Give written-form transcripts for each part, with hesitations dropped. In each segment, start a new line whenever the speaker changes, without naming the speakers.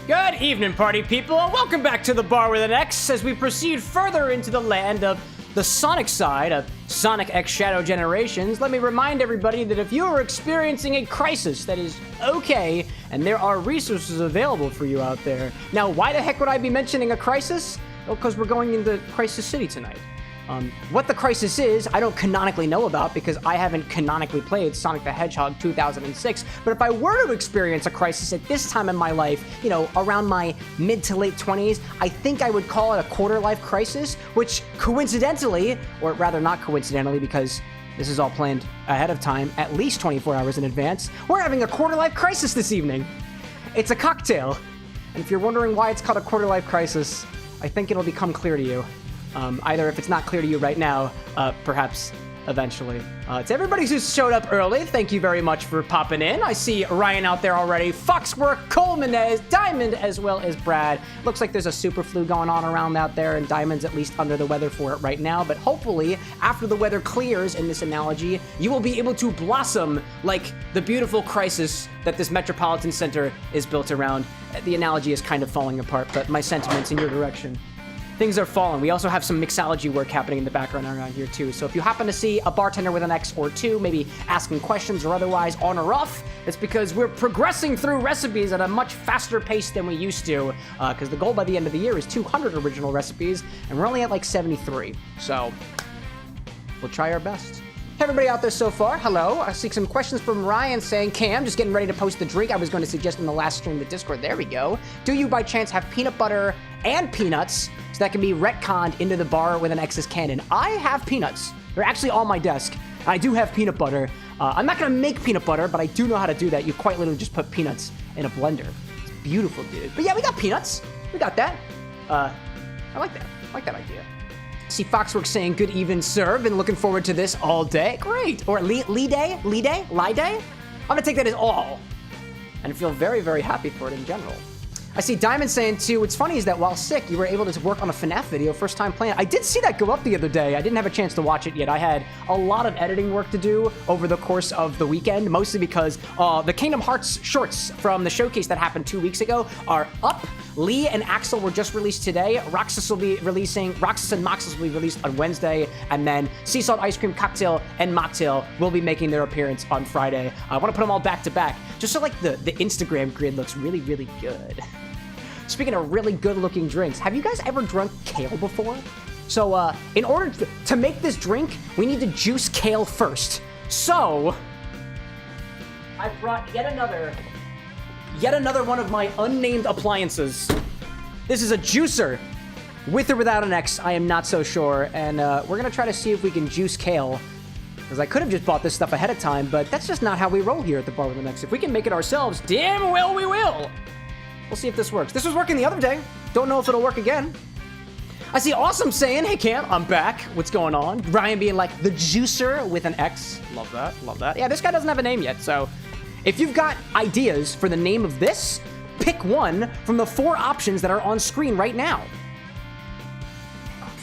Good evening, party people, and welcome back to the Bar with an X as we proceed further into the land of the Sonic side of Sonic X Shadow Generations. Let me remind everybody that if you are experiencing a crisis, that is okay, and there are resources available for you out there. Now, why the heck would I be mentioning a crisis? Well, because we're going into Crisis City tonight. What the crisis is, I don't canonically know about because I haven't canonically played Sonic the Hedgehog 2006, but if I were to experience a crisis at this time in my life, you know, around my mid to late 20s, I think I would call it a quarter-life crisis, which coincidentally, or rather not coincidentally because this is all planned ahead of time, at least 24 hours in advance, we're having a quarter-life crisis this evening. It's a cocktail, and if you're wondering why it's called a quarter-life crisis, I think it'll become clear to you. Either if it's not clear to you right now, perhaps eventually. To everybody who's showed up early, thank you very much for popping in. I see Ryan out there already, Foxwork, Colemanez, Diamond, as well as Brad. Looks like there's a super flu going on around out there, and Diamond's at least under the weather for it right now, but hopefully, after the weather clears in this analogy, you will be able to blossom like the beautiful crisis that this metropolitan center is built around. The analogy is kind of falling apart, but my sentiments in your direction. Things are falling. We also have some mixology work happening in the background around here too. So if you happen to see a bartender with an X or two, maybe asking questions or otherwise on or off, it's because we're progressing through recipes at a much faster pace than we used to. Because the goal by the end of the year is 200 original recipes, and we're only at like 73. So we'll try our best. Hey everybody out there so far, hello. I see some questions from Ryan saying, Cam, just getting ready to post the drink I was going to suggest in the last stream to Discord. There we go. Do you by chance have peanut butter and peanuts so that can be retconned into the bar with an X's canon? I have peanuts. They're actually on my desk. I do have peanut butter. I'm not going to make peanut butter, but I do know how to do that. You quite literally just put peanuts in a blender. It's beautiful, dude. But yeah, we got peanuts. We got that. I like that. I like that idea. See Foxworks saying, good even, sir. Been looking forward to this all day. Great. Or Lee day? Lie day? I'm going to take that as all. And feel very, very happy for it in general. I see Diamond saying, too, what's funny is that while sick, you were able to work on a FNAF video, first time playing. I did see that go up the other day. I didn't have a chance to watch it yet. I had a lot of editing work to do over the course of the weekend, mostly because the Kingdom Hearts shorts from the showcase that happened 2 weeks ago are up. Lee and Axel were just released today. Roxas and Moxas will be released on Wednesday, and then Sea Salt Ice Cream Cocktail and Mocktail will be making their appearance on Friday. I want to put them all back to back, just so like the Instagram grid looks really, really good. Speaking of really good-looking drinks, have you guys ever drunk kale before? So, in order to make this drink, we need to juice kale first. So, I brought yet another one of my unnamed appliances. This is a juicer, with or without an X, I am not so sure. And we're gonna try to see if we can juice kale. Because I could have just bought this stuff ahead of time, but that's just not how we roll here at the Bar with an X. If we can make it ourselves, damn well we will. We'll see if this works. This was working the other day. Don't know if it'll work again. I see Awesome saying, hey Cam, I'm back. What's going on? Ryan being like, the juicer with an X. Love that, love that. Yeah, this guy doesn't have a name yet, so if you've got ideas for the name of this, pick one from the 4 options that are on screen right now.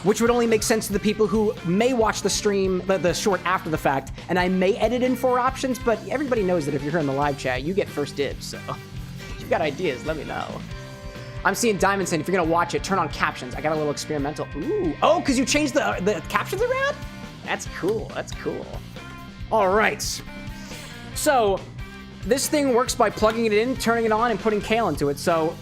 Which would only make sense to the people who may watch the stream, the short after the fact, and I may edit in 4 options, but everybody knows that if you're here in the live chat, you get first dibs, so if you've got ideas, let me know. I'm seeing Diamond saying, if you're gonna watch it, turn on captions. I got a little experimental. Ooh, oh, because you changed the captions around? That's cool, that's cool. All right. So, this thing works by plugging it in, turning it on, and putting kale into it. So,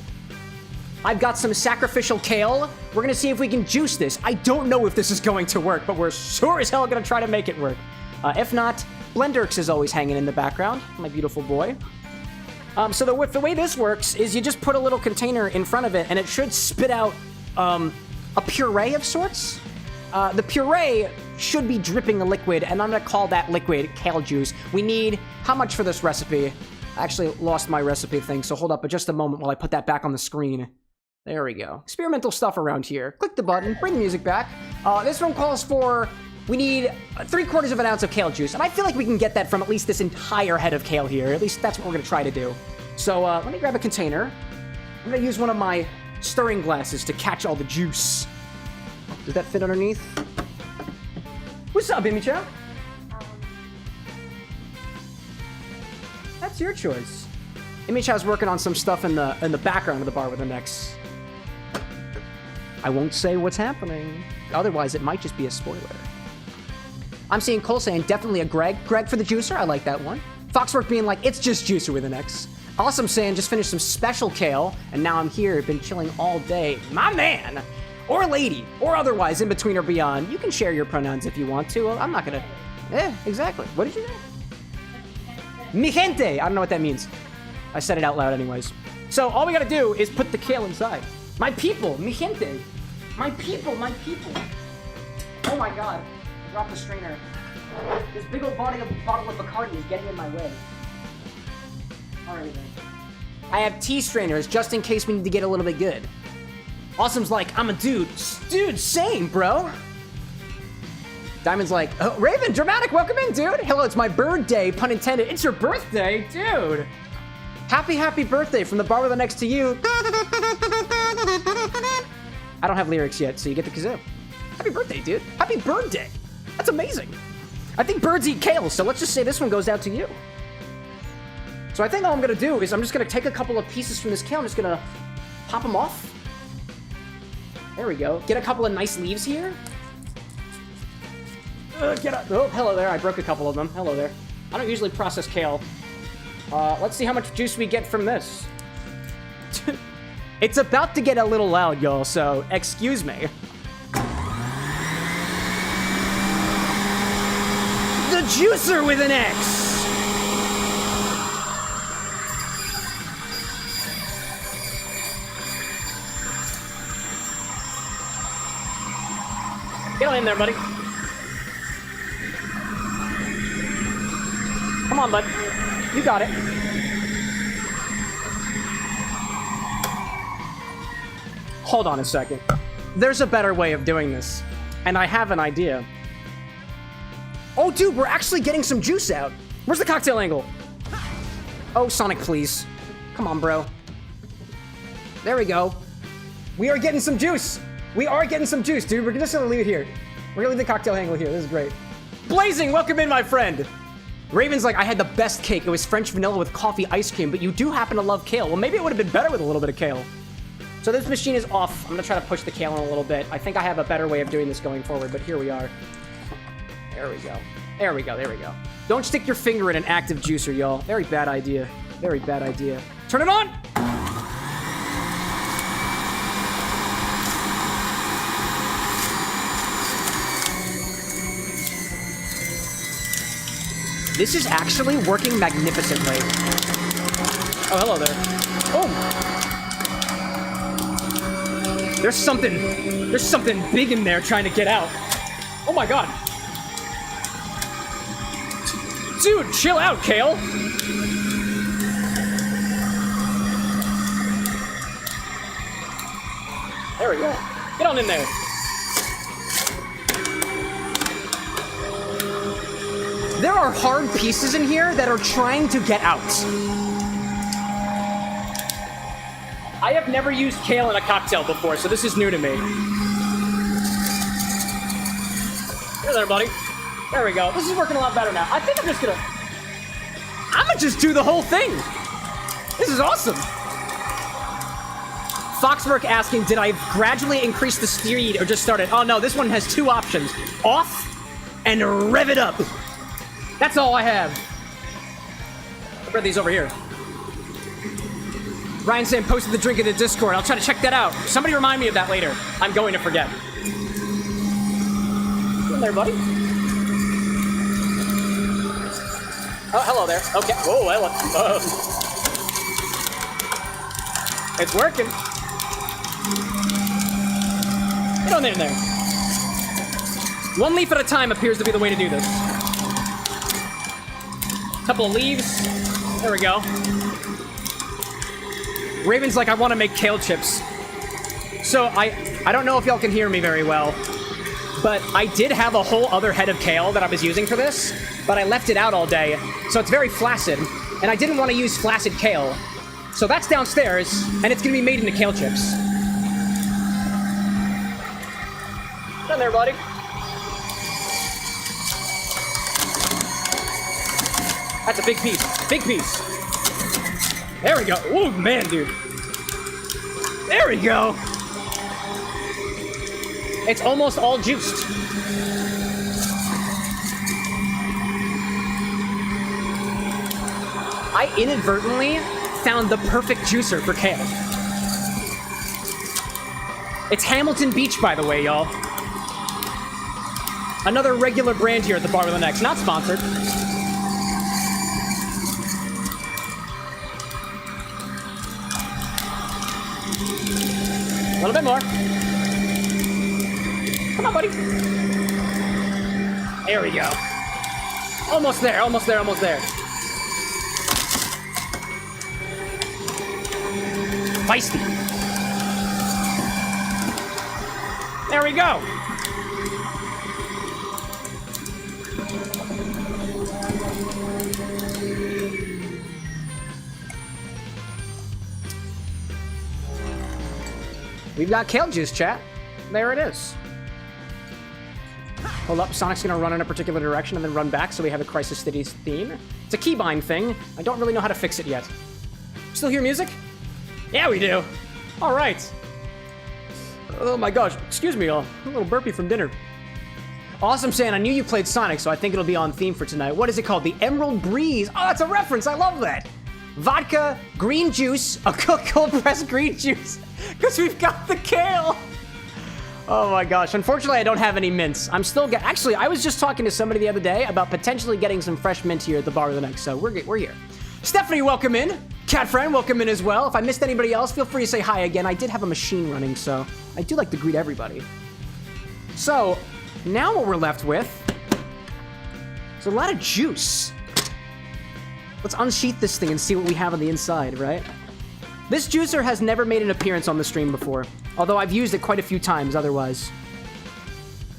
I've got some sacrificial kale. We're gonna see if we can juice this. I don't know if this is going to work, but we're sure as hell gonna try to make it work. If not, Blenderx is always hanging in the background, my beautiful boy. So the way this works is you just put a little container in front of it, and it should spit out a puree of sorts. The puree should be dripping a liquid, and I'm gonna call that liquid Kale Juice. We need, how much for this recipe? I actually lost my recipe thing, so hold up just a moment while I put that back on the screen. There we go. Experimental stuff around here. Click the button, bring the music back. This one calls for, we need 3/4 of an ounce of kale juice, and I feel like we can get that from at least this entire head of kale here. At least that's what we're gonna try to do. So let me grab a container. I'm gonna use one of my stirring glasses to catch all the juice. Does that fit underneath? What's up, Imicha? That's your choice. Imicha's working on some stuff in the background of the Bar with an X. I won't say what's happening. Otherwise, it might just be a spoiler. I'm seeing Cole saying definitely a Greg. Greg for the juicer. I like that one. Foxwork being like, it's just juicer with an X. Awesome saying just finished some special kale, and now I'm here. Been chilling all day. My man. or lady, or otherwise in between or beyond. You can share your pronouns if you want to. I'm not gonna... exactly. What did you say? Mi gente. I don't know what that means. I said it out loud anyways. So all we gotta do is put the kale inside. My people, mi gente. My people, my people. Oh my god. I dropped the strainer. This big old bottle of Bacardi is getting in my way. Alright then. I have tea strainers just in case we need to get a little bit good. Awesome's like, I'm a dude. Dude, same, bro. Diamond's like, oh, Raven, dramatic, welcome in, dude. Hello, it's my birthday, pun intended. It's your birthday, dude. Happy birthday from the bar with the next to you. I don't have lyrics yet, so you get the kazoo. Happy birthday, dude. Happy birthday. That's amazing. I think birds eat kale, so let's just say this one goes out to you. So I think all I'm gonna do is I'm just gonna take a couple of pieces from this kale. I'm just gonna pop them off. There we go. Get a couple of nice leaves here. Get up. Oh, hello there. I broke a couple of them. Hello there. I don't usually process kale. Let's see how much juice we get from this. It's about to get a little loud, y'all, so excuse me. The juicer with an X. Get on in there, buddy. Come on, bud. You got it. Hold on a second. There's a better way of doing this, and I have an idea. Oh, dude, we're actually getting some juice out. Where's the cocktail angle? Oh, Sonic, please. Come on, bro. There we go. We are getting some juice. We are getting some juice, dude. We're just gonna leave it here. We're gonna leave the cocktail angle here. This is great. Blazing, welcome in, my friend. Raven's like, I had the best cake. It was French vanilla with coffee ice cream, but you do happen to love kale. Well, maybe it would have been better with a little bit of kale. So this machine is off. I'm gonna try to push the kale in a little bit. I think I have a better way of doing this going forward, but here we are. There we go. There we go, there we go. Don't stick your finger in an active juicer, y'all. Very bad idea. Very bad idea. Turn it on! This is actually working magnificently. Oh, hello there. Oh! There's something big in there trying to get out. Oh my god. Dude, chill out, Kale. There we go. Get on in there. There are hard pieces in here that are trying to get out. I have never used kale in a cocktail before, so this is new to me. Here there, buddy. There we go. This is working a lot better now. I think I'm gonna just do the whole thing. This is awesome. Foxwork asking, did I gradually increase the speed or just started? Oh no, this one has two options. Off and rev it up. That's all I have. I'll read these over here. Ryan saying posted the drink in the Discord. I'll try to check that out. Somebody remind me of that later. I'm going to forget. Get in there, buddy. Oh, hello there. Okay. Oh, hello. It's working. Get on in there. One leaf at a time appears to be the way to do this. Couple of leaves. There we go. Raven's like, I want to make kale chips. So I don't know if y'all can hear me very well, but I did have a whole other head of kale that I was using for this, but I left it out all day, so it's very flaccid, and I didn't want to use flaccid kale. So that's downstairs, and it's going to be made into kale chips. Come there, buddy. That's a big piece. Big piece. There we go. Oh, man, dude. There we go. It's almost all juiced. I inadvertently found the perfect juicer for kale. It's Hamilton Beach, by the way, y'all. Another regular brand here at the Bar with an X. Not sponsored. A little bit more. Come on, buddy. There we go. Almost there, almost there, almost there. Feisty. There we go. We've got Kale Juice, chat. There it is. Hold up, Sonic's gonna run in a particular direction and then run back, so we have a Crisis Cities theme. It's a keybind thing. I don't really know how to fix it yet. Still hear music? Yeah, we do. All right. Oh my gosh, excuse me, a little burpee from dinner. Awesome, Sam. I knew you played Sonic, so I think it'll be on theme for tonight. What is it called? The Emerald Breeze. Oh, that's a reference. I love that. Vodka, green juice, a cold pressed green juice, because we've got the kale. Oh my gosh. Unfortunately, I don't have any mints. I'm still actually, I was just talking to somebody the other day about potentially getting some fresh mint here at the Bar with an X, so we're here. Stephanie, welcome in. Cat friend, welcome in as well. If I missed anybody else, feel free to say hi again. I did have a machine running, so I do like to greet everybody. So, now what we're left with is a lot of juice. Let's unsheath this thing and see what we have on the inside, right? This juicer has never made an appearance on the stream before, although I've used it quite a few times otherwise.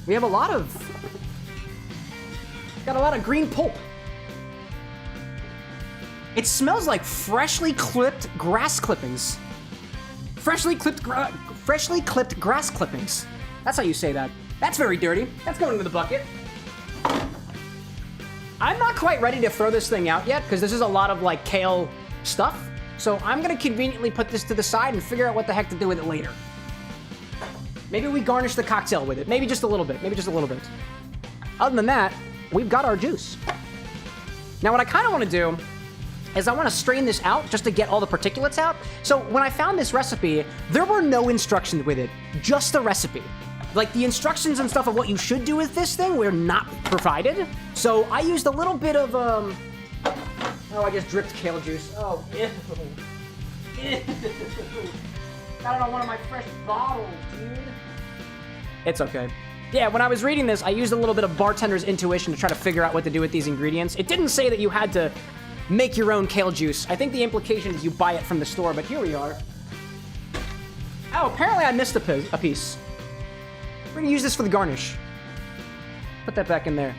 We have got a lot of green pulp. It smells like freshly clipped grass clippings. Freshly clipped grass clippings. That's how you say that. That's very dirty. That's going into the bucket. I'm not quite ready to throw this thing out yet because this is a lot of like kale stuff. So I'm gonna conveniently put this to the side and figure out what the heck to do with it later. Maybe we garnish the cocktail with it. Maybe just a little bit. Maybe just a little bit. Other than that, we've got our juice. Now what I kind of want to do is I want to strain this out just to get all the particulates out. So when I found this recipe, there were no instructions with it, just the recipe. Like the instructions and stuff of what you should do with this thing were not provided. So I used a little bit of, oh, I just dripped kale juice. Oh, ew. Ew. Got it on one of my fresh bottles, dude. It's okay. Yeah, when I was reading this, I used a little bit of bartender's intuition to try to figure out what to do with these ingredients. It didn't say that you had to make your own kale juice. I think the implication is you buy it from the store, but here we are. Oh, apparently I missed a piece. We're gonna use this for the garnish. Put that back in there.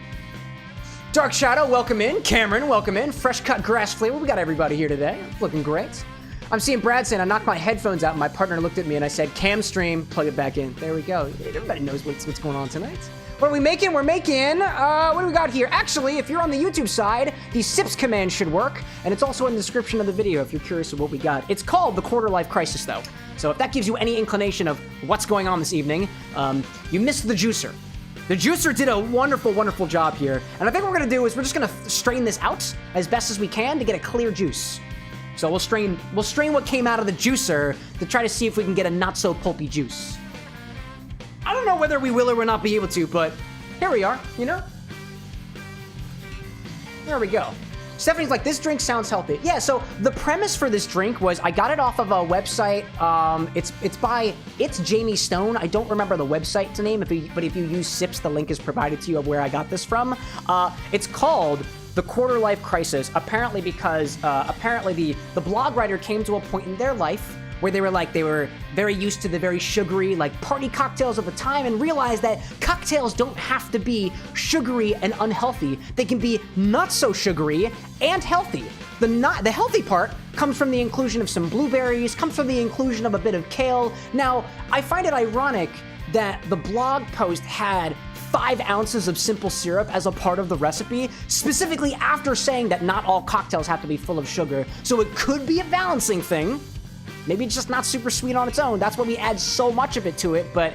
Dark Shadow, welcome in. Cameron, welcome in. Fresh cut grass flavor. We got everybody here today. Looking great. I'm seeing Brad saying I knocked my headphones out and my partner looked at me and I said, Cam stream, plug it back in. There we go. Everybody knows what's going on tonight. What are we making? We're making, what do we got here? Actually, if you're on the YouTube side, the SIPS command should work, and it's also in the description of the video if you're curious of what we got. It's called the Quarter Life Crisis, though. So if that gives you any inclination of what's going on this evening, you missed the juicer. The juicer did a wonderful, wonderful job here, and I think what we're gonna do is we're just gonna strain this out as best as we can to get a clear juice. So we'll strain what came out of the juicer to try to see if we can get a not-so-pulpy juice. I don't know whether we will or will not be able to, but here we are, you know? There we go. Stephanie's like, this drink sounds healthy. Yeah, so the premise for this drink was I got it off of a website. It's Jamie Stone. I don't remember the website's name, but if you use SIPS, the link is provided to you of where I got this from. It's called the Quarter Life Crisis, apparently because apparently the blog writer came to a point in their life where they were very used to the very sugary, like, party cocktails of the time and realized that cocktails don't have to be sugary and unhealthy. They can be not so sugary and healthy. The healthy part comes from the inclusion of some blueberries, comes from the inclusion of a bit of kale. Now, I find it ironic that the blog post had 5 ounces of simple syrup as a part of the recipe, specifically after saying that not all cocktails have to be full of sugar. So it could be a balancing thing. Maybe it's just not super sweet on its own. That's why we add so much of it to it, but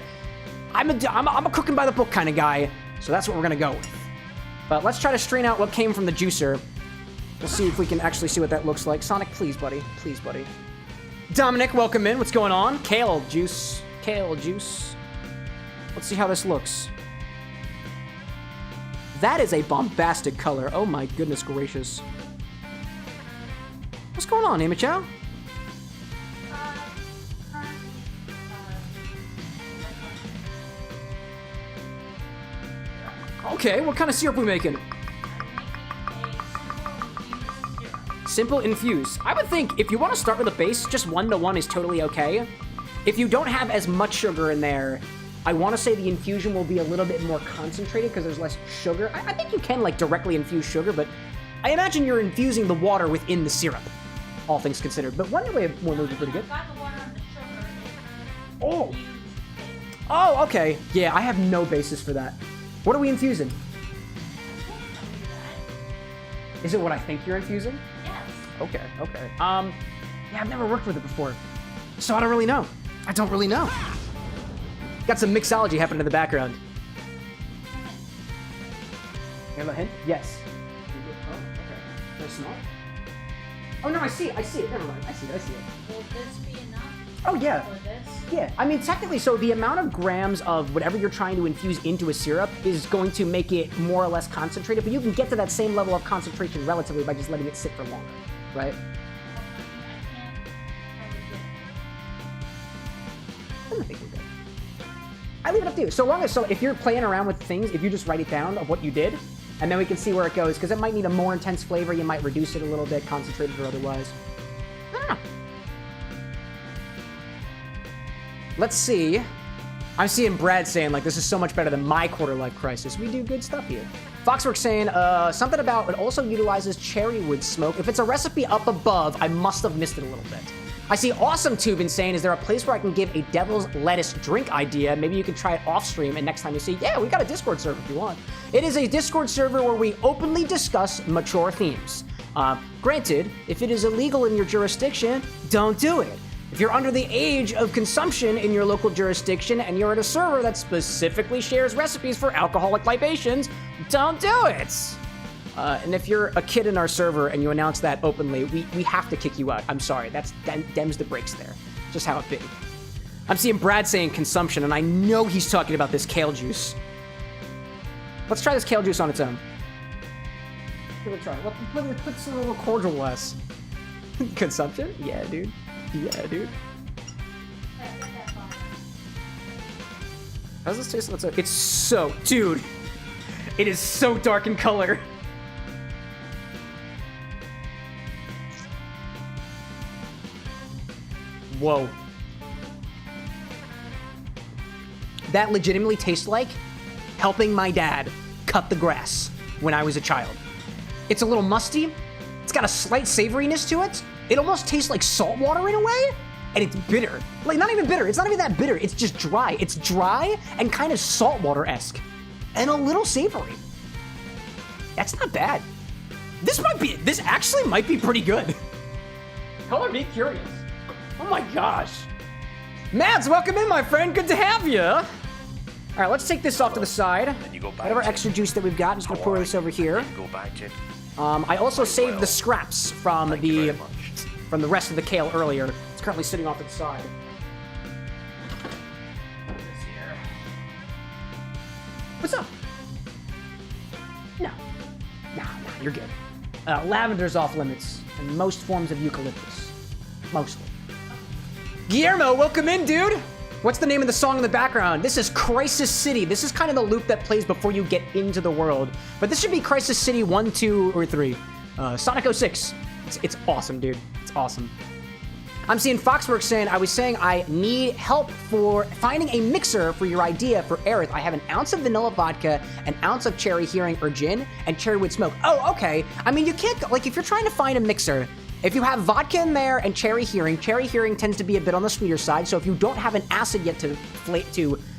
I'm a cooking by the book kind of guy, so that's what we're gonna go with. But let's try to strain out what came from the juicer. We'll see if we can actually see what that looks like. Sonic, please, buddy. Please, buddy. Dominic, welcome in. What's going on? Kale Juice Kale Juice. Let's see how this looks. That is a bombastic color. Oh my goodness gracious. What's going on, Amy Chow? Okay, what kind of syrup are we making? Simple infuse. I would think if you want to start with a base, just 1-to-1 is totally okay. If you don't have as much sugar in there, I want to say the infusion will be a little bit more concentrated because there's less sugar. I think you can like directly infuse sugar, but I imagine you're infusing the water within the syrup, all things considered. But one way would be pretty good. Oh. Oh, okay. Yeah, I have no basis for that. What are we infusing? Is it what I think you're infusing?
Yes.
Okay, okay. Yeah, I've never worked with it before, so I don't really know. I don't really know. Got some mixology happening in the background. Can I have a hint? Yes. Oh, okay. Very small. Oh no, I see it. Never mind. I see it.
Will this be enough?
Oh yeah.
For this?
Yeah, I mean, technically, so the amount of grams of whatever you're trying to infuse into a syrup is going to make it more or less concentrated, but you can get to that same level of concentration relatively by just letting it sit for longer, right? I think we're good. I leave it up to you. So if you're playing around with things, if you just write it down of what you did, and then we can see where it goes, because it might need a more intense flavor, you might reduce it a little bit, concentrated or otherwise. I don't know. Let's see. I'm seeing Brad saying, like, this is so much better than my quarter-life crisis. We do good stuff here. Foxworks saying, something about it also utilizes cherry wood smoke. If it's a recipe up above, I must have missed it a little bit. I see Awesome Tubin saying, is there a place where I can give a devil's lettuce drink idea? Maybe you can try it off stream, and next time you see, yeah, we got a Discord server if you want. It is a Discord server where we openly discuss mature themes. Granted, if it is illegal in your jurisdiction, don't do it. If you're under the age of consumption in your local jurisdiction and you're at a server that specifically shares recipes for alcoholic libations, don't do it. And if you're a kid in our server and you announce that openly, we have to kick you out. I'm sorry, that's dems the breaks there. Just how it be. I'm seeing Brad saying consumption, and I know he's talking about this kale juice. Let's try this kale juice on its own. Give it a try. Put some little cordial less. Consumption? Yeah, dude. Yeah, dude. How does this taste? It's so... Dude. It is so dark in color. Whoa. That legitimately tastes like helping my dad cut the grass when I was a child. It's a little musty. It's got a slight savoriness to it. It almost tastes like salt water in a way, and it's bitter. Like, not even bitter. It's not even that bitter. It's just dry. It's dry and kind of saltwater-esque, and a little savory. That's not bad. This actually might be pretty good. Color me curious. Oh my gosh. Mads, welcome in, my friend. Good to have you. All right, let's take this off to the side. Whatever extra juice that we've got, I'm just gonna pour this over here. I also saved the scraps from the rest of the kale earlier. It's currently sitting off to the side. What's up? No, you're good. Lavender's off limits, and most forms of eucalyptus. Mostly. Guillermo, welcome in, dude! What's the name of the song in the background? This is Crisis City. This is kind of the loop that plays before you get into the world. But this should be Crisis City 1, 2, or 3. Sonic 06. It's awesome, dude. It's awesome. I'm seeing Foxworks saying, I was saying I need help for finding a mixer for your idea for Aerith. I have an ounce of vanilla vodka, an ounce of cherry hearing or gin, and cherry wood smoke. Oh, okay. I mean, you can't, like, if you're trying to find a mixer, if you have vodka in there and cherry hearing tends to be a bit on the sweeter side, so if you don't have an acid yet to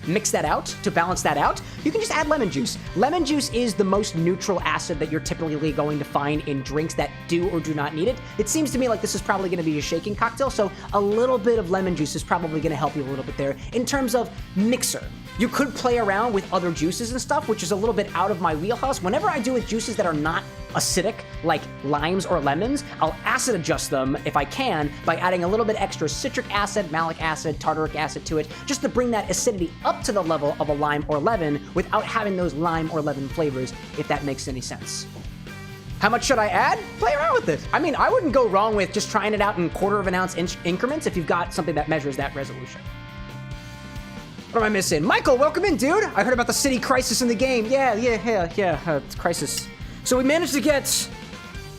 mix that out, to balance that out, you can just add lemon juice. Lemon juice is the most neutral acid that you're typically going to find in drinks that do or do not need it. It seems to me like this is probably gonna be a shaking cocktail, so a little bit of lemon juice is probably gonna help you a little bit there in terms of mixer. You could play around with other juices and stuff, which is a little bit out of my wheelhouse. Whenever I do with juices that are not acidic, like limes or lemons, I'll acid adjust them, if I can, by adding a little bit extra citric acid, malic acid, tartaric acid to it, just to bring that acidity up to the level of a lime or lemon without having those lime or lemon flavors, if that makes any sense. How much should I add? Play around with it. I mean, I wouldn't go wrong with just trying it out in quarter of an ounce increments if you've got something that measures that resolution. What am I missing? Michael, welcome in, dude. I heard about the city crisis in the game. Yeah, it's crisis. So we managed to get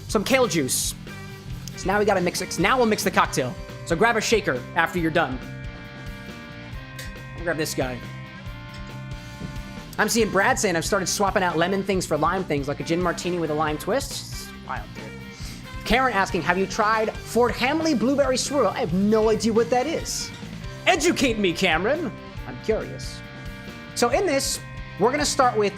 some kale juice. So now we gotta mix it. Now we'll mix the cocktail. So grab a shaker after you're done. I'll grab this guy. I'm seeing Brad saying I've started swapping out lemon things for lime things, like a gin martini with a lime twist. It's wild, dude. Karen asking, have you tried Fort Hamley Blueberry Swirl? I have no idea what that is. Educate me, Cameron. I'm curious. So in this, we're gonna start with,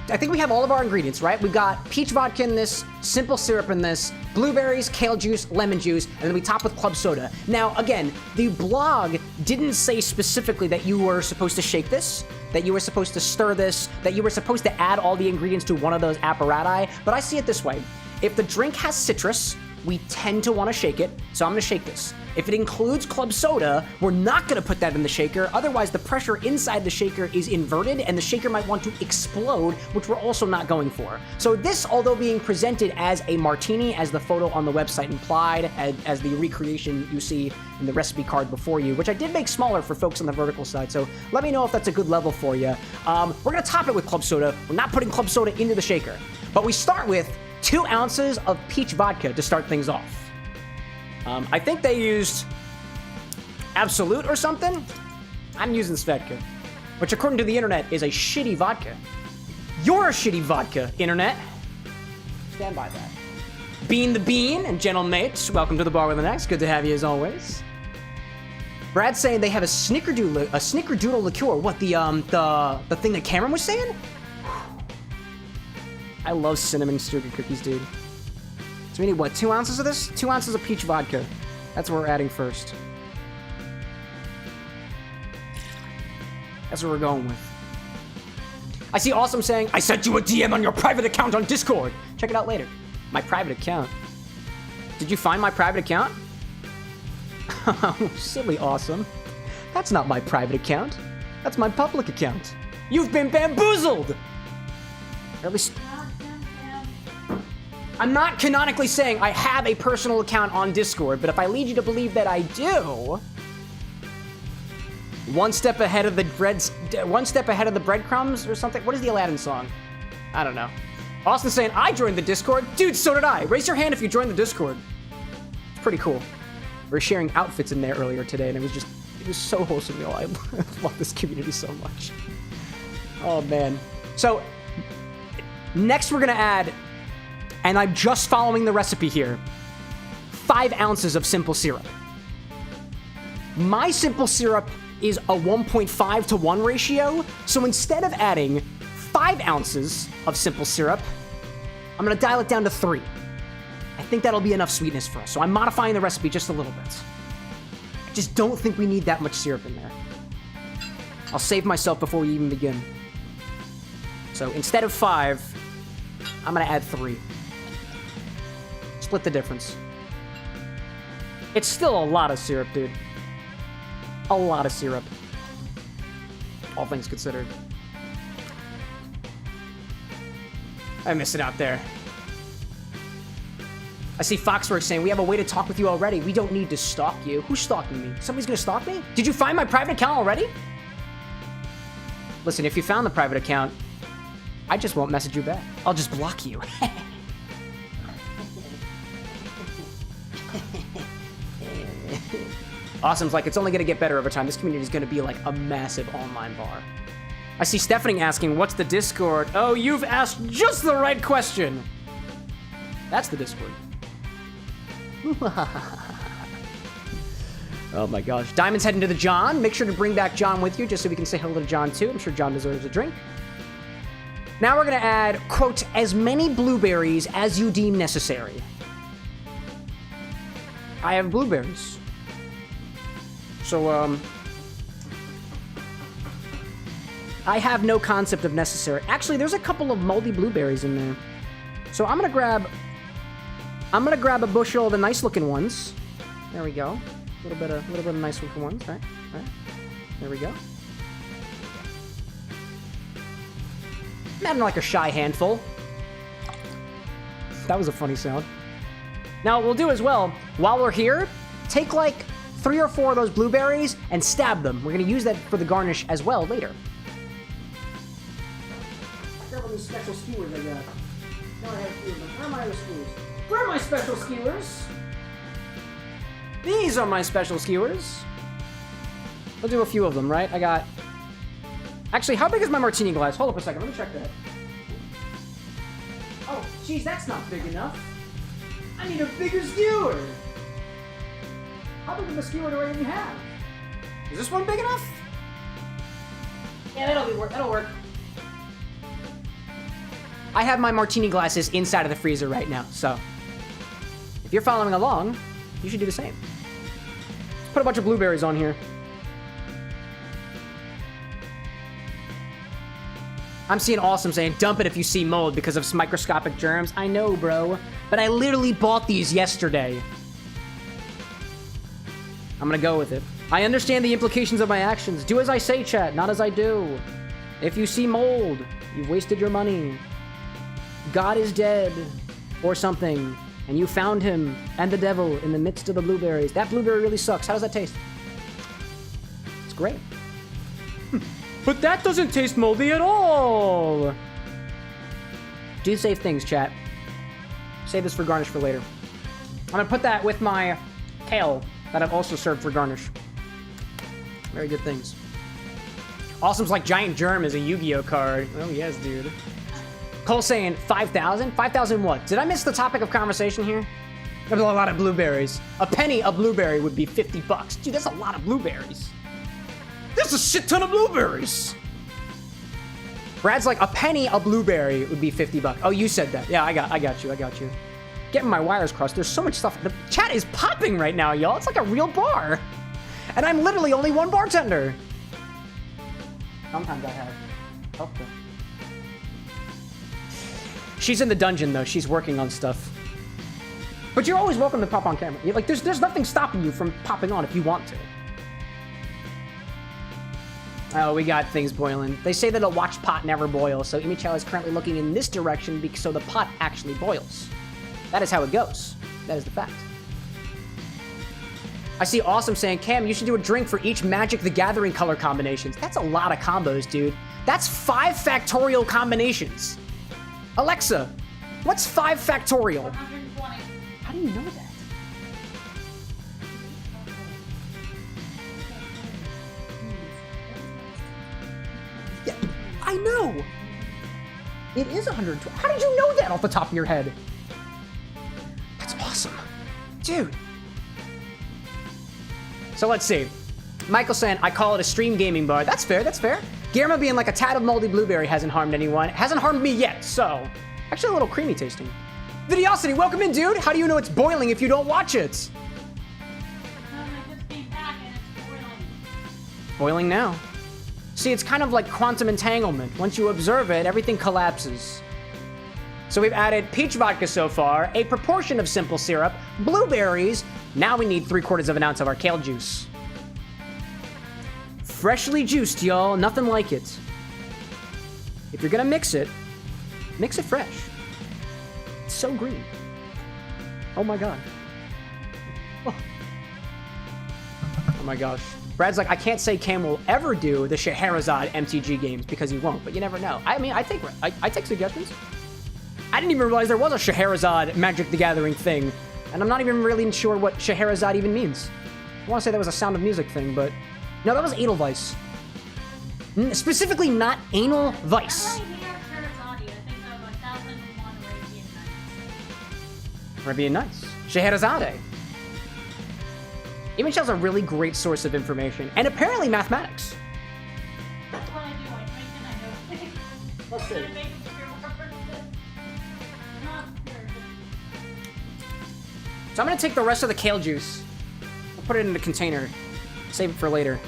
I think we have all of our ingredients, right? We've got peach vodka in this, simple syrup in this, blueberries, kale juice, lemon juice, and then we top with club soda. Now, again, the blog didn't say specifically that you were supposed to shake this, that you were supposed to stir this, that you were supposed to add all the ingredients to one of those apparati, but I see it this way. If the drink has citrus, we tend to want to shake it, so I'm going to shake this. If it includes club soda, we're not going to put that in the shaker, otherwise the pressure inside the shaker is inverted and the shaker might want to explode, which we're also not going for. So this, although being presented as a martini, as the photo on the website implied, as the recreation you see in the recipe card before you, which I did make smaller for folks on the vertical side, so let me know if that's a good level for you. We're going to top it with club soda. We're not putting club soda into the shaker, but we start with 2 ounces of peach vodka to start things off. I think they used Absolute or something. I'm using Svedka, which according to the internet is a shitty vodka. You're a shitty vodka, internet. Stand by that. Bean the Bean and Gentle Mates, welcome to the Bar with an X. Good to have you as always. Brad's saying they have a snickerdoodle liqueur. What, the thing that Cameron was saying? I love cinnamon sugar cookies, dude. So we need, what, 2 ounces of this? 2 ounces of peach vodka. That's what we're adding first. That's what we're going with. I see Awesome saying, I sent you a DM on your private account on Discord. Check it out later. My private account. Did you find my private account? Oh, silly Awesome. That's not my private account. That's my public account. You've been bamboozled! Or at least... I'm not canonically saying I have a personal account on Discord, but if I lead you to believe that I do, one step ahead of the breadcrumbs or something. What is the Aladdin song? I don't know. Austin saying I joined the Discord, dude. So did I. Raise your hand if you joined the Discord. It's pretty cool. We were sharing outfits in there earlier today, and it was so wholesome. You know, I love this community so much. Oh man. So next we're gonna add. And I'm just following the recipe here, 5 ounces of simple syrup. My simple syrup is a 1.5 to 1 ratio, so instead of adding 5 ounces of simple syrup, I'm gonna dial it down to 3. I think that'll be enough sweetness for us, so I'm modifying the recipe just a little bit. I just don't think we need that much syrup in there. I'll save myself before we even begin. So instead of 5, I'm gonna add 3. Split the difference. It's still a lot of syrup, dude. A lot of syrup. All things considered. I miss it out there. I see Foxworks saying, we have a way to talk with you already. We don't need to stalk you. Who's stalking me? Somebody's gonna stalk me? Did you find my private account already? Listen, if you found the private account, I just won't message you back. I'll just block you. Awesome's like, it's only gonna get better over time. This community is gonna be like a massive online bar. I see Stephanie asking, what's the Discord? Oh, you've asked just the right question. That's the Discord. Oh my gosh. Diamond's heading to the John. Make sure to bring back John with you just so we can say hello to John too. I'm sure John deserves a drink. Now we're gonna add, quote, as many blueberries as you deem necessary. I have blueberries. So, I have no concept of necessary. Actually, there's a couple of moldy blueberries in there. So I'm gonna grab a bushel of the nice looking ones. There we go. A little bit of nice looking ones, right? Right. There we go. I'm adding like a shy handful. That was a funny sound. Now, what we'll do as well, while we're here, take like 3 or 4 of those blueberries and stab them. We're gonna use that for the garnish as well later. Grab these special skewers I got. Now I have a few of them. Where are my other skewers? Where are my special skewers? These are my special skewers. We'll do a few of them, right? I got... Actually, how big is my martini glass? Hold up a second, let me check that. Oh, geez, that's not big enough. I need a bigger skewer. How big of a skewer do I even have? Is this one big enough? Yeah, that'll work. I have my martini glasses inside of the freezer right now, so if you're following along, you should do the same. Let's put a bunch of blueberries on here. I'm seeing Awesome saying, dump it if you see mold because of microscopic germs. I know, bro, but I literally bought these yesterday. I'm gonna go with it. I understand the implications of my actions. Do as I say, chat, not as I do. If you see mold, you've wasted your money. God is dead, or something, and you found him and the devil in the midst of the blueberries. That blueberry really sucks. How does that taste? It's great. But that doesn't taste moldy at all. Do save things, chat. Save this for garnish for later. I'm gonna put that with my kale that I've also served for garnish. Very good things. Awesome's like Giant Germ is a Yu-Gi-Oh card. Oh yes, dude. Cole saying 5,000? 5,000 what? Did I miss the topic of conversation here? There's a lot of blueberries. A penny a blueberry would be 50 bucks. Dude, that's a lot of blueberries. There's a shit ton of blueberries. Brad's like, a penny a blueberry would be 50 bucks. Oh, you said that. Yeah, I got you. Getting my wires crossed. There's so much stuff. The chat is popping right now, y'all. It's like a real bar. And I'm literally only one bartender. Sometimes I have. Okay. She's in the dungeon, though. She's working on stuff. But you're always welcome to pop on camera. Like, there's nothing stopping you from popping on if you want to. Oh, we got things boiling. They say that a watch pot never boils, so Imichal is currently looking in this direction so the pot actually boils. That is how it goes. That is the fact. I see Awesome saying, Cam, you should do a drink for each Magic the Gathering color combinations. That's a lot of combos, dude. That's 5 factorial combinations. Alexa, what's 5 factorial?
120.
How do you know that? Yeah, I know. It is 120. How did you know that off the top of your head? That's awesome. Dude. So let's see. Michael saying, I call it a stream gaming bar. That's fair, that's fair. Guillermo being like, a tad of moldy blueberry hasn't harmed anyone. It hasn't harmed me yet, so. Actually a little creamy tasting. Videosity, welcome in, dude. How do you know it's boiling if you don't watch it?
I just came back and it's boiling.
Boiling now. See, it's kind of like quantum entanglement. Once you observe it, everything collapses. So we've added peach vodka so far, a proportion of simple syrup, blueberries. Now we need 3/4 of an ounce of our kale juice. Freshly juiced, y'all. Nothing like it. If you're gonna mix it fresh. It's so green. Oh my god. Oh my gosh. Brad's like, I can't say Cam will ever do the Scheherazade MTG games because he won't, but you never know. I mean, I take suggestions. I didn't even realize there was a Scheherazade Magic the Gathering thing, and I'm not even really sure what Scheherazade even means. I want to say that was a Sound of Music thing, but no, that was Edelweiss. Specifically not Anal Vice.
I'm right here, Scheherazade. I think of 1001 Arabian Nights.
Arabian Nights. Scheherazade. Imichel's a really great source of information, and apparently mathematics.
That's what I do. I drink and I know things.
Let's see.
I make obscure references. Not obscure,
So I'm gonna take the rest of the kale juice. I'll put it in a container. Save it for later.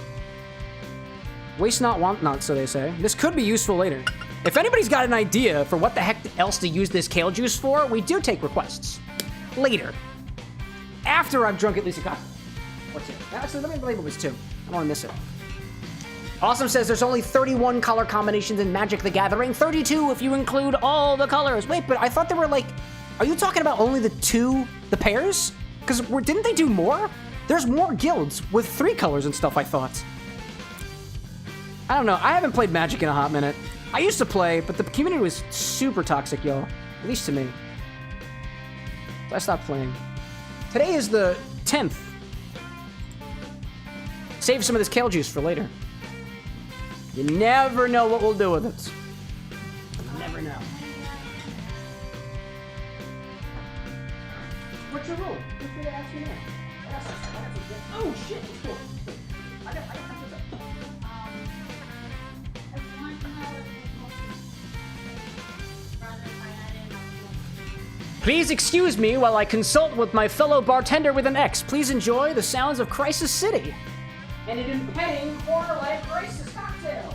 Waste not, want not, so they say. This could be useful later. If anybody's got an idea for what the heck else to use this kale juice for, we do take requests. Later. After I've drunk at least a cocktail. What's it? Actually, let me label this too. I don't want to miss it. Awesome says there's only 31 color combinations in Magic the Gathering. 32 if you include all the colors. Wait, but I thought there were like... Are you talking about only the pairs? Because didn't they do more? There's more guilds with 3 colors and stuff, I thought. I don't know. I haven't played Magic in a hot minute. I used to play, but the community was super toxic, y'all. At least to me. So I stopped playing. Today is the 10th. Save some of this kale juice for later. You never know what we'll do with it. You never know. What's your rule? Feel free to ask me now. Oh shit! It's cool. I got what's up.
I want to know if rather if I add in.
Please excuse me while I consult with my fellow bartender with an X. Please enjoy the sounds of Crisis City and an impending horror-like crisis cocktail.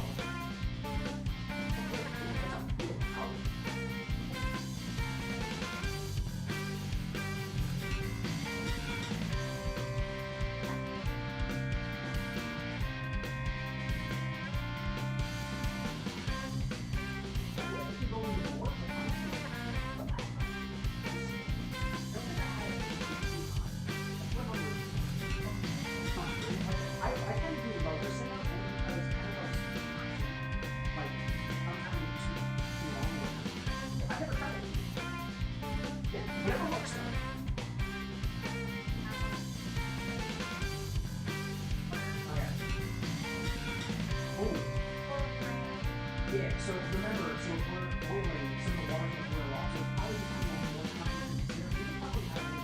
Yeah, so remember, so if we're boiling some of the water that we're off, so probably become more complicated syrup. You can probably have it.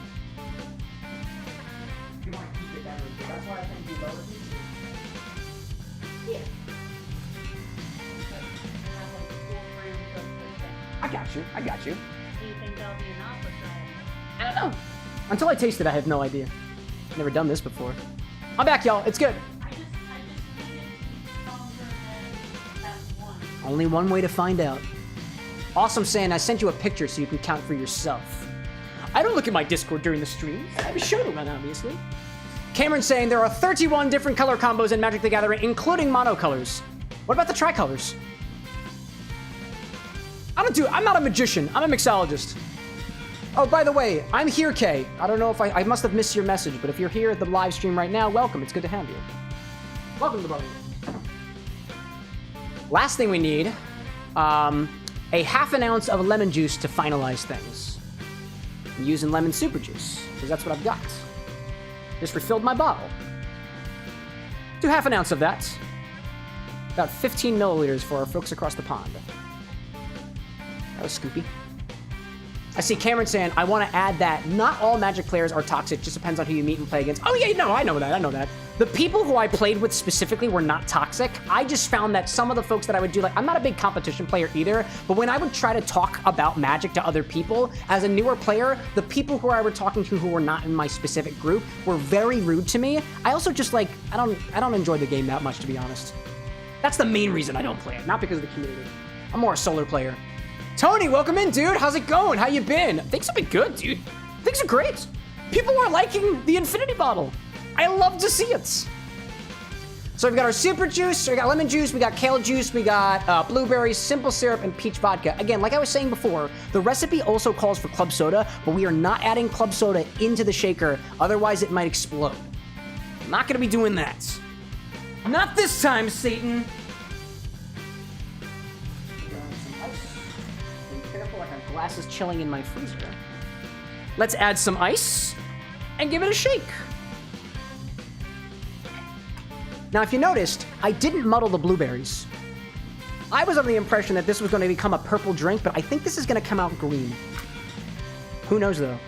You want to keep it that way. That's why I think you lower it. Yeah. I got you. I got you.
Do you think that'll be enough or try it?
I don't know. Until I taste it, I have no idea. Never done this before. I'm back, y'all. It's good.
I just need it to be stronger than that one.
Only one way to find out. Awesome saying I sent you a picture so you can count for yourself. I don't look at my Discord during the streams. I be sure to run, obviously. Cameron saying there are 31 different color combos in Magic the Gathering, including monocolors. What about the tricolors? I'm not a magician. I'm a mixologist. Oh, by the way, I'm here, Kay. I don't know if I must have missed your message, but if you're here at the live stream right now, welcome. It's good to have you. Welcome to the party. Last thing we need, a half an ounce of lemon juice to finalize things. I'm using lemon super juice, because that's what I've got. Just refilled my bottle. Do half an ounce of that. About 15 milliliters for our folks across the pond. That was Scoopy. I see Cameron saying, I want to add that not all Magic players are toxic, just depends on who you meet and play against. Oh yeah, no, I know that. The people who I played with specifically were not toxic. I just found that some of the folks that I would do, like, I'm not a big competition player either, but when I would try to talk about Magic to other people, as a newer player, the people who I were talking to who were not in my specific group were very rude to me. I also just, like, I don't enjoy the game that much, to be honest. That's the main reason I don't play it, not because of the community. I'm more a solar player. Tony, welcome in, dude. How's it going? How you been? Things have been good, dude. Things are great. People are liking the Infinity Bottle. I love to see it. So we've got our super juice, we got lemon juice, we got kale juice, we got blueberries, simple syrup, and peach vodka. Again, like I was saying before, the recipe also calls for club soda, but we are not adding club soda into the shaker, otherwise it might explode. I'm not gonna be doing that. Not this time, Satan. Careful, I have glasses chilling in my freezer. Let's add some ice and give it a shake. Now, if you noticed, I didn't muddle the blueberries. I was under the impression that this was going to become a purple drink, but I think this is going to come out green. Who knows, though?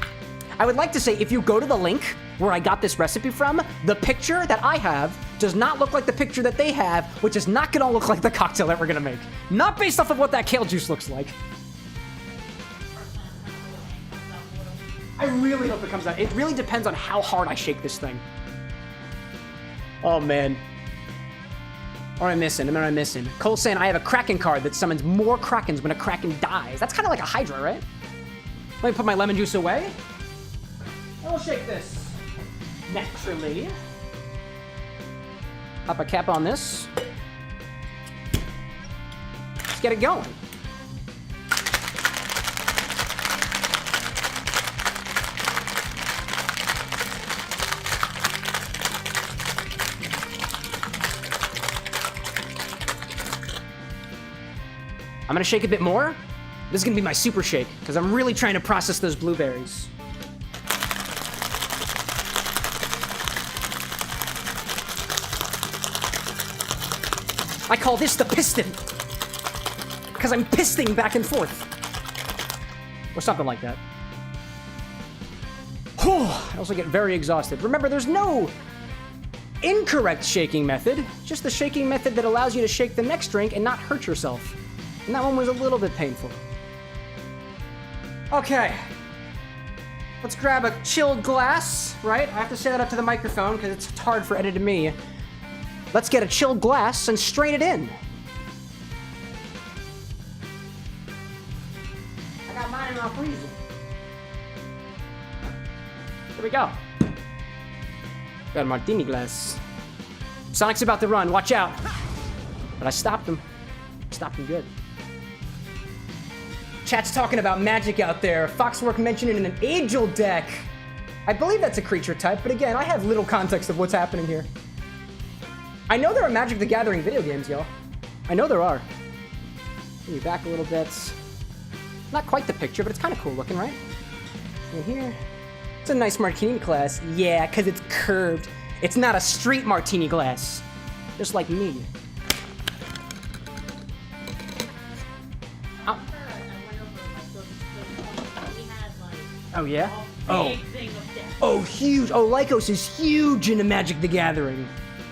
I would like to say, if you go to the link where I got this recipe from, the picture that I have does not look like the picture that they have, which is not going to look like the cocktail that we're going to make. Not based off of what that kale juice looks like. I really hope it comes out. It really depends on how hard I shake this thing. Oh, man. Or am I missing? Am I missing? Cole's saying I have a Kraken card that summons more Krakens when a Kraken dies. That's kind of like a Hydra, right? Let me put my lemon juice away. And we'll shake this naturally. Pop a cap on this. Let's get it going. I'm gonna shake a bit more. This is gonna be my super shake, because I'm really trying to process those blueberries. I call this the piston, because I'm pisting back and forth. Or something like that. I also get very exhausted. Remember, there's no incorrect shaking method, just the shaking method that allows you to shake the next drink and not hurt yourself. And that one was a little bit painful. Okay. Let's grab a chilled glass, right? I have to say that up to the microphone because it's hard for edited me. Let's get a chilled glass and strain it in. I got mine in my freezer. Here we go. Got a martini glass. Sonic's about to run, watch out. But I stopped him. Stopped him good. Chat's talking about magic out there. Foxwork mentioned it in an Angel deck. I believe that's a creature type, but again, I have little context of what's happening here. I know there are Magic the Gathering video games, y'all. I know there are. Bring you back a little bit. Not quite the picture, but it's kind of cool looking, right? In here. It's a nice martini glass. Yeah, because it's curved. It's not a street martini glass. Just like me. Oh, yeah? Oh, huge. Oh, Lycos is huge into Magic the Gathering.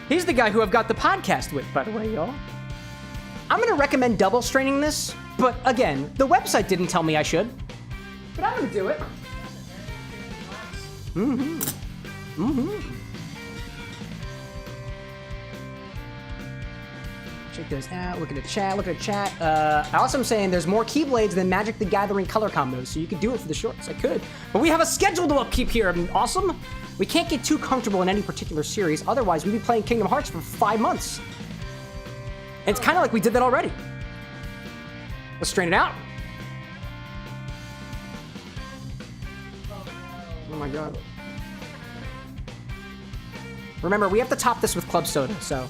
He's the guy who I've got the podcast with, by the way, y'all. I'm going to recommend double straining this, but again, the website didn't tell me I should. But I'm going to do it. Check those out. Look at the chat. Look at the chat. I also am saying there's more Keyblades than Magic the Gathering color combos, so you could do it for the shorts. I could. But we have a schedule to upkeep here. Awesome. We can't get too comfortable in any particular series. Otherwise, we'd be playing Kingdom Hearts for 5 months. And it's kind of like we did that already. Let's strain it out. Oh my god. Remember, we have to top this with club soda, so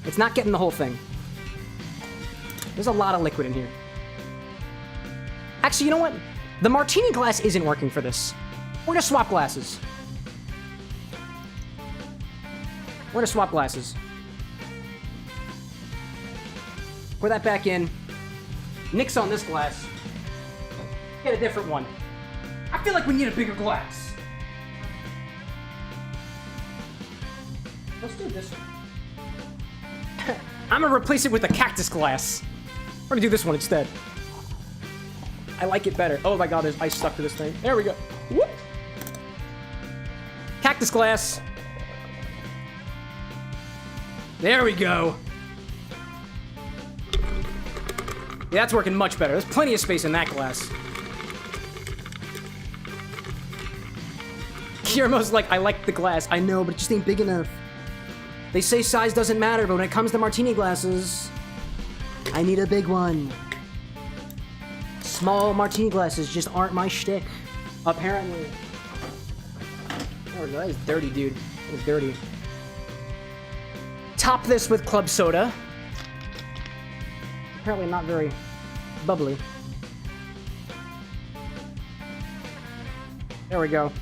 it's not getting the whole thing. There's a lot of liquid in here. Actually, you know what? The martini glass isn't working for this. We're gonna swap glasses. We're gonna swap glasses. Pour that back in. Nix on this glass. Get a different one. I feel like we need a bigger glass. Let's do this one. I'm gonna replace it with a cactus glass. We're gonna do this one instead. I like it better. Oh my god, there's ice stuck to this thing. There we go. Whoop. Cactus glass. There we go. Yeah, that's working much better. There's plenty of space in that glass. Guillermo's like, I like the glass. I know, but it just ain't big enough. They say size doesn't matter, but when it comes to martini glasses, I need a big one. Small martini glasses just aren't my shtick, apparently. Oh, that is dirty, dude. That is dirty. Top this with club soda. Apparently not very bubbly. There we go.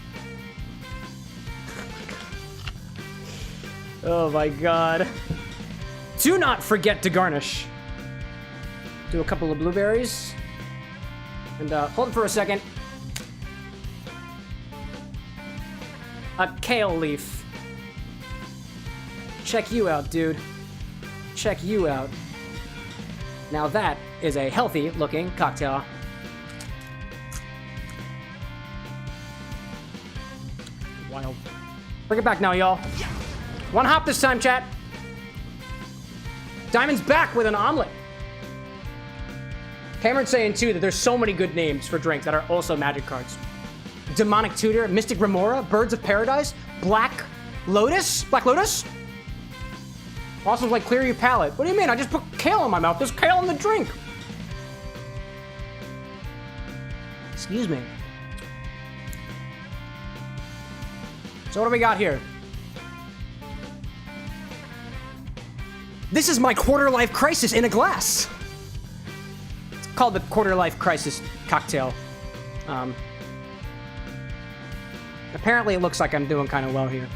Oh my god. Do not forget to garnish. Do a couple of blueberries. And hold it for a second. A kale leaf. Check you out, dude. Check you out. Now that is a healthy looking cocktail. Wild. Bring it back now, y'all. One hop this time, chat. Diamond's back with an omelet. Cameron's saying, too, that there's so many good names for drinks that are also Magic cards. Demonic Tutor, Mystic Remora, Birds of Paradise, Black Lotus? Awesome's like, clear your palate. What do you mean? I just put kale in my mouth. There's kale in the drink. Excuse me. So what do we got here? This is my quarter-life crisis in a glass. It's called the quarter-life crisis cocktail. Apparently it looks like I'm doing kind of well here.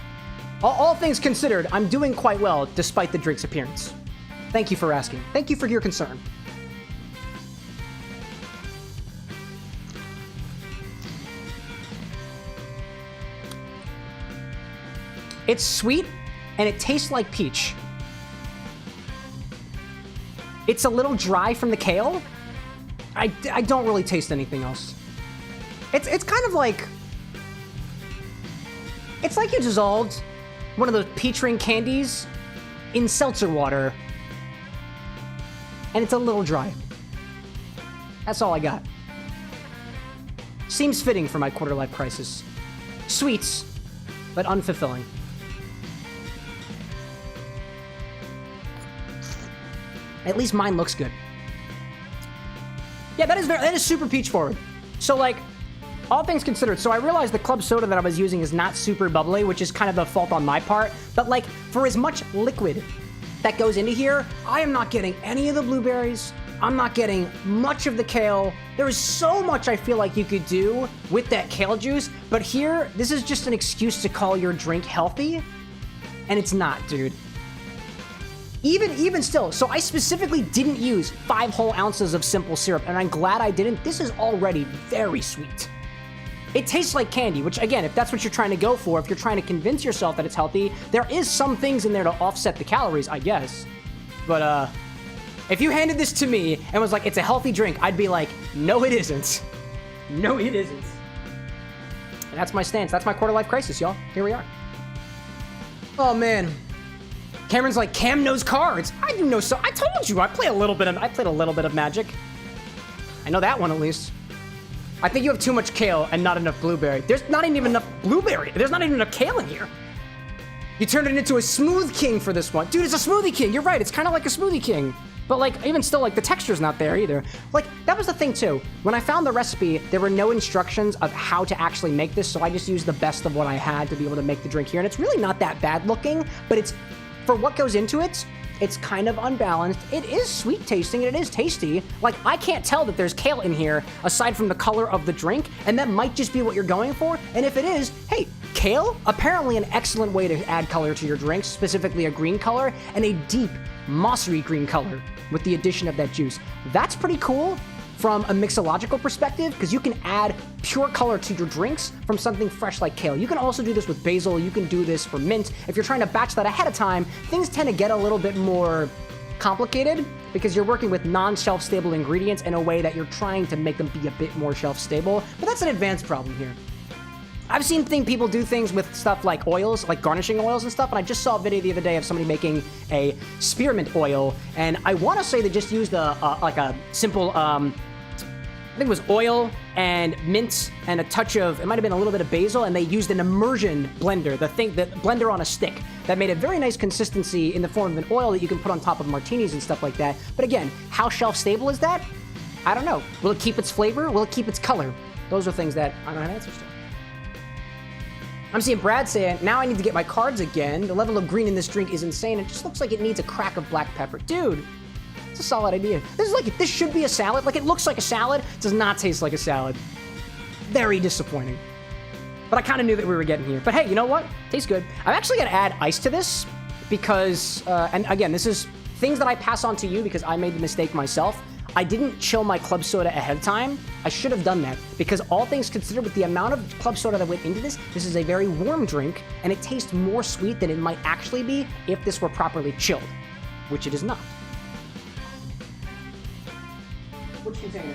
All things considered, I'm doing quite well despite the drink's appearance. Thank you for asking. Thank you for your concern. It's sweet, and it tastes like peach. It's a little dry from the kale. I don't really taste anything else. It's kind of like... It's like you dissolved one of those peach ring candies in seltzer water, and it's a little dry. That's all I got. Seems fitting for my quarter-life crisis. Sweets, but unfulfilling. At least mine looks good. Yeah, that is super peach forward. So like, all things considered, so I realized the club soda that I was using is not super bubbly, which is kind of the fault on my part. But like, for as much liquid that goes into here, I am not getting any of the blueberries. I'm not getting much of the kale. There is so much I feel like you could do with that kale juice. But here, this is just an excuse to call your drink healthy. And it's not, dude. Even still, so I specifically didn't use 5 whole ounces of simple syrup, and I'm glad I didn't. This is already very sweet. It tastes like candy, which again, if that's what you're trying to go for, if you're trying to convince yourself that it's healthy, there is some things in there to offset the calories, I guess. But if you handed this to me and was like, it's a healthy drink, I'd be like, no it isn't. No it isn't. And that's my stance. That's my quarter-life crisis, y'all. Here we are. Oh man. Cameron's like, Cam knows cards. I do know, so I told you I played a little bit of Magic. I know that one at least. I think you have too much kale and not enough blueberry. There's not even enough blueberry. There's not even enough kale in here. You turned it into a smooth king for this one. Dude, it's a smoothie king. You're right. It's kind of like a smoothie king. But like, even still, like the texture's not there either. Like, that was the thing too. When I found the recipe, there were no instructions of how to actually make this. So I just used the best of what I had to be able to make the drink here. And it's really not that bad looking, but it's, for what goes into it, it's kind of unbalanced. It is sweet tasting and it is tasty. Like, I can't tell that there's kale in here aside from the color of the drink, and that might just be what you're going for. And if it is, hey, kale, apparently an excellent way to add color to your drinks, specifically a green color and a deep mossery green color with the addition of that juice. That's pretty cool from a mixological perspective, because you can add pure color to your drinks from something fresh like kale. You can also do this with basil. You can do this for mint. If you're trying to batch that ahead of time, things tend to get a little bit more complicated because you're working with non-shelf stable ingredients in a way that you're trying to make them be a bit more shelf stable. But that's an advanced problem here. I've seen people do things with stuff like oils, like garnishing oils and stuff, and I just saw a video the other day of somebody making a spearmint oil, and I want to say they just used like a simple, I think it was oil and mint and a touch of, it might have been a little bit of basil, and they used an immersion blender, the blender on a stick, that made a very nice consistency in the form of an oil that you can put on top of martinis and stuff like that. But again, how shelf stable is that? I don't know. Will it keep its flavor? Will it keep its color? Those are things that I don't have answers to. I'm seeing Brad saying, now I need to get my cards again. The level of green in this drink is insane. It just looks like it needs a crack of black pepper. Dude, it's a solid idea. This should be a salad. Like, it looks like a salad. It does not taste like a salad. Very disappointing. But I kind of knew that we were getting here. But hey, you know what? Tastes good. I'm actually going to add ice to this because, and again, this is things that I pass on to you because I made the mistake myself. I didn't chill my club soda ahead of time. I should have done that because all things considered, with the amount of club soda that went into this is a very warm drink, and it tastes more sweet than it might actually be if this were properly chilled, which it is not. Which container?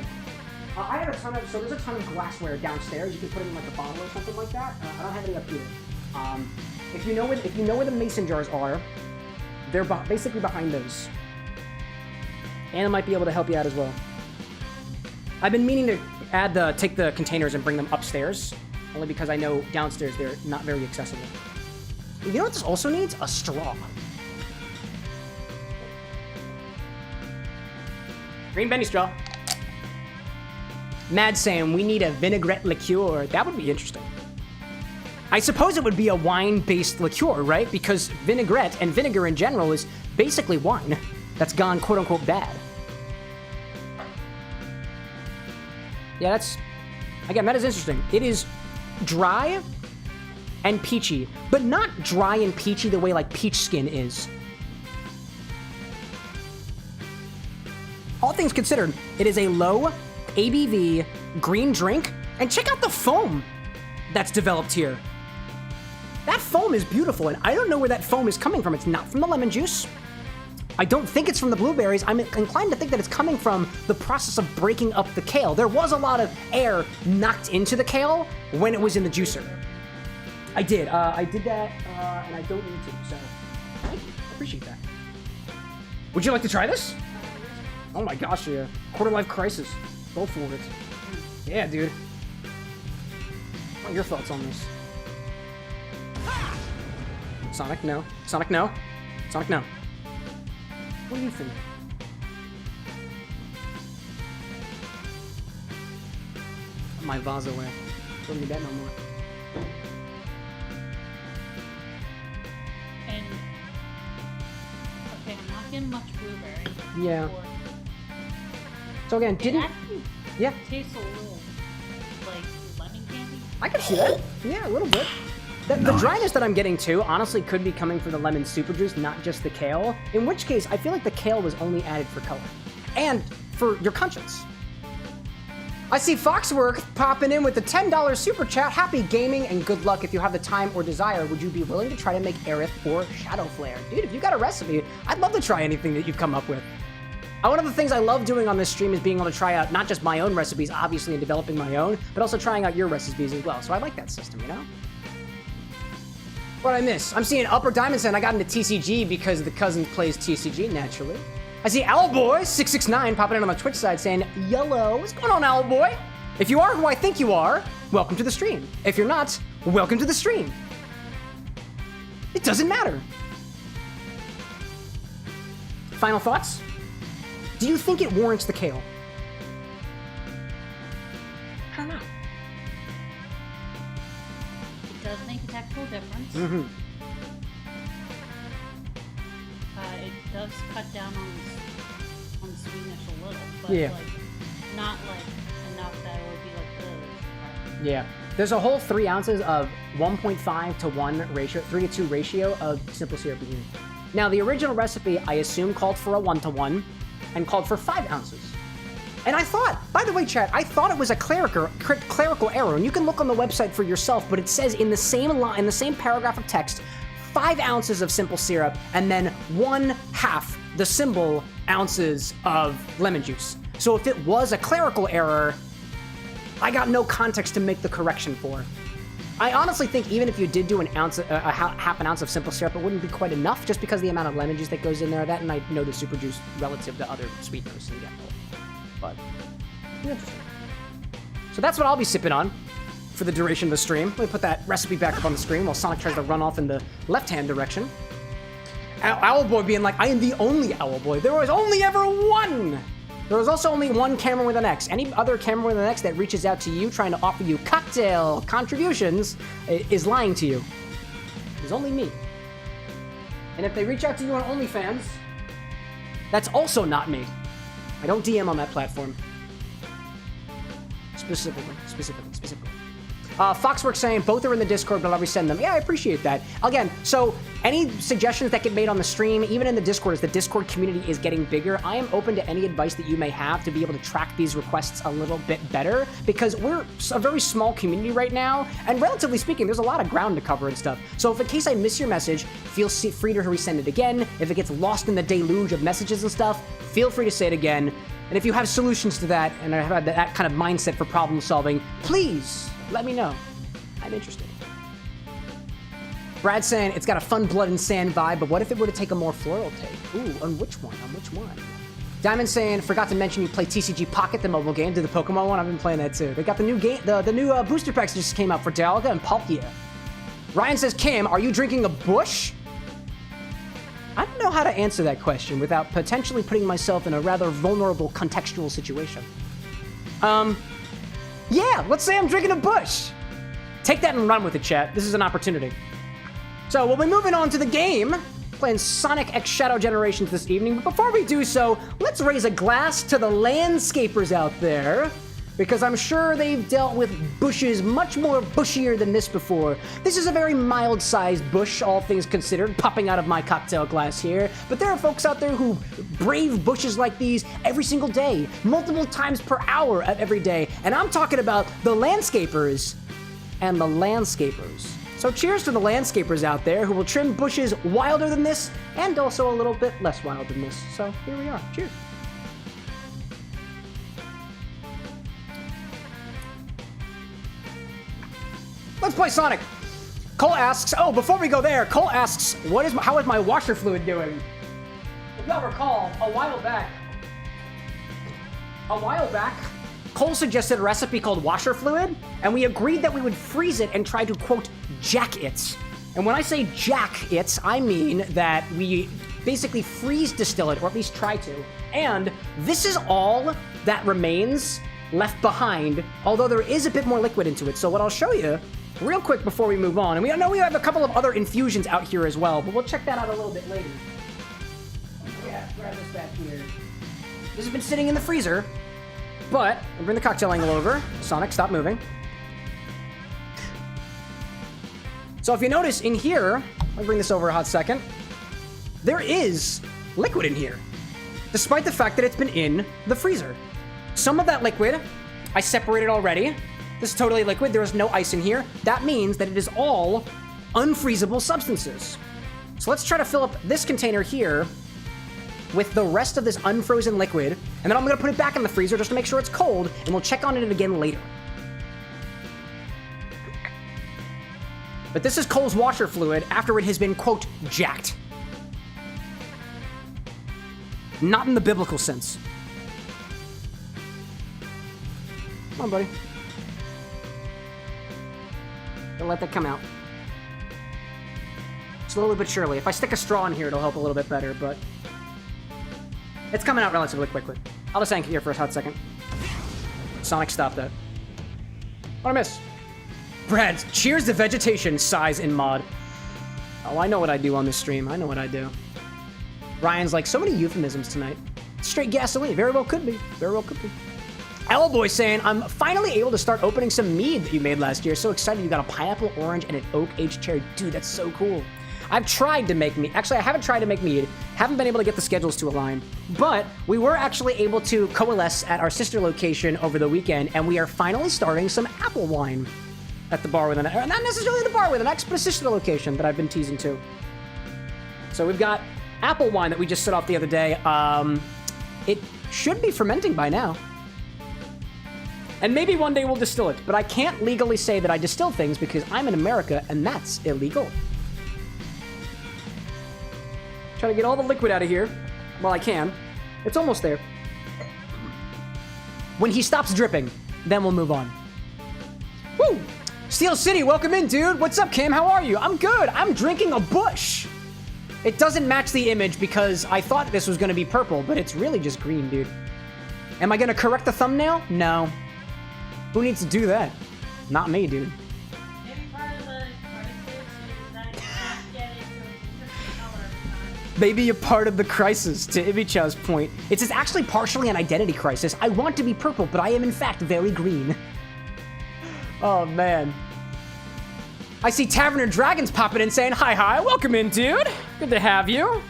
I have a ton of, so there's a ton of glassware downstairs. You can put it in like a bottle or something like that. I don't have any up here. If you know where the mason jars are, they're basically behind those. Anna might be able to help you out as well. I've been meaning to take the containers and bring them upstairs, only because I know downstairs they're not very accessible. You know what this also needs? A straw. Green Benny straw. Mad saying we need a vinaigrette liqueur. That would be interesting. I suppose it would be a wine-based liqueur, right? Because vinaigrette and vinegar in general is basically wine that's gone quote-unquote bad. Yeah, that is interesting. It is dry and peachy, but not dry and peachy the way like peach skin is. All things considered, it is a low ABV green drink, and check out the foam that's developed here. That foam is beautiful, and I don't know where that foam is coming from. It's not from the lemon juice. I don't think it's from the blueberries. I'm inclined to think that it's coming from the process of breaking up the kale. There was a lot of air knocked into the kale when it was in the juicer. I did that, and I don't need to, so thank you. I appreciate that. Would you like to try this? Oh my gosh, yeah. Quarter-life crisis. Go for it. Yeah, dude. What are your thoughts on this? Sonic, no. Sonic, no. Sonic, no. What do you think? Put my vase away. Don't need that no more.
And okay, I'm not getting much blueberry.
Yeah. So again, didn't... Yeah.
Tastes a little like lemon candy.
I can see that. Yeah, a little bit. The dryness that I'm getting too, honestly, could be coming from the lemon super juice, not just the kale. In which case, I feel like the kale was only added for color. And for your conscience. I see Foxwork popping in with the $10 super chat. Happy gaming and good luck. If you have the time or desire, would you be willing to try to make Aerith or Shadow Flare? Dude, if you got a recipe, I'd love to try anything that you've come up with. One of the things I love doing on this stream is being able to try out not just my own recipes, obviously, and developing my own, but also trying out your recipes as well. So I like that system, you know? What I miss? I'm seeing Upper Diamond saying I got into TCG because the cousin plays TCG, naturally. I see Owlboy669 popping in on the Twitch side saying, "Yellow, what's going on, Owlboy? If you are who I think you are, welcome to the stream. If you're not, welcome to the stream. It doesn't matter." Final thoughts? Do you think it warrants the kale? I don't know.
It does make a technical difference.
Mm-hmm.
It does cut down on sweetness a little, but
yeah,
like not like enough that it would be like this.
Yeah. There's a whole 3 ounces of 1.5 to 1 ratio, 3 to 2 ratio of simple syrup in here. Now, the original recipe, I assume, called for a 1-to-1 and called for 5 ounces. And I thought, by the way, chat, I thought it was a clerical error, and you can look on the website for yourself, but it says in the same line, in the same paragraph of text, 5 ounces of simple syrup, and then 1/2 the symbol ounces of lemon juice. So if it was a clerical error, I got no context to make the correction for. I honestly think even if you did do half an ounce of simple syrup, it wouldn't be quite enough, just because of the amount of lemon juice that goes in there. That, and I know the super juice relative to other sweeteners in general. But interesting. So that's what I'll be sipping on for the duration of the stream. Let me put that recipe back up on the screen while Sonic tries to run off in the left-hand direction. Owlboy being like, I am the only Owlboy. There was only ever one! There was also only one Cameron with an X. Any other Cameron with an X that reaches out to you trying to offer you cocktail contributions is lying to you. There's only me. And if they reach out to you on OnlyFans, that's also not me. I don't DM on that platform. Specifically. Foxworks saying both are in the Discord, but I'll resend them. Yeah, I appreciate that. Again, so any suggestions that get made on the stream, even in the Discord, as the Discord community is getting bigger, I am open to any advice that you may have to be able to track these requests a little bit better, because we're a very small community right now, and relatively speaking, there's a lot of ground to cover and stuff. So if in case I miss your message, feel free to resend it again. If it gets lost in the deluge of messages and stuff, feel free to say it again. And if you have solutions to that, and I have that kind of mindset for problem solving, please let me know. I'm interested. Brad saying it's got a fun blood and sand vibe, but what if it were to take a more floral take? Ooh, on which one? Diamond saying, forgot to mention you play TCG Pocket, the mobile game. Did the Pokemon one? I've been playing that too. They got the new game, the new booster packs just came out for Dialga and Palkia. Ryan says, Cam, are you drinking a bush? I don't know how to answer that question without potentially putting myself in a rather vulnerable contextual situation. Yeah, let's say I'm drinking a bush. Take that and run with it, chat. This is an opportunity. So we'll be moving on to the game, playing Sonic X Shadow Generations this evening. But before we do so, let's raise a glass to the landscapers out there, because I'm sure they've dealt with bushes much more bushier than this before. This is a very mild-sized bush, all things considered, popping out of my cocktail glass here. But there are folks out there who brave bushes like these every single day, multiple times per hour of every day. And I'm talking about the landscapers and the landscapers. So cheers to the landscapers out there who will trim bushes wilder than this and also a little bit less wild than this. So here we are. Cheers. Let's play Sonic. Cole asks, oh, before we go there, Cole asks, how is my washer fluid doing? If y'all recall, a while back, Cole suggested a recipe called washer fluid, and we agreed that we would freeze it and try to, quote, jack it. And when I say jack it, I mean that we basically freeze distill it, or at least try to. And this is all that remains left behind, although there is a bit more liquid into it. So what I'll show you real quick before we move on, and we know we have a couple of other infusions out here as well, but we'll check that out a little bit later. Yeah, grab this back here. This has been sitting in the freezer, but I'll bring the cocktail angle over. Sonic, stop moving. So if you notice in here, I'll bring this over a hot second, there is liquid in here, despite the fact that it's been in the freezer. Some of that liquid, I separated already. This is totally liquid. There is no ice in here. That means that it is all unfreezable substances. So let's try to fill up this container here with the rest of this unfrozen liquid, and then I'm gonna put it back in the freezer just to make sure it's cold, and we'll check on it again later. But this is Cole's washer fluid after it has been, quote, jacked. Not in the biblical sense. Come on, buddy. Don't let that come out. Slowly but surely. If I stick a straw in here, it'll help a little bit better, but it's coming out relatively quickly. I'll just anchor here for a hot second. Sonic, stop that. What I miss? Brad, cheers to vegetation, size in mod. Oh, I know what I do on this stream. I know what I do. Ryan's like, so many euphemisms tonight. Straight gasoline. Very well could be. Very well could be. Owlboy saying, I'm finally able to start opening some mead that you made last year. So excited you got a pineapple, orange, and an oak-aged cherry. Dude, that's so cool. I've tried to make mead. Actually, I haven't tried to make mead. Haven't been able to get the schedules to align. But we were actually able to coalesce at our sister location over the weekend, and we are finally starting some apple wine at the bar with an X. Not necessarily the bar with an X, but a sister location that I've been teasing to. So we've got apple wine that we just set off the other day. It should be fermenting by now. And maybe one day we'll distill it, but I can't legally say that I distill things because I'm in America and that's illegal. Try to get all the liquid out of here while I can. It's almost there. When he stops dripping, then we'll move on. Woo! Steel City, welcome in, dude. What's up, Cam? How are you? I'm good. I'm drinking a bush. It doesn't match the image because I thought this was going to be purple, but it's really just green, dude. Am I going to correct the thumbnail? No. Who needs to do that? Not me, dude.
Maybe part of the crisis is that you can't get into a different color every time.
Maybe a part of the crisis, to Ibichow's point. It's actually partially an identity crisis. I want to be purple, but I am in fact very green. Oh, man. I see Taverner Dragons popping in saying, hi, welcome in, dude. Good to have you.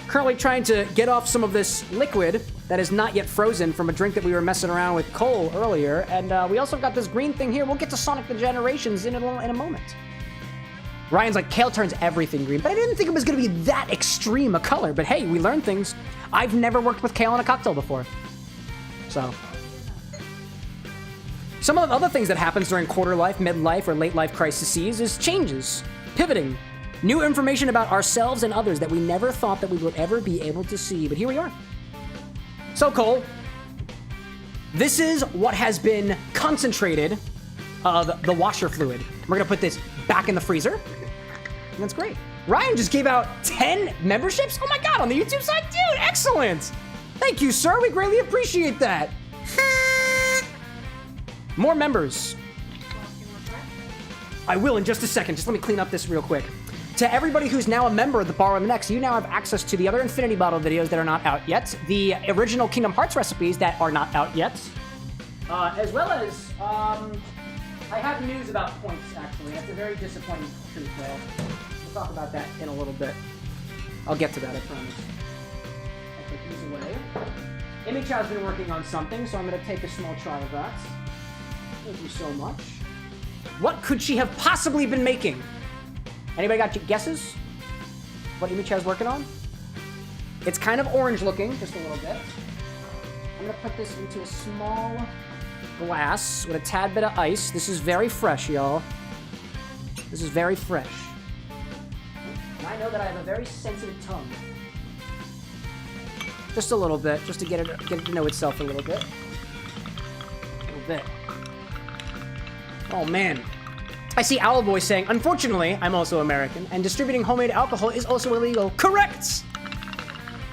Currently trying to get off some of this liquid that is not yet frozen from a drink that we were messing around with Cole earlier. And we also got this green thing here. We'll get to Sonic the Generations in a moment. Ryan's like, Kale turns everything green. But I didn't think it was going to be that extreme a color. But hey, we learned things. I've never worked with Kale in a cocktail before. So some of the other things that happens during quarter life, midlife, or late life crises is changes, pivoting, new information about ourselves and others that we never thought that we would ever be able to see. But here we are. So, Cole, this is what has been concentrated of the washer fluid. We're gonna put this back in the freezer. And that's great. Ryan just gave out 10 memberships? Oh my god, on the YouTube side? Dude, excellent! Thank you, sir. We greatly appreciate that. More members. I will in just a second. Just let me clean up this real quick. To everybody who's now a member of the Bar with an X, you now have access to the other Infinity Bottle videos that are not out yet, the original Kingdom Hearts recipes that are not out yet, as well as, I have news about points, actually. That's a very disappointing truth, though. We'll talk about that in a little bit. I'll get to that, I promise. I'll put these away. Amy Chow's been working on something, so I'm going to take a small try of that. Thank you so much. What could she have possibly been making? Anybody got guesses? What Amy Chow's working on? It's kind of orange looking, just a little bit. I'm gonna put this into a small glass with a tad bit of ice. This is very fresh, y'all. This is very fresh. And I know that I have a very sensitive tongue. Just a little bit, just to get it to know itself a little bit. A little bit. Oh man. I see Owlboy saying, unfortunately, I'm also American, and distributing homemade alcohol is also illegal. Correct!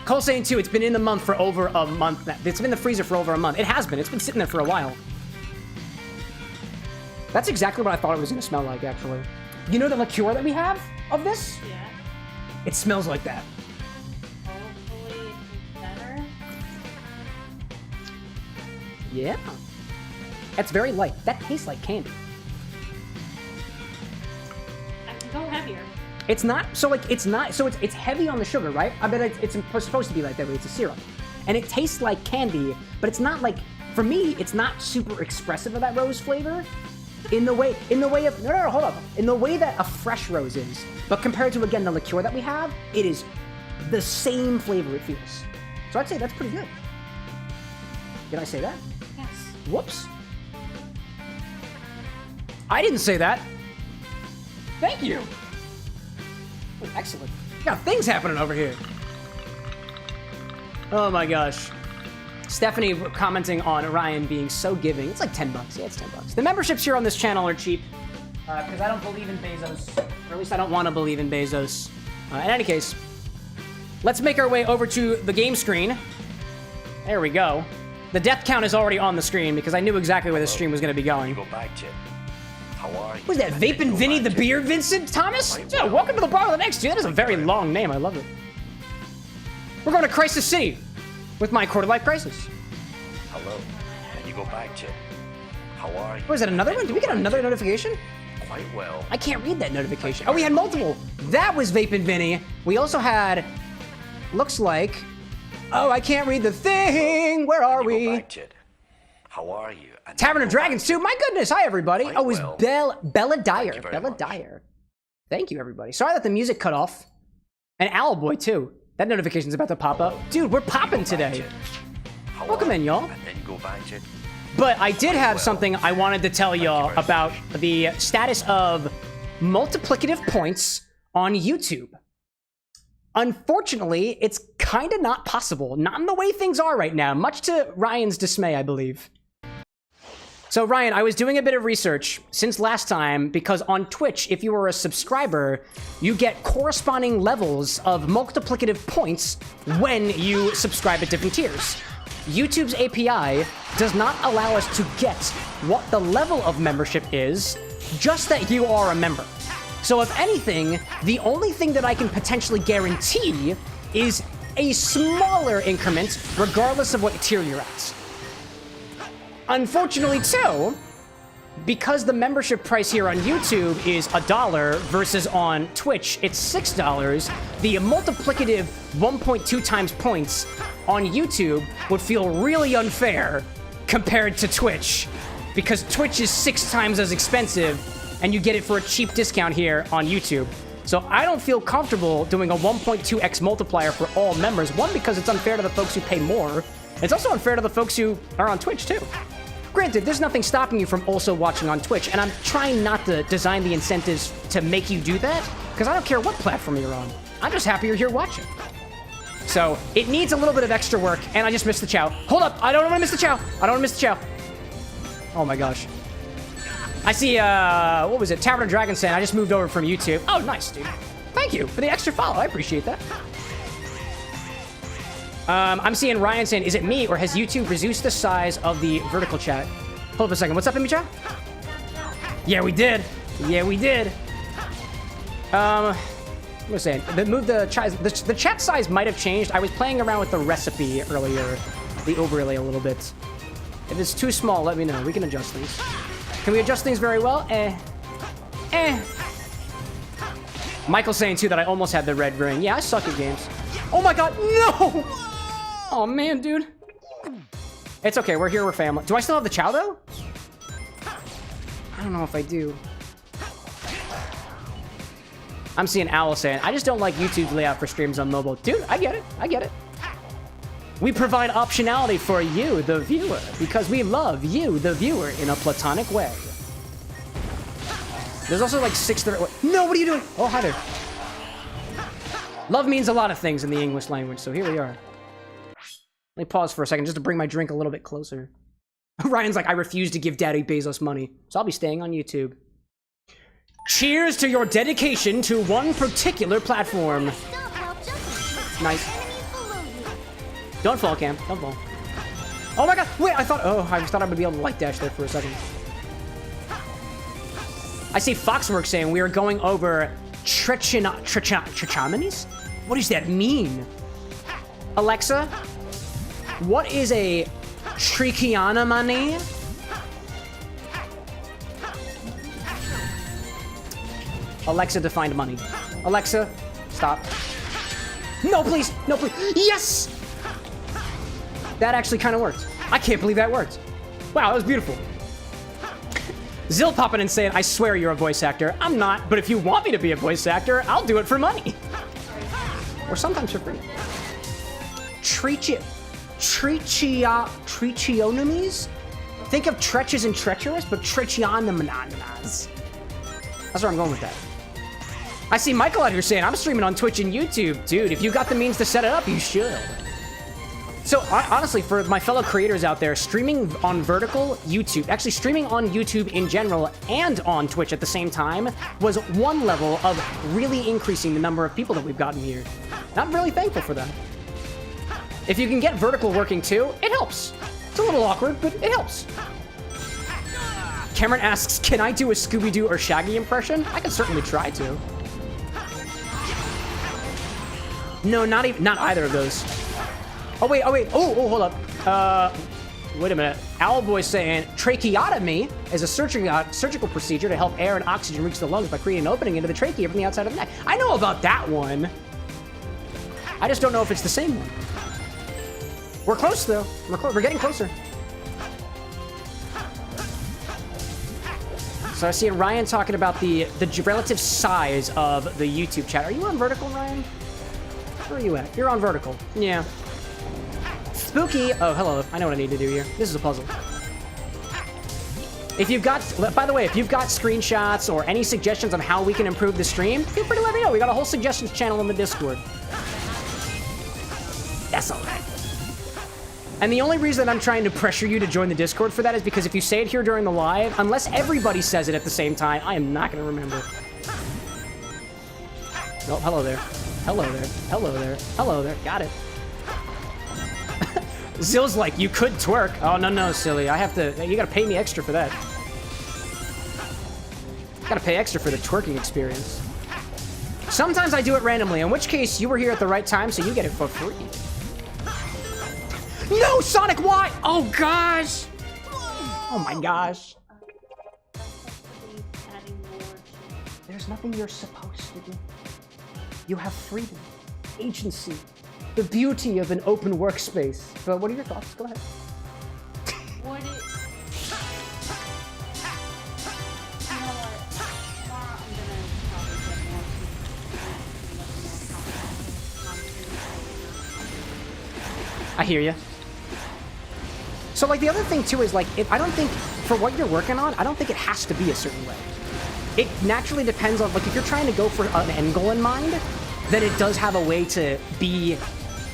Cole saying too, it's been in the month for over a month now. It's been in the freezer for over a month. It has been. It's been sitting there for a while. That's exactly what I thought it was going to smell like, actually. You know the liqueur that we have of this?
Yeah.
It smells like that.
Hopefully it's better.
Yeah. That's very light. That tastes like candy.
Go heavier.
It's not, so like, it's not, so it's heavy on the sugar, right? I bet it's supposed to be like that, but it's a syrup. And it tastes like candy, but it's not like, for me, it's not super expressive of that rose flavor in the way of, no, hold up. In the way that a fresh rose is. But compared to, again, the liqueur that we have, it is the same flavor it feels. So I'd say that's pretty good. Did I say that?
Yes.
Whoops. I didn't say that. Thank you. Oh, excellent. Got things happening over here. Oh my gosh. Stephanie commenting on Ryan being so giving. It's like 10 bucks. Yeah, it's 10 bucks. The memberships here on this channel are cheap because I don't believe in Bezos, or at least I don't want to believe in Bezos. In any case, let's make our way over to the game screen. There we go. The death count is already on the screen because I knew exactly where the stream was going to be going. Who's that? Vapin' Vinny the Beard Vincent Thomas? Yeah, welcome to the Bar with an X, dude. That is a very long name. I love it. We're going to Crisis City with my Quarter Life Crisis.
Hello. Can you go back, Chip? How are you?
What is that, another one? Did we get another notification?
Quite well.
I can't read that notification. Oh, we had multiple. That was Vapin' Vinny. We also had, looks like, oh, I can't read the thing. Where are we?
Go back, Chip. How are you?
Tavern of Dragons too. My goodness. Hi, everybody.
Quite
Oh, it was
well.
Bella Dyer.
Thank you very
Bella
much.
Dyer. Thank you, everybody. Sorry that the music cut off. And Owlboy, too. That notification's about to pop up. Dude, we're popping today. Welcome in, y'all.
And then go back, Chip.
But I did have
well.
something I wanted to tell y'all
very
about the status of multiplicative points on YouTube. Unfortunately, it's kind of not possible. Not in the way things are right now, much to Ryan's dismay, I believe. So Ryan, I was doing a bit of research since last time because on Twitch, if you were a subscriber, you get corresponding levels of multiplicative points when you subscribe at different tiers. YouTube's API does not allow us to get what the level of membership is, just that you are a member. So if anything, the only thing that I can potentially guarantee is a smaller increment regardless of what tier you're at. Unfortunately, too, because the membership price here on YouTube is $1 versus on Twitch it's $6, the multiplicative 1.2 times points on YouTube would feel really unfair compared to Twitch, because Twitch is 6 times as expensive and you get it for a cheap discount here on YouTube. So I don't feel comfortable doing a 1.2x multiplier for all members. One, because it's unfair to the folks who pay more. It's also unfair to the folks who are on Twitch, too. Granted, there's nothing stopping you from also watching on Twitch, and I'm trying not to design the incentives to make you do that, because I don't care what platform you're on. I'm just happy you're here watching. So it needs a little bit of extra work, and I just missed the chow. Hold up, I don't want to miss the chow. I don't want to miss the chow. Oh my gosh. I see, what was it? Tavern of Dragon saying I just moved over from YouTube. Oh, nice, dude. Thank you for the extra follow. I appreciate that. I'm seeing Ryan saying, is it me or has YouTube reduced the size of the vertical chat? Hold up a second. What's up, Imi-chan? Yeah, we did. Yeah, we did. What was I saying? The chat size might have changed. I was playing around with the recipe earlier, the overlay a little bit. If it's too small, let me know. We can adjust things. Can we adjust things very well? Michael's saying, too, that I almost had the red ring. Yeah, I suck at games. Oh, my God. No! Oh, man, dude. It's okay. We're here. We're family. Do I still have the chow, though? I don't know if I do. I'm seeing Owl saying, I just don't like YouTube's layout for streams on mobile. Dude, I get it. I get it. We provide optionality for you, the viewer, because we love you, the viewer, in a platonic way. There's also like 6... No, what are you doing? Oh, hi there. Love means a lot of things in the English language, so here we are. Let me pause for a second just to bring my drink a little bit closer. Ryan's like, I refuse to give Daddy Bezos money, so I'll be staying on YouTube. Cheers to your dedication to one particular platform. Nice. Don't fall, Cam. Don't fall. Oh my God! Wait, I thought I would be able to light dash there for a second. I see Foxworks saying we are going over Trichomanies? What does that mean? Alexa, what is a trichionomany? Alexa defined money. Alexa, stop. No, please! No, please! Yes! That actually kind of worked. I can't believe that worked. Wow, that was beautiful. Zill popping and saying, I swear you're a voice actor. I'm not, but if you want me to be a voice actor, I'll do it for money. Or sometimes for free. Trichionomies? Think of treacherous and treacherous, but trichionomies. That's where I'm going with that. I see Michael out here saying, I'm streaming on Twitch and YouTube. Dude, if you got the means to set it up, you should. So honestly, for my fellow creators out there, streaming on vertical YouTube, actually streaming on YouTube in general and on Twitch at the same time was one level of really increasing the number of people that we've gotten here. And I'm really thankful for that. If you can get vertical working too, it helps. It's a little awkward, but it helps. Cameron asks, can I do a Scooby-Doo or Shaggy impression? I can certainly try to. No, not either of those. Oh, wait. Oh, hold up. Wait a minute. Owlboy saying, tracheotomy is a surgical procedure to help air and oxygen reach the lungs by creating an opening into the trachea from the outside of the neck. I know about that one. I just don't know if it's the same one. We're close, though. We're getting closer. So I see Ryan talking about the relative size of the YouTube chat. Are you on vertical, Ryan? Where are you at? You're on vertical. Yeah. Spooky. Oh, hello. I know what I need to do here. This is a puzzle. If you've got, by the way, if you've got screenshots or any suggestions on how we can improve the stream, feel free to let me know. We got a whole suggestions channel in the Discord. That's all right. And the only reason I'm trying to pressure you to join the Discord for that is because if you say it here during the live, unless everybody says it at the same time, I am not going to remember. Oh, hello there. Hello there. Hello there. Hello there. Got it. Zill's like, you could twerk. Oh, no, silly. I have to... You gotta pay me extra for that. Gotta pay extra for the twerking experience. Sometimes I do it randomly, in which case you were here at the right time, so you get it for free. No, Sonic, why? Oh, gosh. Oh, my gosh. There's nothing you're supposed to do. You have freedom, agency, the beauty of an open workspace. But what are your thoughts? Go ahead.
What it... You know what? Tomorrow I'm gonna probably get more people.
I hear you. So, like, the other thing, too, is, like, I don't think, for what you're working on, I don't think it has to be a certain way. It naturally depends on, like, if you're trying to go for an end goal in mind, then it does have a way to be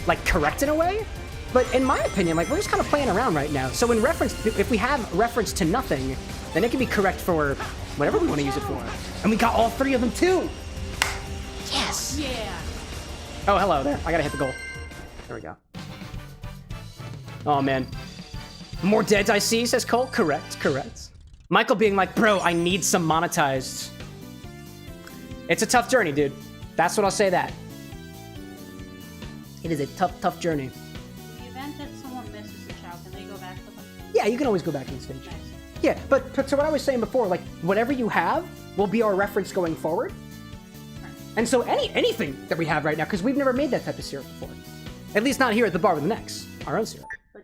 like correct in a way. But in my opinion, like we're just kind of playing around right now. So in reference, if we have reference to nothing, then it can be correct for whatever we want to use it for. And we got all 3 of them too. Yes.
Yeah.
Oh, hello there. I gotta hit the goal. There we go. Oh man. More deads I see, says Cole. Correct, correct. Michael being like, bro, I need some monetized. It's a tough journey, dude. That's what I'll say that. It is a tough, tough journey.
In the event that someone misses the chow, can they go back to them?
Yeah, you can always go back to the stage.
Nice.
Yeah, but so what I was saying before, like, whatever you have will be our reference going forward.
Right.
And so anything that we have right now, because we've never made that type of syrup before. At least not here at the bar with an X, our own syrup.
But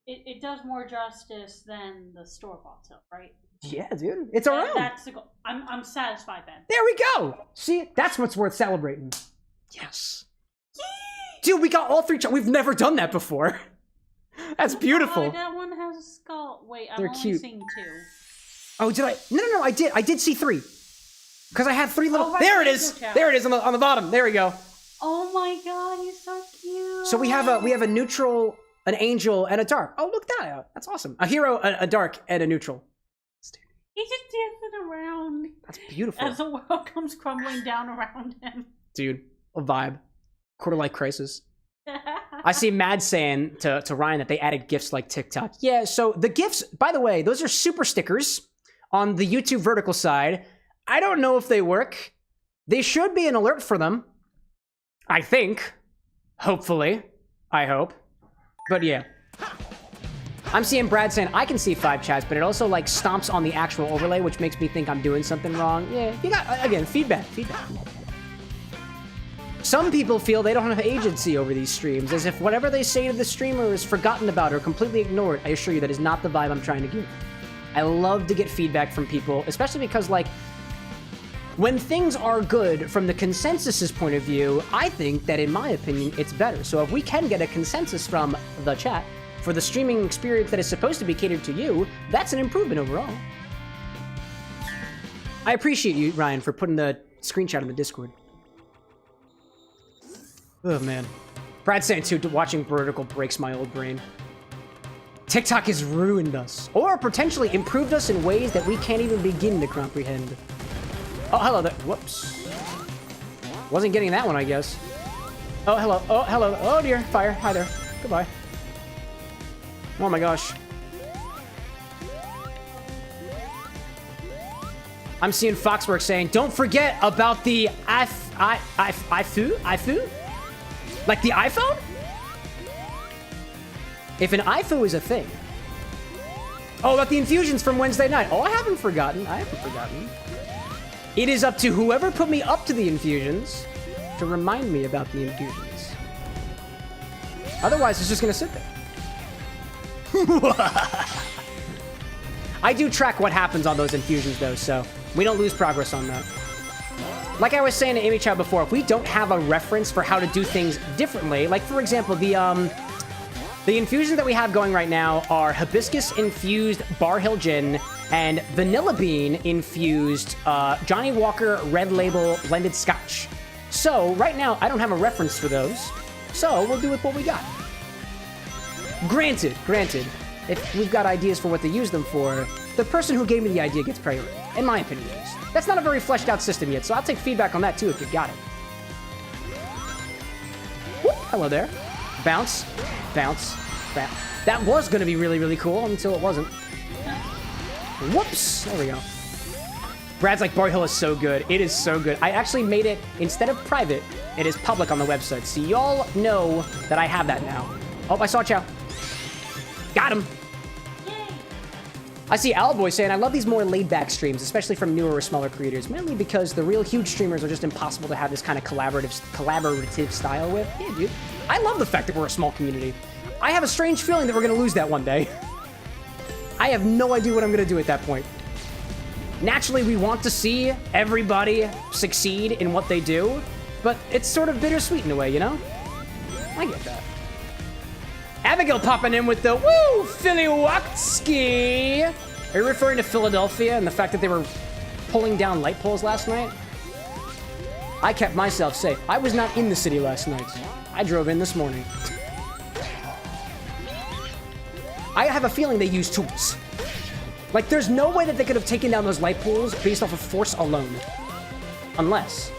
it does more justice than the store-bought stuff, right?
Yeah, dude. It's our own.
That's the goal. I'm satisfied then.
There we go. See, that's what's worth celebrating. Yes. Dude, we got all 3 We've never done that before. That's beautiful.
Oh, that one has a skull. Wait, I'm
They're
only
cute.
seeing 2.
Oh, did I? No, I did see 3. Because I had 3 little...
Oh, right,
there it
right,
is.
yeah.
There it is on the bottom. There we go.
Oh my god, he's so cute.
So we have a neutral, an angel, and a dark. Oh, look that out. That's awesome. A hero, a dark, and a neutral.
He's just dancing around
That's beautiful.
as the world comes crumbling down around him.
Dude, a vibe. Quarter-life crisis. I see Mad saying to Ryan that they added GIFs like TikTok. Yeah, so the GIFs, by the way, those are super stickers on the YouTube vertical side. I don't know if they work. They should be an alert for them. I think. Hopefully. I hope. But yeah. I'm seeing Brad saying, I can see 5 chats, but it also like stomps on the actual overlay, which makes me think I'm doing something wrong. Yeah, you got, again, feedback. Some people feel they don't have agency over these streams, as if whatever they say to the streamer is forgotten about or completely ignored. I assure you that is not the vibe I'm trying to give. I love to get feedback from people, especially because, like, when things are good from the consensus's point of view, I think that, in my opinion, it's better. So if we can get a consensus from the chat for the streaming experience that is supposed to be catered to you, that's an improvement overall. I appreciate you, Ryan, for putting the screenshot in the Discord. Oh, man. Brad saying, too, watching Vertical breaks my old brain. TikTok has ruined us, or potentially improved us in ways that we can't even begin to comprehend. Oh, hello there. Whoops. Wasn't getting that one, I guess. Oh, hello. Oh, hello. Oh, dear. Fire. Hi there. Goodbye. Oh, my gosh. I'm seeing Foxworks saying, don't forget about the iFu? Like the iPhone? If an iFu is a thing. Oh, about the infusions from Wednesday night. Oh, I haven't forgotten. It is up to whoever put me up to the infusions to remind me about the infusions. Otherwise, it's just gonna sit there. I do track what happens on those infusions, though, so we don't lose progress on that. Like I was saying to Amy Chow before, if we don't have a reference for how to do things differently, like, for example, the infusions that we have going right now are hibiscus-infused Bar Hill Gin and vanilla bean-infused Johnny Walker Red Label Blended Scotch. So, right now, I don't have a reference for those, so we'll do with what we got. Granted, if we've got ideas for what to use them for, the person who gave me the idea gets priority, in my opinion. That's not a very fleshed out system yet, so I'll take feedback on that too if you got it. Whoop, hello there. Bounce, bounce, bounce. That was going to be really, really cool until it wasn't. Whoops, there we go. Brad's like, Bar Hill is so good. It is so good. I actually made it, instead of private, it is public on the website, so y'all know that I have that now. Oh, I saw Chow. Got him. I see Owlboy saying, I love these more laid-back streams, especially from newer or smaller creators, mainly because the real huge streamers are just impossible to have this kind of collaborative style with. Yeah, dude. I love the fact that we're a small community. I have a strange feeling that we're going to lose that one day. I have no idea what I'm going to do at that point. Naturally, we want to see everybody succeed in what they do, but it's sort of bittersweet in a way, you know? I get that. Abigail popping in with the woo, Philly Watsky. Are you referring to Philadelphia and the fact that they were pulling down light poles last night? I kept myself safe. I was not in the city last night. I drove in this morning. I have a feeling they use tools. Like, there's no way that they could have taken down those light poles based off of force alone. Unless.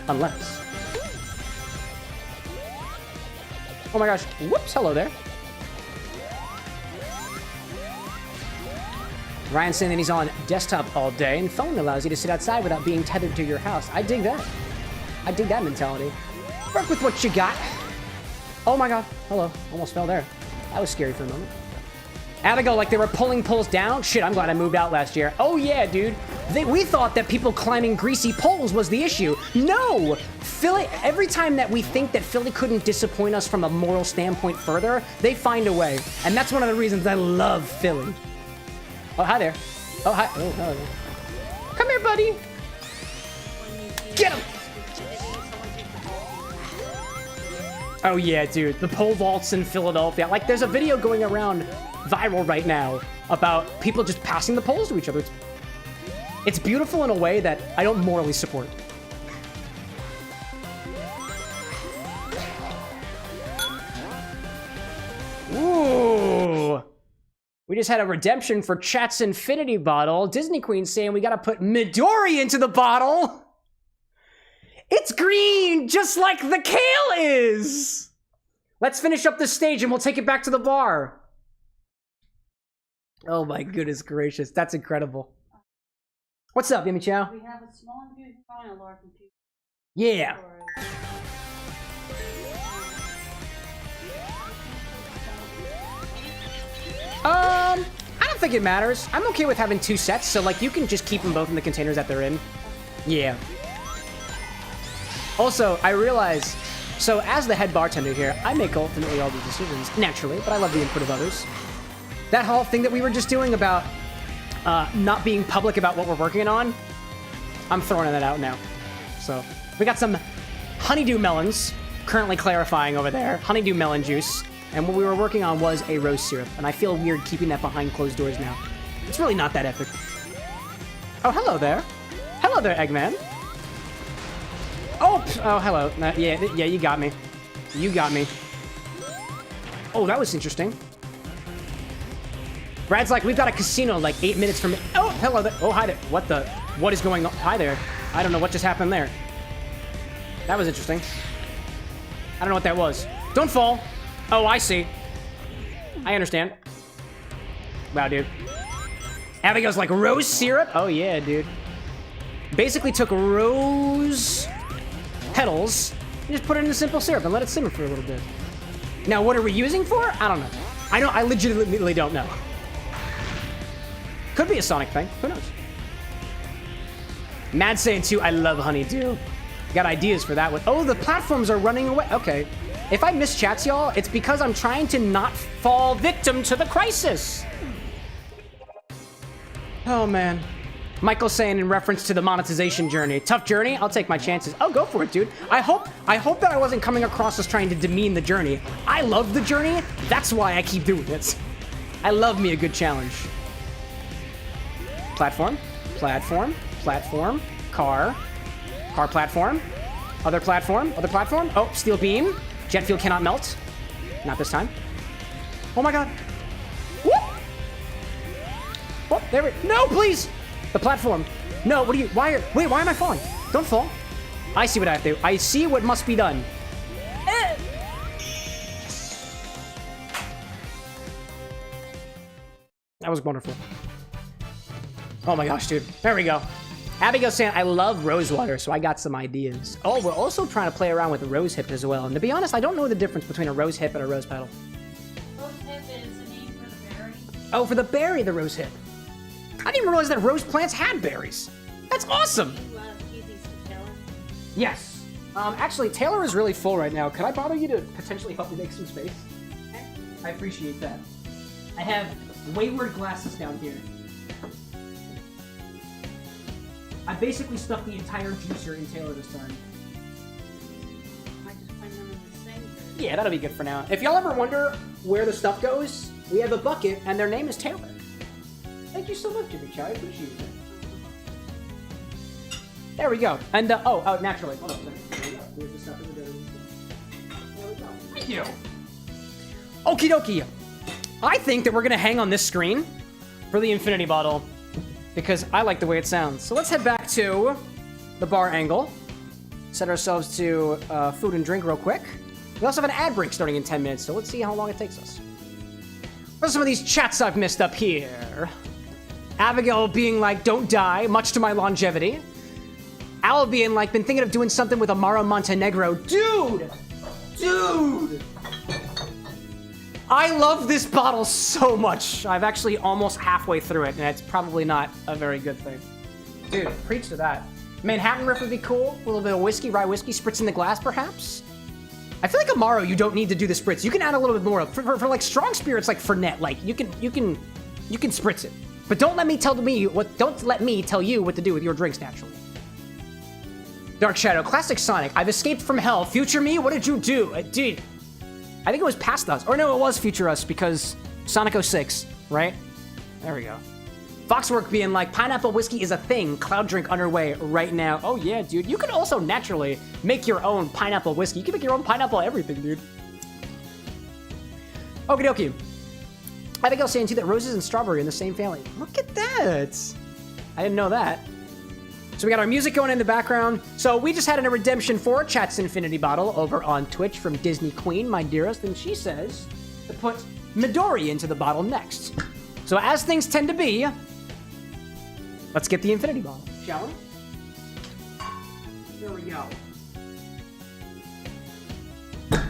Oh my gosh. Whoops, hello there. Ryan's saying that he's on desktop all day, and phone allows you to sit outside without being tethered to your house. I dig that. I dig that mentality. Work with what you got. Oh my god. Hello. Almost fell there. That was scary for a moment. Abigail, like they were pulling poles down? Shit, I'm glad I moved out last year. Oh yeah, dude. We thought that people climbing greasy poles was the issue. No! Philly, every time that we think that Philly couldn't disappoint us from a moral standpoint further, they find a way. And that's one of the reasons I love Philly. Oh, hi there. Oh, hi. Oh, hello. Come here, buddy. Get him! Oh, yeah, dude. The pole vaults in Philadelphia. Like, there's a video going around viral right now about people just passing the poles to each other. It's beautiful in a way that I don't morally support. Ooh. We just had a redemption for Chat's Infinity bottle. Disney Queen saying we gotta put Midori into the bottle. It's green, just like the kale is. Let's finish up this stage and we'll take it back to the bar. Oh my goodness gracious, that's incredible. What's up, Yummy Chow?
We have a small and huge file of our computer.
Yeah. I don't think it matters. I'm okay with having 2 sets, so like you can just keep them both in the containers that they're in. Yeah. Also, I realize, so as the head bartender here, I make ultimately all the decisions, naturally, but I love the input of others. That whole thing that we were just doing about not being public about what we're working on, I'm throwing that out now. So, we got some honeydew melons, currently clarifying over there, honeydew melon juice, and what we were working on was a rose syrup, and I feel weird keeping that behind closed doors now. It's really not that epic. Oh, hello there. Hello there, Eggman. Oh, hello. Yeah, you got me. You got me. Oh, that was interesting. Brad's like, we've got a casino like 8 minutes from... Oh, hello there. Oh, hi there. What is going on? Hi there. I don't know what just happened there. That was interesting. I don't know what that was. Don't fall. Oh, I see. I understand. Wow, dude. Abigail's like, rose syrup? Oh, yeah, dude. Basically took rose petals and just put it in a simple syrup and let it simmer for a little bit. Now, what are we using for? I don't know. I legitimately don't know. Could be a Sonic thing. Who knows? Mad saying too, I love honeydew. Got ideas for that one. Oh, the platforms are running away. Okay. If I miss chats, y'all, it's because I'm trying to not fall victim to the crisis. Oh, man. Michael's saying in reference to the monetization journey. Tough journey? I'll take my chances. Oh, go for it, dude. I hope that I wasn't coming across as trying to demean the journey. I love the journey. That's why I keep doing it. I love me a good challenge. Platform. Platform. Platform. Car. Car platform. Other platform. Other platform. Oh, steel beam. Jet fuel cannot melt. Not this time. Oh my god. Whoop! Oh, there we... No, please! The platform. No, what are you... Wait, why am I falling? Don't fall. I see what I have to do. I see what must be done. That was wonderful. Oh my gosh, dude. There we go. Abigail's saying, I love rosewater, so I got some ideas. Oh, we're also trying to play around with the rose hip as well. And to be honest, I don't know the difference between a rose hip and a rose petal.
Rose hip is the name for the berry.
Oh, for the berry, the rose hip. I didn't even realize that rose plants had berries. That's awesome.
You feed these to Taylor?
Yes. Actually, Taylor is really full right now. Could I bother you to potentially help me make some space?
Okay.
I appreciate that. I have wayward glasses down here. I basically stuffed the entire juicer in Taylor this time.
Might just find them in the sink.
Yeah, that'll be good for now. If y'all ever wonder where the stuff goes, we have a bucket, and their name is Taylor. Thank you so much, Jimmy Chow. I appreciate it. There we go. And, oh, naturally. Hold on a second. There we go. Here's the stuff in the bitter room. There we go. Thank you. Okie dokie. I think that we're gonna hang on this screen for the infinity bottle because I like the way it sounds. So let's head back to the bar angle. Set ourselves to food and drink real quick. We also have an ad break starting in 10 minutes, so let's see how long it takes us. What are some of these chats I've missed up here? Abigail being like, don't die, much to my longevity. Al being like, been thinking of doing something with Amaro Montenegro. Dude! I love this bottle so much. I've actually almost halfway through it, and it's probably not a very good thing. Dude, preach to that. Manhattan Riff would be cool. A little bit of whiskey, rye whiskey, spritz in the glass, perhaps. I feel like Amaro, you don't need to do the spritz. You can add a little bit more for like strong spirits, like Fernet. Like you can spritz it, but don't let me tell you what to do with your drinks naturally. Dark Shadow, classic Sonic. I've escaped from hell. Future me, what did you do? Dude, I think it was past us, or no, it was future us because Sonic 06, right? There we go. Foxwork being like, pineapple whiskey is a thing. Cloud drink underway right now. Oh yeah, dude. You can also naturally make your own pineapple whiskey. You can make your own pineapple everything, dude. Okie dokie. I think I'll say too that roses and strawberry are in the same family. Look at that. I didn't know that. So we got our music going in the background. So we just had a redemption for Chat's Infinity Bottle over on Twitch from Disney Queen, my dearest. And she says to put Midori into the bottle next. So as things tend to be, let's get the infinity bottle, shall we? There we go.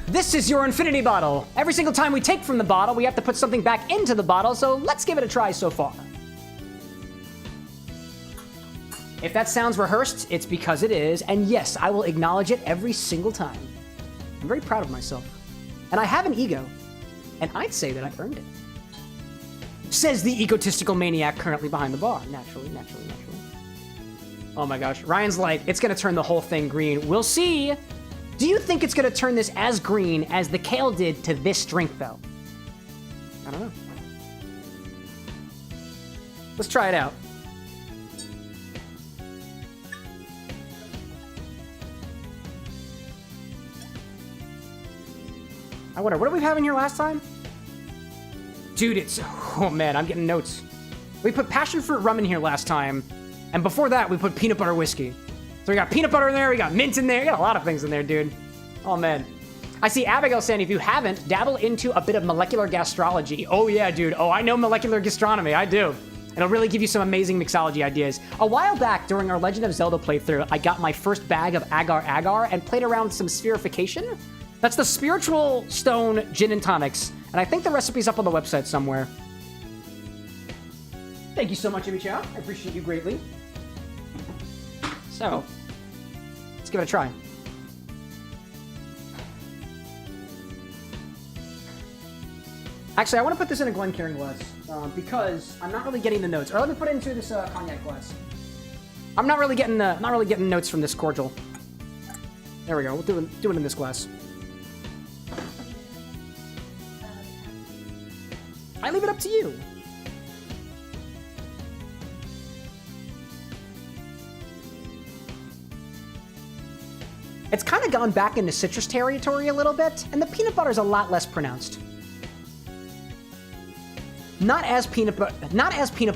This is your infinity bottle. Every single time we take from the bottle, we have to put something back into the bottle, so let's give it a try so far. If that sounds rehearsed, it's because it is, and yes, I will acknowledge it every single time. I'm very proud of myself. And I have an ego, and I'd say that I earned it. Says the egotistical maniac currently behind the bar. Naturally. Oh my gosh. Ryan's like, it's gonna turn the whole thing green. We'll see. Do you think it's gonna turn this as green as the Kale did to this drink, though? I don't know. Let's try it out. I wonder, what did we have in here last time? Dude, it's... Oh, man, I'm getting notes. We put passion fruit rum in here last time, and before that, we put peanut butter whiskey. So we got peanut butter in there, we got mint in there, we got a lot of things in there, dude. Oh, man. I see Abigail saying, if you haven't, dabble into a bit of molecular gastrology. Oh, yeah, dude. Oh, I know molecular gastronomy. I do. It'll really give you some amazing mixology ideas. A while back, during our Legend of Zelda playthrough, I got my first bag of agar-agar and played around with some spherification. That's the spiritual stone gin and tonics. And I think the recipe's up on the website somewhere. Thank you so much, Amy Chow. I appreciate you greatly. So, let's give it a try. Actually, I want to put this in a Glencairn glass because I'm not really getting the notes. Or let me put it into this cognac glass. I'm not really getting notes from this cordial. There we go. We'll do it in this glass. I leave it up to you. It's kind of gone back into citrus territory a little bit, and the peanut butter is a lot less pronounced. Not as peanut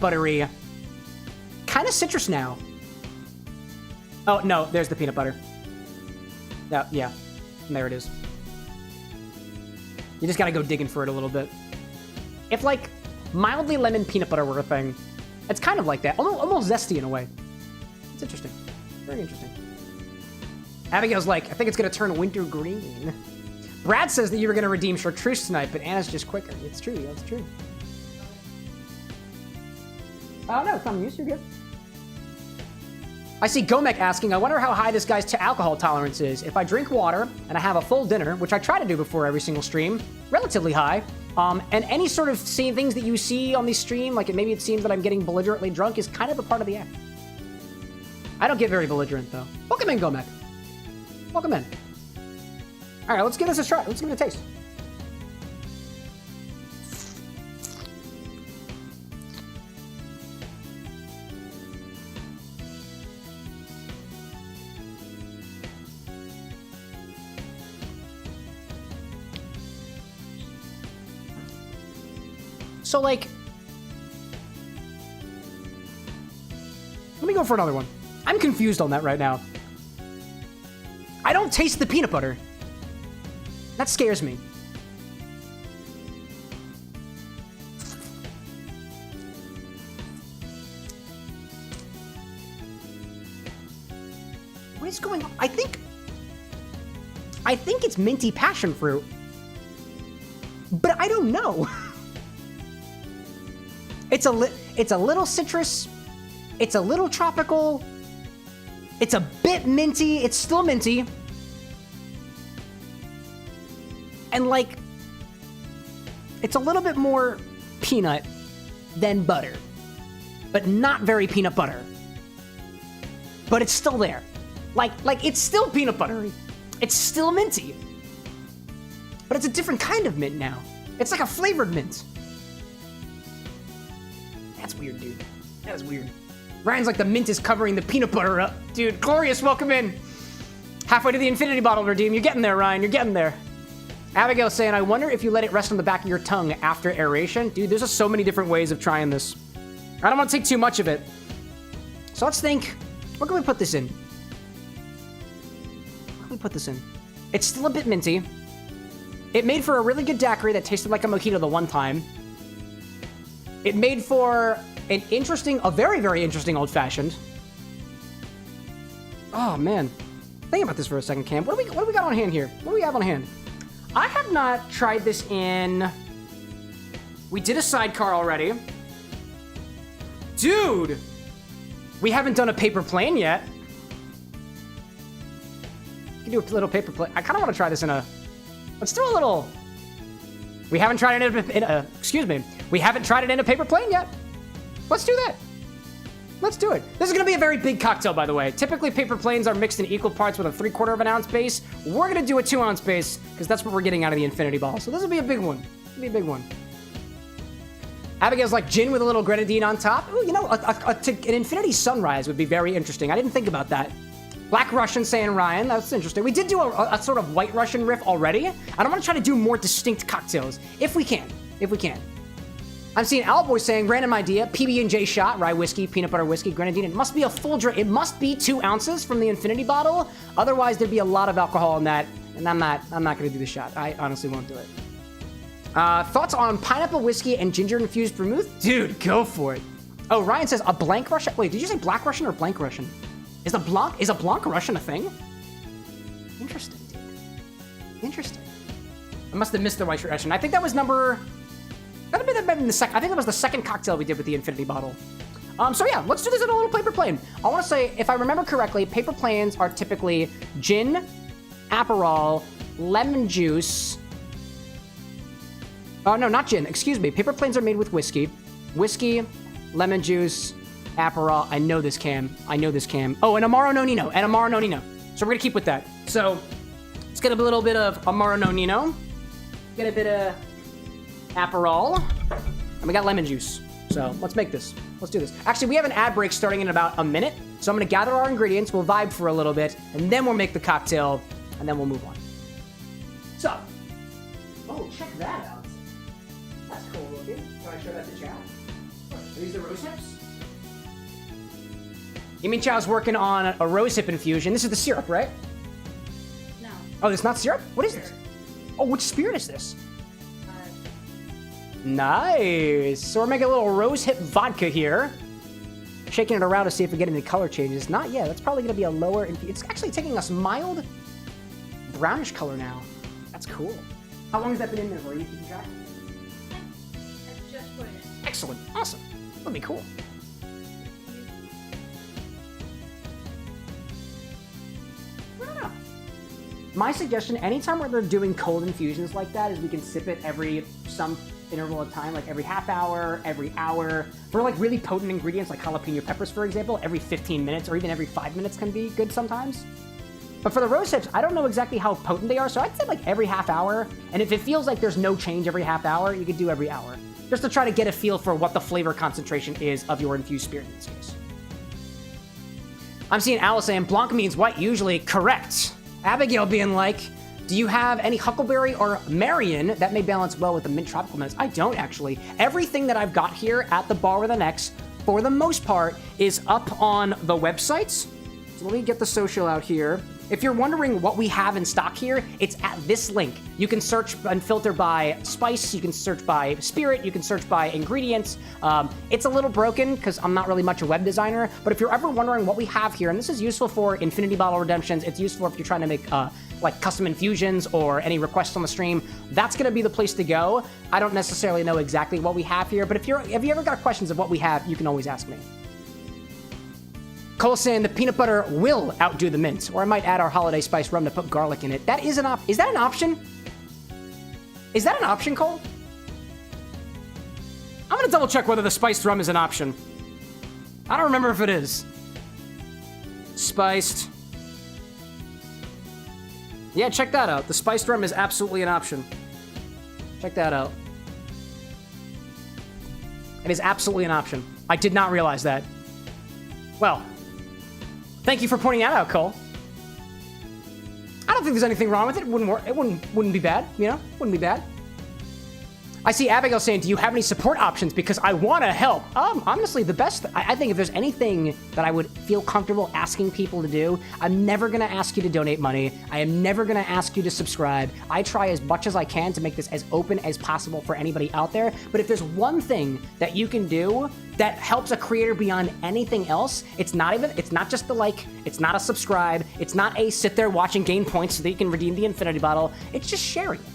buttery. Kind of citrus now. Oh no, there's the peanut butter. Yeah, there it is. You just gotta go digging for it a little bit. If like mildly lemon peanut butter were a thing, it's kind of like that, almost zesty in a way. It's interesting, very interesting. Abigail's like, I think it's gonna turn winter green. Brad says that you were gonna redeem chartreuse tonight, but Anna's just quicker. It's true, yeah, it's true. Oh no, it's not use, you're good. I see Gomek asking, I wonder how high this guy's alcohol tolerance is. If I drink water and I have a full dinner, which I try to do before every single stream, relatively high. And any sort of things that you see on the stream, like maybe it seems that I'm getting belligerently drunk, is kind of a part of the act. I don't get very belligerent though. Welcome in, Gomek. Welcome in. All right, let's give this a try. Let's give it a taste. So, like... Let me go for another one. I'm confused on that right now. I don't taste the peanut butter. That scares me. What is going on? I think it's minty passion fruit. But I don't know. It's a little citrus. It's a little tropical. It's a bit minty. It's still minty. And like, it's a little bit more peanut than butter, but not very peanut butter. But it's still there. Like it's still peanut buttery. It's still minty. But it's a different kind of mint now. It's like a flavored mint. That's weird, dude. That is weird. Ryan's like the mint is covering the peanut butter up. Dude, glorious, welcome in. Halfway to the infinity bottle redeem. You're getting there, Ryan. You're getting there. Abigail's saying, I wonder if you let it rest on the back of your tongue after aeration. Dude, there's just so many different ways of trying this. I don't want to take too much of it. So let's think, where can we put this in? Where can we put this in? It's still a bit minty. It made for a really good daiquiri that tasted like a mojito the one time. It made for an interesting, a very, very interesting old-fashioned. Oh, man. Think about this for a second, Cam. What do we got on hand here? What do we have on hand? I have not tried this in... We did a sidecar already. Dude! We haven't done a paper plane yet. We can do a little paper plane. I kind of want to try this in a... Let's do a little... We haven't tried it in a... Excuse me. We haven't tried it in a paper plane yet. Let's do that. Let's do it. This is going to be a very big cocktail, by the way. Typically, paper planes are mixed in equal parts with a 3/4 of an ounce base. We're going to do a 2 ounce base because that's what we're getting out of the infinity ball. So this will be a big one. It'll be a big one. Abigail's like gin with a little grenadine on top. Ooh, you know, an infinity sunrise would be very interesting. I didn't think about that. Black Russian saying Ryan. That's interesting. We did do a sort of white Russian riff already. I don't want to try to do more distinct cocktails if we can. If we can. I'm seeing Owlboy saying, random idea, PB&J shot, rye whiskey, peanut butter whiskey, grenadine. It must be a full drink. It must be 2 ounces from the infinity bottle. Otherwise, there'd be a lot of alcohol in that, and I'm not going to do the shot. I honestly won't do it. Thoughts on pineapple whiskey and ginger-infused vermouth? Dude, go for it. Oh, Ryan says, a blank Russian? Wait, did you say black Russian or blank Russian? Is a blanc Russian a thing? Interesting, dude. Interesting. I must have missed the white Russian. I think that was number... I think that was the second cocktail we did with the infinity bottle. So yeah, let's do this in a little paper plane. I want to say, if I remember correctly, paper planes are typically gin, Aperol, lemon juice. Oh, no, not gin. Excuse me. Paper planes are made with whiskey. Whiskey, lemon juice, Aperol. I know this, Cam. I know this, Cam. Oh, and Amaro Nonino. And Amaro Nonino. So we're going to keep with that. So let's get a little bit of Amaro Nonino. Get a bit of Aperol, and we got lemon juice. So let's make this. Let's do this. Actually, we have an ad break starting in about a minute, so I'm going to gather our ingredients, we'll vibe for a little bit, and then we'll make the cocktail, and then we'll move on. So, oh, check that out. That's cool looking. Can I show that to Chow? Are these the rose hips? You mean Chow's working on a rose hip infusion? This is the syrup, right?
No.
Oh, it's not syrup? What is this? Oh, which spirit is this? Nice. So we're making a little rose hip vodka here. Shaking it around to see if we get any color changes. Not yet. That's probably going to be a lower... It's actually taking us mild brownish color now. That's cool. How long has that been in there for? Are you keeping track?
I just put it in.
Excellent. Awesome. That'll be cool. I don't know. My suggestion, anytime where they're doing cold infusions like that, is we can sip it every some interval of time, like every half hour, every hour. For like really potent ingredients like jalapeno peppers, for example, every 15 minutes or even every 5 minutes can be good sometimes. But for the rose hips, I don't know exactly how potent they are, so I'd say like every half hour. And if it feels like there's no change every half hour, you could do every hour. Just to try to get a feel for what the flavor concentration is of your infused spirit in this case. I'm seeing Alice saying Blanc means white, usually correct. Abigail being like, Do you have any Huckleberry or Marion that may balance well with the mint tropical mints? I don't, actually. Everything that I've got here at the Bar with an X, for the most part, is up on the websites. So let me get the social out here. If you're wondering what we have in stock here, it's at this link. You can search and filter by spice, you can search by spirit, you can search by ingredients. It's a little broken because I'm not really much a web designer, but if you're ever wondering what we have here, and this is useful for infinity bottle redemptions, it's useful if you're trying to make like custom infusions or any requests on the stream, that's gonna be the place to go. I don't necessarily know exactly what we have here, but if you ever got questions of what we have, you can always ask me. Cole saying the peanut butter will outdo the mint, or I might add our holiday spice rum to put garlic in it. That is is that an option? Is that an option, Cole? I'm gonna double check whether the spiced rum is an option. I don't remember if it is. Spiced. Yeah, check that out. The spiced rum is absolutely an option. Check that out. It is absolutely an option. I did not realize that. Well, thank you for pointing that out, Cole. I don't think there's anything wrong with it. It wouldn't work. It wouldn't be bad, you know? Wouldn't be bad. I see Abigail saying, do you have any support options? Because I want to help. Honestly, the best... I think if there's anything that I would feel comfortable asking people to do, I'm never going to ask you to donate money. I am never going to ask you to subscribe. I try as much as I can to make this as open as possible for anybody out there. But if there's one thing that you can do that helps a creator beyond anything else, it's not just the like, it's not a subscribe, it's not a sit there watch and gain points so that you can redeem the infinity bottle, it's just sharing it.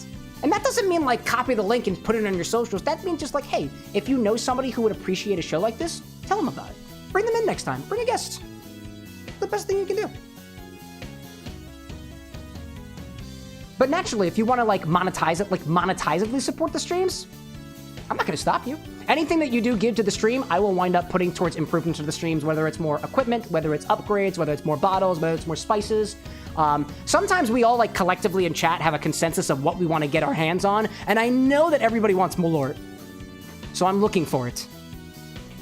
And that doesn't mean like copy the link and put it on your socials. That means just like, hey, if you know somebody who would appreciate a show like this, tell them about it. Bring them in next time. Bring a guest. The best thing you can do. But naturally, if you want to like monetize it, like monetisively support the streams, I'm not going to stop you. Anything that you do give to the stream, I will wind up putting towards improvements to the streams, whether it's more equipment, whether it's upgrades, whether it's more bottles, whether it's more spices. Sometimes we all like collectively in chat have a consensus of what we want to get our hands on, and I know that everybody wants Malort. So I'm looking for it.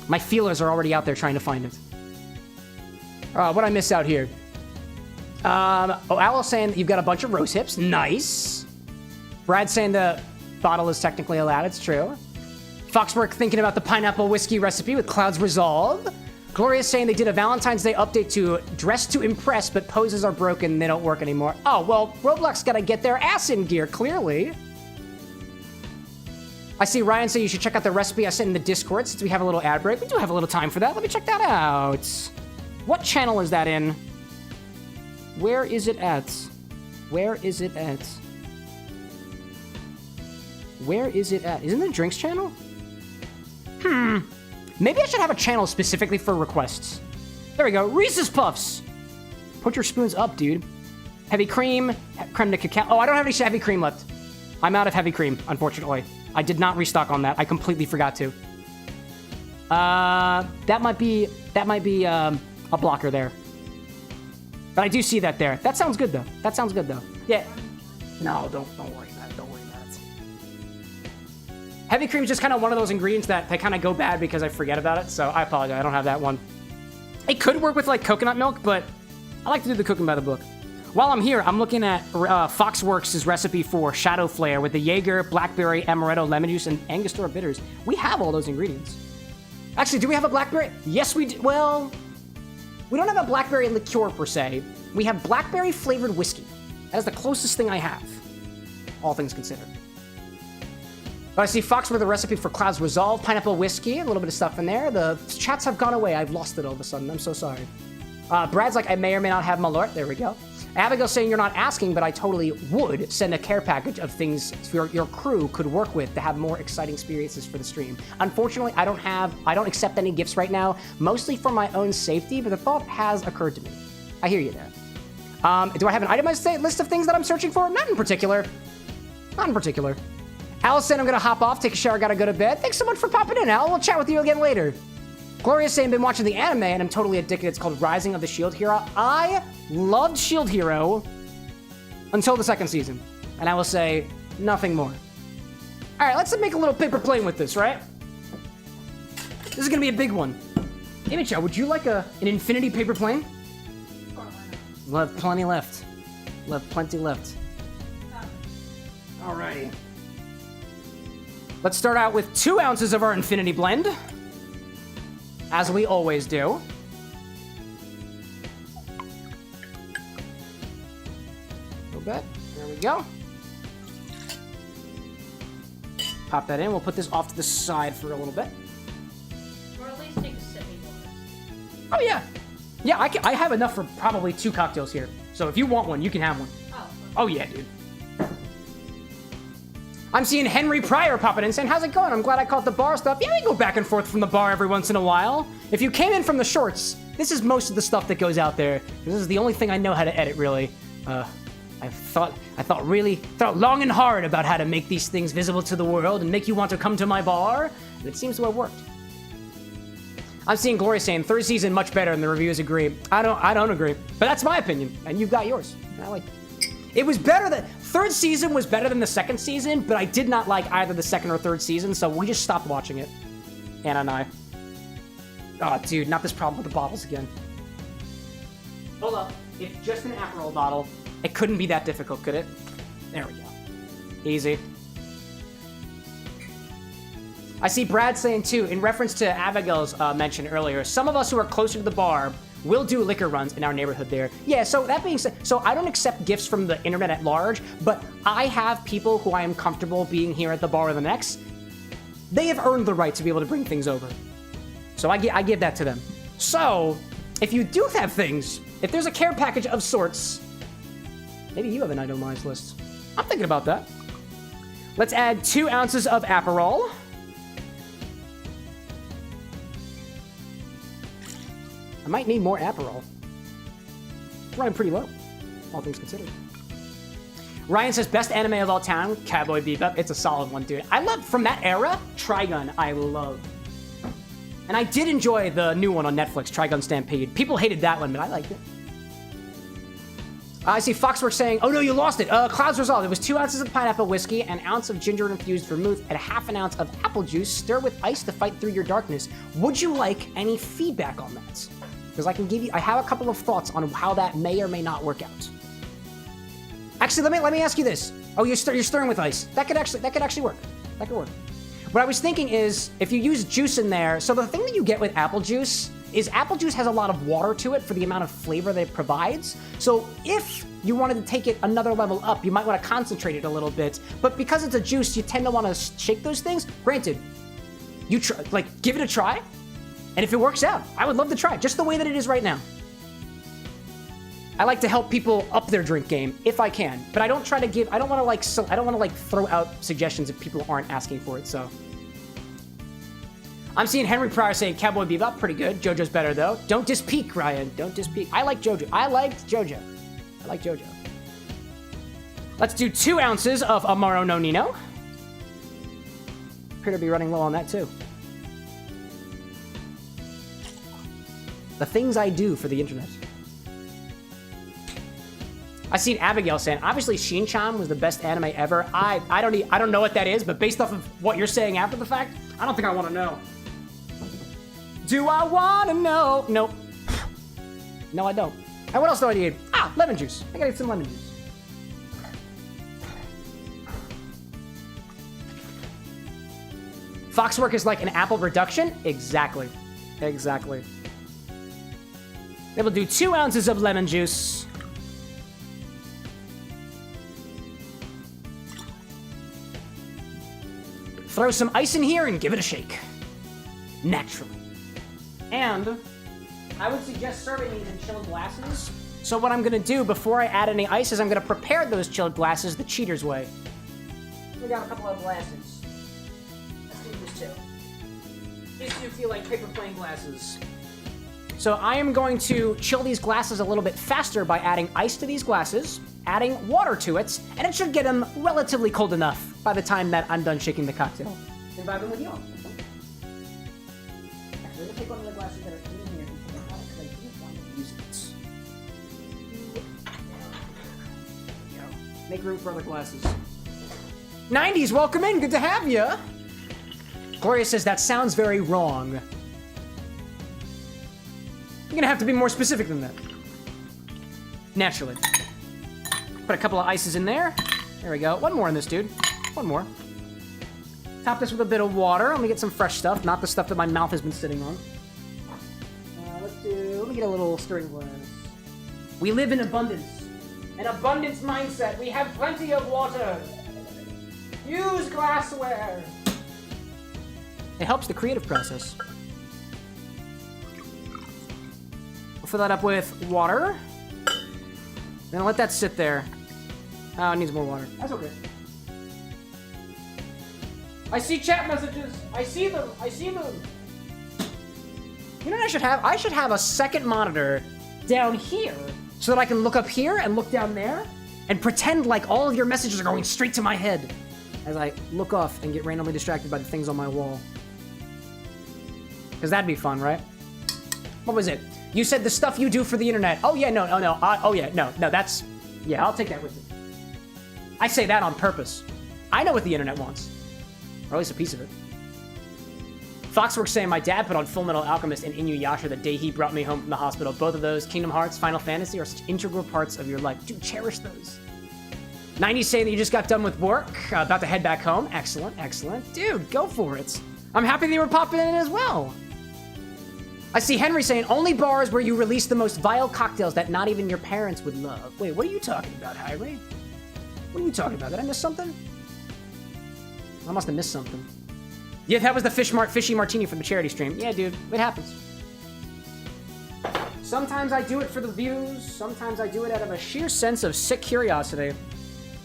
My feelers are already out there trying to find it. What'd I miss out here? Owl's saying that you've got a bunch of rose hips. Nice. Brad's saying the bottle is technically allowed. It's true. Foxwork thinking about the pineapple whiskey recipe with Cloud's Resolve. Gloria's saying they did a Valentine's Day update to Dress to Impress, but poses are broken. They don't work anymore. Oh, well, Roblox got to get their ass in gear, clearly. I see Ryan say you should check out the recipe I sent in the Discord since we have a little ad break. We do have a little time for that. Let me check that out. What channel is that in? Where is it at? Where is it at? Where is it at? Isn't it the Drinks channel? Maybe I should have a channel specifically for requests. There we go. Reese's Puffs. Put your spoons up, dude. Heavy cream. Creme de cacao. Oh, I don't have any heavy cream left. I'm out of heavy cream, unfortunately. I did not restock on that. I completely forgot to. That might be a blocker there. But I do see that there. That sounds good, though. That sounds good, though. Yeah. No, don't worry about it. Don't worry about it. Heavy cream is just kind of one of those ingredients that they kind of go bad because I forget about it, so I apologize. I don't have that one. It could work with, like, coconut milk, but I like to do the cooking by the book. While I'm here, I'm looking at Foxworks' recipe for Shadow Flare with the Jaeger, Blackberry, Amaretto, lemon juice, and Angostura bitters. We have all those ingredients. Actually, do we have a blackberry? Yes, we do. Well, we don't have a blackberry liqueur, per se. We have blackberry-flavored whiskey. That is the closest thing I have, all things considered. But I see Fox with a recipe for Cloud's Resolve, pineapple whiskey, a little bit of stuff in there. The chats have gone away. I've lost it all of a sudden. I'm so sorry. Brad's like, I may or may not have Malort. There we go. Abigail's saying you're not asking, but I totally would send a care package of things your crew could work with to have more exciting experiences for the stream. Unfortunately, I don't accept any gifts right now, mostly for my own safety, but the thought has occurred to me. I hear you there. Do I have an itemized list of things that I'm searching for? Not in particular. Not in particular. Alice said I'm gonna hop off, take a shower, gotta go to bed. Thanks so much for popping in, Al. We'll chat with you again later. Gloria's saying been watching the anime and I'm totally addicted. It's called Rising of the Shield Hero. I loved Shield Hero until the second season. And I will say nothing more. All right, let's make a little paper plane with this, right? This is gonna be a big one. Amicha, would you like an infinity paper plane? We'll have plenty left. We'll have plenty left. Alrighty. Let's start out with 2 ounces of our Infinity Blend, as we always do. A little bit. There we go. Pop that in. We'll put this off to the side for a little bit.
Or at least take a sip before.
Oh, yeah. Yeah, I have enough for probably 2 cocktails here. So if you want one, you can have one. Oh, yeah, dude. I'm seeing Henry Pryor popping in saying, how's it going? I'm glad I caught the bar stuff. Yeah, we go back and forth from the bar every once in a while. If you came in from the shorts, this is most of the stuff that goes out there. This is the only thing I know how to edit, really. I thought long and hard about how to make these things visible to the world and make you want to come to my bar, and it seems to have worked. I'm seeing Gloria saying 3rd season much better, and the reviews agree. I don't agree, but that's my opinion, and you've got yours. I like it. Was better than 3rd season was better than the 2nd season, but I did not like either the 2nd or 3rd season, so we just stopped watching it. Anna and I. Oh, dude, not this problem with the bottles again. Hold up. It's just an Aperol bottle. It couldn't be that difficult, could it? There we go. Easy. I see Brad saying, too, in reference to Abigail's mention earlier, some of us who are closer to the bar will do liquor runs in our neighborhood there. Yeah, so that being said, so I don't accept gifts from the internet at large, but I have people who I am comfortable being here at the bar with an X. They have earned the right to be able to bring things over. So I give that to them. So, if you do have things, if there's a care package of sorts, maybe you have an itemized list. I'm thinking about that. Let's add 2 ounces of Aperol. I might need more Aperol. It's running pretty low, all things considered. Ryan says, best anime of all time, Cowboy Bebop. It's a solid one, dude. I love, from that era, Trigun, I love. And I did enjoy the new one on Netflix, Trigun Stampede. People hated that one, but I liked it. I see Foxworks saying, oh no, you lost it. Clouds Resolved. It was 2 ounces of pineapple whiskey, an ounce of ginger-infused vermouth, and ½ ounce of apple juice. Stir with ice to fight through your darkness. Would you like any feedback on that? Because I have a couple of thoughts on how that may or may not work out. Actually, let me ask you this. Oh, you're stirring with ice. That could actually work. That could work. What I was thinking is, if you use juice in there, so the thing that you get with apple juice is apple juice has a lot of water to it for the amount of flavor that it provides. So if you wanted to take it another level up, you might want to concentrate it a little bit. But because it's a juice, you tend to want to shake those things. Granted, you give it a try. And if it works out, I would love to try it, just the way that it is right now. I like to help people up their drink game if I can, but I don't try to I don't want to throw out suggestions if people aren't asking for it, so. I'm seeing Henry Pryor saying Cowboy Bebop, pretty good. JoJo's better though. Don't dispeak, Ryan. Don't dispeak. I like JoJo. I like JoJo. Let's do 2 ounces of Amaro no Nino. Appear to be running low on that too. The things I do for the internet. I seen Abigail saying, obviously Shin-chan was the best anime ever. I don't know what that is, but based off of what you're saying after the fact, I don't think I want to know. Do I want to know? Nope. No, I don't. And what else do I need? Ah, lemon juice. I gotta get some lemon juice. Foxwork is like an apple reduction? Exactly. Then we'll do 2 ounces of lemon juice. Throw some ice in here and give it a shake. Naturally. And I would suggest serving these in chilled glasses. So what I'm gonna do before I add any ice is I'm gonna prepare those chilled glasses the cheater's way. We got a couple of glasses. Let's do this too. These do feel like paper plane glasses. So I am going to chill these glasses a little bit faster by adding ice to these glasses, adding water to it, and it should get them relatively cold enough by the time that I'm done shaking the cocktail. And vibing with you all. Actually, let's take one of the glasses that are in here and take it out because I didn't want to use it. There we go. Make room for other glasses. 90s, welcome in. Good to have you. Gloria says that sounds very wrong. You're gonna have to be more specific than that. Naturally. Put a couple of ices in there. There we go. One more in this, dude. One more. Top this with a bit of water. Let me get some fresh stuff, not the stuff that my mouth has been sitting on. Let me get a little stirring glass. We live in abundance. An abundance mindset. We have plenty of water. Use glassware. It helps the creative process. We'll fill that up with water. Then let that sit there. Oh, it needs more water. That's okay. I see chat messages. I see them. I see them. You know what I should have? I should have a second monitor down here so that I can look up here and look down there and pretend like all of your messages are going straight to my head as I look off and get randomly distracted by the things on my wall. Because that'd be fun, right? What was it? You said the stuff you do for the internet. Oh, yeah, no, that's... Yeah, I'll take that with me. I say that on purpose. I know what the internet wants. Or at least a piece of it. Foxworks saying, my dad put on Full Metal Alchemist and Inuyasha the day he brought me home from the hospital. Both of those, Kingdom Hearts, Final Fantasy, are such integral parts of your life. Dude, cherish those. 90's saying that you just got done with work, about to head back home. Excellent, excellent. Dude, go for it. I'm happy they were popping in as well. I see Henry saying, only bars where you release the most vile cocktails that not even your parents would love. Wait, what are you talking about, Henry? What are you talking about? Did I miss something? I must have missed something. Yeah, that was the fishy martini from the charity stream. Yeah, dude, it happens. Sometimes I do it for the views. Sometimes I do it out of a sheer sense of sick curiosity. It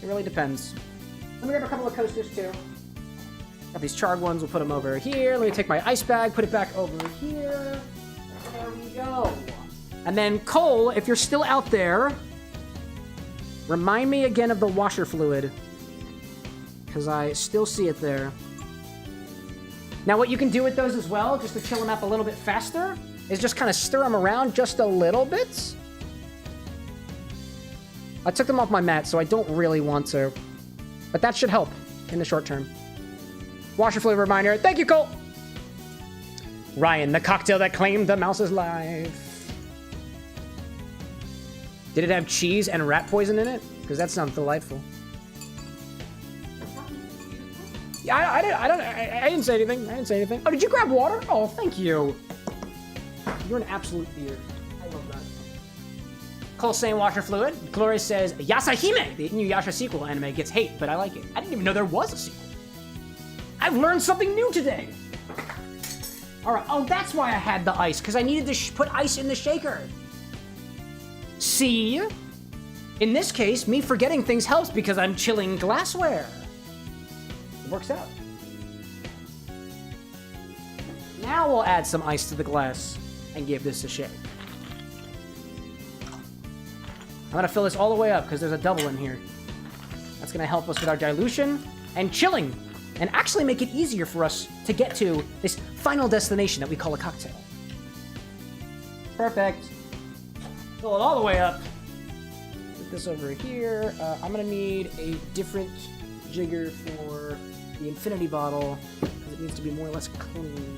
really depends. Let me grab a couple of coasters, too. Got these charred ones. We'll put them over here. Let me take my ice bag, put it back over here. There we go. And then, Cole, if you're still out there, remind me again of the washer fluid. Because I still see it there. Now, what you can do with those as well, just to chill them up a little bit faster, is just kind of stir them around just a little bit. I took them off my mat, so I don't really want to. But that should help in the short term. Washer fluid reminder. Thank you, Cole. Ryan, the cocktail that claimed the mouse's life. Did it have cheese and rat poison in it? Because that sounds delightful. Yeah, I didn't say anything. I didn't say anything. Oh, did you grab water? Oh, thank you. You're an absolute dear. I love that. Cole saying washer fluid. Gloria says, Yasahime, the Inuyasha sequel anime, gets hate, but I like it. I didn't even know there was a sequel. I've learned something new today. All right. Oh, that's why I had the ice, because I needed to put ice in the shaker. See? In this case, me forgetting things helps because I'm chilling glassware. It works out. Now we'll add some ice to the glass and give this a shake. I'm gonna fill this all the way up because there's a double in here. That's gonna help us with our dilution and chilling, and actually make it easier for us to get to this final destination that we call a cocktail. Perfect. Fill it all the way up. Put this over here. I'm gonna need a different jigger for the infinity bottle because it needs to be more or less clean.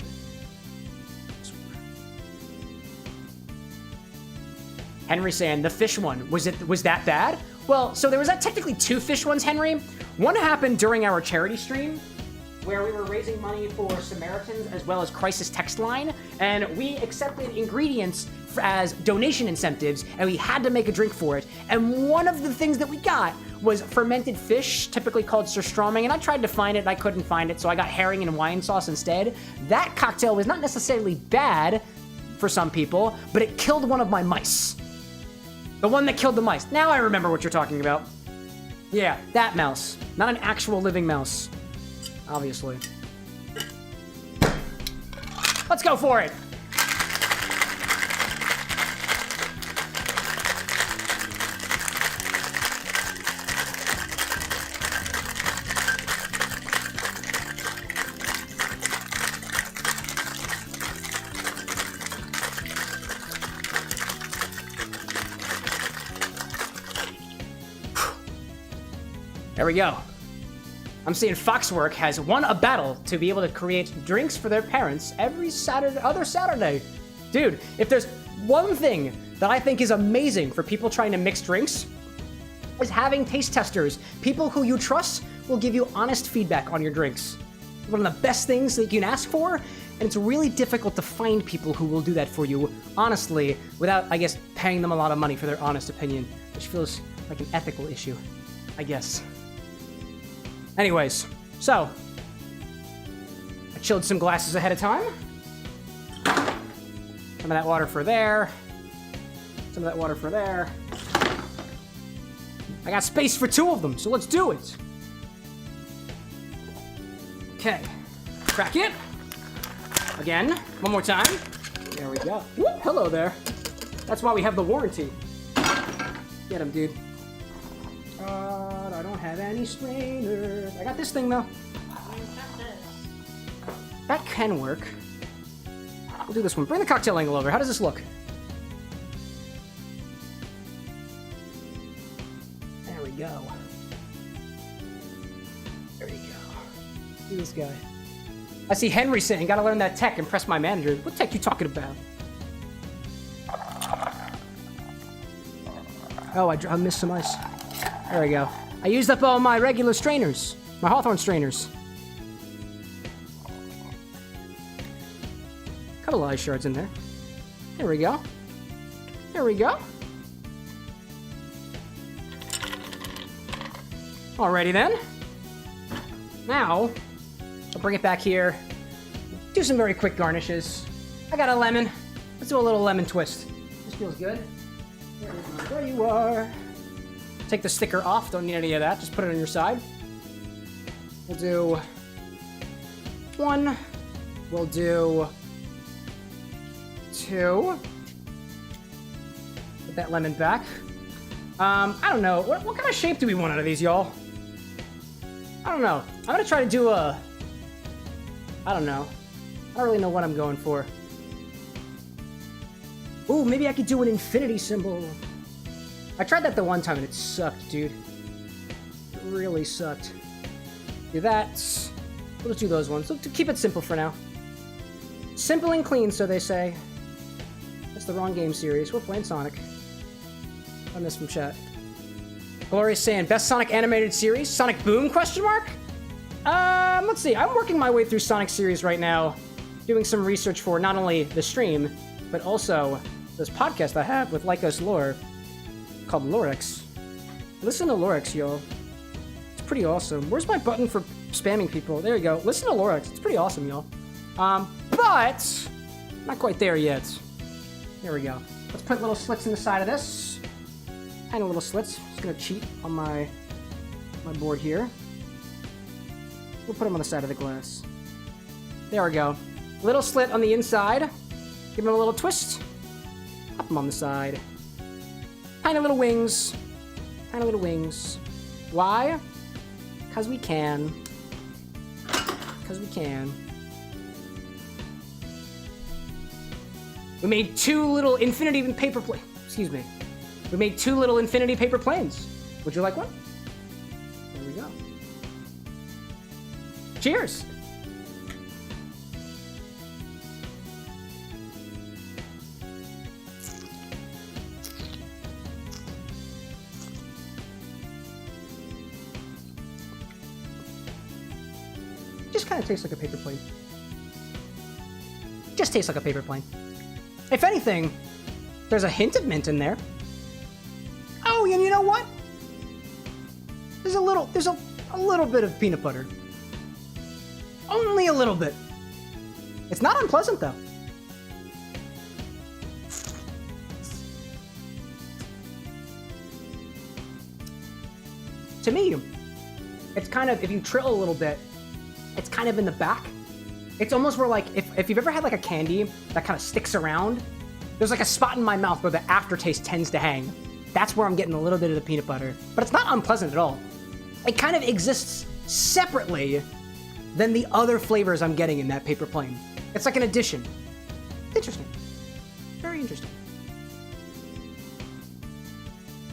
Henry saying the fish one, was that bad? Well, so there was technically two fish ones, Henry. One happened during our charity stream where we were raising money for Samaritans as well as Crisis Text Line, and we accepted ingredients as donation incentives, and we had to make a drink for it. And one of the things that we got was fermented fish, typically called surströmming, and I tried to find it, and I couldn't find it, so I got herring and wine sauce instead. That cocktail was not necessarily bad for some people, but it killed one of my mice. The one that killed the mice. Now I remember what you're talking about. Yeah, that mouse. Not an actual living mouse. Obviously. Let's go for it! There we go. I'm seeing Foxwork has won a battle to be able to create drinks for their parents every other Saturday. Dude, if there's one thing that I think is amazing for people trying to mix drinks, is having taste testers. People who you trust will give you honest feedback on your drinks. One of the best things that you can ask for, and it's really difficult to find people who will do that for you, honestly, without, I guess, paying them a lot of money for their honest opinion, which feels like an ethical issue, I guess. Anyways, so, I chilled some glasses ahead of time. Some of that water for there. Some of that water for there. I got space for 2 of them, so let's do it. Okay, crack it. Again, one more time. There we go. Whoop, hello there. That's why we have the warranty. Get him, dude. I don't have any strainers. I got this thing, though. That can work. We'll do this one. Bring the cocktail angle over. How does this look? There we go. There you go. Do this guy. I see Henry saying, gotta learn that tech, impress my manager. What tech you talking about? Oh, I missed some ice. There we go. I used up all my regular strainers. My Hawthorne strainers. Couple of ice shards in there. There we go. There we go. Alrighty then. Now, I'll bring it back here. Do some very quick garnishes. I got a lemon. Let's do a little lemon twist. This feels good. There you are. Take the sticker off. Don't need any of that. Just put it on your side. We'll do 1. We'll do 2. Put that lemon back. I don't know. What kind of shape do we want out of these, y'all? I don't know. I'm gonna try to do a... I don't know. I don't really know what I'm going for. Ooh, maybe I could do an infinity symbol. I tried that the one time and it sucked, dude. It really sucked. Do that. We'll just do those ones. So to keep it simple for now. Simple and clean, so they say. That's the wrong game series. We're playing Sonic. I missed from chat. Glorious saying, best Sonic animated series? Sonic Boom, question mark? Let's see. I'm working my way through Sonic series right now. Doing some research for not only the stream, but also this podcast I have with Lycos Lore called Lorex. Listen to Lorex, y'all. It's pretty awesome. Where's my button for spamming people? There you go. Listen to Lorex. It's pretty awesome, y'all. But not quite there yet. There we go. Let's put little slits in the side of this. Tiny little slits. Just gonna cheat on my board here. We'll put them on the side of the glass. There we go. Little slit on the inside. Give them a little twist. Pop them on the side. Tiny little wings. Tiny little wings. Why? Because we can. Because we can. We made 2 little infinity paper planes. Excuse me. We made 2 little infinity paper planes. Would you like one? There we go. Cheers! Just kind of tastes like a paper plane. Just tastes like a paper plane. If anything, there's a hint of mint in there. Oh, and you know what? There's a little bit of peanut butter. Only a little bit. It's not unpleasant though. To me, it's kind of, if you trill a little bit, it's kind of in the back. It's almost where, like, if you've ever had like a candy that kind of sticks around, there's like a spot in my mouth where the aftertaste tends to hang. That's where I'm getting a little bit of the peanut butter. But it's not unpleasant at all. It kind of exists separately than the other flavors I'm getting in that paper plane. It's like an addition. Interesting. Very interesting.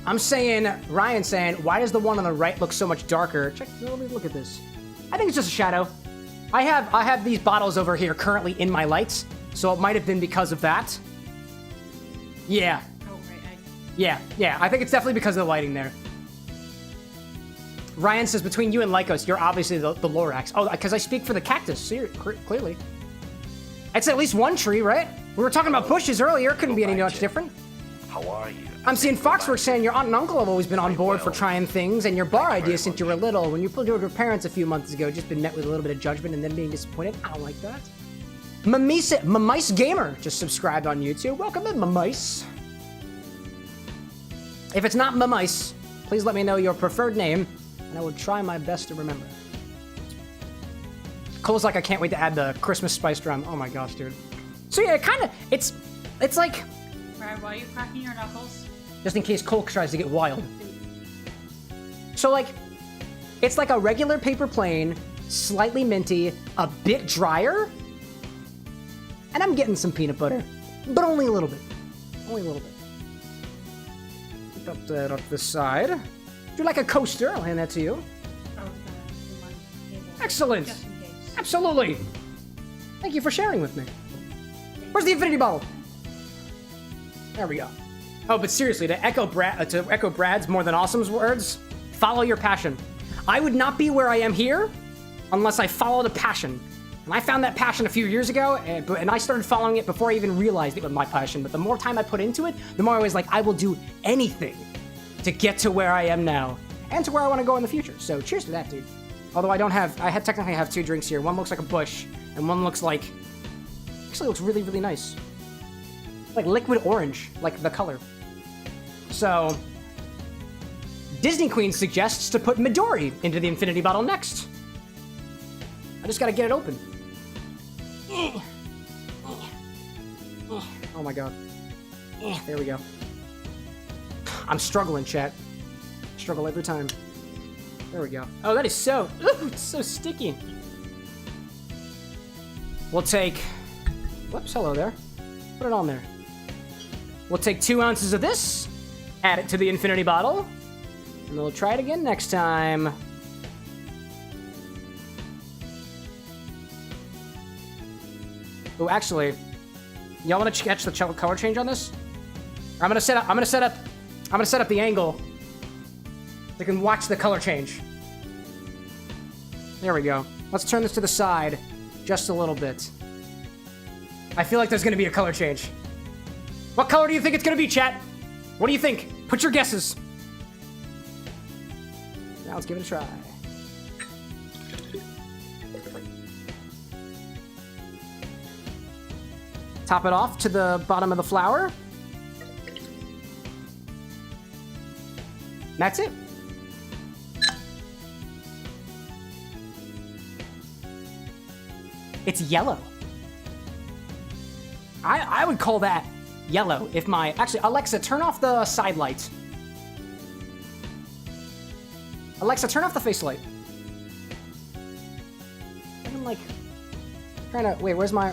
I'm saying, Ryan's saying, why does the one on the right look so much darker? Check, let me look at this. I think it's just a shadow. I have these bottles over here currently in my lights, so it might have been because of that. Yeah.
Oh, right.
Yeah, I think it's definitely because of the lighting there. Ryan says, between you and Lycos, you're obviously the Lorax. Oh, because I speak for the cactus, clearly. It's at least one tree, right? We were talking about bushes earlier. Couldn't be any much different.
How are you?
I'm seeing Foxworks saying your aunt and uncle have always been on board for trying things, and your bar idea since you were little. When you pulled your parents a few months ago, just been met with a little bit of judgment and then being disappointed. I don't like that. Mamice Gamer just subscribed on YouTube. Welcome in, Mamice. If it's not Mamice, please let me know your preferred name, and I will try my best to remember. Cole's like, I can't wait to add the Christmas spice drum. Oh my gosh, dude. So yeah, it's like...
Brad, why are you cracking your knuckles?
Just in case Cole tries to get wild. So like, it's like a regular paper plane, slightly minty, a bit drier, and I'm getting some peanut butter, but only a little bit. Only a little bit. Put that up this side. Would you like a coaster? I'll hand that to you.
I was gonna do my table.
Excellent.
Just in case.
Absolutely. Thank you for sharing with me. Where's the infinity bottle? There we go. Oh, but seriously, to echo Brad's more than awesome's words, follow your passion. I would not be where I am here unless I followed a passion. And I found that passion a few years ago, and I started following it before I even realized it was my passion. But the more time I put into it, the more I was like, I will do anything to get to where I am now and to where I want to go in the future. So cheers to that, dude. Although I technically have 2 drinks here. One looks like a bush, and one looks like, actually looks really, really nice. Like liquid orange, like the color. So, Disney Queen suggests to put Midori into the infinity bottle next. I just gotta get it open. Oh my god. There we go. I'm struggling, chat. Struggle every time. There we go. Oh, that is so... Ooh, it's so sticky. We'll take... Whoops, hello there. Put it on there. We'll take 2 ounces of this, add it to the infinity bottle, and we'll try it again next time. Oh, actually, y'all want to catch the color change on this? I'm gonna set up the angle so you can watch the color change. There we go. Let's turn this to the side just a little bit. I feel like there's gonna be a color change. What color do you think it's gonna be, chat? What do you think? Put your guesses. Now let's give it a try. Top it off to the bottom of the flower. That's it. It's yellow. I would call that yellow if my... Actually, Alexa, turn off the side light. Alexa, turn off the face light. I'm like... Trying to... Wait, where's my...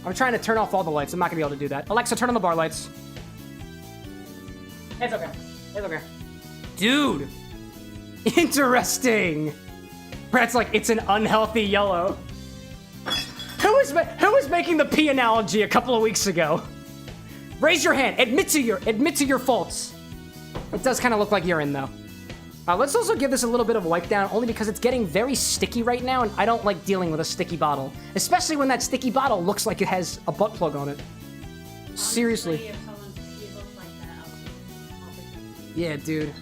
I'm trying to turn off all the lights. I'm not gonna be able to do that. Alexa, turn on the bar lights. It's okay. It's okay. Dude! Interesting! Brad's like, it's an unhealthy yellow. Who was making the pee analogy a couple of weeks ago? Raise your hand. Admit to your faults. It does kind of look like urine, though. Let's also give this a little bit of a wipe down, only because it's getting very sticky right now, and I don't like dealing with a sticky bottle. Especially when that sticky bottle looks like it has a butt plug on it. Seriously.
Honestly, if someone's pee looks like that, I'll be
Yeah, dude.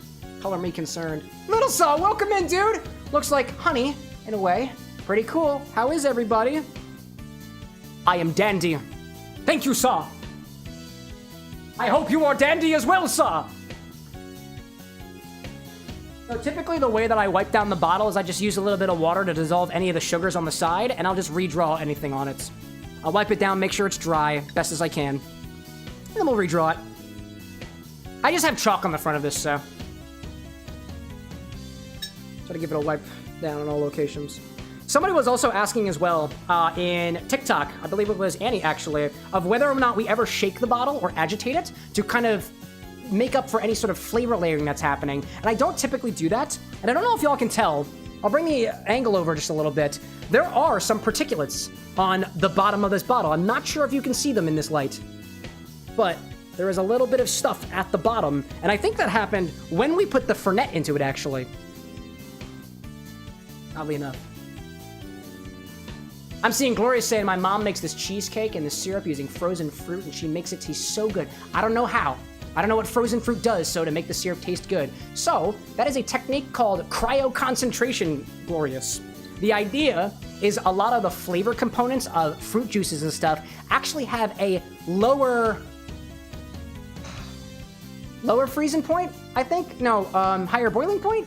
Color me concerned. Little Saw, welcome in, dude! Looks like honey, in a way. Pretty cool. How is everybody? I am dandy. Thank you, Saw. I hope you are dandy as well, Saw. So typically the way that I wipe down the bottle is I just use a little bit of water to dissolve any of the sugars on the side, and I'll just redraw anything on it. I'll wipe it down, make sure it's dry, best as I can. And then we'll redraw it. I just have chalk on the front of this, so... Try to give it a wipe down in all locations. Somebody was also asking as well, in TikTok, I believe it was Annie actually, of whether or not we ever shake the bottle or agitate it to kind of make up for any sort of flavor layering that's happening. And I don't typically do that. And I don't know if y'all can tell. I'll bring the angle over just a little bit. There are some particulates on the bottom of this bottle. I'm not sure if you can see them in this light. But There is a little bit of stuff at the bottom, and I think that happened when we put the Fernet into it, actually. Oddly enough. I'm seeing Gloria saying my mom makes this cheesecake and the syrup using frozen fruit, and she makes it taste so good. I don't know how. I don't know what frozen fruit does so to make the syrup taste good. So, that is a technique called cryoconcentration, Glorious. The idea is a lot of the flavor components of fruit juices and stuff actually have a lower freezing point, I think? No, higher boiling point?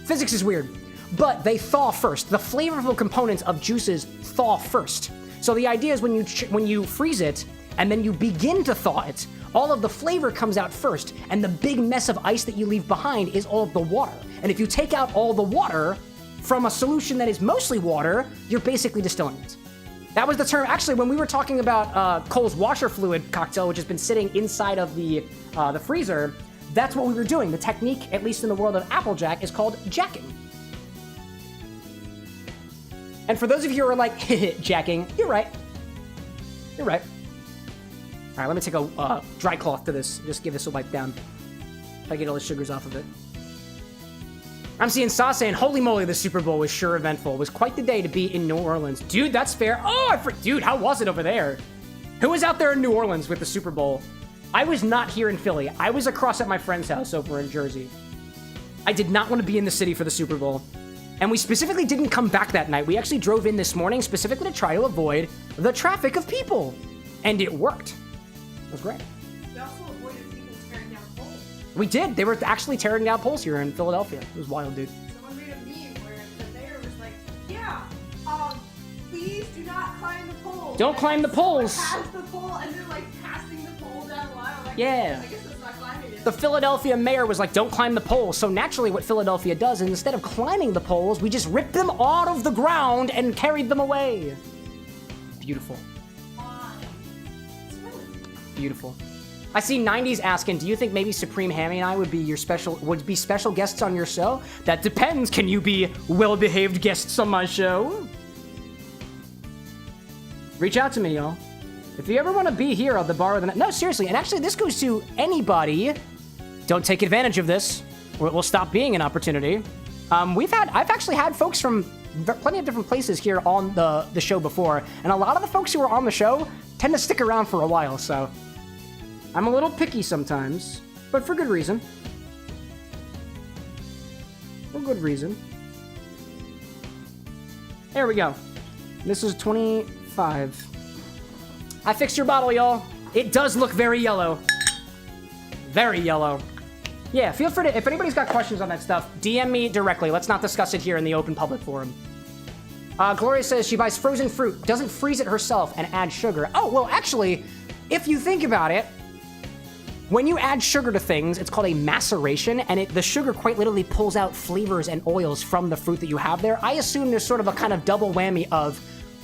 Physics is weird. But they thaw first. The flavorful components of juices thaw first. So the idea is when you freeze it and then you begin to thaw it, all of the flavor comes out first, and the big mess of ice that you leave behind is all of the water. And if you take out all the water from a solution that is mostly water, you're basically distilling it. That was the term, actually, when we were talking about Cole's washer fluid cocktail, which has been sitting inside of the freezer, that's what we were doing. The technique, at least in the world of Applejack, is called jacking. And for those of you who are like, jacking, you're right. You're right. All right, let me take a dry cloth to this. Just give this a wipe down. If I get all the sugars off of it. I'm seeing Saw saying, holy moly, the Super Bowl was sure eventful. It was quite the day to be in New Orleans. Dude, that's fair. Oh, dude, how was it over there? Who was out there in New Orleans with the Super Bowl? I was not here in Philly. I was across at my friend's house over in Jersey. I did not want to be in the city for the Super Bowl. And we specifically didn't come back that night. We actually drove in this morning specifically to try to avoid the traffic of people. And it worked. It was great.
We also avoided people tearing down poles.
We did. They were actually tearing down poles here in Philadelphia. It was wild, dude.
Someone made a meme where the mayor was like, yeah, please do not climb the pole.
Don't climb the poles.
Pass the pole, and they're like passing the pole down the line. Like,
Yeah.
I guess that's not climbing it.
The Philadelphia mayor was like, don't climb the poles. So naturally what Philadelphia does is instead of climbing the poles, we just ripped them out of the ground and carried them away. Beautiful. Beautiful. I see 90s asking, do you think maybe Supreme Hammy and I would be special guests on your show? That depends. Can you be well-behaved guests on my show? Reach out to me, y'all. If you ever want to be here on the bar with an... No, seriously. And actually, this goes to anybody. Don't take advantage of this, or it will stop being an opportunity. I've actually had folks from plenty of different places here on the show before, and a lot of the folks who are on the show tend to stick around for a while, so... I'm a little picky sometimes, but for good reason. For good reason. There we go. This is 25. I fixed your bottle, y'all. It does look very yellow. Very yellow. Yeah, feel free to, if anybody's got questions on that stuff, DM me directly. Let's not discuss it here in the open public forum. Gloria says she buys frozen fruit, doesn't freeze it herself, and add sugar. Oh, well, actually, if you think about it, when you add sugar to things, it's called a maceration, and the sugar quite literally pulls out flavors and oils from the fruit that you have there. I assume there's sort of a kind of double whammy of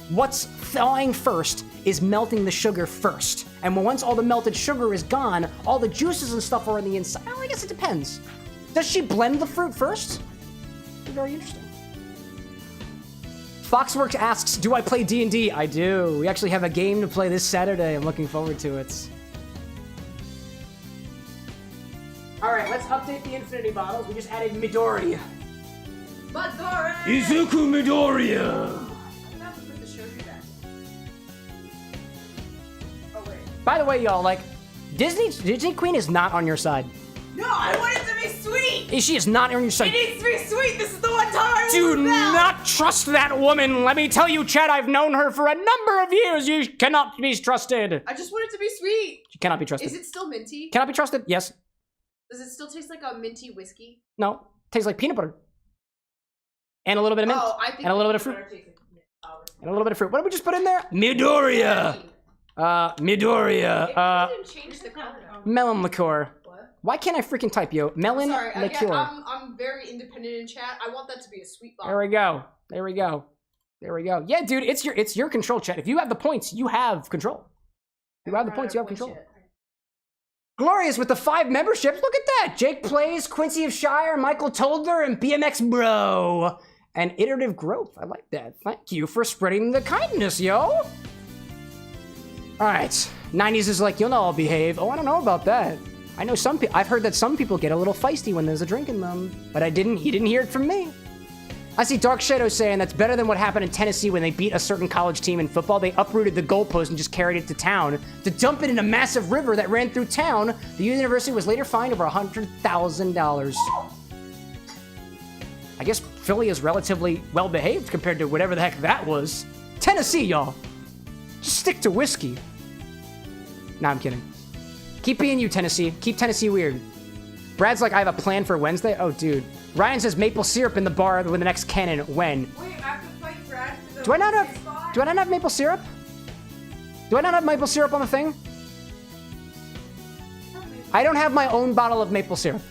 what's thawing first is melting the sugar first. And once all the melted sugar is gone, all the juices and stuff are in the inside. Well, I guess it depends. Does she blend the fruit first? Very interesting. Foxworks asks, do I play D&D? I do. We actually have a game to play this Saturday. I'm looking forward to it. All right, let's update the infinity bottles. We just added Midori.
Midori!
Izuku Midoriya!
I'm gonna have to put the sugar back. Oh, wait.
By the way, y'all, like, Disney Queen is not on your side.
No, I want it to be sweet!
She is not on your side.
It needs to be sweet! This is the one time I will
Do
rebel.
not trust that woman. Let me tell you, Chad, I've known her for a number of years. You cannot be trusted.
I just want it to be sweet!
She cannot be trusted.
Is it still minty?
Cannot be trusted? Yes.
Does it still taste like a minty whiskey?
No. Tastes like peanut butter. And a little bit of mint.
Oh, I think
and a little bit of fruit. And a little bit of fruit. What did we just put in there? Midoriya. Midoriya.
Didn't change the color.
Melon liqueur.
What?
Why can't I freaking type, yo? Melon
Sorry,
liqueur.
again, I'm very independent in chat. I want that to be a sweet bottle.
There we go. There we go. There we go. Yeah, dude, it's your control, chat. If you have the points, you have control. If you have the points, you have control. Glorious with the 5 memberships. Look at that. Jake Plays, Quincy of Shire, Michael Tolder, and BMX Bro. And iterative growth. I like that. Thank you for spreading the kindness, yo. All right. 90s is like, you'll know I'll behave. Oh, I don't know about that. I know some people. I've heard that some people get a little feisty when there's a drink in them, but he didn't hear it from me. I see Dark Shadow saying that's better than what happened in Tennessee when they beat a certain college team in football. They uprooted the goalpost and just carried it to town to dump it in a massive river that ran through town. The university was later fined over $100,000. I guess Philly is relatively well behaved compared to whatever the heck that was. Tennessee, y'all. Just stick to whiskey. Nah, I'm kidding. Keep being you, Tennessee. Keep Tennessee weird. Brad's like, I have a plan for Wednesday. Oh, dude. Ryan says maple syrup in the bar with the next cannon. When?
Wait, I have to fight Brad for the
Do I not
Wednesday
have?
spot?
Do I not have maple syrup? Do I not have maple syrup on the thing? I don't have my own bottle of maple syrup.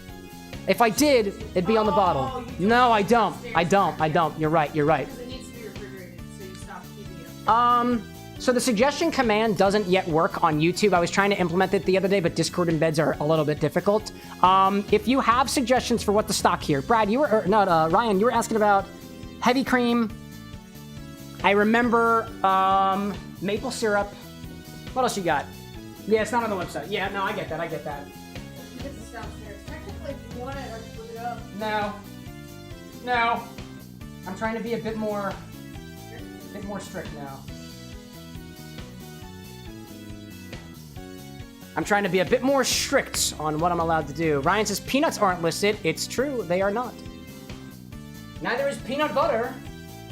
If I did, it'd be on the bottle.
you
No, I
don't.
don't. I don't. You're right. You're right.
Because it needs to be refrigerated, so you stop keeping it.
So the suggestion command doesn't yet work on YouTube. I was trying to implement it the other day, but Discord embeds are a little bit difficult. If you have suggestions for what to stock here, Brad, Ryan, you were asking about heavy cream. I remember maple syrup. What else you got? Yeah, it's not on the website. Yeah, no, I get that.
Because it's downstairs. Technically, if you want it, I can put it up.
No. I'm trying to be a bit more strict now. I'm trying to be a bit more strict on what I'm allowed to do. Ryan says peanuts aren't listed. It's true, they are not. Neither is peanut butter.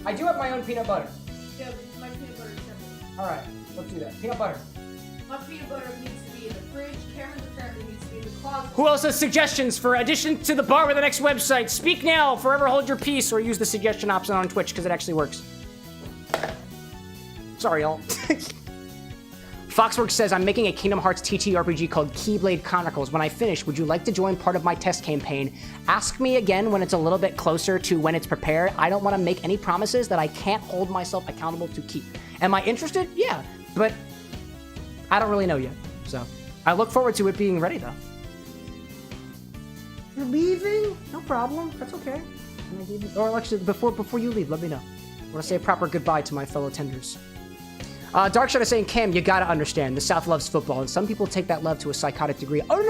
I do have my own peanut butter.
Yeah, but my peanut butter is separate.
All right, let's do that. Peanut butter.
My peanut butter needs to be in the fridge. Cameron's apparently needs to be in the closet.
Who else has suggestions for addition to the Bar with the Next website? Speak now, forever hold your peace, or use the suggestion option on Twitch because it actually works. Sorry, y'all. Foxworks says, I'm making a Kingdom Hearts TTRPG called Keyblade Chronicles. When I finish, would you like to join part of my test campaign? Ask me again when it's a little bit closer to when it's prepared. I don't want to make any promises that I can't hold myself accountable to keep. Am I interested? Yeah, but I don't really know yet. So I look forward to it being ready, though. You're leaving? No problem. That's okay. Or actually, before you leave, let me know. I want to say a proper goodbye to my fellow tenders. Dark Shadow saying, Cam, you gotta understand, the South loves football, and some people take that love to a psychotic degree. Oh,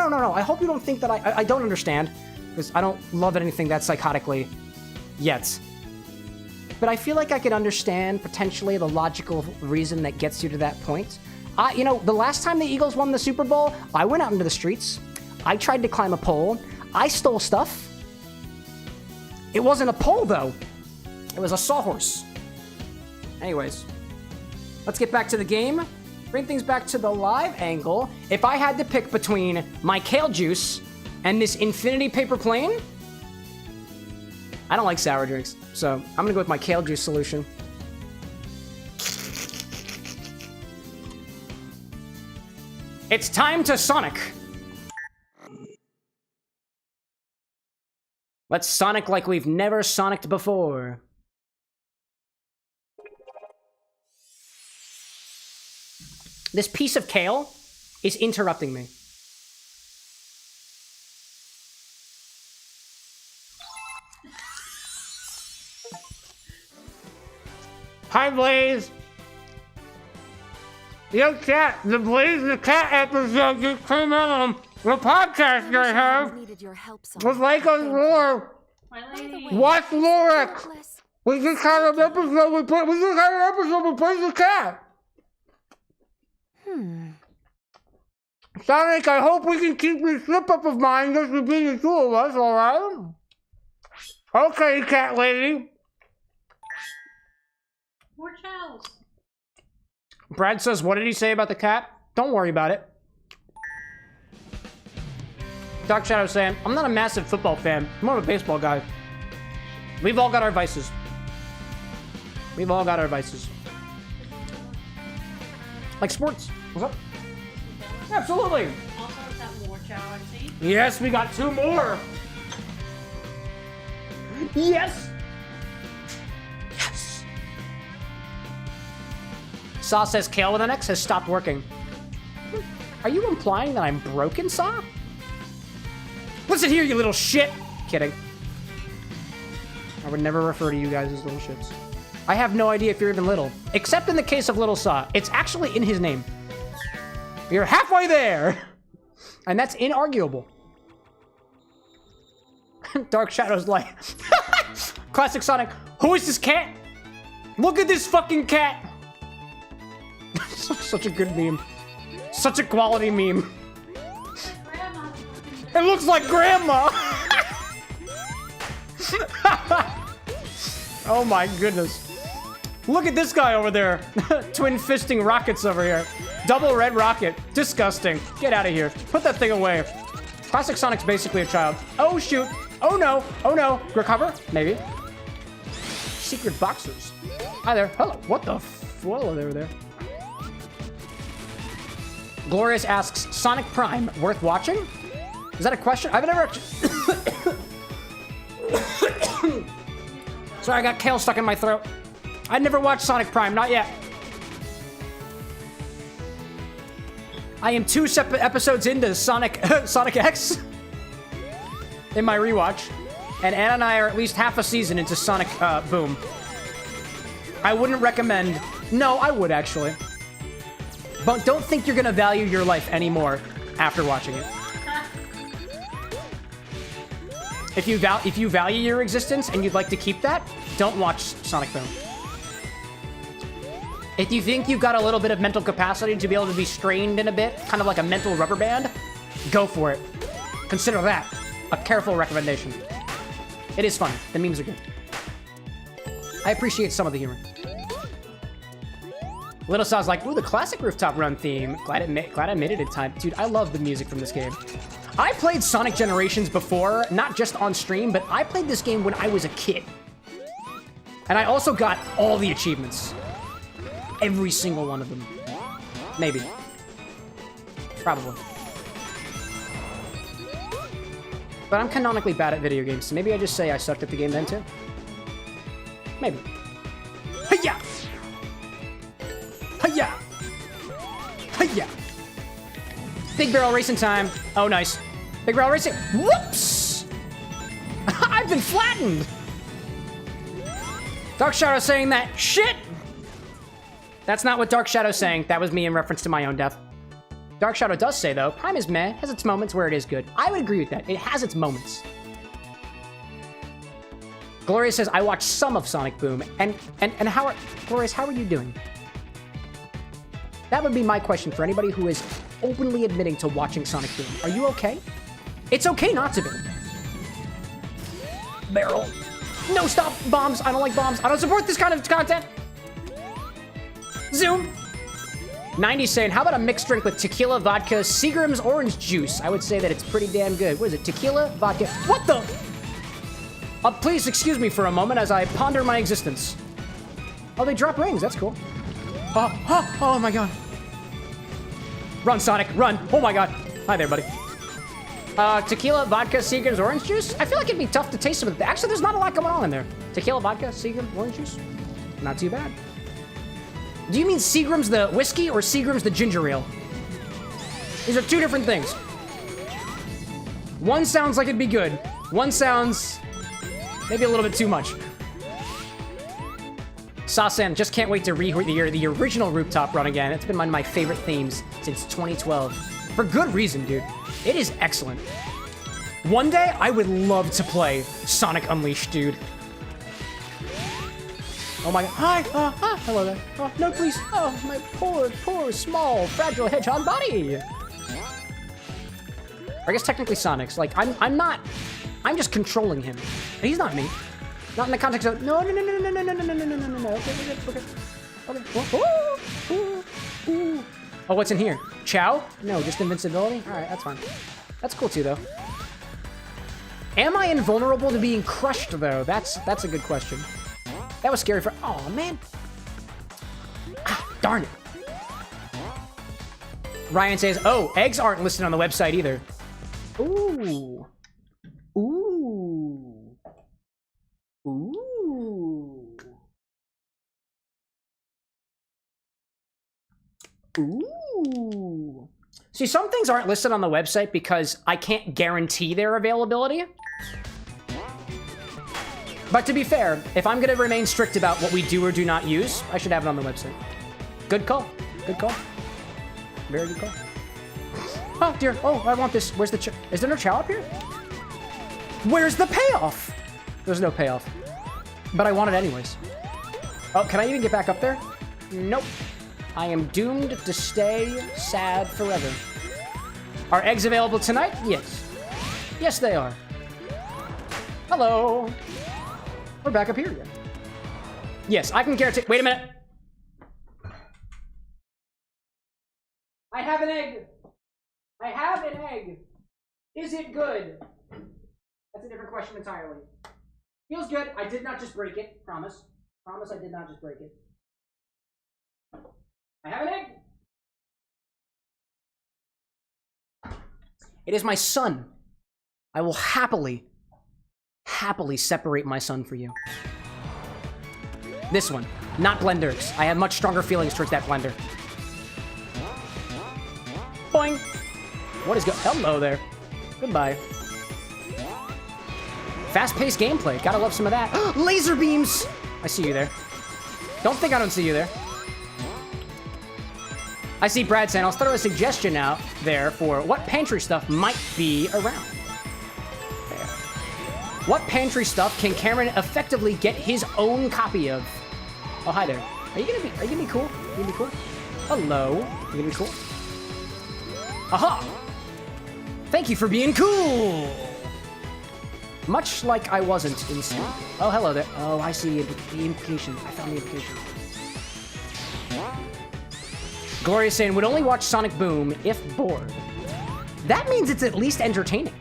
no. I hope you don't think that I don't understand, because I don't love anything that psychotically yet. But I feel like I could understand, potentially, the logical reason that gets you to that point. The last time the Eagles won the Super Bowl, I went out into the streets. I tried to climb a pole. I stole stuff. It wasn't a pole, though. It was a sawhorse. Anyways. Let's get back to the game. Bring things back to the live angle. If I had to pick between my Kale Juice and this Infinity Paper Plane, I don't like sour drinks, so I'm gonna go with my Kale Juice solution. It's time to Sonic. Let's Sonic like we've never Sonic'd before. This piece of kale is interrupting me. Hi, Blaze. Yo, chat. The Blaze the Cat episode just came out on the podcast I have with Lyco's Lore.
My lady.
Watch Lorex. We just had an episode with Blaze the Cat. Sonic, I hope we can keep this slip-up of mine just between the two of us, alright? Okay, cat lady.
More chows.
Brad says, what did he say about the cat? Don't worry about it. Dark Shadow saying, I'm not a massive football fan. I'm more of a baseball guy. We've all got our vices. Like sports. What's up? Absolutely.
Also, is that more chow I see?
Yes, we got 2 more. Yes. Saw says Kale with an X has stopped working. Are you implying that I'm broken, Saw? Listen here, you little shit. Kidding. I would never refer to you guys as little shits. I have no idea if you're even little. Except in the case of Little Saw. It's actually in his name. You're halfway there. And that's inarguable. Dark Shadow's like... Classic Sonic. Who is this cat? Look at this fucking cat. Such a good meme. Such a quality meme. It looks like grandma. Oh my goodness. Look at this guy over there. Twin fisting rockets over here. Double red rocket. Disgusting. Get out of here. Put that thing away. Classic Sonic's basically a child. Oh shoot. Oh no. Oh no. Recover? Maybe. Secret boxers. Hi there. Hello. What the hello there. Glorious asks, Sonic Prime worth watching? Is that a question? I've never actually... Sorry, I got kale stuck in my throat. I never watched Sonic Prime, not yet. I am 2 separate episodes into Sonic X in my rewatch, and Anna and I are at least half a season into Sonic Boom. I wouldn't recommend. No, I would actually. But don't think you're gonna value your life anymore after watching it. If you value your existence and you'd like to keep that, don't watch Sonic Boom. If you think you've got a little bit of mental capacity to be able to be strained in a bit, kind of like a mental rubber band, go for it. Consider that a careful recommendation. It is fun. The memes are good. I appreciate some of the humor. Little Saw's like, ooh, the classic rooftop run theme. Glad I made it in time. Dude, I love the music from this game. I played Sonic Generations before, not just on stream, but I played this game when I was a kid. And I also got all the achievements. Every single one of them. Maybe. Probably. But I'm canonically bad at video games, so maybe I just say I sucked at the game then too. Maybe. Hi-ya! Hi-ya! Hi-ya! Big barrel racing time. Oh, nice. Big barrel racing. Whoops! I've been flattened! Dark Shadow saying that shit! That's not what Dark Shadow's saying. That was me in reference to my own death. Dark Shadow does say, though, Prime is meh, has its moments where it is good. I would agree with that. It has its moments. Gloria says, I watched some of Sonic Boom. And how are... Glorious, how are you doing? That would be my question for anybody who is openly admitting to watching Sonic Boom. Are you okay? It's okay not to be. Barrel. No, stop. Bombs. I don't like bombs. I don't support this kind of content. Zoom. 90 saying, how about a mixed drink with tequila, vodka, Seagram's orange juice? I would say that it's pretty damn good. What is it? Tequila, vodka. What the? Please excuse me for a moment as I ponder my existence. Oh, they drop rings. That's cool. Oh my god. Run, Sonic, run. Oh my god. Hi there, buddy. Tequila, vodka, Seagram's orange juice? I feel like it'd be tough to taste them. Actually, there's not a lot going on in there. Tequila, vodka, Seagram's orange juice? Not too bad. Do you mean Seagram's the whiskey or Seagram's the ginger ale? These are 2 different things. One sounds like it'd be good. One sounds maybe a little bit too much. Sasan, just can't wait to rehear the original rooftop run again. It's been one of my favorite themes since 2012. For good reason, dude. It is excellent. One day, I would love to play Sonic Unleashed, dude. Oh my god. Hi. Hello there. Oh, no, please. Oh, my poor, small, fragile hedgehog body. I guess technically Sonic's. Like, I'm just controlling him. He's not me. Not in the context of, no. Okay. Oh, what's in here? Chow? No, just invincibility? All right, that's fine. That's cool too, though. Am I invulnerable to being crushed, though? That's a good question. That was scary for... Oh, man. Ah, darn it. Ryan says, oh, eggs aren't listed on the website either. Ooh. See, some things aren't listed on the website because I can't guarantee their availability. But to be fair, if I'm going to remain strict about what we do or do not use, I should have it on the website. Good call. Good call. Very good call. Oh, dear. Oh, I want this. Where's the is there no chow up here? Where's the payoff? There's no payoff. But I want it anyways. Oh, can I even get back up there? Nope. I am doomed to stay sad forever. Are eggs available tonight? Yes. Yes, they are. Hello. We're back up here again. Yes, I can guarantee. Wait a minute. I have an egg. I have an egg. Is it good? That's a different question entirely. Feels good. I did not just break it. Promise. Promise I did not just break it. I have an egg. It is my son. I will happily separate my son for you. This one, not Blender's. I have much stronger feelings towards that blender. Boing. What is hello there. Goodbye. Fast-paced gameplay. Gotta love some of that. Laser beams! I see you there. Don't think I don't see you there. I see Brad saying, I'll throw a suggestion out there for what pantry stuff might be around. There. What pantry stuff can Cameron effectively get his own copy of? Oh, hi there. Are you gonna be cool? You gonna be cool? Hello. You gonna be cool? Aha! Thank you for being cool! Much like I wasn't in school. Oh, hello there. Oh, I see the implication. I found the implication. Gloria saying, would only watch Sonic Boom if bored. That means it's at least entertaining.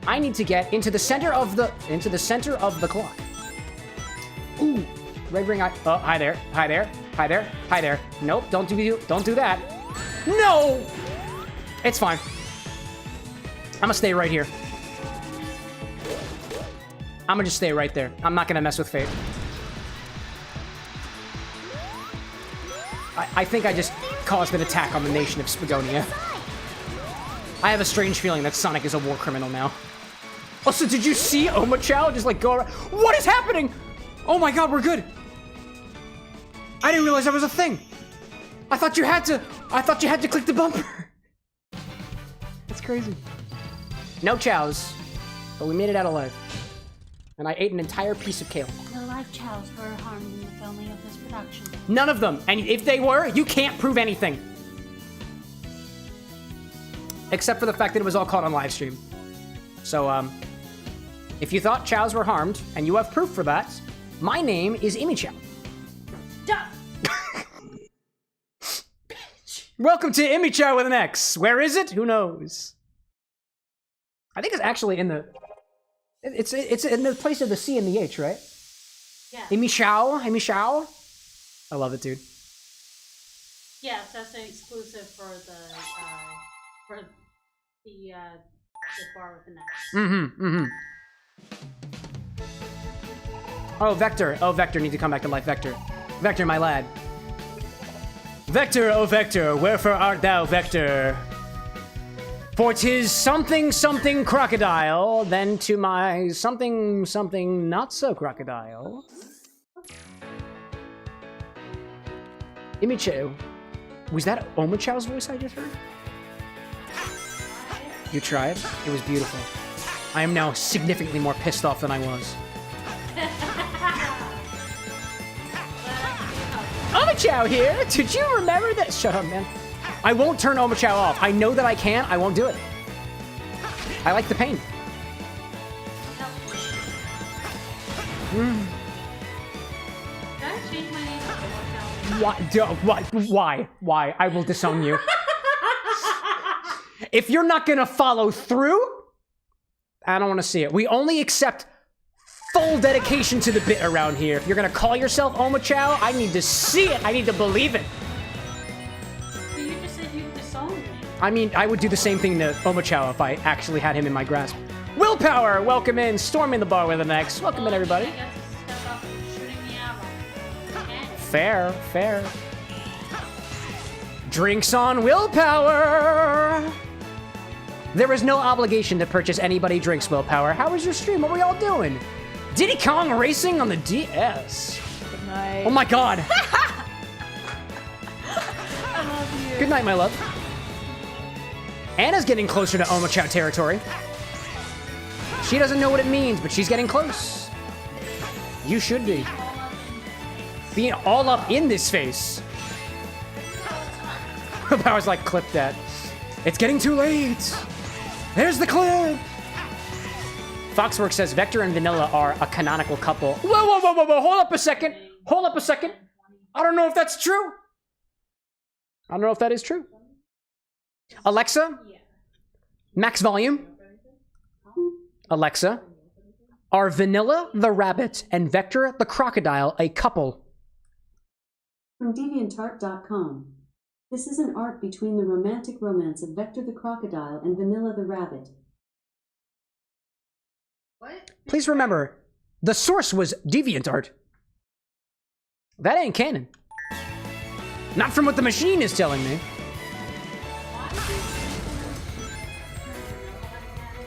I need to get into the center of the clock. Ooh, red ring eye. Oh, hi there, hi there, hi there, hi there. Nope, don't do that. No! It's fine. I'm gonna stay right here. I'm gonna just stay right there. I'm not gonna mess with fate. I think I just caused an attack on the nation of Spagonia. I have a strange feeling that Sonic is a war criminal now. Also, did you see Omochao just like go around? What is happening? Oh my god, we're good. I didn't realize that was a thing. I thought you had to click the bumper. That's crazy. No chows, but we made it out alive. And I ate an entire piece of kale.
No live chows were harmed in the filming of this production.
None of them. And if they were, you can't prove anything. Except for the fact that it was all caught on live stream. So, if you thought chows were harmed, and you have proof for that, my name is Imichow.
Duh.
Welcome to Imichow with an X. Where is it? Who knows? I think it's actually in the... It's in the place of the C and the H, right?
Yeah.
Imichow. I love it, dude.
Yes, that's an exclusive for the bar with an X.
Oh, Vector. Oh, Vector, need to come back to life. Vector. Vector, my lad. Vector, oh Vector, wherefore art thou, Vector? For 'tis something something crocodile, then to my something something not so crocodile. Imicho. Was that Omochow's voice I just heard? You tried? It was beautiful. I am now significantly more pissed off than I was. Omochow here! Did you remember that? Shut up, man. I won't turn Omochow off. I know that I can. I won't do it. I like the pain.
Can I change my name to Omochao?
Why? I will disown you. If you're not gonna follow through, I don't want to see it. We only accept full dedication to the bit around here. If you're gonna call yourself Omochao, I need to see it. I need to believe it.
But you just said you disowned me.
I mean, I would do the same thing to Omochao if I actually had him in my grasp. Willpower, welcome in. Storm in the bar with an X. Welcome in, everybody.
I guess it's step up and shooting me out. Okay.
Fair. Drinks on willpower. There is no obligation to purchase anybody drinks willpower. How was your stream? What were y'all doing? Diddy Kong Racing on the DS.
Good night.
Oh my god.
I love you.
Good night, my love. Anna's getting closer to Omochao territory. She doesn't know what it means, but she's getting close. You should be. Being all up in this face. Power's like, clip that. It's getting too late. There's the clip. Foxworks says Vector and Vanilla are a canonical couple. Whoa, whoa, whoa, whoa, whoa. Hold up a second. Hold up a second. I don't know if that's true. I don't know if that is true. Alexa, max volume. Alexa, are Vanilla the rabbit and Vector the crocodile a couple?
From DeviantArt.com. This is an art between the romantic romance of Vector the crocodile and Vanilla the rabbit.
What?
Please remember, the source was DeviantArt. That ain't canon. Not from what the machine is telling me.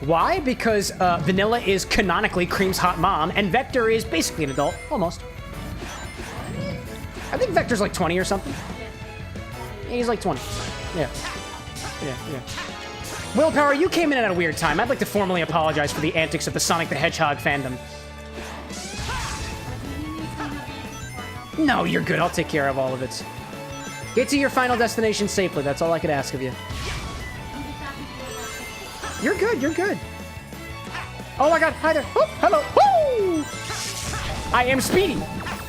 Why? Because Vanilla is canonically Cream's hot mom, and Vector is basically an adult, almost. I think Vector's like 20 or something. Yeah, he's like 20. Yeah. Yeah. Willpower, you came in at a weird time. I'd like to formally apologize for the antics of the Sonic the Hedgehog fandom. No, you're good. I'll take care of all of it. Get to your final destination safely. That's all I could ask of you. You're good. You're good. Oh my god. Hi there. Oh, hello. Woo! I am Speedy.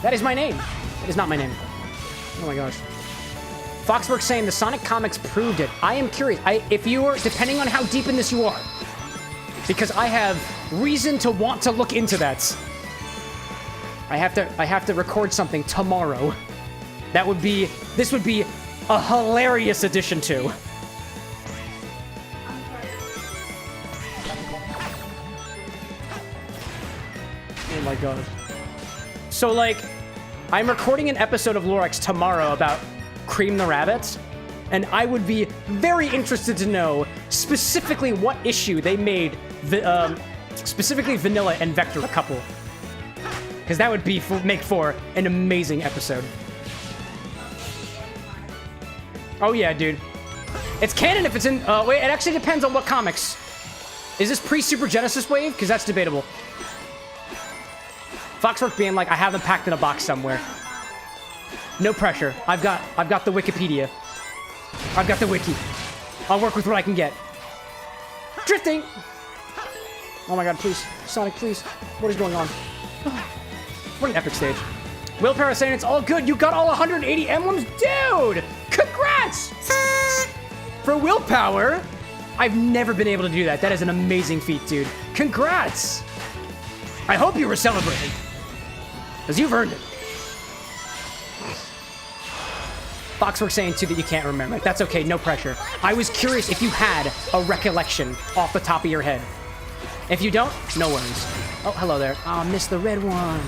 That is my name. It is not my name. Oh my gosh. Foxworks saying the Sonic comics proved it. I am curious. If you are, depending on how deep in this you are, because I have reason to want to look into that. I have to record something tomorrow. This would be a hilarious addition to. Oh my god. So like, I'm recording an episode of Lorex tomorrow about Cream the Rabbit, and I would be very interested to know specifically what issue they made, specifically Vanilla and Vector a couple. Because that would make for an amazing episode. Oh yeah, dude. It's canon if it's in, wait, it actually depends on what comics. Is this pre-Super Genesis wave? Because that's debatable. Foxwork being like, I have them packed in a box somewhere. No pressure. I've got the Wikipedia. I've got the wiki. I'll work with what I can get. Drifting! Oh my god, please. Sonic, please. What is going on? What an epic stage. Willpower saying it's all good. You got all 180 emblems? Dude! Congrats! For Willpower, I've never been able to do that. That is an amazing feat, dude. Congrats! I hope you were celebrating. Because you've earned it. Foxworks saying, too, that you can't remember. That's okay, no pressure. I was curious if you had a recollection off the top of your head. If you don't, no worries. Oh, hello there. Oh, I missed the red one.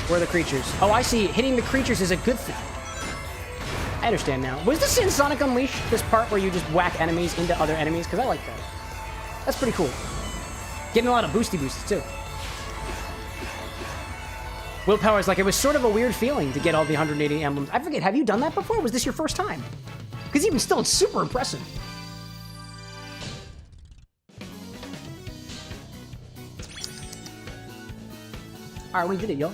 Where are the creatures? Oh, I see. Hitting the creatures is a good thing. I understand now. Was this in Sonic Unleashed, this part where you just whack enemies into other enemies? Because I like that. That's pretty cool. Getting a lot of boosty boosts, too. Willpower's like, it was sort of a weird feeling to get all the 180 emblems. I forget, have you done that before? Was this your first time? Because even still, it's super impressive. Alright, we did it, y'all.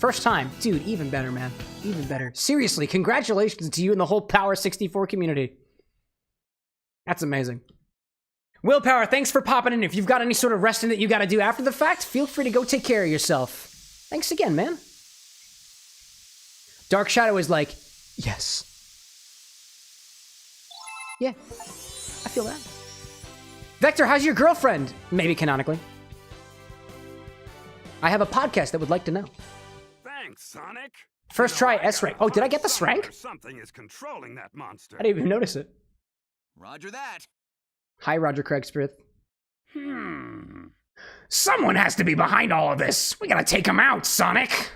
First time. Dude, even better, man. Even better. Seriously, congratulations to you and the whole Power 64 community. That's amazing. Willpower, thanks for popping in. If you've got any sort of resting that you gotta do after the fact, feel free to go take care of yourself. Thanks again, man. Dark Shadow is like, yes. Yeah, I feel that. Vector, how's your girlfriend? Maybe canonically. I have a podcast that would like to know.
Thanks, Sonic.
First try S rank. Oh, did I get this rank?
Something is controlling that monster.
I didn't even notice it.
Roger that.
Hi, Roger Craigspirith. Someone has to be behind all of this. We gotta take him out, Sonic.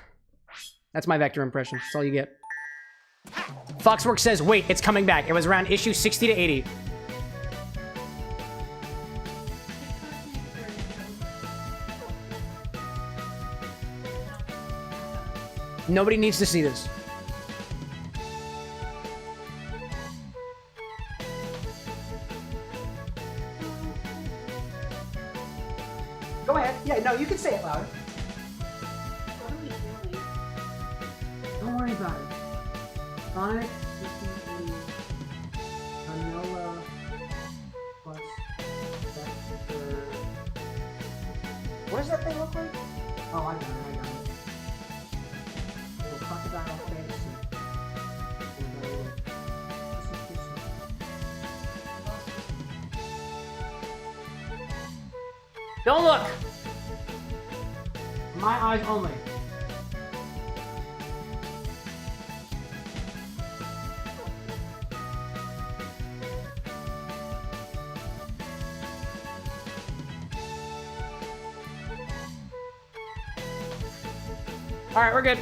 That's my Vector impression. That's all you get. Foxworks says, wait, it's coming back. It was around issue 60 to 80. Nobody needs to see this. Go ahead. Yeah, no, you can say it louder.
What are we doing?
Don't worry about it. Sonic, this is the vanilla plus vector. What does that thing look like? Oh, I got it. Little crocodile fantasy. Don't look! My eyes only. Alright, we're good.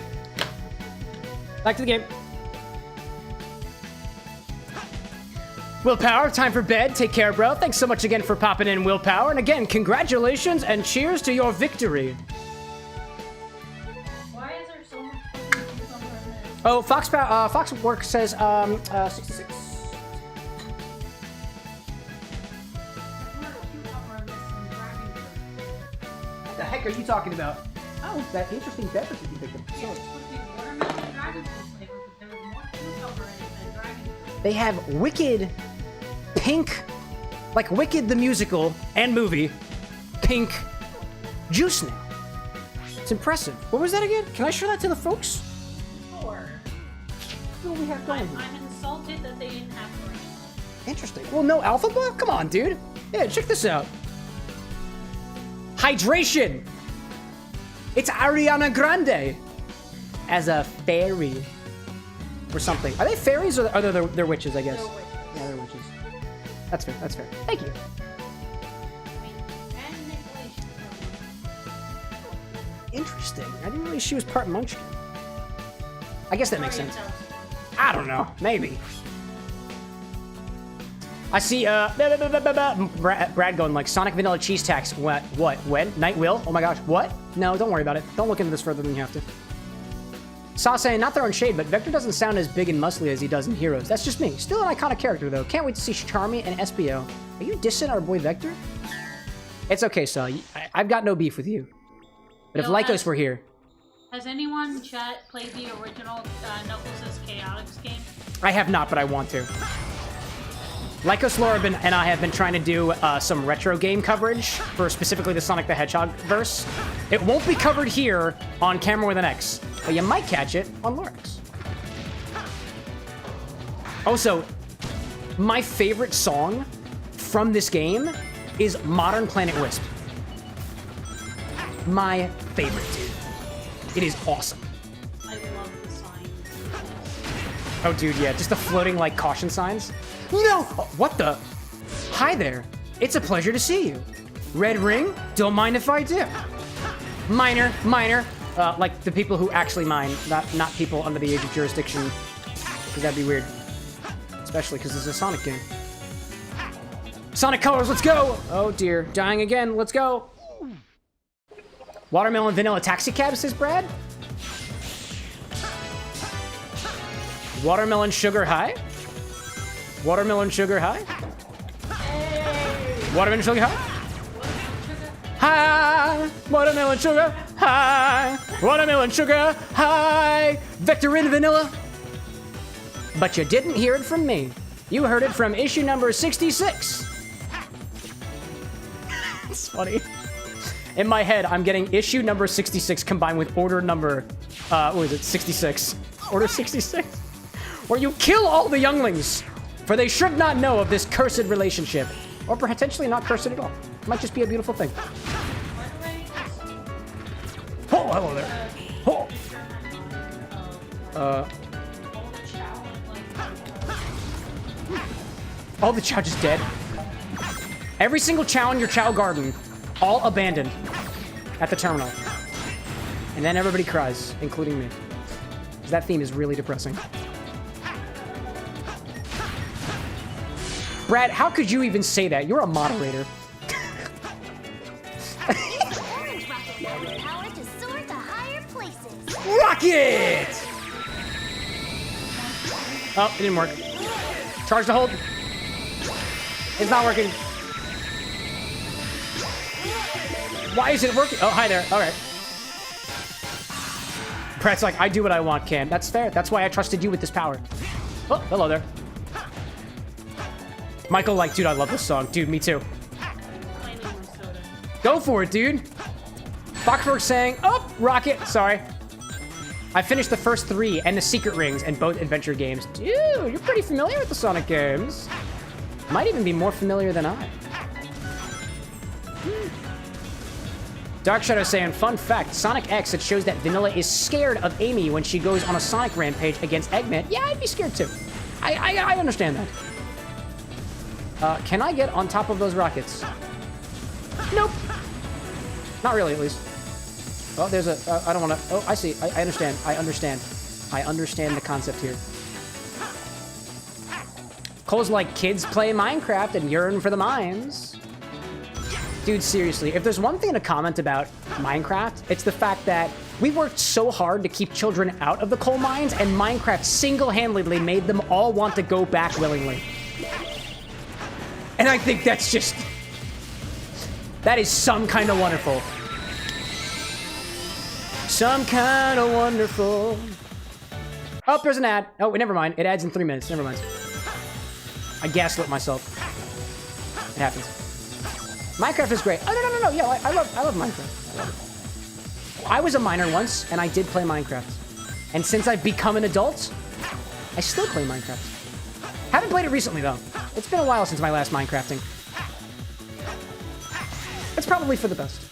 Back to the game. Willpower, time for bed. Take care, bro. Thanks so much again for popping in, Willpower. And again, congratulations and cheers to your victory.
Why is there so much fucking cucumber in this?
Oh, Foxwork says 66.
There's more cucumber in this than dragon fruit.
What the heck are you talking about? Oh, that interesting beverage that you picked up.
Yeah, it's supposed to be watermelon and dragon fruit flavor, but there was more cucumber in it than dragon fruit.
They have Wicked pink, like Wicked the musical and movie, pink juice now. It's impressive. What was that again? Can I show that to the folks?
Sure.
What do we have going?
I'm insulted that they didn't have green.
Interesting. Well, no alpha? Come on, dude. Yeah, check this out. Hydration. It's Ariana Grande as a fairy or something. Are they fairies or are they witches? I guess.
They're witches.
Yeah, they're witches. That's fair. That's fair. Thank you.
I mean, and manipulation.
Interesting. I didn't realize she was part Munchkin. I guess that makes sense. I don't know. Maybe. I see Brad going like Sonic Vanilla Cheese Tax. What? When? Night will? Oh my gosh. What? No, don't worry about it. Don't look into this further than you have to. Saw saying, not throwing shade, but Vector doesn't sound as big and muscly as he does in Heroes. That's just me. Still an iconic character, though. Can't wait to see Charmy and SBO. Are you dissing our boy Vector? It's okay, Saw. I've got no beef with you. But if Lycos were here...
Has anyone in chat played the original Knuckles' Chaotix game?
I have not, but I want to. Lycos Lorabin and I have been trying to do some retro game coverage for specifically the Sonic the Hedgehog verse. It won't be covered here on Camera with an X, but you might catch it on Lorax. Also, my favorite song from this game is Modern Planet Wisp. My favorite, dude. It is awesome.
I love the signs.
Oh, dude, yeah, just the floating, like, caution signs. No! Oh, what the? Hi there. It's a pleasure to see you. Red ring? Don't mind if I do. Minor. Like the people who actually mine, not people under the age of jurisdiction. Because that'd be weird. Especially because this is a Sonic game. Sonic Colors, let's go! Oh dear, dying again, let's go. Watermelon Vanilla Taxi Cab, says Brad. Watermelon Sugar High? Watermelon Sugar High? Hey. Watermelon Sugar High? High! Watermelon Sugar High! Watermelon Sugar High! Vector in Vanilla? But you didn't hear it from me. You heard it from issue number 66. It's funny. In my head, I'm getting issue number 66 combined with order number, what is it, 66? Order 66? Where you kill all the younglings, for they should not know of this cursed relationship. Or potentially not cursed at all. It might just be a beautiful thing. Oh, hello there. Oh. All the chow just dead. Every single chow in your chow garden, all abandoned at the terminal. And then everybody cries, including me. That theme is really depressing. Brad, how could you even say that? You're a moderator.
Orange Rocket now with power to soar to higher places.
Rocket! Oh, it didn't work. Charge to hold. It's not working. Why is it working? Oh, hi there. All right. Pratt's like, I do what I want, Cam. That's fair. That's why I trusted you with this power. Oh, hello there. Michael, like, dude, I love this song. Dude, me too.
I need more soda.
Go for it, dude. Foxworks saying, oh, Rocket. Sorry. I finished the first 3 and the secret rings in both adventure games. Dude, you're pretty familiar with the Sonic games. Might even be more familiar than I. Dark Shadow saying, fun fact, Sonic X, it shows that Vanilla is scared of Amy when she goes on a Sonic rampage against Eggman. Yeah, I'd be scared too. I understand that. Can I get on top of those rockets? Nope. Not really, at least. Oh, there's a... I don't want to... Oh, I see. I understand. I understand. I understand the concept here. Cole's like, kids play Minecraft and yearn for the mines. Dude, seriously, if there's one thing to comment about Minecraft, it's the fact that we worked so hard to keep children out of the coal mines, and Minecraft single-handedly made them all want to go back willingly. And I think that's just... that is some kind of wonderful. Some kind of wonderful. Oh, there's an ad. Oh, never mind. It adds in 3 minutes. Never mind. I gaslit myself. It happens. Minecraft is great. Oh, no. Yeah, I love Minecraft. I love it. I was a miner once, and I did play Minecraft. And since I've become an adult, I still play Minecraft. Haven't played it recently, though. It's been a while since my last Minecrafting. It's probably for the best.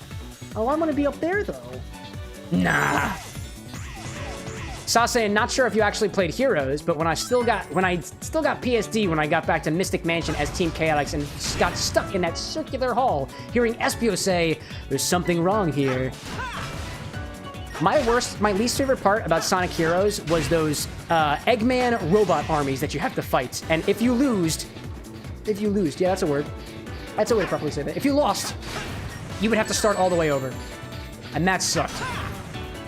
Oh, I want to be up there, though. Nah. Sase, not sure if you actually played Heroes, but when I still got PSD when I got back to Mystic Mansion as Team Chaotix and got stuck in that circular hall, hearing Espio say, "There's something wrong here." My least favorite part about Sonic Heroes was those Eggman robot armies that you have to fight, and if you lose, yeah, that's a word. That's a way to properly say that. If you lost, you would have to start all the way over, and that sucked.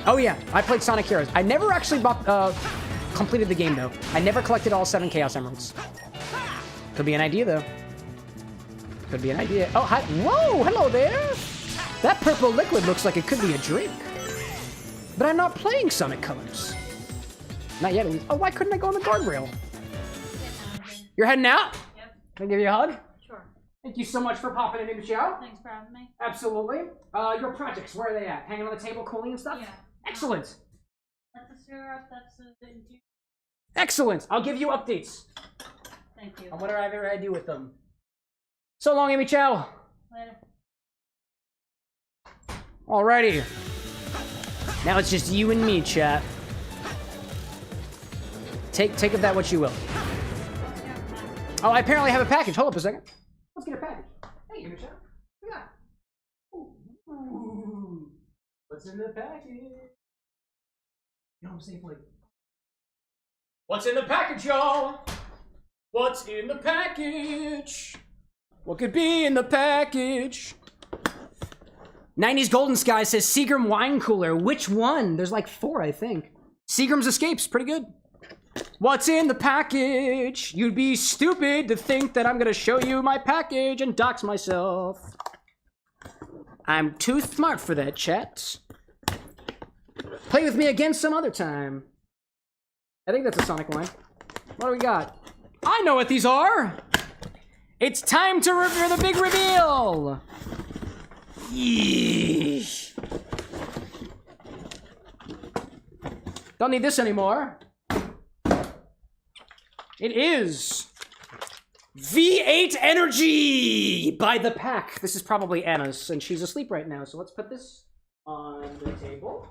Oh yeah, I played Sonic Heroes. I never actually completed the game though. I never collected all 7 Chaos Emeralds. Could be an idea though. Could be an idea. Oh, hi. Whoa, hello there. That purple liquid looks like it could be a drink. But I'm not playing Sonic Colors. Not yet at least. Oh, why couldn't I go on the guardrail? You're heading out?
Yep.
Can I give you a hug?
Sure.
Thank you so much for popping into the show.
Thanks for having me.
Absolutely. Your projects, where are they at? Hanging on the table, cooling and stuff?
Yeah.
Excellent.
That's the syrup, that's the...
Excellent. I'll give you updates
Thank you.
on whatever I do with them. So long, Amy Chow.
Later.
Alrighty. Now it's just you and me, chat. Take of that what you will. Oh, I apparently have a package. Hold up a second. Let's get a package. Hey, Amy Chow. What you got? Ooh. What's in the package? You know what I'm saying? Like, what's in the package, y'all? What's in the package? What could be in the package? 90s Golden Sky says Seagram wine cooler. Which one? There's like 4, I think. Seagram's Escapes, pretty good. What's in the package? You'd be stupid to think that I'm gonna show you my package and dox myself. I'm too smart for that, chat. Play with me again some other time. I think that's a Sonic wine. What do we got? I know what these are! It's time to reveal the big reveal! Yeesh. Don't need this anymore. It is V8 Energy by The Pack. This is probably Anna's, and she's asleep right now, so let's put this on the table.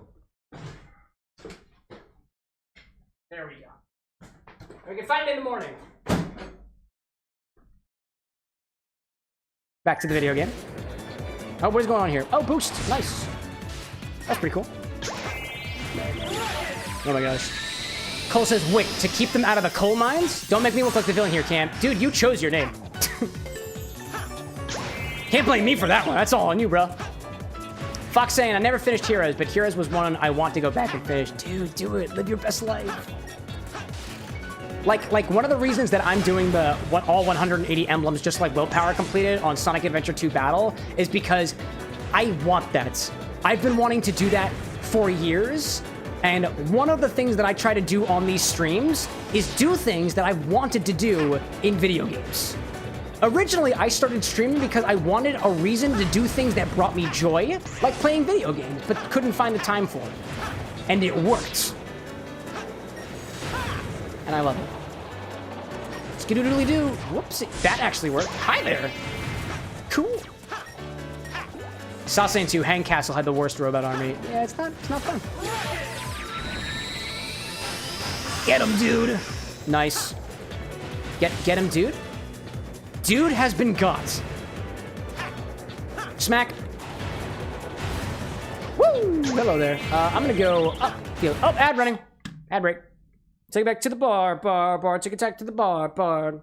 There we go. We can find it in the morning. Back to the video again. Oh, what is going on here? Oh, boost. Nice. That's pretty cool. Oh my gosh. Cole says, wait, to keep them out of the coal mines? Don't make me look like the villain here, Cam. Dude, you chose your name. Can't blame me for that one. That's all on you, bro. Fox saying, I never finished Heroes, but Heroes was one I want to go back and finish. Dude, do it. Live your best life. Like one of the reasons that I'm doing all 180 emblems just like Willpower completed on Sonic Adventure 2 Battle is because I want that. I've been wanting to do that for years. And one of the things that I try to do on these streams is do things that I've wanted to do in video games. Originally, I started streaming because I wanted a reason to do things that brought me joy, like playing video games, but couldn't find the time for it. And it worked. And I love it. Skidoodly-doo. Whoopsie. That actually worked. Hi there. Cool. Saw saying too, Hang Castle had the worst robot army. Yeah, it's not fun. Get him, dude. Nice. Get him, dude. Dude has been got. Smack. Woo! Hello there. I'm gonna go up. Oh, ad running. Ad break. Take it back to the bar. Take it back to the bar.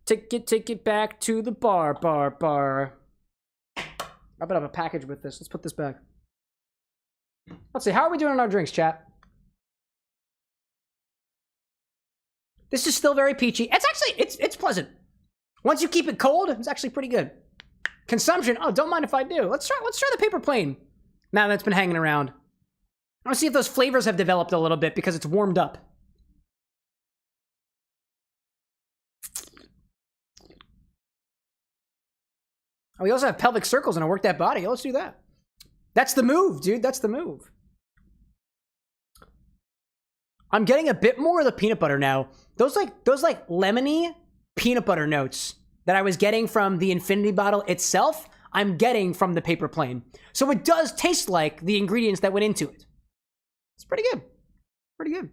Take it back to the bar. I'll put up a package with this. Let's put this back. Let's see. How are we doing on our drinks, chat? This is still very peachy. It's actually, it's pleasant. Once you keep it cold, it's actually pretty good. Consumption, oh, don't mind if I do. Let's try the paper plane. Now that's been hanging around. I want to see if those flavors have developed a little bit because it's warmed up. Oh, we also have pelvic circles and a work that body. Let's do that. That's the move, dude. That's the move. I'm getting a bit more of the peanut butter now. Those lemony peanut butter notes that I was getting from the infinity bottle itself, I'm getting from the paper plane. So it does taste like the ingredients that went into it. It's pretty good. Pretty good.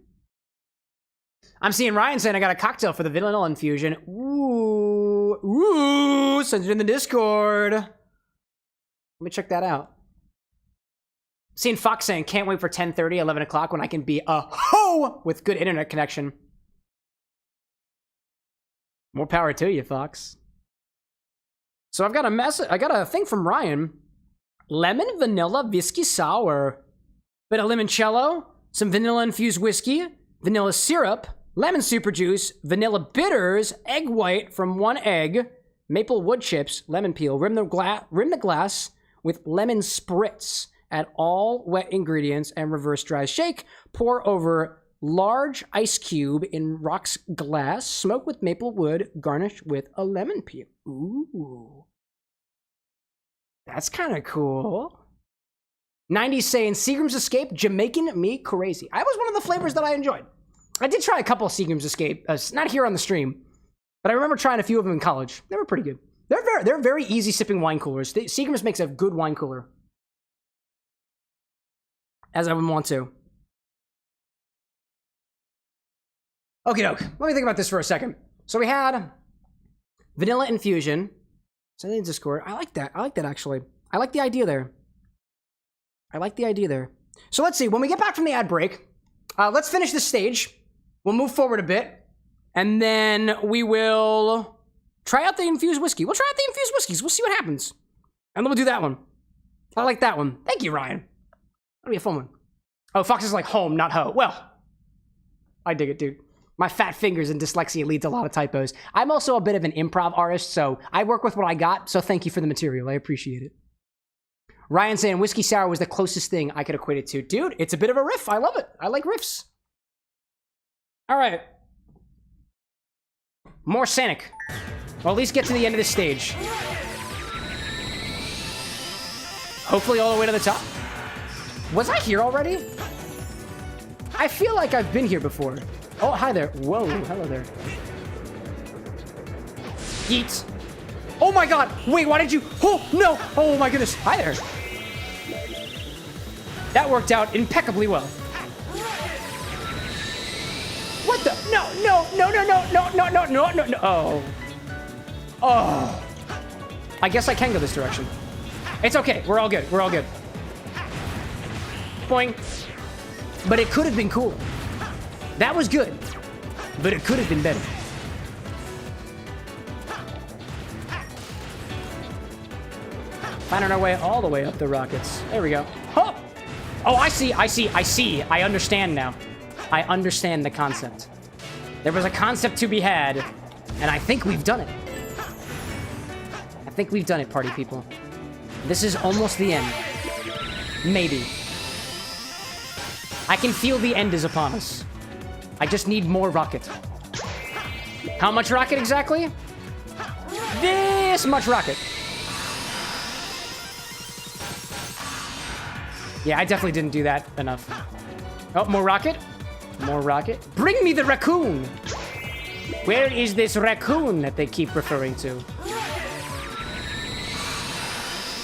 I'm seeing Ryan saying I got a cocktail for the vanilla infusion. Ooh, send it in the Discord. Let me check that out. Seeing Fox saying, can't wait for 10:30, 11 o'clock when I can be a hoe with good internet connection. More power to you, Fox. So I've got I got a thing from Ryan. Lemon vanilla whiskey sour. Bit of limoncello, some vanilla infused whiskey, vanilla syrup, lemon super juice, vanilla bitters, egg white from 1 egg, maple wood chips, lemon peel, rim the glass with lemon spritz. Add all wet ingredients and reverse dry shake. Pour over large ice cube in rocks glass. Smoke with maple wood. Garnish with a lemon peel. Ooh. That's kind of cool. 90s saying Seagram's Escape, Jamaican me crazy. I was one of the flavors that I enjoyed. I did try a couple of Seagram's Escape, not here on the stream, but I remember trying a few of them in college. They were pretty good. They're very easy sipping wine coolers. Seagram's makes a good wine cooler. As I would want to. Okay, doke. Let me think about this for a second. So we had vanilla infusion. Send it in Discord. I like that. I like that, actually. I like the idea there. So let's see. When we get back from the ad break, let's finish this stage. We'll move forward a bit. And then we will try out the infused whiskey. We'll try out the infused whiskeys. We'll see what happens. And then we'll do that one. I like that one. Thank you, Ryan. That'll be a fun one. Oh, Fox is like home, not ho. Well, I dig it, dude. My fat fingers and dyslexia lead to a lot of typos. I'm also a bit of an improv artist, so I work with what I got, so thank you for the material. I appreciate it. Ryan saying whiskey sour was the closest thing I could equate it to. Dude, it's a bit of a riff. I love it. I like riffs. All right. More Sanic. Or at least get to the end of this stage. Hopefully all the way to the top. Was I here already? I feel like I've been here before. Oh, hi there. Whoa, hello there. Yeet. Oh my god. Wait, why did you? Oh, no. Oh my goodness. Hi there. That worked out impeccably well. What the? No. Oh. Oh. I guess I can go this direction. It's okay. We're all good. Boing. But it could have been cool. That was good. But it could have been better. Finding our way all the way up the rockets. There we go. Oh! Oh, I see. I understand now. I understand the concept. There was a concept to be had, and I think we've done it. Party people. This is almost the end. Maybe. I can feel the end is upon us. I just need more rocket. How much rocket exactly? This much rocket. Yeah, I definitely didn't do that enough. Oh, more rocket. More rocket. Bring me the raccoon. Where is this raccoon that they keep referring to?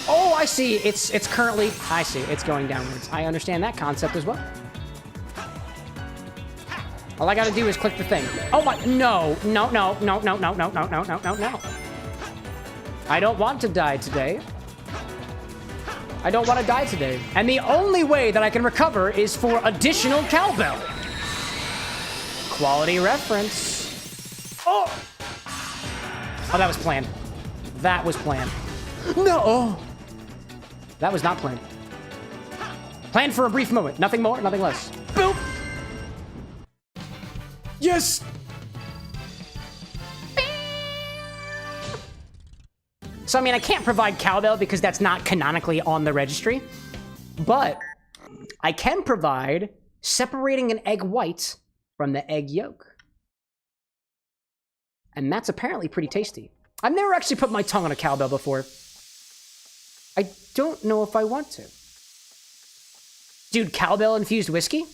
Oh, I see. It's currently... I see. It's going downwards. I understand that concept as well. All I gotta do is click the thing. Oh my... No. No, no, no, no, no, no, no, no, no, no, no. I don't want to die today. I don't want to die today. And the only way that I can recover is for additional cowbell. Quality reference. Oh! Oh, that was planned. That was planned. No! That was not planned. Planned for a brief moment. Nothing more, nothing less. Boop! Yes! So, I mean, I can't provide cowbell because that's not canonically on the registry. But I can provide separating an egg white from the egg yolk. And that's apparently pretty tasty. I've never actually put my tongue on a cowbell before. I don't know if I want to. Dude, cowbell-infused whiskey?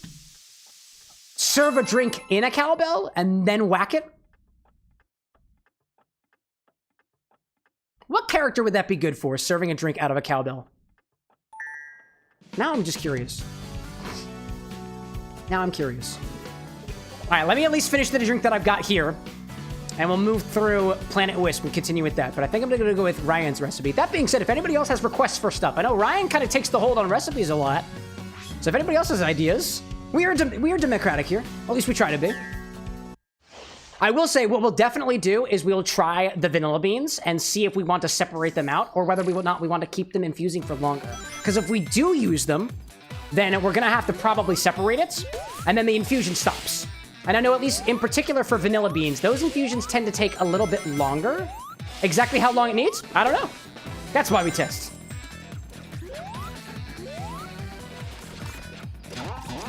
Serve a drink in a cowbell and then whack it? What character would that be good for, serving a drink out of a cowbell? Now I'm just curious. Now I'm curious. All right, let me at least finish the drink that I've got here. And we'll move through Planet Wisp and continue with that. But I think I'm going to go with Ryan's recipe. That being said, if anybody else has requests for stuff, I know Ryan kind of takes the hold on recipes a lot. So if anybody else has ideas, we are democratic here. At least we try to be. I will say what we'll definitely do is we'll try the vanilla beans and see if we want to separate them out or whether we want to keep them infusing for longer. Because if we do use them, then we're going to have to probably separate it, and then the infusion stops. And I know at least in particular for vanilla beans, those infusions tend to take a little bit longer. Exactly how long it needs? I don't know. That's why we test.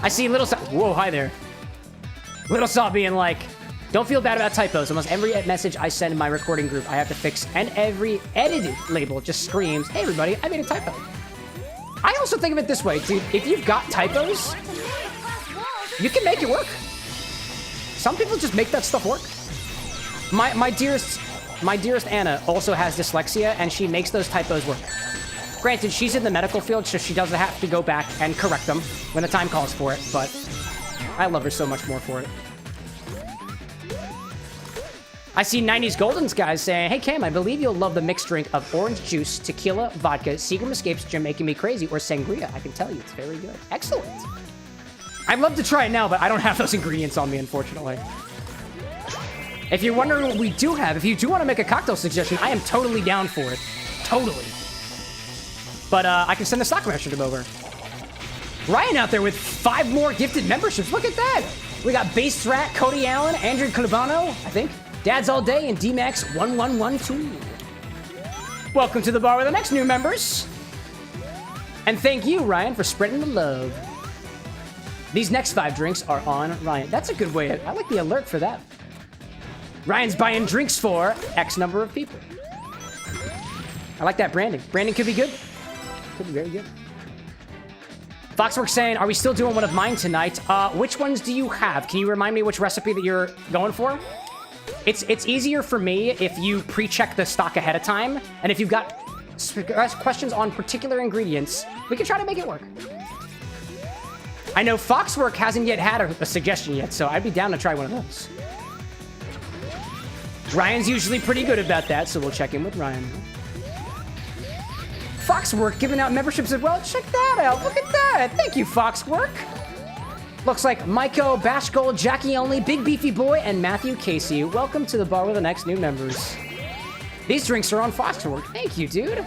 I see Little Saw. Whoa, hi there. Little Saw being like, don't feel bad about typos. Almost every message I send in my recording group, I have to fix, and every edited label just screams, hey everybody, I made a typo. I also think of it this way, dude. If you've got typos, you can make it work. Some people just make that stuff work. My dearest Anna also has dyslexia, and she makes those typos work. Granted, she's in the medical field, so she doesn't have to go back and correct them when the time calls for it, but I love her so much more for it. I see 90s Goldens guys saying, hey Cam, I believe you'll love the mixed drink of orange juice, tequila, vodka, Seagram Escapes, Jamaican Me Crazy, or sangria. I can tell you, it's very good. Excellent. I'd love to try it now, but I don't have those ingredients on me, unfortunately. If you're wondering what we do have, if you do want to make a cocktail suggestion, I am totally down for it. Totally. But I can send the stock membership over. Ryan out there with 5 more gifted memberships. Look at that. We got Base Rat, Cody Allen, Andrew Calabano, I think. Dad's All Day, and DMAX1112. Welcome to the bar with the next new members. And thank you, Ryan, for spreading the love. These next 5 drinks are on Ryan. That's a good way. I like the alert for that. Ryan's buying drinks for X number of people. I like that branding. Branding could be good. Could be very good. Foxworks saying, are we still doing one of mine tonight? Which ones do you have? Can you remind me which recipe that you're going for? It's easier for me if you pre-check the stock ahead of time, and if you've got questions on particular ingredients, we can try to make it work. I know Foxwork hasn't yet had a suggestion yet, so I'd be down to try one of those. Ryan's usually pretty good about that, so we'll check in with Ryan. Foxwork giving out memberships as well. Check that out. Look at that. Thank you, Foxwork. Looks like Maiko, Bashgold, Jackie Only, Big Beefy Boy, and Matthew Casey. Welcome to the bar with the next new members. These drinks are on Foxwork. Thank you, dude.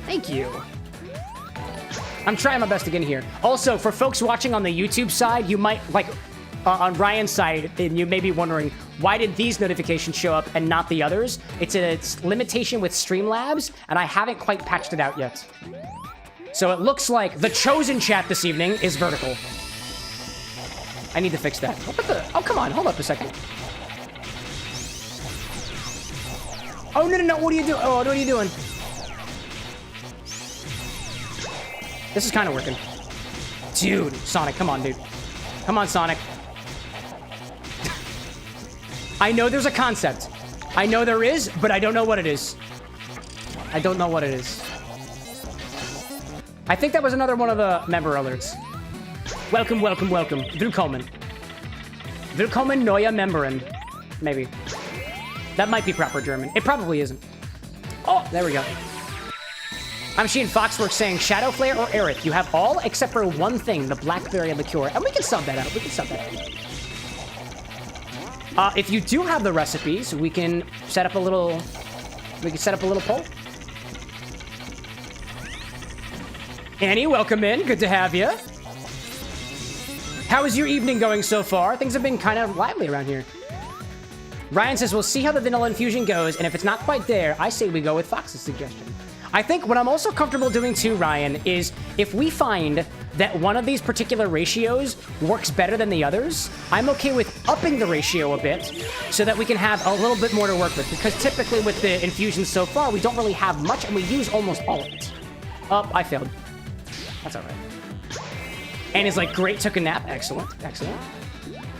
Thank you. I'm trying my best to get in here. Also, for folks watching on the YouTube side, you might, like, on Ryan's side, and you may be wondering, why did these notifications show up and not the others? It's a limitation with Streamlabs, and I haven't quite patched it out yet. So it looks like the chosen chat this evening is vertical. I need to fix that. Oh, come on. Hold up a second. Oh, no. What are you doing? Oh, what are you doing? This is kind of working. Dude, Sonic, come on, dude. Come on, Sonic. I know there's a concept. I know there is, but I don't know what it is. I don't know what it is. I think that was another one of the member alerts. Welcome. Willkommen. Willkommen neue Memberin. Maybe. That might be proper German. It probably isn't. Oh, there we go. I'm seeing Foxworks saying Shadow Flare or Aerith. You have all except for one thing, the Blackberry liqueur. And we can sub that out. If you do have the recipes, we can set up a little... poll. Annie, welcome in. Good to have you. How is your evening going so far? Things have been kind of lively around here. Ryan says, we'll see how the vanilla infusion goes, and if it's not quite there, I say we go with Fox's suggestion. I think what I'm also comfortable doing too, Ryan, is if we find that one of these particular ratios works better than the others, I'm okay with upping the ratio a bit so that we can have a little bit more to work with. Because typically with the infusions so far, we don't really have much, and we use almost all of it. Oh, I failed. That's all right. And is like, great, took a nap. Excellent.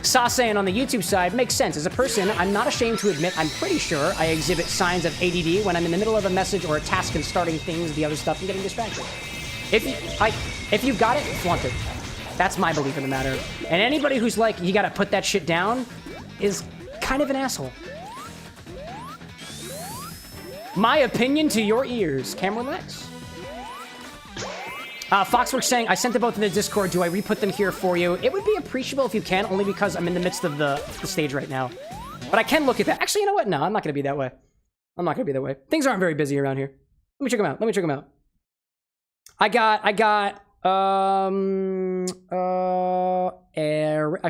Saw saying on the YouTube side, makes sense. As a person, I'm not ashamed to admit I'm pretty sure I exhibit signs of ADD when I'm in the middle of a message or a task and starting things, the other stuff, and getting distracted. If you got it, flaunt it. That's my belief in the matter. And anybody who's like, you gotta put that shit down, is kind of an asshole. My opinion to your ears. CameroxnWithAnX. Foxworks saying, I sent them both in the Discord. Do I re-put them here for you? It would be appreciable if you can, only because I'm in the midst of the stage right now. But I can look at that. Actually, you know what? No, I'm not going to be that way. Things aren't very busy around here. Let me check them out. I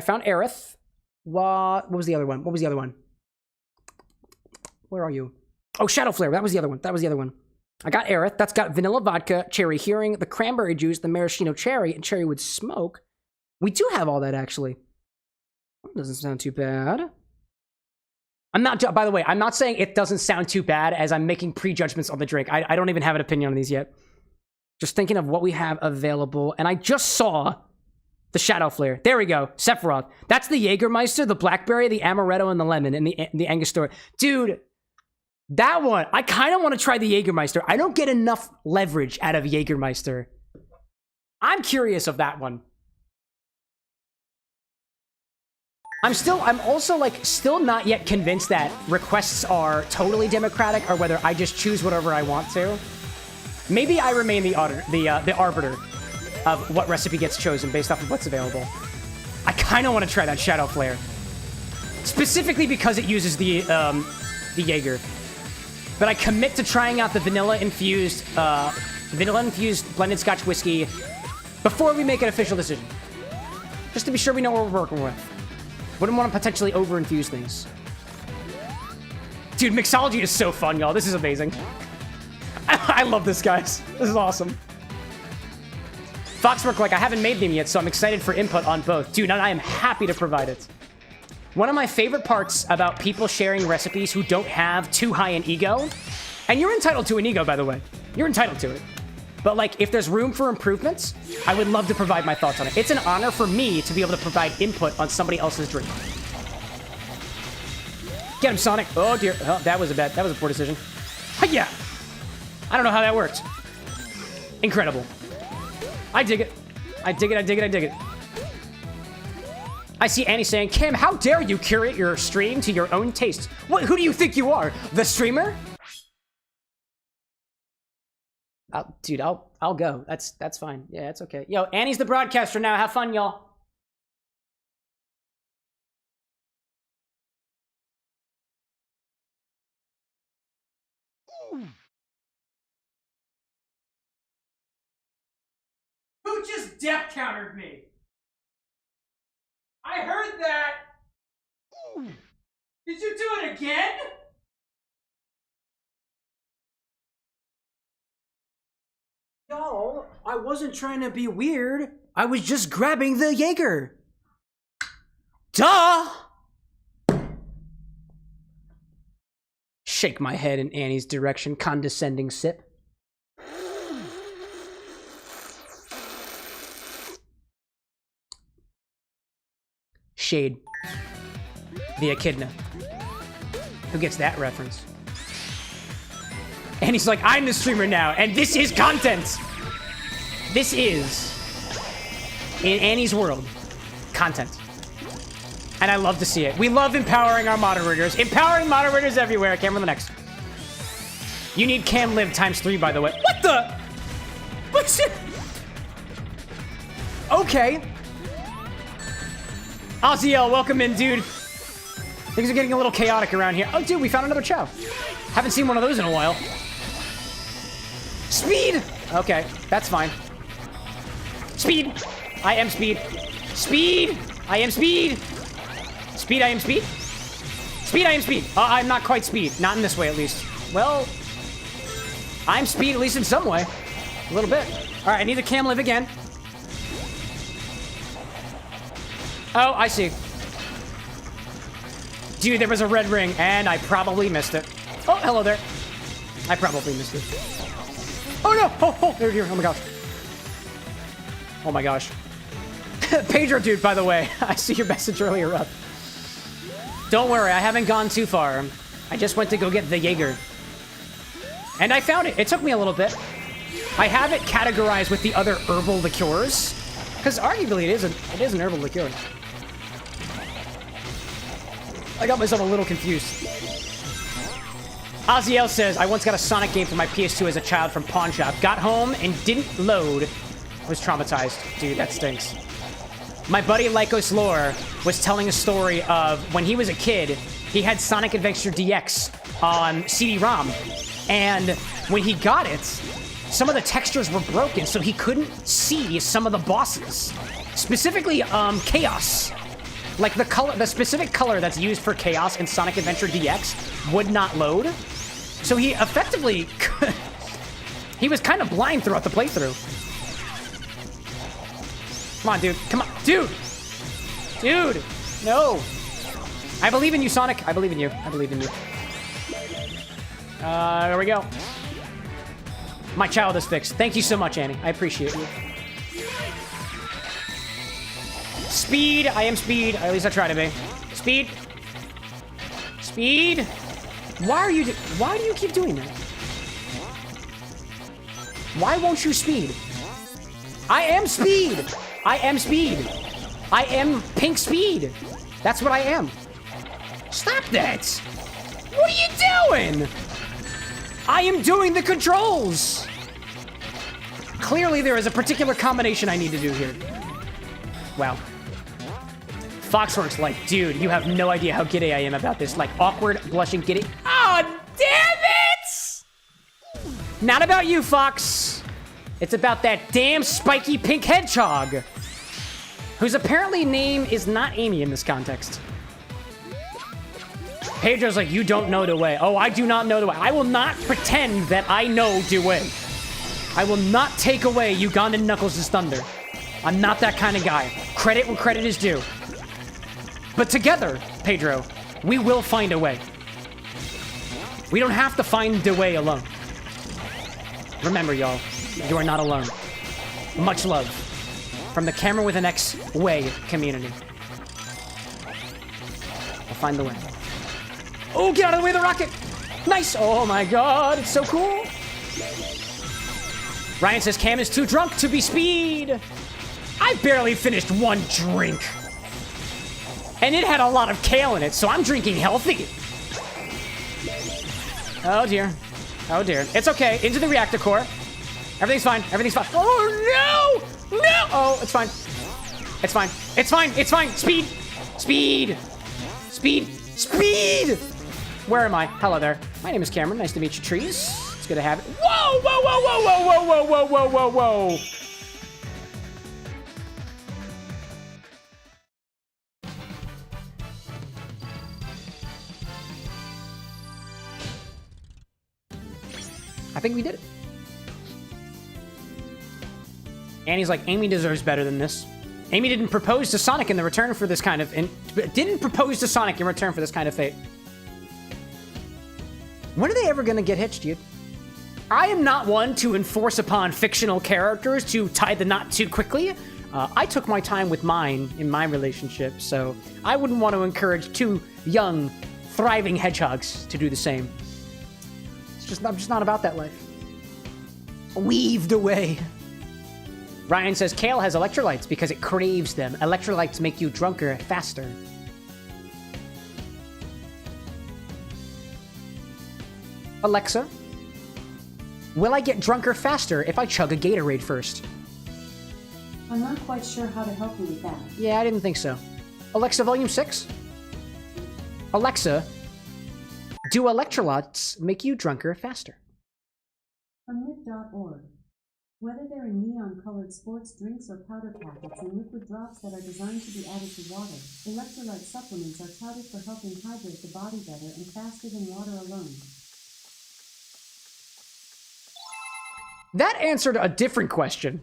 found Aerith. What was the other one? Where are you? Oh, Shadow Flare. That was the other one. I got Aerith. That's got vanilla vodka, cherry hearing, the cranberry juice, the maraschino cherry, and cherrywood smoke. We do have all that, actually. Doesn't sound too bad. By the way, I'm not saying it doesn't sound too bad as I'm making prejudgments on the drink. I don't even have an opinion on these yet. Just thinking of what we have available. And I just saw the Shadow Flare. There we go. Sephiroth. That's the Jägermeister, the blackberry, the amaretto, and the lemon, and the Angostura. Dude... that one, I kind of want to try the Jägermeister. I don't get enough leverage out of Jägermeister. I'm curious of that one. I'm also, like, still not yet convinced that requests are totally democratic or whether I just choose whatever I want to. Maybe I remain the arbiter of what recipe gets chosen based off of what's available. I kind of want to try that Shadow Flare. Specifically because it uses the Jaeger. But I commit to trying out the vanilla-infused blended Scotch whiskey before we make an official decision. Just to be sure we know what we're working with. Wouldn't want to potentially over-infuse things. Dude, mixology is so fun, y'all. This is amazing. I love this, guys. This is awesome. Foxwork, like, I haven't made them yet, so I'm excited for input on both. Dude, and I am happy to provide it. One of my favorite parts about people sharing recipes who don't have too high an ego, and you're entitled to an ego, by the way. You're entitled to it. But, like, if there's room for improvements, I would love to provide my thoughts on it. It's an honor for me to be able to provide input on somebody else's drink. Get him, Sonic. Oh, dear. Oh, that was a poor decision. Yeah. I don't know how that worked. Incredible. I dig it. I dig it. I see Annie saying, Cam, how dare you curate your stream to your own taste? Who do you think you are? The streamer? Dude, I'll go. That's fine. Yeah, it's okay. Yo, Annie's the broadcaster now. Have fun, y'all. Who just depth countered me? I heard that! Did you do it again? Y'all, I wasn't trying to be weird. I was just grabbing the Jaeger. Duh! Shake my head in Annie's direction, condescending sip. Shade. The Echidna. Who gets that reference? And he's like, I'm the streamer now, and this is content! This is, in Annie's world, content. And I love to see it. We love empowering our moderators. Empowering moderators everywhere. CameroxnWithAnX. You need cam live times 3, by the way. What the? What's it? Okay. Oziel, welcome in, dude. Things are getting a little chaotic around here. Oh, dude, we found another chow. Haven't seen one of those in a while. Speed! Okay, that's fine. Speed! I am speed. Speed! I am speed! Speed, I am speed? Speed, I am speed. I'm not quite speed. Not in this way, at least. Well, I'm speed, at least in some way. A little bit. All right, I need a cam live again. Oh, I see. Dude, there was a red ring, and I probably missed it. Oh, hello there. I probably missed it. Oh, no! Oh, there, here. Oh, my gosh. Oh, my gosh. Pedro, dude, by the way. I see your message earlier up. Don't worry, I haven't gone too far. I just went to go get the Jaeger. And I found it. It took me a little bit. I have it categorized with the other herbal liqueurs. Because arguably it is an herbal liqueur. I got myself a little confused. Oziel says, I once got a Sonic game for my PS2 as a child from Pawn Shop. Got home and didn't load. Was traumatized. Dude, that stinks. My buddy Lycos Lore was telling a story of when he was a kid, he had Sonic Adventure DX on CD-ROM. And when he got it, some of the textures were broken, so he couldn't see some of the bosses. Specifically, Chaos. Like the specific color that's used for Chaos in Sonic Adventure DX would not load. So he effectively, he was kind of blind throughout the playthrough. Come on, dude. Come on. Dude! Dude! No! I believe in you, Sonic. I believe in you. I believe in you. There we go. My child is fixed. Thank you so much, Annie. I appreciate you. Speed! I am speed. At least I try to be. Speed! Speed! Why do you keep doing that? Why won't you speed? I am speed! I am speed. I am pink speed. That's what I am. Stop that. What are you doing? I am doing the controls. Clearly there is a particular combination I need to do here. Wow. Foxworks like, dude, you have no idea how giddy I am about this. Like, awkward, blushing, giddy. Oh, damn it! Not about you, Fox. It's about that damn spiky pink hedgehog. Whose apparently name is not Amy in this context. Pedro's like, you don't know the way. Oh, I do not know the way. I will not pretend that I know the way. I will not take away Ugandan Knuckles' thunder. I'm not that kind of guy. Credit where credit is due. But together, Pedro, we will find a way. We don't have to find the way alone. Remember, y'all, you are not alone. Much love. From the CameroxnWithAnX way community. I'll find the way. Oh, get out of the way of the rocket! Nice! Oh my god, it's so cool! Ryan says Cam is too drunk to be speed! I barely finished one drink. And it had a lot of kale in it, so I'm drinking healthy. Oh dear. Oh dear. It's okay. Into the reactor core. Everything's fine. Everything's fine. Oh no! No! Oh, it's fine. It's fine. It's fine. It's fine. Speed! Speed! Speed! Speed! Where am I? Hello there. My name is Cameron. Nice to meet you, trees. It's good to have it. Whoa! Whoa! Whoa! Whoa! Whoa! Whoa! Whoa! Whoa! Whoa! Whoa! think we did it. Annie's like, Amy deserves better than this. Amy didn't propose to Sonic in the return for this kind of... didn't propose to Sonic in return for this kind of fate. When are they ever going to get hitched, dude? I am not one to enforce upon fictional characters to tie the knot too quickly. I took my time with mine in my relationship, so I wouldn't want to encourage two young, thriving hedgehogs to do the same. I'm just not about that life. Weaved away. Ryan says Kale has electrolytes because it craves them. Electrolytes make you drunker faster. Alexa, will I get drunker faster if I chug a Gatorade first?
I'm not quite sure how to help you with that.
Yeah, I didn't think so. Alexa, volume 6. Alexa, do electrolytes make you drunker faster?
From Nip.org. Whether they're in neon-colored sports drinks or powder packets and liquid drops that are designed to be added to water, electrolyte supplements are touted for helping hydrate the body better and faster than water alone.
That answered a different question.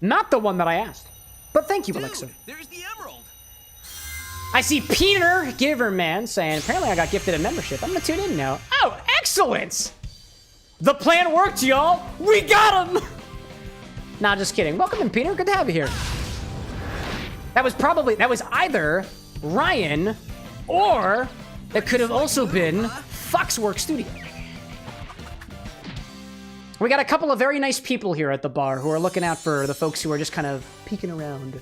Not the one that I asked. But thank you, Alexa.
There's the emerald.
I see Peter Giverman saying, apparently I got gifted a membership. I'm gonna tune in now. Oh, excellent! The plan worked, y'all! We got him! Nah, just kidding. Welcome in, Peter. Good to have you here. That was either Ryan, or it could have also been Foxworks Studio. We got a couple of very nice people here at the bar who are looking out for the folks who are just kind of peeking around.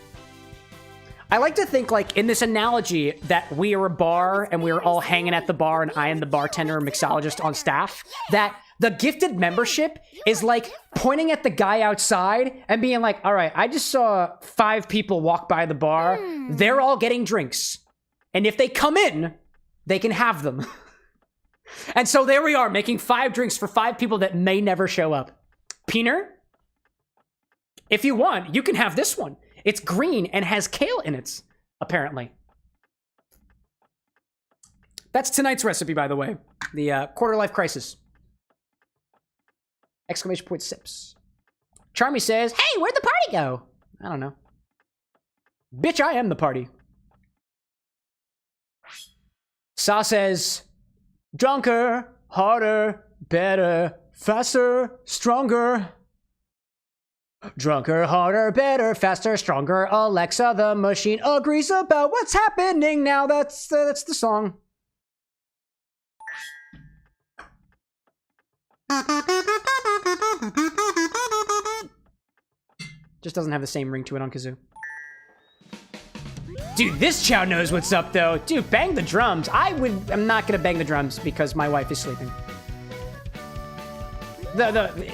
I like to think, like, in this analogy that we are a bar and we're all hanging at the bar and I am the bartender and mixologist on staff, that the gifted membership is like pointing at the guy outside and being like, all right, I just saw 5 people walk by the bar. They're all getting drinks. And if they come in, they can have them. And so there we are, making 5 drinks for 5 people that may never show up. Peener, if you want, you can have this one. It's green and has kale in it, apparently. That's tonight's recipe, by the way. The quarter life crisis. Exclamation point sips. Charmy says, hey, where'd the party go? I don't know. Bitch, I am the party. Sa says, drunker, harder, better, faster, stronger. Drunker, harder, better, faster, stronger. Alexa, the machine agrees about what's happening now. That's the song. Just doesn't have the same ring to it on kazoo. Dude, this chow knows what's up, though. Dude, bang the drums. I'm not gonna bang the drums because my wife is sleeping.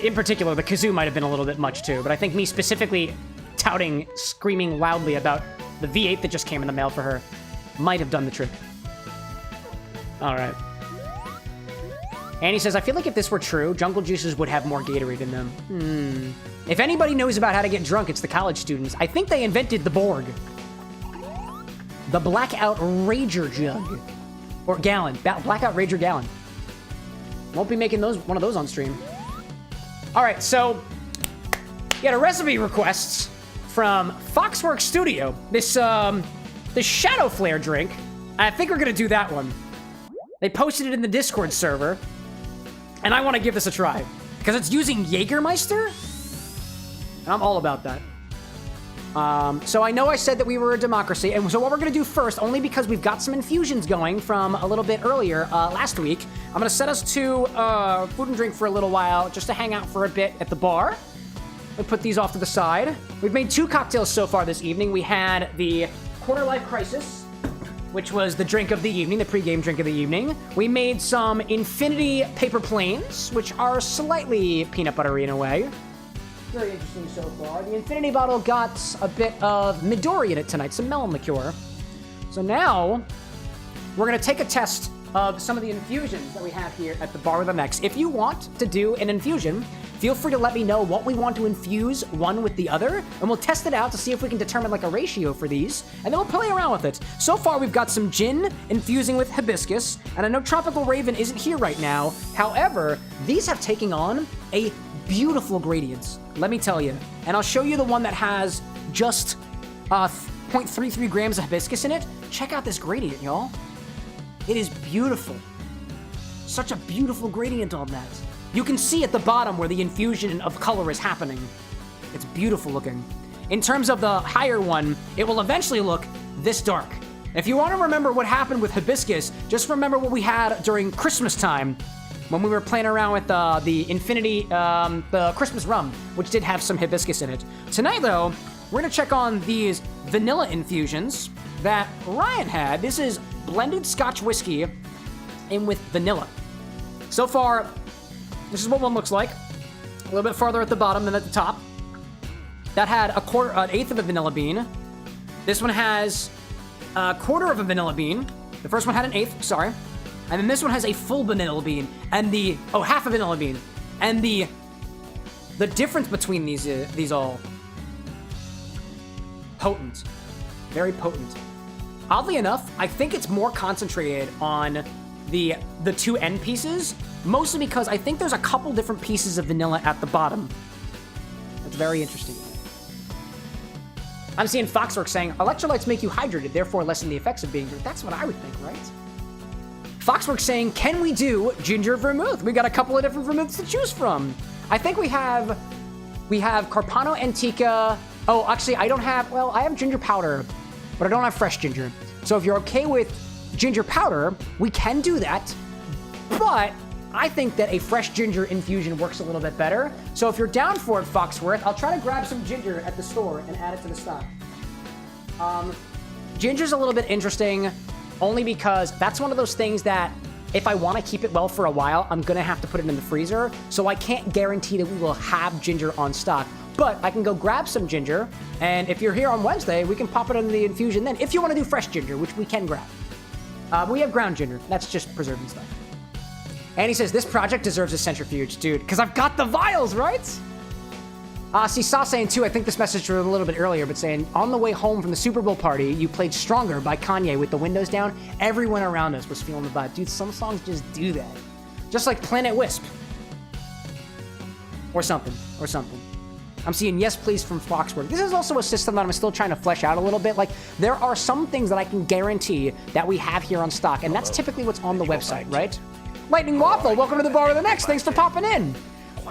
In particular, the kazoo might have been a little bit much, too. But I think me specifically touting, screaming loudly about the V8 that just came in the mail for her might have done the trick. All right. Annie says, I feel like if this were true, jungle juices would have more Gatorade in them. If anybody knows about how to get drunk, it's the college students. I think they invented the Borg. The Blackout Rager jug. Or gallon. Blackout Rager gallon. Won't be making one of those on stream. All right, so we got a recipe requests from Foxworks Studio. This Shadow Flare drink. I think we're gonna do that one. They posted it in the Discord server, and I want to give this a try because it's using Jägermeister, and I'm all about that. So I know I said that we were a democracy, and so what we're gonna do first, only because we've got some infusions going from a little bit earlier last week, I'm gonna set us to food and drink for a little while, just to hang out for a bit at the bar. We'll put these off to the side. We've made 2 cocktails so far this evening. We had the Quarter Life Crisis, which was the drink of the evening, the pregame drink of the evening. We made some Infinity Paper Planes, which are slightly peanut buttery in a way. Very interesting so far. The Infinity bottle got a bit of Midori in it tonight, some melon liqueur. So now, we're gonna take a test of some of the infusions that we have here at the Bar with an X. If you want to do an infusion, feel free to let me know what we want to infuse one with the other, and we'll test it out to see if we can determine like a ratio for these, and then we'll play around with it. So far, we've got some gin infusing with hibiscus, and I know Tropical Raven isn't here right now. However, these have taken on a beautiful gradient, let me tell you. And I'll show you the one that has just 0.33 grams of hibiscus in it. Check out this gradient, y'all. It is beautiful. Such a beautiful gradient on that. You can see at the bottom where the infusion of color is happening. It's beautiful looking. In terms of the higher one, it will eventually look this dark. If you want to remember what happened with hibiscus, just remember what we had during Christmas time when we were playing around with the the Christmas rum, which did have some hibiscus in it. Tonight, though, we're gonna check on these vanilla infusions that Ryan had. This is blended Scotch whiskey in with vanilla. So far, this is what one looks like. A little bit farther at the bottom than at the top. That had an eighth of a vanilla bean. This one has a quarter of a vanilla bean. The first one had an eighth, sorry. And then this one has a full vanilla bean and half a vanilla bean. And the difference between these all, potent, very potent. Oddly enough, I think it's more concentrated on the two end pieces, mostly because I think there's a couple different pieces of vanilla at the bottom. That's very interesting. I'm seeing Foxworks saying, electrolytes make you hydrated, therefore lessen the effects of being drunk. That's what I would think, right? Foxworks saying, can we do ginger vermouth? We got a couple of different vermouths to choose from. I think we have Carpano Antica. Oh, actually, I have ginger powder, but I don't have fresh ginger. So if you're okay with ginger powder, we can do that. But I think that a fresh ginger infusion works a little bit better. So if you're down for it, Foxworth, I'll try to grab some ginger at the store and add it to the stock. Ginger's a little bit interesting, only because that's one of those things that if I want to keep it well for a while, I'm going to have to put it in the freezer. So I can't guarantee that we will have ginger on stock. But I can go grab some ginger, and if you're here on Wednesday, we can pop it in the infusion then, if you want to do fresh ginger, which we can grab. We have ground ginger. That's just preserved and stuff. And he says, this project deserves a centrifuge, dude, because I've got the vials, right? See, Saw saying, too, I think this message was a little bit earlier, but saying, on the way home from the Super Bowl party, you played Stronger by Kanye with the windows down. Everyone around us was feeling the vibe. Dude, some songs just do that. Just like Planet Wisp. Or something. I'm seeing yes, please from Foxworth. This is also a system that I'm still trying to flesh out a little bit. Like, there are some things that I can guarantee that we have here on stock, and that's typically what's on the website, right? Lightning Waffle, welcome to the Bar with an X. Thanks for popping in.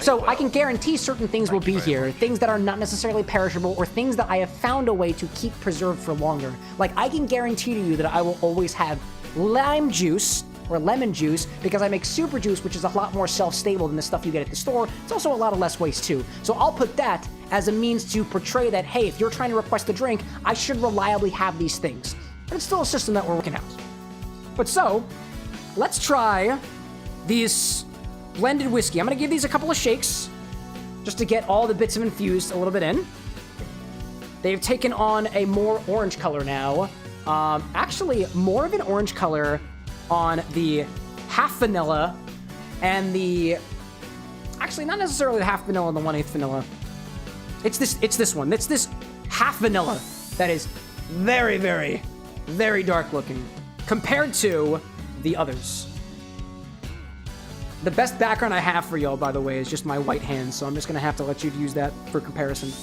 So I can guarantee certain things will be here, things that are not necessarily perishable, or things that I have found a way to keep preserved for longer. Like, I can guarantee to you that I will always have lime juice or lemon juice, because I make super juice, which is a lot more self-stable than the stuff you get at the store. It's also a lot of less waste too. So I'll put that as a means to portray that, hey, if you're trying to request a drink, I should reliably have these things. But it's still a system that we're working out. But so, let's try these blended whiskey. I'm gonna give these a couple of shakes just to get all the bits of infused a little bit in. They've taken on a more orange color now. Actually, more of an orange color on the half vanilla and actually not necessarily the half vanilla and the 1/8 vanilla. It's this one. It's this half vanilla that is very, very, very dark looking compared to the others. The best background I have for y'all, by the way, is just my white hands, so I'm just gonna have to let you use that for comparison.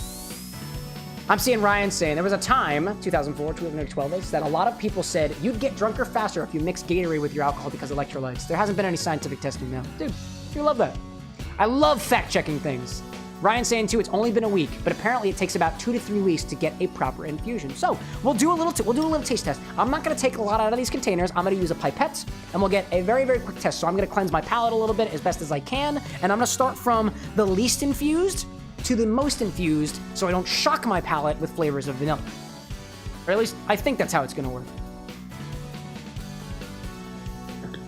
I'm seeing Ryan saying, there was a time, 2004, 2012 is, that a lot of people said you'd get drunker faster if you mix Gatorade with your alcohol because of electrolytes. There hasn't been any scientific testing now. Dude, you love that. I love fact-checking things. Ryan saying, too, it's only been a week, but apparently it takes about 2 to 3 weeks to get a proper infusion. So we'll do a little taste test. I'm not going to take a lot out of these containers. I'm going to use a pipette, and we'll get a very, very quick test. So I'm going to cleanse my palate a little bit as best as I can, and I'm going to start from the least infused to the most infused, so I don't shock my palate with flavors of vanilla. Or at least, I think that's how it's going to work.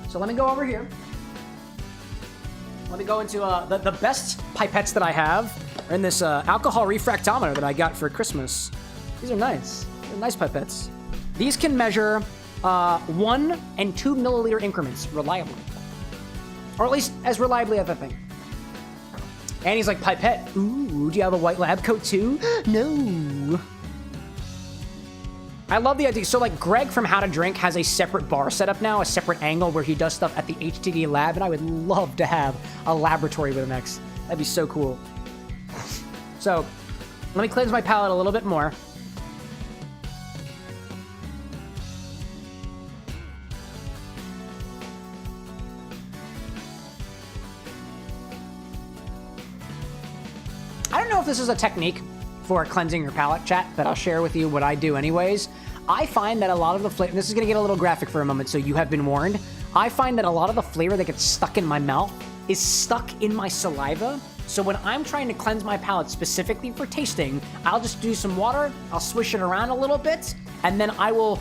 So let me go over here. Let me go into the best pipettes that I have are in this alcohol refractometer that I got for Christmas. These are nice. They're nice pipettes. These can measure 1 and 2 milliliter increments reliably. Or at least as reliably as I think. And he's like, Pipette, ooh, do you have a white lab coat too? No. I love the idea. So like Greg from How to Drink has a separate bar setup now, a separate angle where he does stuff at the HTD lab, and I would love to have a laboratory with an X. That'd be so cool. So let me cleanse my palate a little bit more. I don't know if this is a technique for cleansing your palate, chat, but I'll share with you what I do anyways. I find that a lot of the flavor, this is going to get a little graphic for a moment, so you have been warned. I find that a lot of the flavor that gets stuck in my mouth is stuck in my saliva. So when I'm trying to cleanse my palate specifically for tasting, I'll just do some water, I'll swish it around a little bit, and then I will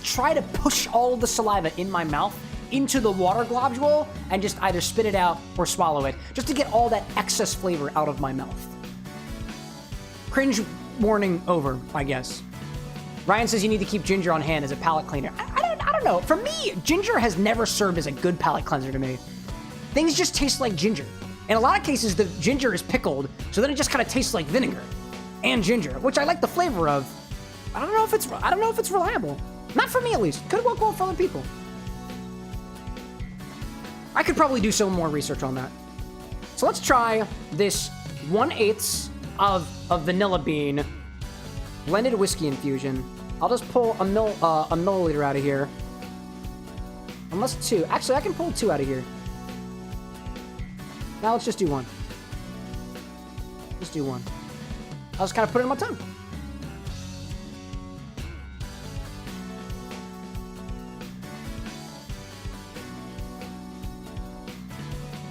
try to push all of the saliva in my mouth into the water globule and just either spit it out or swallow it, just to get all that excess flavor out of my mouth. Cringe warning over, I guess. Ryan says you need to keep ginger on hand as a palate cleaner. I don't know. For me, ginger has never served as a good palate cleanser to me. Things just taste like ginger. In a lot of cases, the ginger is pickled, so then it just kind of tastes like vinegar and ginger, which I like the flavor of. I don't know if it's reliable. Not for me, at least. Could work well for other people. I could probably do some more research on that. So let's try this 1/8 of vanilla bean blended whiskey infusion. I'll just pull a milliliter out of here. Unless 2. Actually, I can pull 2 out of here. Now let's just do 1. Just do 1. I'll just kind of put it in my tongue.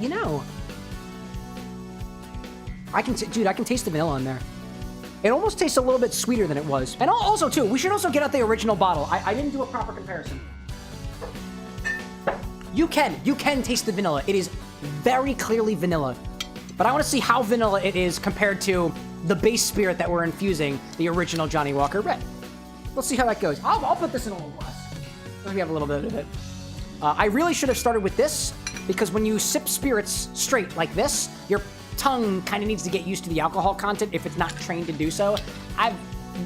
You know, I can taste the vanilla in there. It almost tastes a little bit sweeter than it was. And also, too, we should also get out the original bottle. I didn't do a proper comparison. You can taste the vanilla. It is very clearly vanilla. But I want to see how vanilla it is compared to the base spirit that we're infusing, the original Johnnie Walker Red. Let's see how that goes. I'll put this in a little glass. Let me have a little bit of it. I really should have started with this, because when you sip spirits straight like this, your tongue kind of needs to get used to the alcohol content if it's not trained to do so. I'm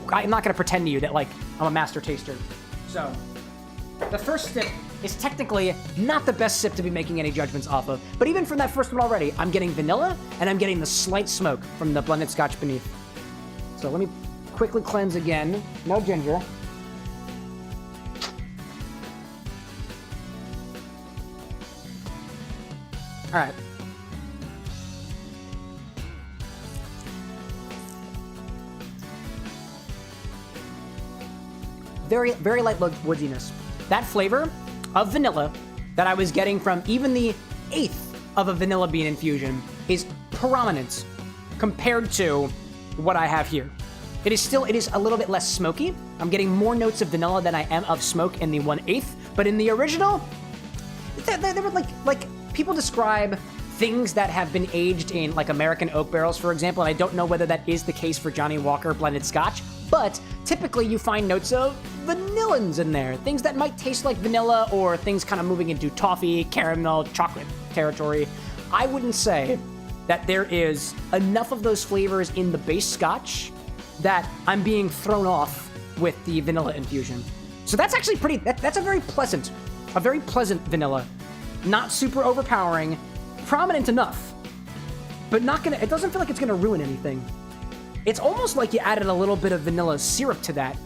not going to pretend to you that, like, I'm a master taster. So, the first sip is technically not the best sip to be making any judgments off of. But even from that first one already, I'm getting vanilla, and I'm getting the slight smoke from the blended scotch beneath. So let me quickly cleanse again. No ginger. All right. Very, very light woodiness. That flavor of vanilla that I was getting from even the 1/8 of a vanilla bean infusion is prominent compared to what I have here. It is a little bit less smoky. I'm getting more notes of vanilla than I am of smoke in the 1/8, but in the original, they were like people describe things that have been aged in like American oak barrels, for example, and I don't know whether that is the case for Johnnie Walker blended scotch, but typically you find notes of vanillins in there, things that might taste like vanilla or things kind of moving into toffee, caramel, chocolate territory. I wouldn't say that there is enough of those flavors in the base scotch that I'm being thrown off with the vanilla infusion. So that's actually that's a very pleasant vanilla. Not super overpowering, prominent enough, but it doesn't feel like it's gonna ruin anything. It's almost like you added a little bit of vanilla syrup to that,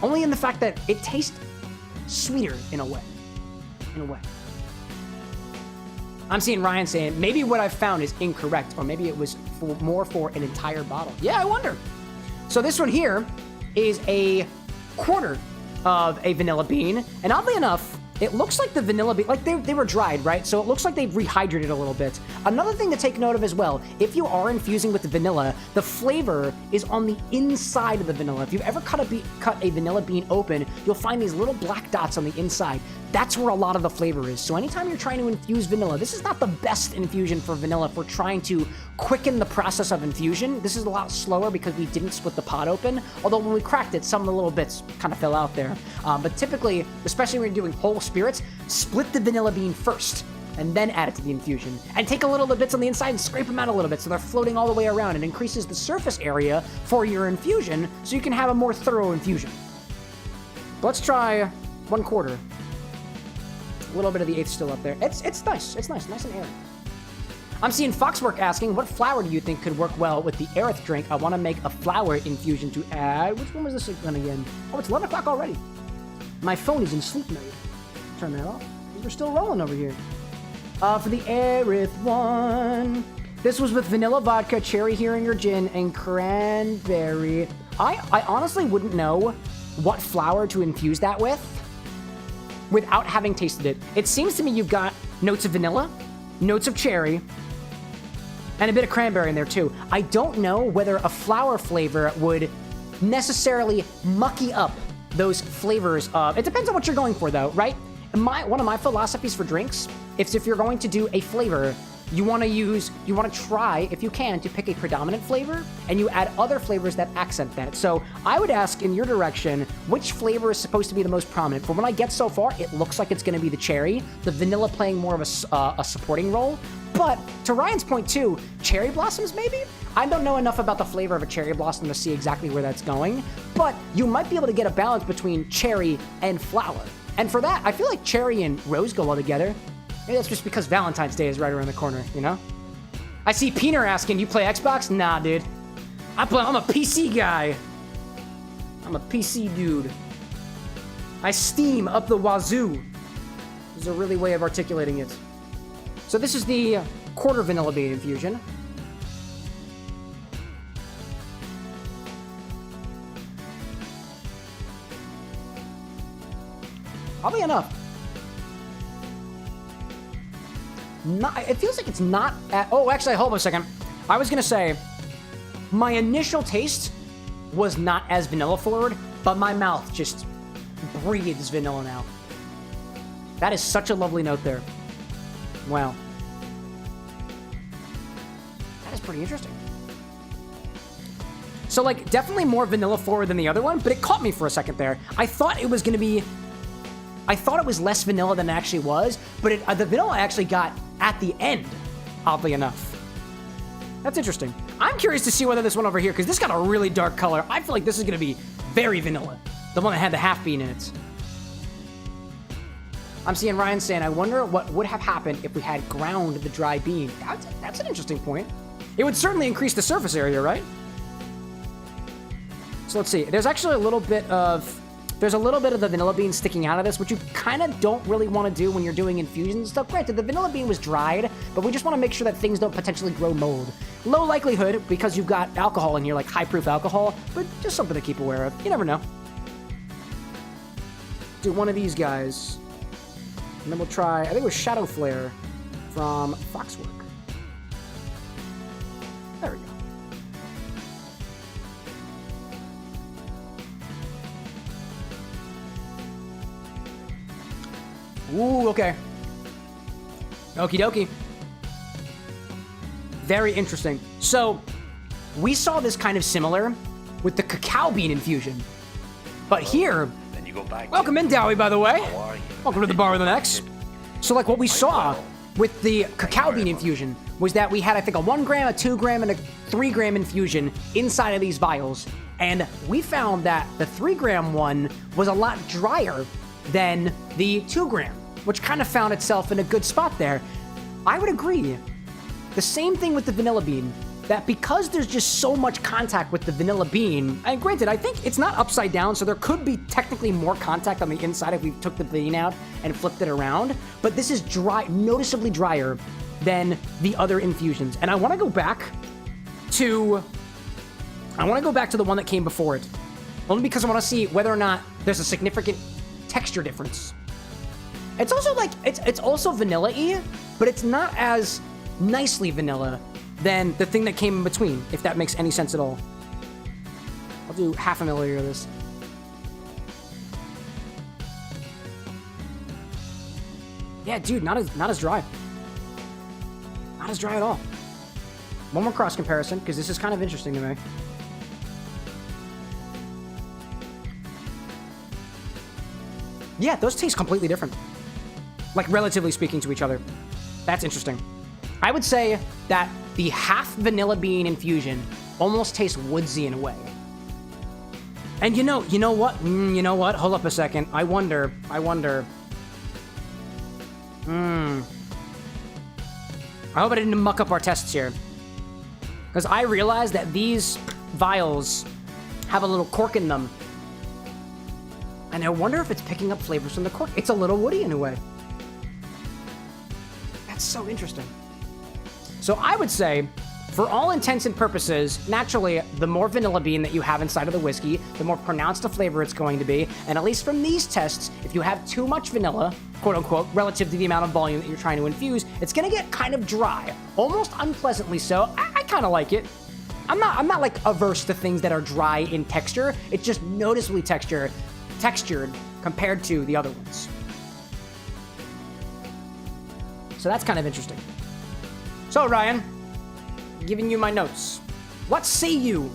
only in the fact that it tastes sweeter in a way. I'm seeing Ryan saying, maybe what I've found is incorrect, or maybe it was more for an entire bottle. Yeah, I wonder. So this one here is a quarter of a vanilla bean, and oddly enough, it looks like the vanilla bean, like they were dried, right? So it looks like they've rehydrated a little bit. Another thing to take note of as well, if you are infusing with the vanilla, the flavor is on the inside of the vanilla. If you've ever cut a vanilla bean open, you'll find these little black dots on the inside. that's where a lot of the flavor is. So anytime you're trying to infuse vanilla, this is not the best infusion for vanilla if we're trying to quicken the process of infusion. This is a lot slower because we didn't split the pot open, although when we cracked it, some of the little bits kind of fell out there. But typically, especially when you're doing whole spirits, split the vanilla bean first and then add it to the infusion. And take a little of the bits on the inside and scrape them out a little bit so they're floating all the way around. It increases the surface area for your infusion so you can have a more thorough infusion. Let's try 1/4. A little bit of the eighth still up there. It's nice. It's nice and airy. I'm seeing Foxwork asking, what flower do you think could work well with the Aerith drink? I want to make a flower infusion to add. Which one was this one again? Oh, it's 11 o'clock already. My phone is in sleep mode. Turn that off. We're still rolling over here. For the Aerith one. This was with vanilla vodka, cherry Heringer gin, and cranberry. I honestly wouldn't know what flower to infuse that with without having tasted it. It seems to me you've got notes of vanilla, notes of cherry, and a bit of cranberry in there too. I don't know whether a flower flavor would necessarily mucky up those flavors of... It depends on what you're going for though, right? One of my philosophies for drinks, if you're going to do a flavor, you want to try, if you can, to pick a predominant flavor, and you add other flavors that accent that. So I would ask in your direction, which flavor is supposed to be the most prominent? From what I get so far, it looks like it's going to be the cherry, the vanilla playing more of a supporting role. But to Ryan's point too, cherry blossoms maybe? I don't know enough about the flavor of a cherry blossom to see exactly where that's going, but you might be able to get a balance between cherry and flower. And for that, I feel like cherry and rose go well together. Maybe that's just because Valentine's Day is right around the corner, you know? I see Peener asking, you play Xbox? Nah, dude. I'm a PC guy. I'm a PC dude. I Steam up the wazoo. There's a really way of articulating it. So this is the quarter vanilla bean infusion. Oddly enough, it feels like it's not at... Oh, actually, hold on a second. I was going to say, my initial taste was not as vanilla forward, but my mouth just breathes vanilla now. That is such a lovely note there. Wow. That is pretty interesting. So, like, definitely more vanilla forward than the other one, but it caught me for a second there. I thought it was going to be... I thought it was less vanilla than it actually was, but the vanilla I actually got at the end, oddly enough. That's interesting. I'm curious to see whether this one over here, because this got a really dark color. I feel like this is going to be very vanilla. The one that had the half bean in it. I'm seeing Ryan saying, I wonder what would have happened if we had ground the dry bean. That's an interesting point. It would certainly increase the surface area, right? So let's see. There's actually a little bit of... There's a little bit of the vanilla bean sticking out of this, which you kind of don't really want to do when you're doing infusions and stuff. Granted, the vanilla bean was dried, but we just want to make sure that things don't potentially grow mold. Low likelihood, because you've got alcohol in here, like high-proof alcohol, but just something to keep aware of. You never know. Do one of these guys. And then we'll try, I think it was Shadow Flare from Foxwork. There we go. Ooh, okay. Okie dokie. Very interesting. So, we saw this kind of similar with the cacao bean infusion. But here...
Then you go back
welcome in, Dowie, by the way.
How are you?
Welcome to the bar with an X. So, like, what we saw with the cacao bean infusion was that we had, I think, a 1 gram, a 2 gram, and a 3 gram infusion inside of these vials. And we found that the 3 gram one was a lot drier than the 2 gram, which kind of found itself in a good spot there. I would agree. The same thing with the vanilla bean, that because there's just so much contact with the vanilla bean, and granted, I think it's not upside down, so there could be technically more contact on the inside if we took the bean out and flipped it around, but this is dry, noticeably drier than the other infusions. And I want to go back to the one that came before it, only because I want to see whether or not there's a significant texture difference. It's also like, it's also vanilla-y, but it's not as nicely vanilla than the thing that came in between, if that makes any sense at all. I'll do half a milliliter of this. Yeah, dude, not as dry. Not as dry at all. One more cross comparison, because this is kind of interesting to me. Yeah, those taste completely different. Like, relatively speaking to each other. That's interesting. I would say that the half vanilla bean infusion almost tastes woodsy in a way. And you know what? You know what? Hold up a second. I wonder. I hope I didn't muck up our tests here. Because I realized that these vials have a little cork in them. And I wonder if it's picking up flavors from the cork. It's a little woody in a way. That's so interesting. So I would say, for all intents and purposes, naturally, the more vanilla bean that you have inside of the whiskey, the more pronounced a flavor it's going to be. And at least from these tests, if you have too much vanilla, quote unquote, relative to the amount of volume that you're trying to infuse, it's gonna get kind of dry, almost unpleasantly so. I kind of like it. I'm not like averse to things that are dry in texture. It's just noticeably textured compared to the other ones. So that's kind of interesting. So Ryan, giving you my notes. What say you?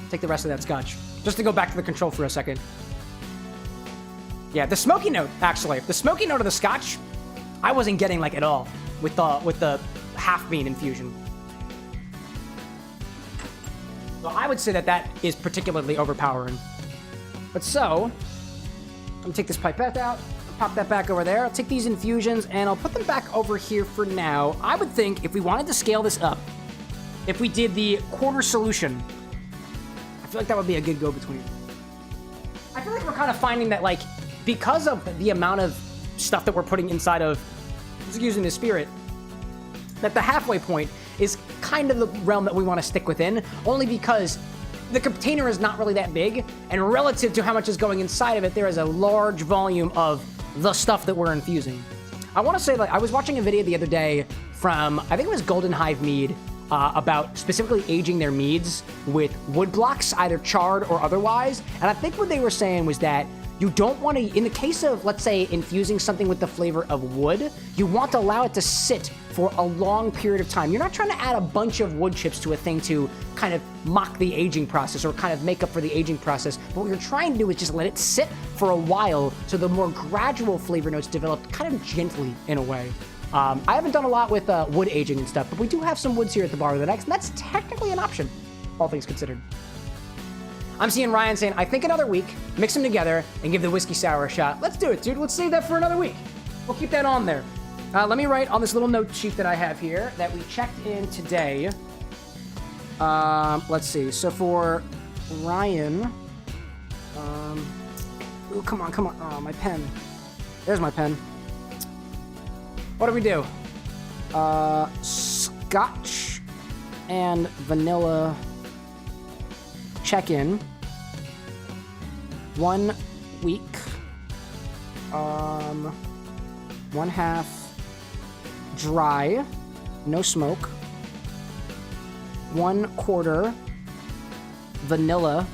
Take the rest of that scotch. Just to go back to the control for a second. Yeah, the smoky note, actually. The smoky note of the scotch, I wasn't getting like at all with the half bean infusion. So I would say that is particularly overpowering. But so, I'm gonna take this pipette out, pop that back over there. I'll take these infusions and I'll put them back over here for now. I would think if we wanted to scale this up, if we did the quarter solution, I feel like that would be a good go-between. I feel like we're kind of finding that, like, because of the amount of stuff that we're putting inside of, using the spirit, that the halfway point is kind of the realm that we want to stick within, only because the container is not really that big, and relative to how much is going inside of it, there is a large volume of the stuff that we're infusing. I want to say, like, I was watching a video the other day from, I think it was Golden Hive Mead, about specifically aging their meads with wood blocks, either charred or otherwise, and I think what they were saying was that you don't want to, in the case of, let's say, infusing something with the flavor of wood, you want to allow it to sit for a long period of time. You're not trying to add a bunch of wood chips to a thing to kind of mock the aging process or kind of make up for the aging process. But what you're trying to do is just let it sit for a while so the more gradual flavor notes develop kind of gently in a way. I haven't done a lot with wood aging and stuff, but we do have some woods here at the Bar with an X, and that's technically an option, all things considered. I'm seeing Ryan saying, I think another week, mix them together, and give the whiskey sour a shot. Let's do it, dude. Let's save that for another week. We'll keep that on there. Let me write on this little note sheet that I have here that we checked in today. Let's see. So for Ryan, ooh, come on. Oh, my pen. There's my pen. What do we do? Scotch and vanilla check-in. 1 week. 1/2 dry, no smoke. 1/4 vanilla,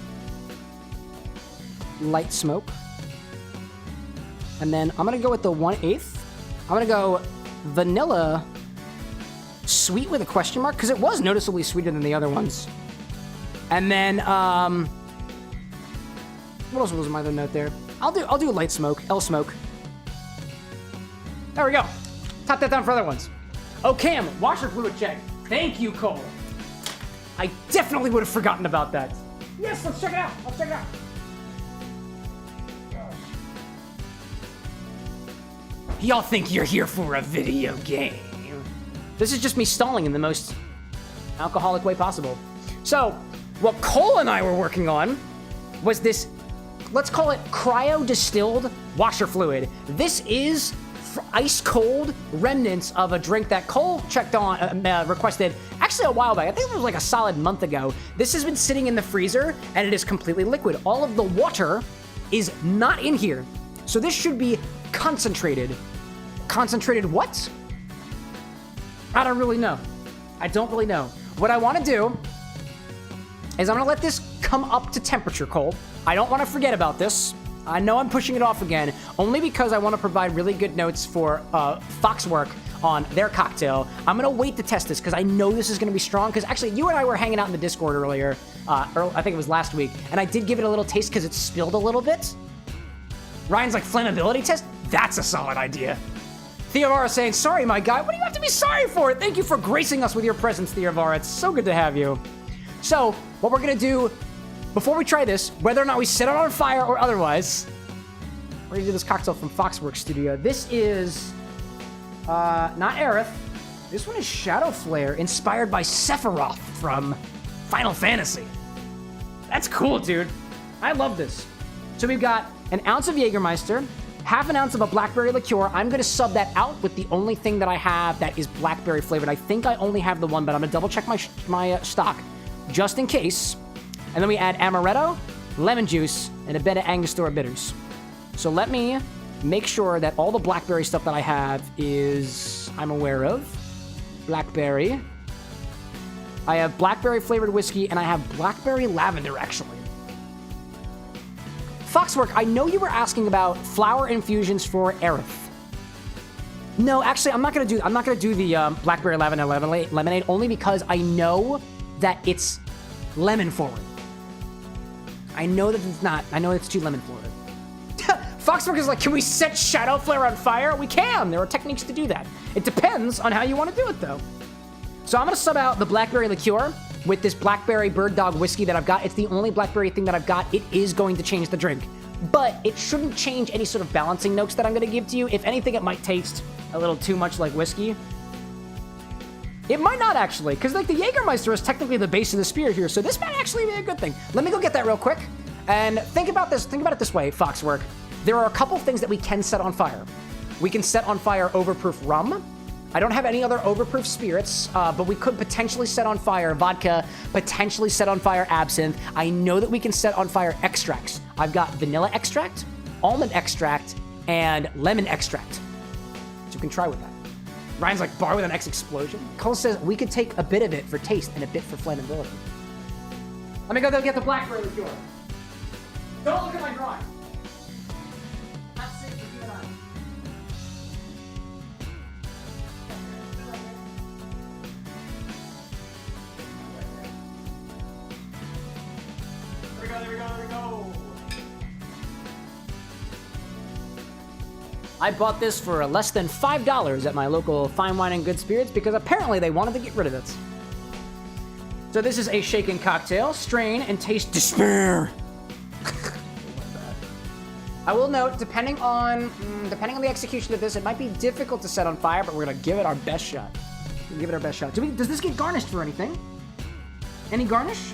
light smoke. And then I'm gonna go with the 1/8. I'm gonna go vanilla sweet with a question mark, because it was noticeably sweeter than the other ones. And then, what else was my other note there? I'll do light smoke, L smoke. There we go. Top that down for other ones. Oh, Cam, washer fluid check. Thank you, Cole. I definitely would have forgotten about that. Yes, let's check it out. Y'all think you're here for a video game. This is just me stalling in the most alcoholic way possible. So, what Cole and I were working on was this, let's call it cryo-distilled washer fluid. This is ice cold remnants of a drink that Cole requested actually a while back. I think it was like a solid month ago. This has been sitting in the freezer and it is completely liquid. All of the water is not in here. So this should be concentrated. Concentrated what? I don't really know. What I want to do is I'm going to let this come up to temperature, Cole. I don't want to forget about this. I know I'm pushing it off again, only because I want to provide really good notes for Foxwork on their cocktail. I'm going to wait to test this because I know this is going to be strong. Because actually, you and I were hanging out in the Discord earlier, I think it was last week, and I did give it a little taste because it spilled a little bit. Ryan's like, flammability test? That's a solid idea. Theovara saying, sorry, my guy. What do you have to be sorry for? Thank you for gracing us with your presence, Theovara. It's so good to have you. So, what we're going to do, before we try this, whether or not we set it on fire or otherwise, we're going to do this cocktail from Foxworks Studio. This is, not Aerith. This one is Shadow Flare, inspired by Sephiroth from Final Fantasy. That's cool, dude. I love this. So we've got an ounce of Jägermeister, half an ounce of a blackberry liqueur. I'm going to sub that out with the only thing that I have that is blackberry flavored. I think I only have the one, but I'm going to double check my stock just in case. And then we add amaretto, lemon juice, and a bit of Angostura bitters. So let me make sure that all the blackberry stuff that I have is I'm aware of. Blackberry. I have blackberry flavored whiskey, and I have blackberry lavender, actually. Foxwork, I know you were asking about flower infusions for Aerith. No, actually, I'm not gonna do the blackberry lavender lemonade only because I know that it's lemon forward. I know that it's not. I know it's too lemon forward. Foxwork is like, can we set Shadow Flare on fire? We can. There are techniques to do that. It depends on how you want to do it, though. So I'm gonna sub out the blackberry liqueur with this blackberry bird dog whiskey that I've got. It's the only blackberry thing that I've got. It is going to change the drink, but it shouldn't change any sort of balancing notes that I'm going to give to you. If anything, it might taste a little too much like whiskey. It might not, actually, because like the Jägermeister is technically the base of the spear here, so this might actually be a good thing. Let me go get that real quick, and think about it this way, Foxwork. There are a couple things that we can set on fire. We can set on fire overproof rum. I don't have any other overproof spirits, but we could potentially set on fire vodka, potentially set on fire absinthe. I know that we can set on fire extracts. I've got vanilla extract, almond extract, and lemon extract. So you can try with that. Ryan's like, bar with an X explosion. Cole says we could take a bit of it for taste and a bit for flammability. Let me go get the blackberry liqueur. Don't look at my drawing. That's safe for you and I. There we go. I bought this for less than $5 at my local Fine Wine and Good Spirits because apparently they wanted to get rid of it. So this is a shaken cocktail. Strain and taste despair. I will note, depending on the execution of this, it might be difficult to set on fire, but we're gonna give it our best shot. Give it our best shot. Does this get garnished for anything? Any garnish?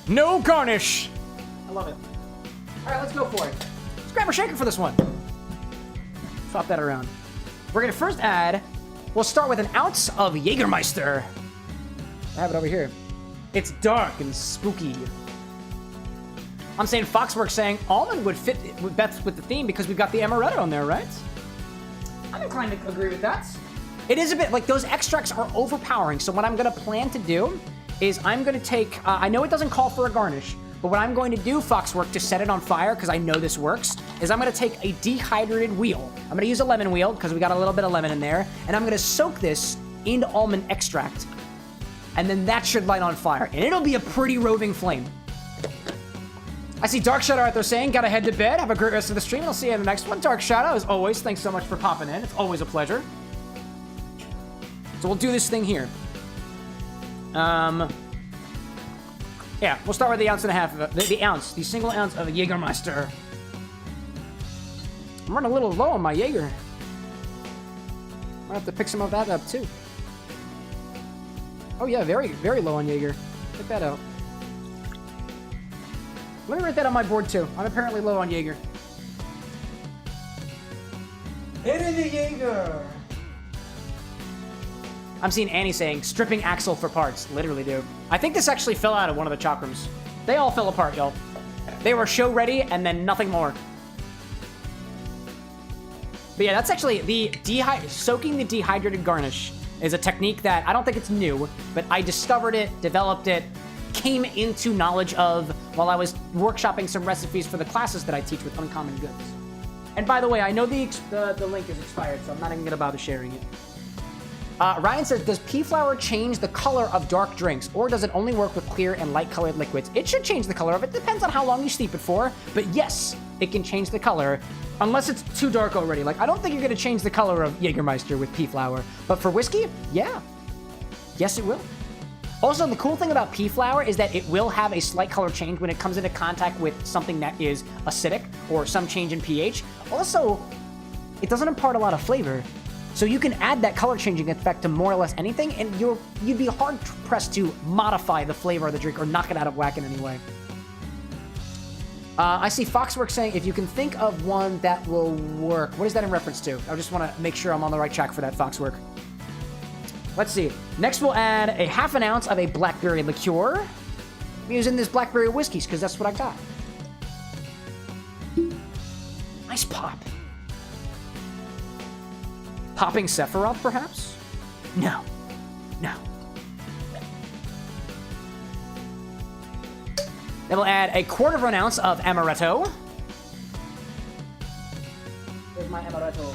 No garnish! I love it. All right, let's go for it. Let's grab our shaker for this one. Swap that around. We're gonna first add, we'll start with an ounce of Jägermeister. I have it over here. It's dark and spooky. I'm saying Foxworks saying almond would fit best with the theme because we've got the amaretto on there, right? I'm inclined to agree with that. It is a bit, like those extracts are overpowering. So what I'm gonna plan to do is I'm gonna take, I know it doesn't call for a garnish, but what I'm going to do, Foxwork, to set it on fire, because I know this works, is I'm gonna take a dehydrated wheel. I'm gonna use a lemon wheel, because we got a little bit of lemon in there, and I'm gonna soak this into almond extract. And then that should light on fire, and it'll be a pretty roving flame. I see Dark Shadow out there saying, gotta head to bed, have a great rest of the stream, and I'll see you in the next one. Dark Shadow, as always, thanks so much for popping in. It's always a pleasure. So we'll do this thing here. Yeah, we'll start with the ounce and a half of the single ounce of Jägermeister. I'm running a little low on my Jäger. Might have to pick some of that up too. Oh yeah, very, very low on Jäger. Check that out. Let me write that on my board too. I'm apparently low on Jäger. Hit in the Jäger! I'm seeing Annie saying, stripping Axel for parts. Literally, dude. I think this actually fell out of one of the chakrams. They all fell apart, y'all. They were show ready and then nothing more. But yeah, that's actually soaking the dehydrated garnish is a technique that I don't think it's new, but I discovered it, developed it came into knowledge of while I was workshopping some recipes for the classes that I teach with Uncommon Goods. And by the way, I know the link is expired, so I'm not even going to bother sharing it. Ryan says, does pea flour change the color of dark drinks, or does it only work with clear and light-colored liquids? It should change the color of it. Depends on how long you steep it for. But yes, it can change the color, unless it's too dark already. Like, I don't think you're going to change the color of Jägermeister with pea flour. But for whiskey, yeah. Yes, it will. Also, the cool thing about pea flour is that it will have a slight color change when it comes into contact with something that is acidic or some change in pH. Also, it doesn't impart a lot of flavor. So you can add that color changing effect to more or less anything, and you'd be hard pressed to modify the flavor of the drink or knock it out of whack in any way. I see Foxworks saying, if you can think of one that will work. What is that in reference to? I just want to make sure I'm on the right track for that, Foxwork. Let's see. Next, we'll add a ½ ounce of a blackberry liqueur. I'm using this blackberry whiskeys because that's what I got. Nice pop. Popping Sephiroth, perhaps? No. No. Then we'll add a ¼ ounce of amaretto. There's my amaretto.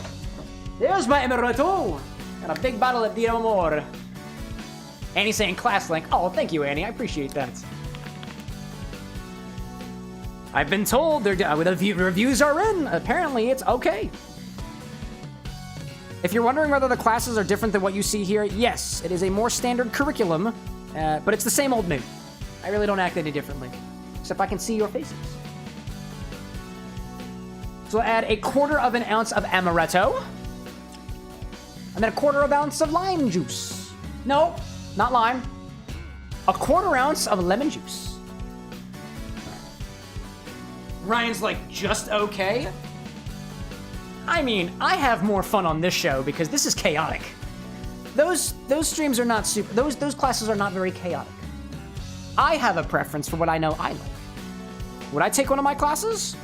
There's my amaretto! And a big bottle of Dio Amor. Annie's saying class link. Oh, thank you, Annie. I appreciate that. I've been told the reviews are in. Apparently, it's okay. If you're wondering whether the classes are different than what you see here, yes, it is a more standard curriculum, but it's the same old me. I really don't act any differently, except I can see your faces. So we'll add a ¼ ounce of amaretto, and then a ¼ ounce of lime juice. No, not lime. A ¼ ounce of lemon juice. Ryan's like, just okay? I mean, I have more fun on this show because this is chaotic. Those streams are not super. Those classes are not very chaotic. I have a preference for what I know I like. Would I take one of my classes?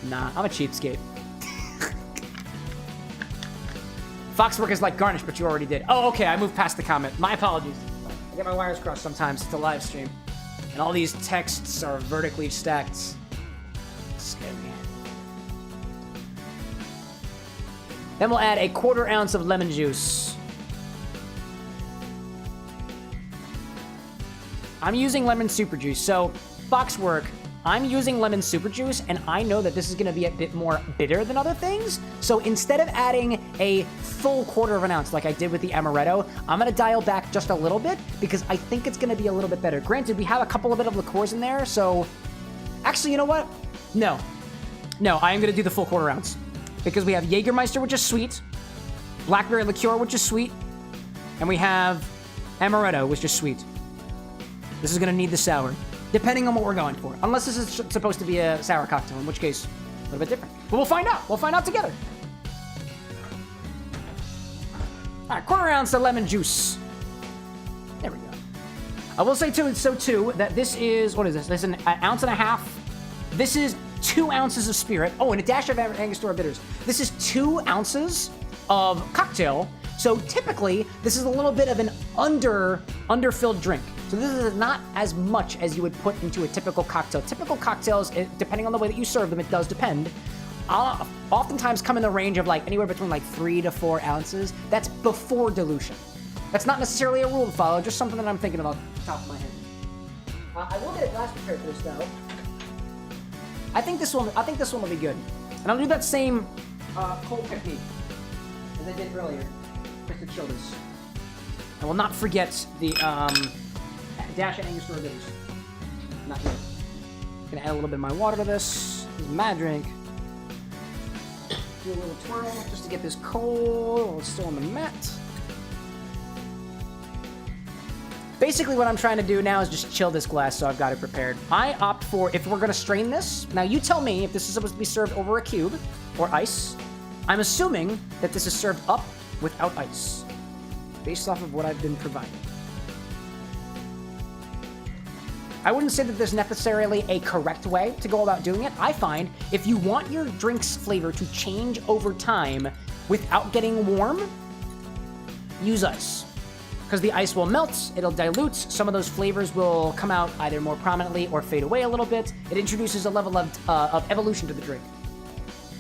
Nah, I'm a cheapskate. Foxwork is like Garnish, but you already did. Oh, okay, I moved past the comment. My apologies. I get my wires crossed sometimes. It's a live stream. And all these texts are vertically stacked. Scary. Then we'll add a ¼ ounce of lemon juice. I'm using lemon super juice. So, Foxwork, I'm using lemon super juice, and I know that this is going to be a bit more bitter than other things. So instead of adding a full ¼ ounce like I did with the amaretto, I'm going to dial back just a little bit because I think it's going to be a little bit better. Granted, we have a couple of bit of liqueurs in there, so... Actually, you know what? No, I am going to do the full ¼ ounce. Because we have Jägermeister, which is sweet, blackberry liqueur, which is sweet, and we have amaretto, which is sweet. This is going to need the sour, depending on what we're going for. Unless this is supposed to be a sour cocktail, in which case, a little bit different. But we'll find out. We'll find out together. All right, ¼ ounce of lemon juice. There we go. I will say, too, that this is, what is this? This is an ounce and a half. This is 2 ounces of spirit. Oh, and a dash of Angostura bitters. This is 2 ounces of cocktail. So typically, this is a little bit of an underfilled drink. So this is not as much as you would put into a typical cocktail. Typical cocktails, depending on the way that you serve them, it does depend. Oftentimes come in the range of like anywhere between like 3 to 4 ounces. That's before dilution. That's not necessarily a rule to follow, just something that I'm thinking about off the top of my head. I will get a glass prepared for this though. I think this one will be good. And I'll do that same cold technique as I did earlier, just to chill this. I will not forget the dash of Angostura bitters. Not yet. Gonna add a little bit of my water to this. This is my drink. Do a little twirl just to get this cold while it's still on the mat. Basically, what I'm trying to do now is just chill this glass so I've got it prepared. I opt for, if we're going to strain this, now you tell me if this is supposed to be served over a cube or ice. I'm assuming that this is served up without ice, based off of what I've been provided. I wouldn't say that there's necessarily a correct way to go about doing it. I find if you want your drink's flavor to change over time without getting warm, use ice. Because the ice will melt, it'll dilute, some of those flavors will come out either more prominently or fade away a little bit. It introduces a level of evolution to the drink.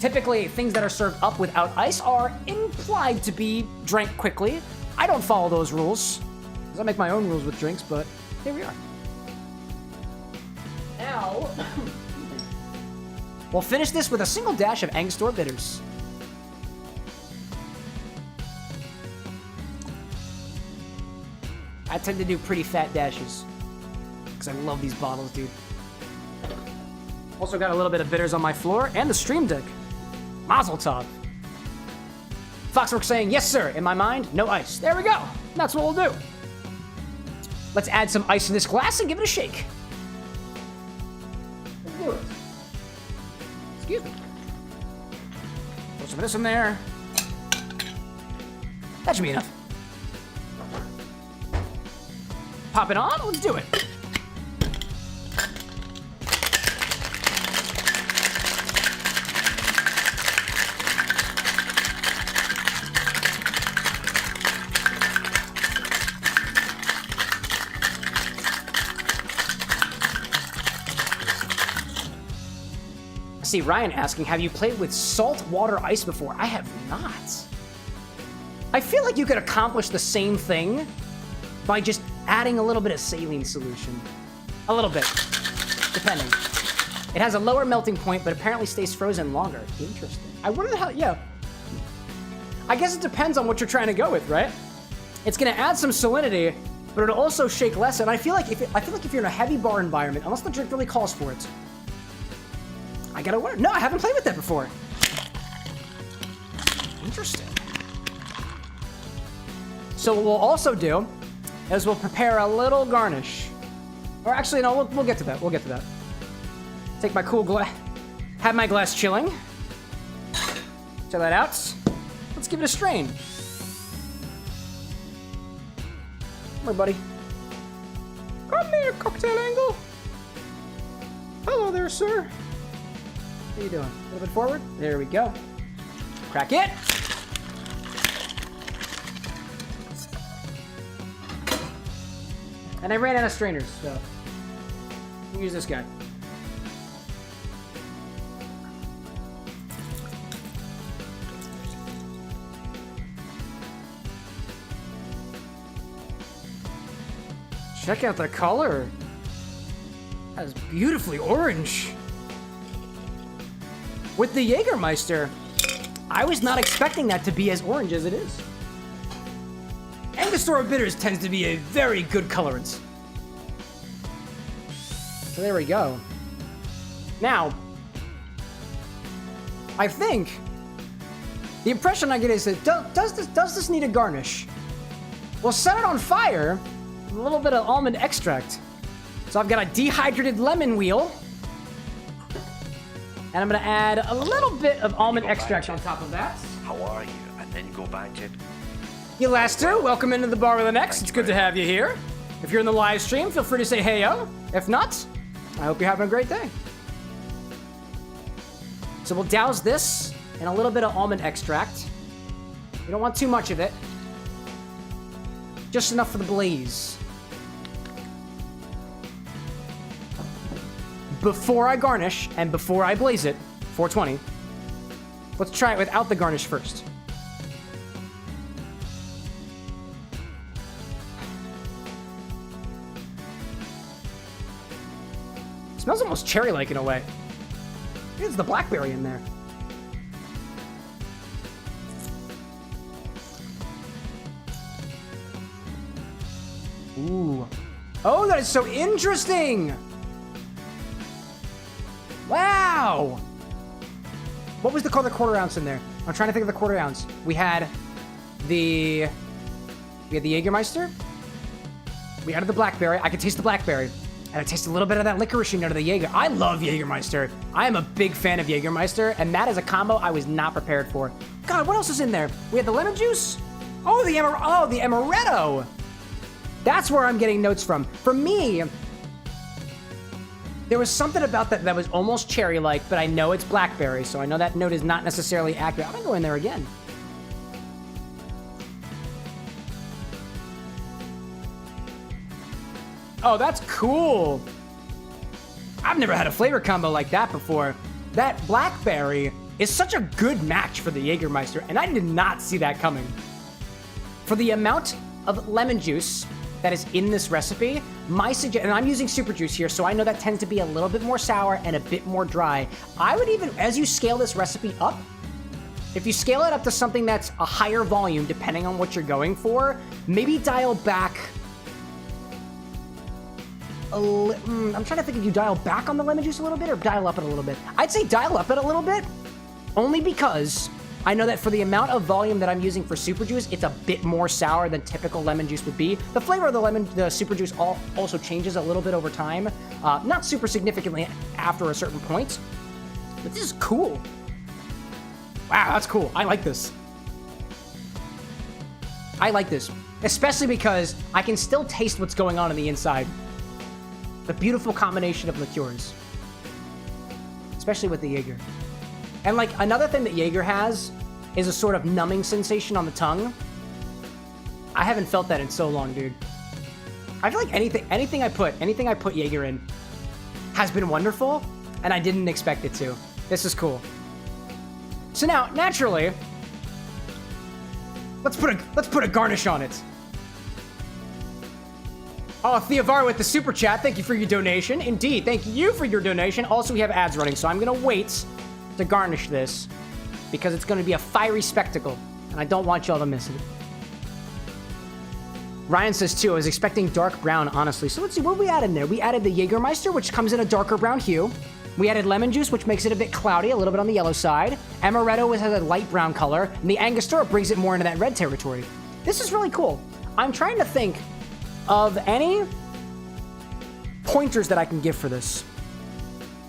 Typically, things that are served up without ice are implied to be drank quickly. I don't follow those rules, because I make my own rules with drinks, but here we are. Now, we'll finish this with a single dash of Angostura bitters. I tend to do pretty fat dashes, because I love these bottles, dude. Also got a little bit of bitters on my floor and the stream deck. Mazel tov. Foxworks saying, yes, sir. In my mind, no ice. There we go. That's what we'll do. Let's add some ice to this glass and give it a shake. Let's do it. Excuse me. Put some of this in there. That should be enough. Pop it on. Let's do it. See, Ryan asking, have you played with salt water ice before? I have not. I feel like you could accomplish the same thing by just adding a little bit of saline solution. A little bit, depending. It has a lower melting point, but apparently stays frozen longer. Interesting. I wonder how, yeah. I guess it depends on what you're trying to go with, right? It's gonna add some salinity, but it'll also shake less. And I feel like if you're in a heavy bar environment, unless the drink really calls for it, I gotta wonder. No, I haven't played with that before. Interesting. So what we'll also do is we'll prepare a little garnish. Or actually, no, we'll get to that. We'll get to that. Take my cool glass. Have my glass chilling. Chill that out. Let's give it a strain. Come here, buddy. Come here, cocktail angle. Hello there, sir. How you doing? A little bit forward. There we go. Crack it. And I ran out of strainers, so we'll use this guy. Check out the color. That's beautifully orange. With the Jägermeister, I was not expecting that to be as orange as it is. Angostura Bitters tends to be a very good colorant. So there we go. Now, I think the impression I get is that does this need a garnish? We'll set it on fire with a little bit of almond extract. So I've got a dehydrated lemon wheel. And I'm gonna add a little bit of almond extract on top of that.
How are you? And then you go back to...
Elaster, welcome into the Bar with an X. It's good to have you here. If you're in the live stream, feel free to say hey-o. If not, I hope you're having a great day. So we'll douse this in a little bit of almond extract. You don't want too much of it. Just enough for the blaze. Before I garnish and before I blaze it, 420, let's try it without the garnish first. It smells almost cherry-like in a way. It's the blackberry in there. Ooh. Oh, that is so interesting! Wow! What was the quarter ounce in there? I'm trying to think of the quarter ounce. We had the Jägermeister. We added the blackberry. I could taste the blackberry. And I taste a little bit of that licorice out of the Jaeger. I love Jägermeister. I am a big fan of Jägermeister, and that is a combo I was not prepared for. God, what else is in there? We had the lemon juice. Oh, the amaretto. That's where I'm getting notes from. For me, there was something about that was almost cherry-like, but I know it's blackberry, so I know that note is not necessarily accurate. I'm gonna go in there again. Oh, that's cool. I've never had a flavor combo like that before. That blackberry is such a good match for the Jägermeister, and I did not see that coming. For the amount of lemon juice that is in this recipe, my suggestion, and I'm using super juice here, so I know that tends to be a little bit more sour and a bit more dry. I would even, as you scale this recipe up, if you scale it up to something that's a higher volume, depending on what you're going for, maybe dial back I'm trying to think if you dial back on the lemon juice a little bit or dial up it a little bit. I'd say dial up it a little bit, only because I know that for the amount of volume that I'm using for super juice, it's a bit more sour than typical lemon juice would be. The flavor of the super juice also changes a little bit over time, not super significantly after a certain point, but this is cool. Wow, that's cool. I like this. I like this, especially because I can still taste what's going on the inside. The beautiful combination of liqueurs, especially with the Jaeger. And like another thing that Jaeger has is a sort of numbing sensation on the tongue. I haven't felt that in so long, dude. I feel like anything I put Jaeger in has been wonderful, and I didn't expect it to. This is cool. So now, naturally, let's put a garnish on it. Oh, Theovar with the super chat. Thank you for your donation. Indeed, thank you for your donation. Also, we have ads running, so I'm gonna wait to garnish this because it's gonna be a fiery spectacle, and I don't want y'all to miss it. Ryan says too, I was expecting dark brown, honestly. So let's see, what we added in there? We added the Jägermeister, which comes in a darker brown hue. We added lemon juice, which makes it a bit cloudy, a little bit on the yellow side. Amaretto has a light brown color, and the Angostura brings it more into that red territory. This is really cool. I'm trying to think of any pointers that I can give for this.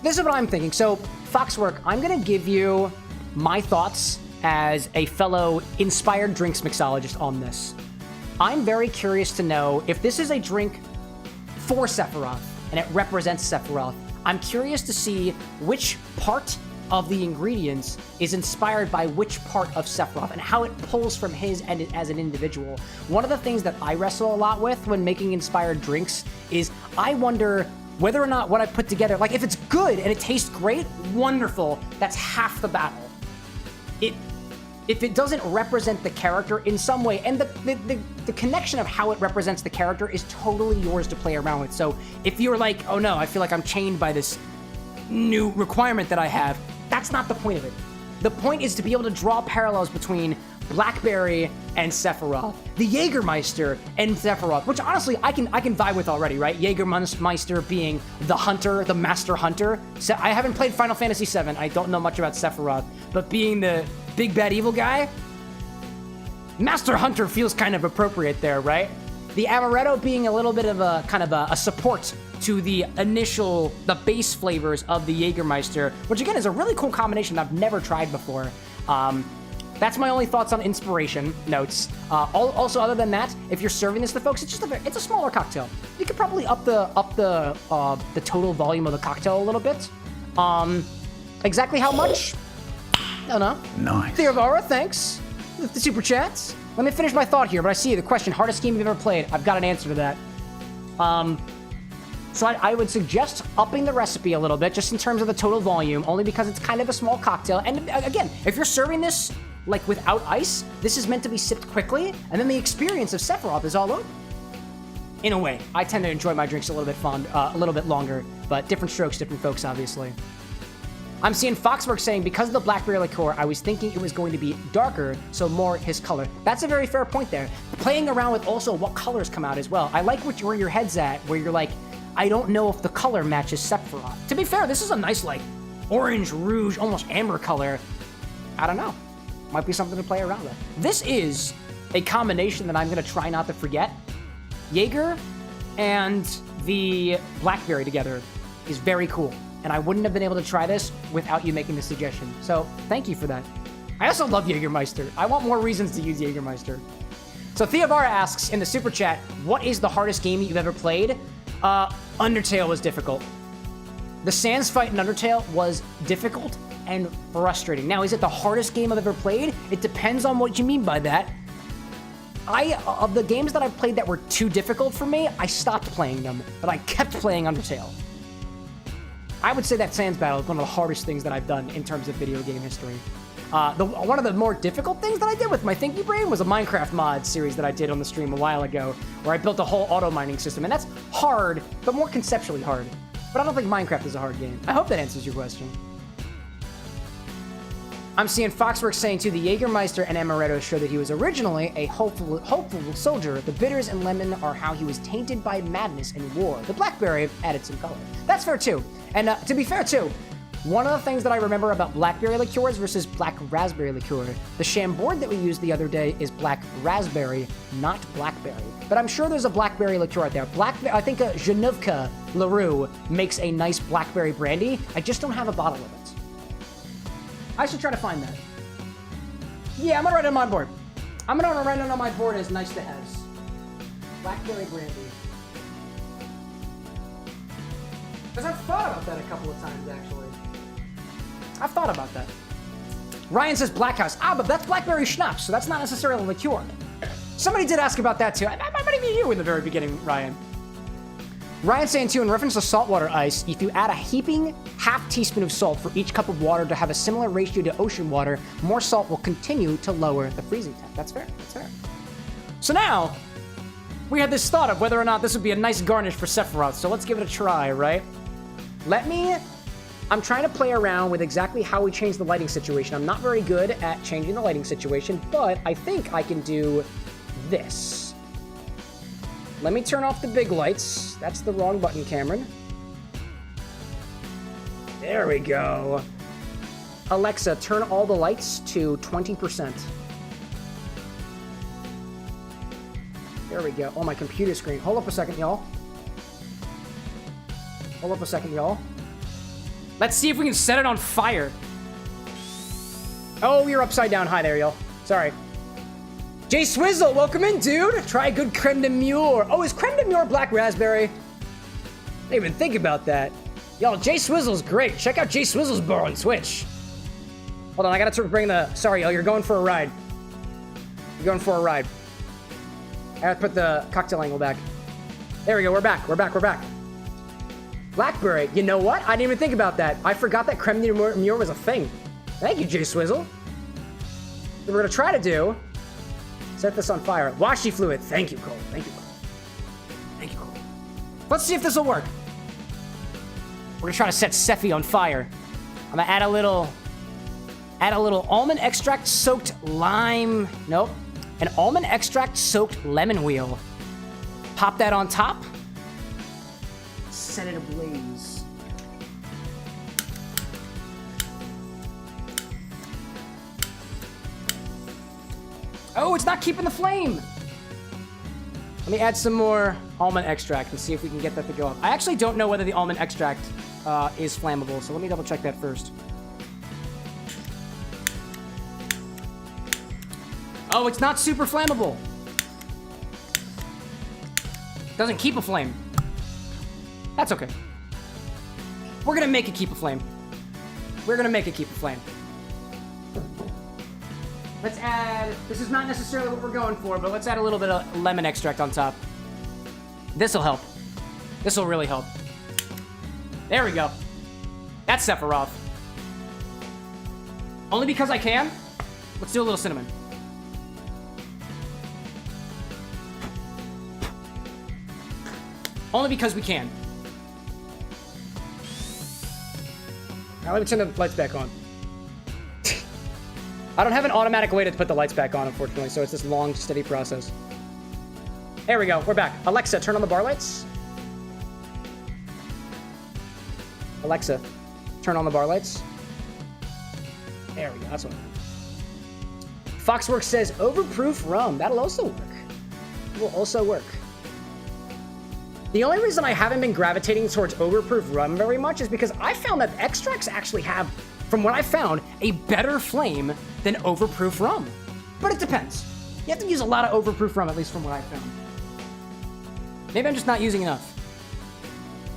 This is what I'm thinking. So, Foxwork, I'm gonna give you my thoughts as a fellow inspired drinks mixologist on this. I'm very curious to know if this is a drink for Sephiroth, and it represents Sephiroth. I'm curious to see which part of the ingredients is inspired by which part of Sephiroth and how it pulls from his and as an individual. One of the things that I wrestle a lot with when making inspired drinks is I wonder whether or not what I put together, like if it's good and it tastes great, wonderful, that's half the battle. If it doesn't represent the character in some way, and the connection of how it represents the character is totally yours to play around with. So if you're like, oh no, I feel like I'm chained by this new requirement that I have, that's not the point of it. The point is to be able to draw parallels between Blackberry and Sephiroth, the Jägermeister and Sephiroth, which honestly I can vibe with already, right? Jägermeister being the hunter, the master hunter. So I haven't played Final Fantasy VII. I don't know much about Sephiroth, but being the big bad evil guy, Master Hunter feels kind of appropriate there, right? The Amaretto being a little bit of a kind of a support to the base flavors of the Jägermeister, which again is a really cool combination I've never tried before. That's my only thoughts on inspiration notes. Also, other than that, if you're serving this to folks, it's just it's a smaller cocktail. You could probably up the total volume of the cocktail a little bit. Exactly how much? I don't know.
Nice.
Theovara, thanks. With the super chats. Let me finish my thought here, but I see the question, hardest game you've ever played. I've got an answer to that. So I would suggest upping the recipe a little bit, just in terms of the total volume, only because it's kind of a small cocktail. And again, if you're serving this like without ice, this is meant to be sipped quickly, and then the experience of Sephiroth is all over. In a way, I tend to enjoy my drinks a little bit longer, but different strokes, different folks, obviously. I'm seeing Foxwork saying, because of the blackberry liqueur, I was thinking it was going to be darker, so more his color. That's a very fair point there. Playing around with also what colors come out as well. I like where your head's at, where you're like, I don't know if the color matches Sephiroth. To be fair, this is a nice, like, orange, rouge, almost amber color. I don't know. Might be something to play around with. This is a combination that I'm going to try not to forget. Jaeger and the blackberry together is very cool. And I wouldn't have been able to try this without you making the suggestion. So thank you for that. I also love Jägermeister. I want more reasons to use Jägermeister. So Theovara asks in the super chat, what is the hardest game you've ever played? Undertale was difficult. The Sans fight in Undertale was difficult and frustrating. Now, is it the hardest game I've ever played? It depends on what you mean by that. of the games that I played that were too difficult for me, I stopped playing them, but I kept playing Undertale. I would say that Sans Battle is one of the hardest things that I've done in terms of video game history. One of the more difficult things that I did with my Thinky Brain was a Minecraft mod series that I did on the stream a while ago, where I built a whole auto mining system, and that's hard, but more conceptually hard. But I don't think Minecraft is a hard game. I hope that answers your question. I'm seeing Foxworks saying too, the Jägermeister and Amaretto show that he was originally a hopeful soldier. The bitters and lemon are how he was tainted by madness and war. The blackberry added some color. That's fair too. And to be fair too, one of the things that I remember about blackberry liqueurs versus black raspberry liqueur, the Chambord that we used the other day is black raspberry, not blackberry. But I'm sure there's a blackberry liqueur out there. I think Genovka LaRue makes a nice blackberry brandy. I just don't have a bottle of it. I should try to find that. Yeah, I'm gonna write it on my board. I'm gonna write it on my board as nice to haves. Blackberry brandy. Because I've thought about that a couple of times, actually. I've thought about that. Ryan says Black House. Ah, but that's blackberry schnapps, so that's not necessarily a liqueur. Somebody did ask about that, too. I might even be you in the very beginning, Ryan. Ryan saying, too, in reference to saltwater ice, if you add a heaping half teaspoon of salt for each cup of water to have a similar ratio to ocean water, more salt will continue to lower the freezing temp. That's fair. That's fair. So now, we had this thought of whether or not this would be a nice garnish for Sephiroth, so let's give it a try, right? I'm trying to play around with exactly how we change the lighting situation. I'm not very good at changing the lighting situation, but I think I can do this. Let me turn off the big lights. That's the wrong button, Cameron. There we go. Alexa, turn all the lights to 20%. There we go. Oh, my computer screen. Hold up a second, y'all. Hold up a second, y'all. Let's see if we can set it on fire. Oh, you're upside down. Hi there, y'all. Sorry. Jay Swizzle, welcome in, dude. Try a good creme de mure. Oh, is creme de mure black raspberry? I didn't even think about that. Y'all, Jay Swizzle's great. Check out Jay Swizzle's bar on Twitch. Hold on, I gotta bring the... Sorry, y'all, you're going for a ride. You're going for a ride. I gotta put the cocktail angle back. There we go, we're back, we're back, we're back. Blackberry, you know what? I didn't even think about that. I forgot that creme de mure was a thing. Thank you, Jay Swizzle. What we're gonna try to do... Set this on fire. Washi fluid. Thank you, Cole. Thank you, Cole. Thank you, Cole. Let's see if this will work. We're gonna try to set Sephi on fire. I'm gonna add a little almond extract soaked lime. Nope. An almond extract soaked lemon wheel. Pop that on top. Set it ablaze. Oh, it's not keeping the flame. Let me add some more almond extract and see if we can get that to go up. I actually don't know whether the almond extract is flammable, so let me double check that first. Oh, it's not super flammable. Doesn't keep a flame. That's okay. We're gonna make it keep a flame. We're gonna make it keep a flame. Let's add, this is not necessarily what we're going for, but let's add a little bit of lemon extract on top. This'll help. This'll really help. There we go. That's Sephiroth. Only because I can. Let's do a little cinnamon. Only because we can. Now let me turn the lights back on. I don't have an automatic way to put the lights back on, unfortunately, so it's this long, steady process. There we go. We're back. Alexa, turn on the bar lights. Alexa, turn on the bar lights. There we go. That's what I want. Foxworks says overproof rum. That'll also work. It will also work. The only reason I haven't been gravitating towards overproof rum very much is because I found that extracts actually have, from what I found, a better flame than overproof rum. But it depends. You have to use a lot of overproof rum, at least from what I found. Maybe I'm just not using enough.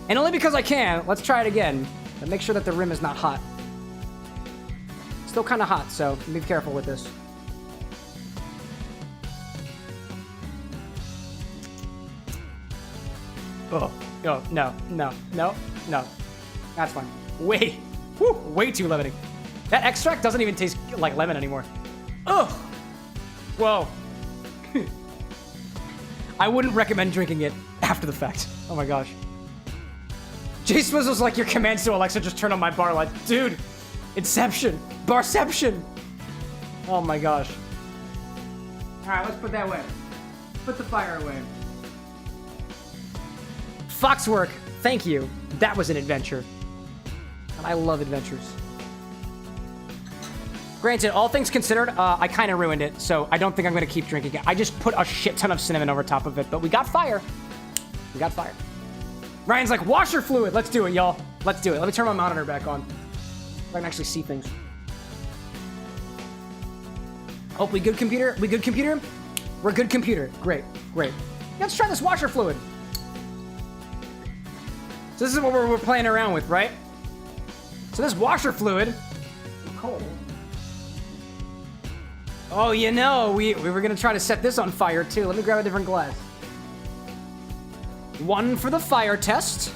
And only because I can, let's try it again. But make sure that the rim is not hot. Still kind of hot, so be careful with this. Oh, no. That's fine. Way too limiting. That extract doesn't even taste like lemon anymore. Ugh. Whoa. I wouldn't recommend drinking it after the fact. Oh my gosh. Jay Swizzle's like, your commands to Alexa just turn on my bar lights. Dude, Inception. Barception. Oh my gosh. Alright, let's put that away. Put the fire away. Foxwork, thank you. That was an adventure. And I love adventures. Granted, all things considered, I kind of ruined it, so I don't think I'm going to keep drinking it. I just put a shit ton of cinnamon over top of it, but we got fire. We got fire. Ryan's like, washer fluid. Let's do it, y'all. Let's do it. Let me turn my monitor back on. I can actually see things. Oh, we good, computer? We good, computer? We're good, computer. Great, great. Let's try this washer fluid. So this is what we're playing around with, right? So this washer fluid... Cold. Oh, you know, we were gonna try to set this on fire too. Let me grab a different glass. One for the fire test.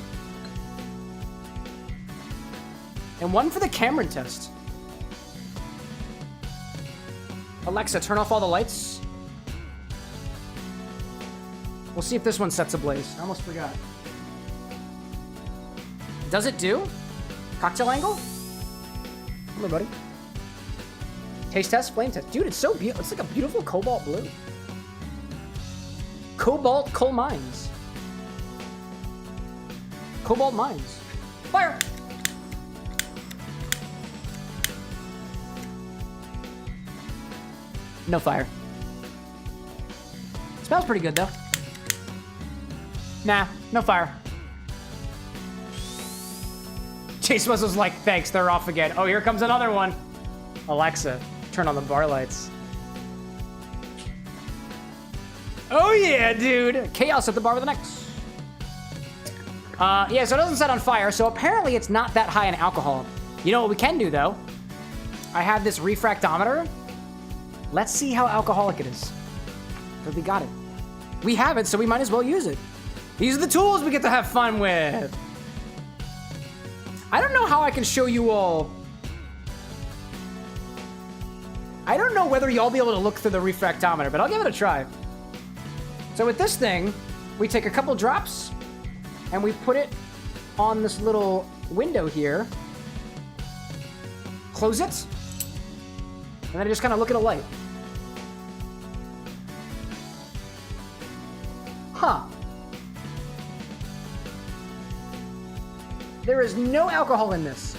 And one for the Cameron test. Alexa, turn off all the lights. We'll see if this one sets ablaze. I almost forgot. Does it do? Cocktail angle? Come here, buddy. Taste test, flame test. Dude, it's so beautiful. It's like a beautiful cobalt blue. Cobalt coal mines. Cobalt mines. Fire! No fire. Smells pretty good, though. Nah, no fire. Chase was like, thanks, they're off again. Oh, here comes another one. Alexa, turn on the bar lights. Oh yeah, dude. Chaos at the bar with an X. Yeah, so it doesn't set on fire, so apparently it's not that high in alcohol. You know what we can do, though? I have this refractometer. Let's see how alcoholic it is. But we got it. We have it, so we might as well use it. These are the tools we get to have fun with. I don't know how I can show you all. I don't know whether y'all be able to look through the refractometer, but I'll give it a try. So with this thing, we take a couple drops and we put it on this little window here. Close it. And then I just kind of look at a light. Huh. There is no alcohol in this.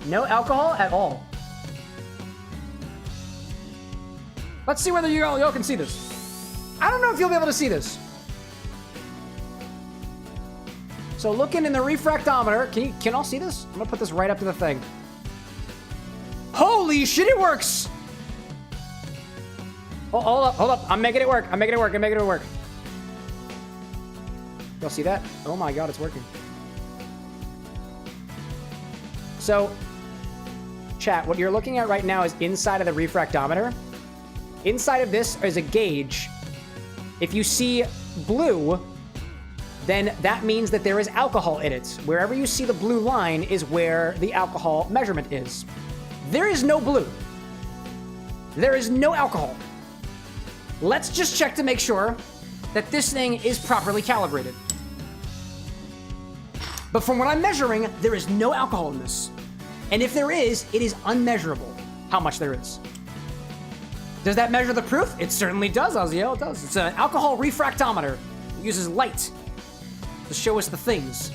No alcohol at all. Let's see whether y'all can see this. I don't know if you'll be able to see this. So looking in the refractometer, can y'all see this? I'm gonna put this right up to the thing. Holy shit, it works! Oh, hold up. I'm making it work. I'm making it work. Y'all see that? Oh my god, it's working. So, chat, what you're looking at right now is inside of the refractometer. Inside of this is a gauge. If you see blue, then that means that there is alcohol in it. Wherever you see the blue line is where the alcohol measurement is. There is no blue. There is no alcohol. Let's just check to make sure that this thing is properly calibrated. But from what I'm measuring, there is no alcohol in this. And if there is, it is unmeasurable how much there is. Does that measure the proof? It certainly does, Ozzy. It does. It's an alcohol refractometer. It uses light to show us the things.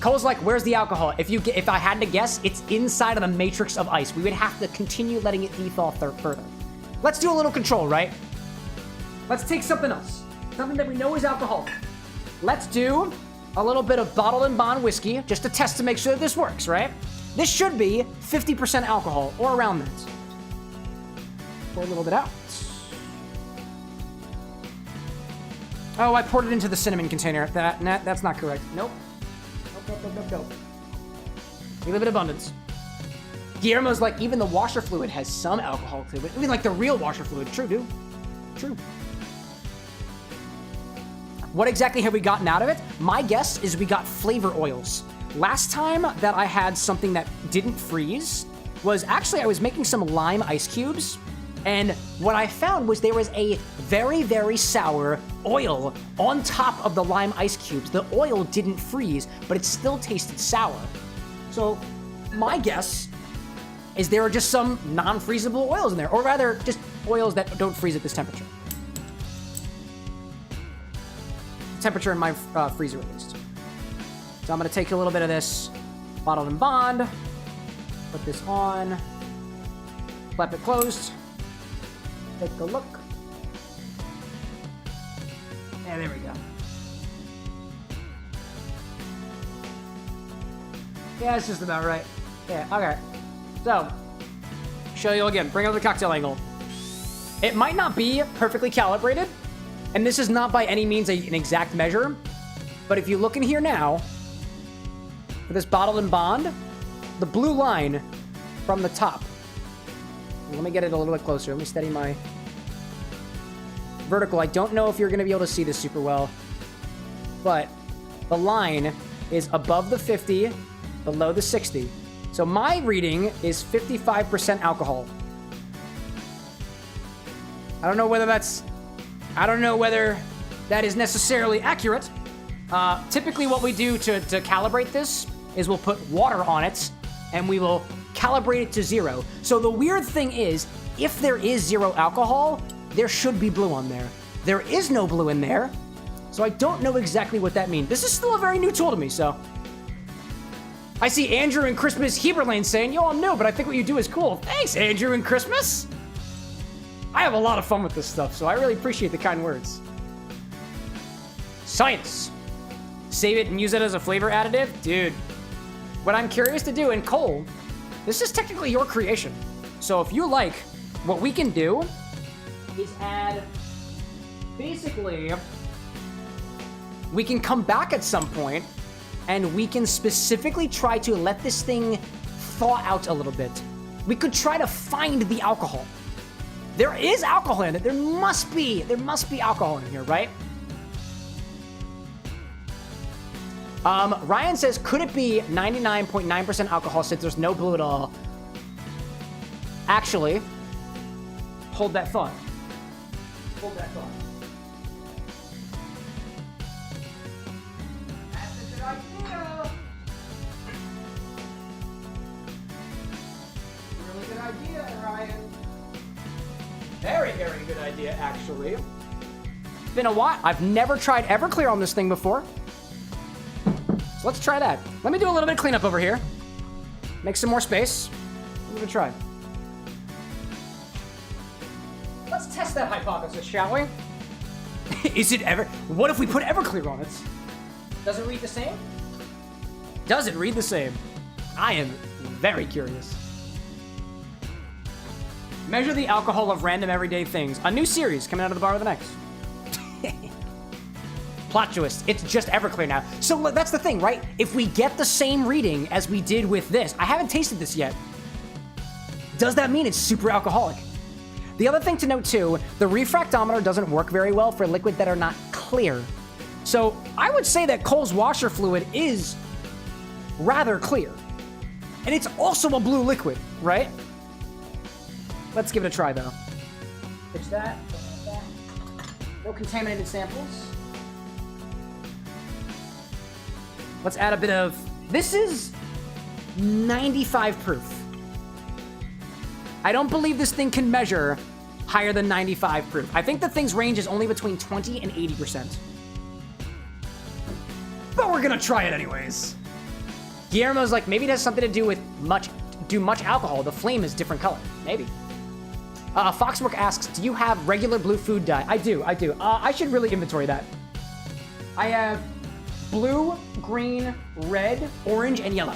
Cole's like, where's the alcohol? If I had to guess, it's inside of the matrix of ice. We would have to continue letting it thaw further. Let's do a little control, right? Let's take something else. Something that we know is alcoholic. Let's do a little bit of bottled and bond whiskey, just to test to make sure that this works, right? This should be 50% alcohol, or around that. Pour a little bit out. Oh, I poured it into the cinnamon container. That's not correct. Nope. Nope. We live in abundance. Guillermo's like, even the washer fluid has some alcohol to it. I mean, like the real washer fluid. True, dude. True. what exactly have we gotten out of it? My guess is we got flavor oils. Last time that I had something that didn't freeze was actually I was making some lime ice cubes, and what I found was there was a very, very sour oil on top of the lime ice cubes. The oil didn't freeze, but it still tasted sour. So my guess is there are just some non-freezable oils in there, or rather just oils that don't freeze at this temperature. Temperature in my freezer at least. So I'm gonna take a little bit of this bottled in bond, put this on, flap it closed, take a look. Yeah, there we go. Yeah, it's just about right. Yeah, okay. So, show you again, bring up the cocktail angle. It might not be perfectly calibrated, and this is not by any means an exact measure, but if you look in here now, for this bottled in bond, the blue line from the top. Let me get it a little bit closer. Let me steady my vertical. I don't know if you're gonna be able to see this super well, but the line is above the 50, below the 60. So my reading is 55% alcohol. I don't know whether that is necessarily accurate. Typically what we do to calibrate this is we'll put water on it and we will calibrate it to 0. So the weird thing is, if there is 0 alcohol, there should be blue on there. There is no blue in there, so I don't know exactly what that means. This is still a very new tool to me, so. I see Andrew and Christmas Heberlane saying, yo, I'm new, but I think what you do is cool. Thanks, Andrew and Christmas. I have a lot of fun with this stuff, so I really appreciate the kind words. Science. Save it and use it as a flavor additive? Dude, what I'm curious to do, and Cole, this is technically your creation. So if you like, what we can do is add, basically, we can come back at some point and we can specifically try to let this thing thaw out a little bit. We could try to find the alcohol. There is alcohol in it. There must be alcohol in here, right? Ryan says, could it be 99.9% alcohol since there's no blue at all? Actually, hold that thought. Hold that thought. That's a good idea. Really good idea, Ryan. Very, very good idea, actually. It's been a while. I've never tried Everclear on this thing before. So let's try that. Let me do a little bit of cleanup over here. Make some more space. I'm gonna try. Let's test that hypothesis, shall we? Is it ever? What if we put Everclear on it? Does it read the same? Does it read the same? I am very curious. Measure the alcohol of random everyday things. A new series coming out of the bar with an X. Plot twist. It's just Everclear now. So that's the thing, right? If we get the same reading as we did with this, I haven't tasted this yet. Does that mean it's super alcoholic? The other thing to note too, the refractometer doesn't work very well for liquid that are not clear. So I would say that Cole's washer fluid is rather clear. And it's also a blue liquid, right? Let's give it a try though. Fix that. No contaminated samples. Let's add a bit of, this is 95 proof. I don't believe this thing can measure higher than 95 proof. I think the thing's range is only between 20 and 80%. But we're gonna try it anyways. Guillermo's like, maybe it has something to do with much alcohol. The flame is different color. Maybe. Foxwork asks, do you have regular blue food dye? I do. I should really inventory that. I have blue, green, red, orange, and yellow.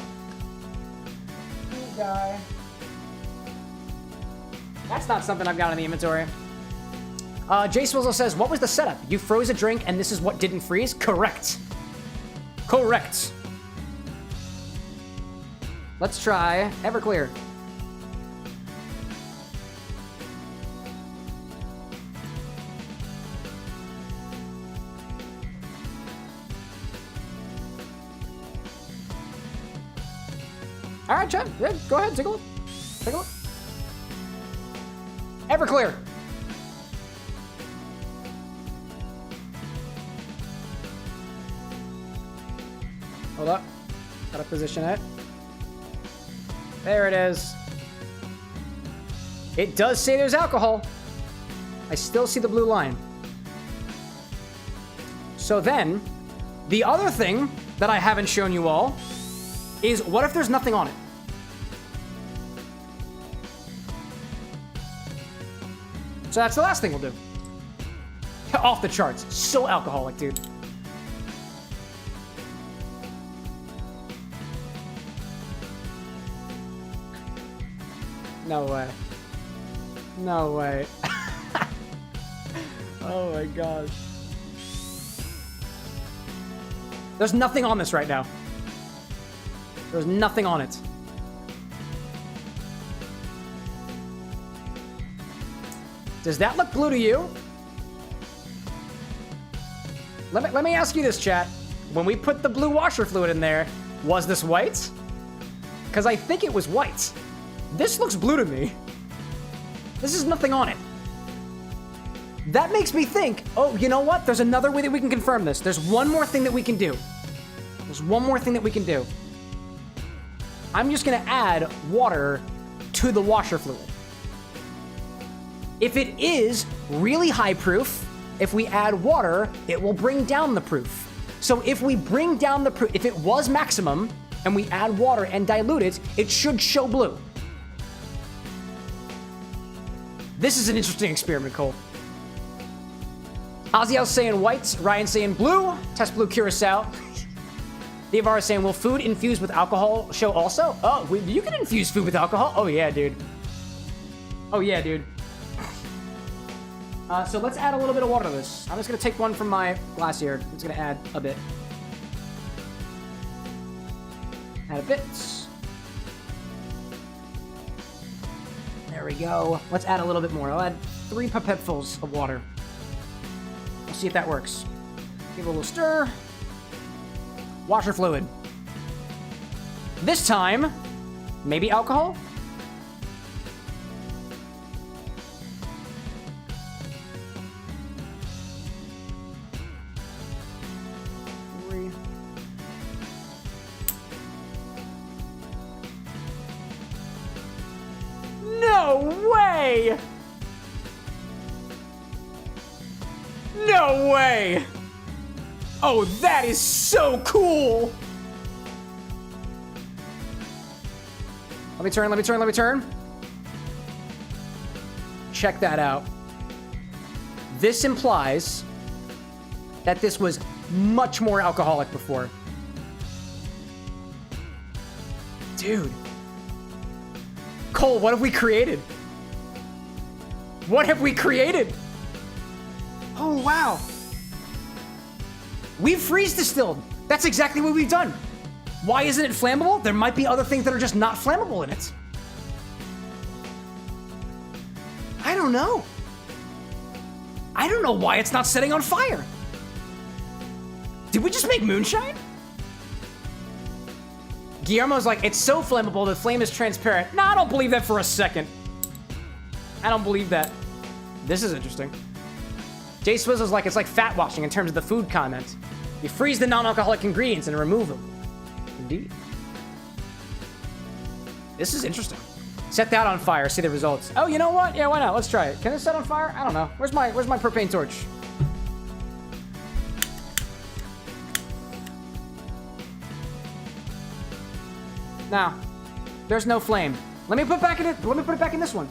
Food dye. That's not something I've got in the inventory. Jay Swizzle says, what was the setup? You froze a drink and this is what didn't freeze? Correct. Correct. Let's try Everclear. All right, chat. Yeah, go ahead. Take a look. Take a look. Everclear. Hold up. Gotta position it. There it is. It does say there's alcohol. I still see the blue line. So then, the other thing that I haven't shown you all is what if there's nothing on it? So that's the last thing we'll do. Off the charts. So alcoholic, dude. No way. No way. Oh my gosh. There's nothing on this right now. There's nothing on it. Does that look blue to you? Let me ask you this, chat. When we put the blue washer fluid in there, was this white? Because I think it was white. This looks blue to me. This is nothing on it. That makes me think, oh, you know what? There's another way that we can confirm this. There's one more thing that we can do. There's one more thing that we can do. I'm just gonna add water to the washer fluid. If it is really high proof, if we add water, it will bring down the proof. So if we bring down the proof, if it was maximum and we add water and dilute it, it should show blue. This is an interesting experiment, Cole. Aziel's saying white, Ryan saying blue, Test Blue Curacao. Diavar is saying, will food infused with alcohol show also? Oh, you can infuse food with alcohol? Oh yeah, dude. Oh yeah, dude. So let's add a little bit of water to this. I'm just gonna take one from my glass here. I'm just gonna add a bit. Add a bit. There we go. Let's add a little bit more. I'll add 3 pipettefuls of water. We'll see if that works. Give it a little stir. Washer fluid. This time, maybe alcohol? No way! No way! Oh, that is so cool! Let me turn. Check that out. This implies that this was much more alcoholic before. Dude. Cole, what have we created? What have we created? Oh, wow. We've freeze distilled. That's exactly what we've done. Why isn't it flammable? There might be other things that are just not flammable in it. I don't know. I don't know why it's not setting on fire. Did we just make moonshine? Guillermo's like, it's so flammable, the flame is transparent. No, I don't believe that for a second. I don't believe that. This is interesting. Jay Swizzle's like, it's like fat washing in terms of the food comment. You freeze the non-alcoholic ingredients and remove them. Indeed. This is interesting. Set that on fire, see the results. Oh, you know what? Yeah, why not? Let's try it. Can it set on fire? I don't know. Where's my propane torch? Now, there's no flame. Let me put it back in it. Let me put it back in this one.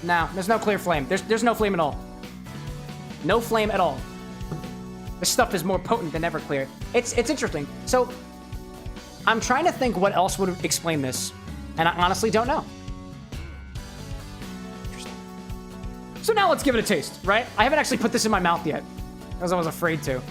No, there's no clear flame. There's no flame at all. No flame at all. This stuff is more potent than Everclear. It's interesting. So, I'm trying to think what else would explain this, and I honestly don't know. So now let's give it a taste, right? I haven't actually put this in my mouth yet, because I was afraid to.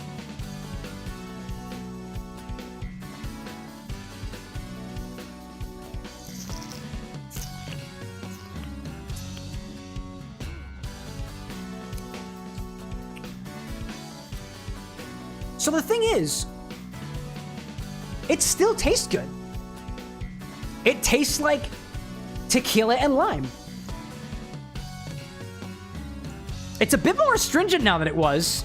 So the thing is, it still tastes good. It tastes like tequila and lime. It's a bit more astringent now than it was,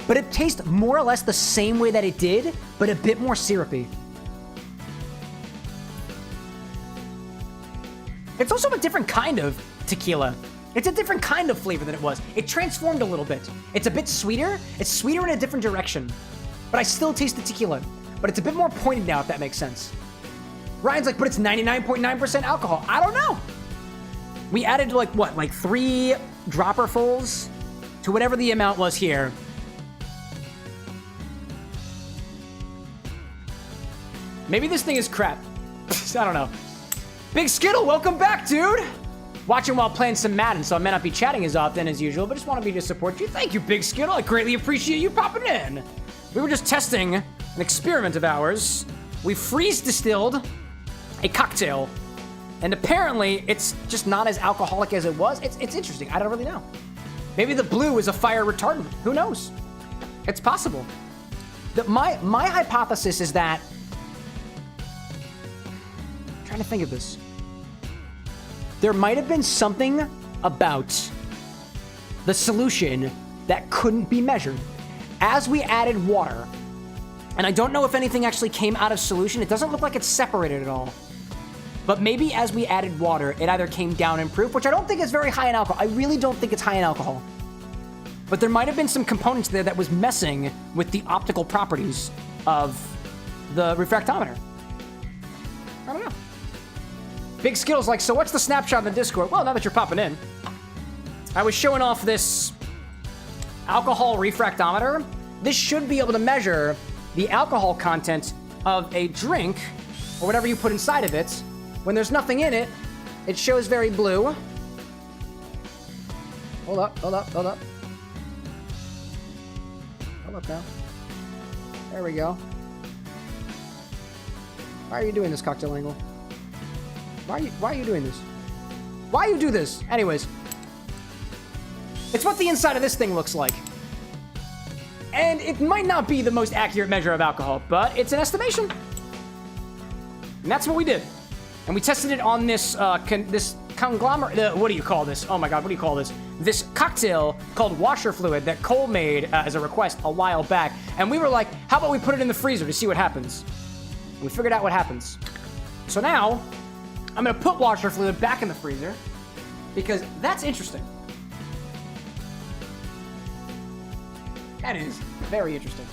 but it tastes more or less the same way that it did, but a bit more syrupy. It's also a different kind of tequila. It's a different kind of flavor than it was. It transformed a little bit. It's a bit sweeter. It's sweeter in a different direction, but I still taste the tequila, but it's a bit more pointed now, if that makes sense. Ryan's like, but it's 99.9% alcohol. I don't know. We added like what, like 3 dropperfuls to whatever the amount was here. Maybe this thing is crap. I don't know. Big Skittle, welcome back, dude. Watching while playing some Madden, so I may not be chatting as often as usual, but just wanted me to support you. Thank you, Big Skittle. I greatly appreciate you popping in. We were just testing an experiment of ours. We freeze distilled a cocktail, and apparently it's just not as alcoholic as it was. It's interesting. I don't really know. Maybe the blue is a fire retardant. Who knows? It's possible. My hypothesis is that, I'm trying to think of this. There might have been something about the solution that couldn't be measured. As we added water, and I don't know if anything actually came out of solution. It doesn't look like it's separated at all. But maybe as we added water, it either came down in proof, which I don't think is very high in alcohol. I really don't think it's high in alcohol. But there might have been some components there that was messing with the optical properties of the refractometer. I don't know. Big Skittles like, so what's the snapshot in the Discord? Well, now that you're popping in, I was showing off this alcohol refractometer. This should be able to measure the alcohol content of a drink, or whatever you put inside of it. When there's nothing in it, it shows very blue. Hold up, hold up, hold up. Hold up now. There we go. Why are you doing this, Cocktail Angle? Why are you doing this? Why you do this? Anyways. It's what the inside of this thing looks like. And it might not be the most accurate measure of alcohol, but it's an estimation. And that's what we did. And we tested it on this this conglomerate. What do you call this? Oh my god, what do you call this? This cocktail called washer fluid that Cole made as a request a while back. And we were like, how about we put it in the freezer to see what happens? And we figured out what happens. So now, I'm gonna put washer fluid back in the freezer because that's interesting. That is very interesting.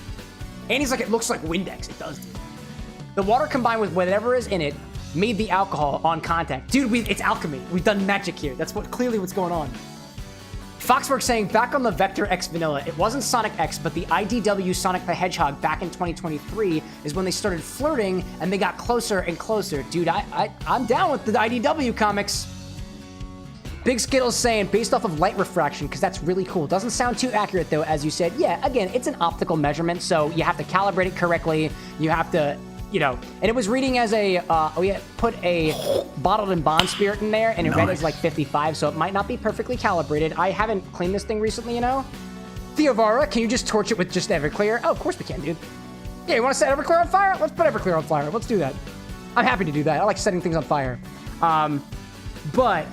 And he's like, it looks like Windex. It does, dude. The water combined with whatever is in it made the alcohol on contact. Dude, it's alchemy. We've done magic here. That's clearly what's going on. Foxworks saying, back on the Vector X Vanilla, it wasn't Sonic X, but the IDW Sonic the Hedgehog back in 2023 is when they started flirting and they got closer and closer. Dude, I'm down with the IDW comics. Big Skittles saying, based off of light refraction, because that's really cool. Doesn't sound too accurate, though, as you said. Yeah, again, it's an optical measurement, so you have to calibrate it correctly. You have to, you know, and it was reading as a, we put a bottled and bond spirit in there, and it read as like 55, so it might not be perfectly calibrated. I haven't cleaned this thing recently, you know? Theovara, can you just torch it with just Everclear? Oh, of course we can, dude. Yeah, you want to set Everclear on fire? Let's put Everclear on fire. Let's do that. I'm happy to do that. I like setting things on fire. But...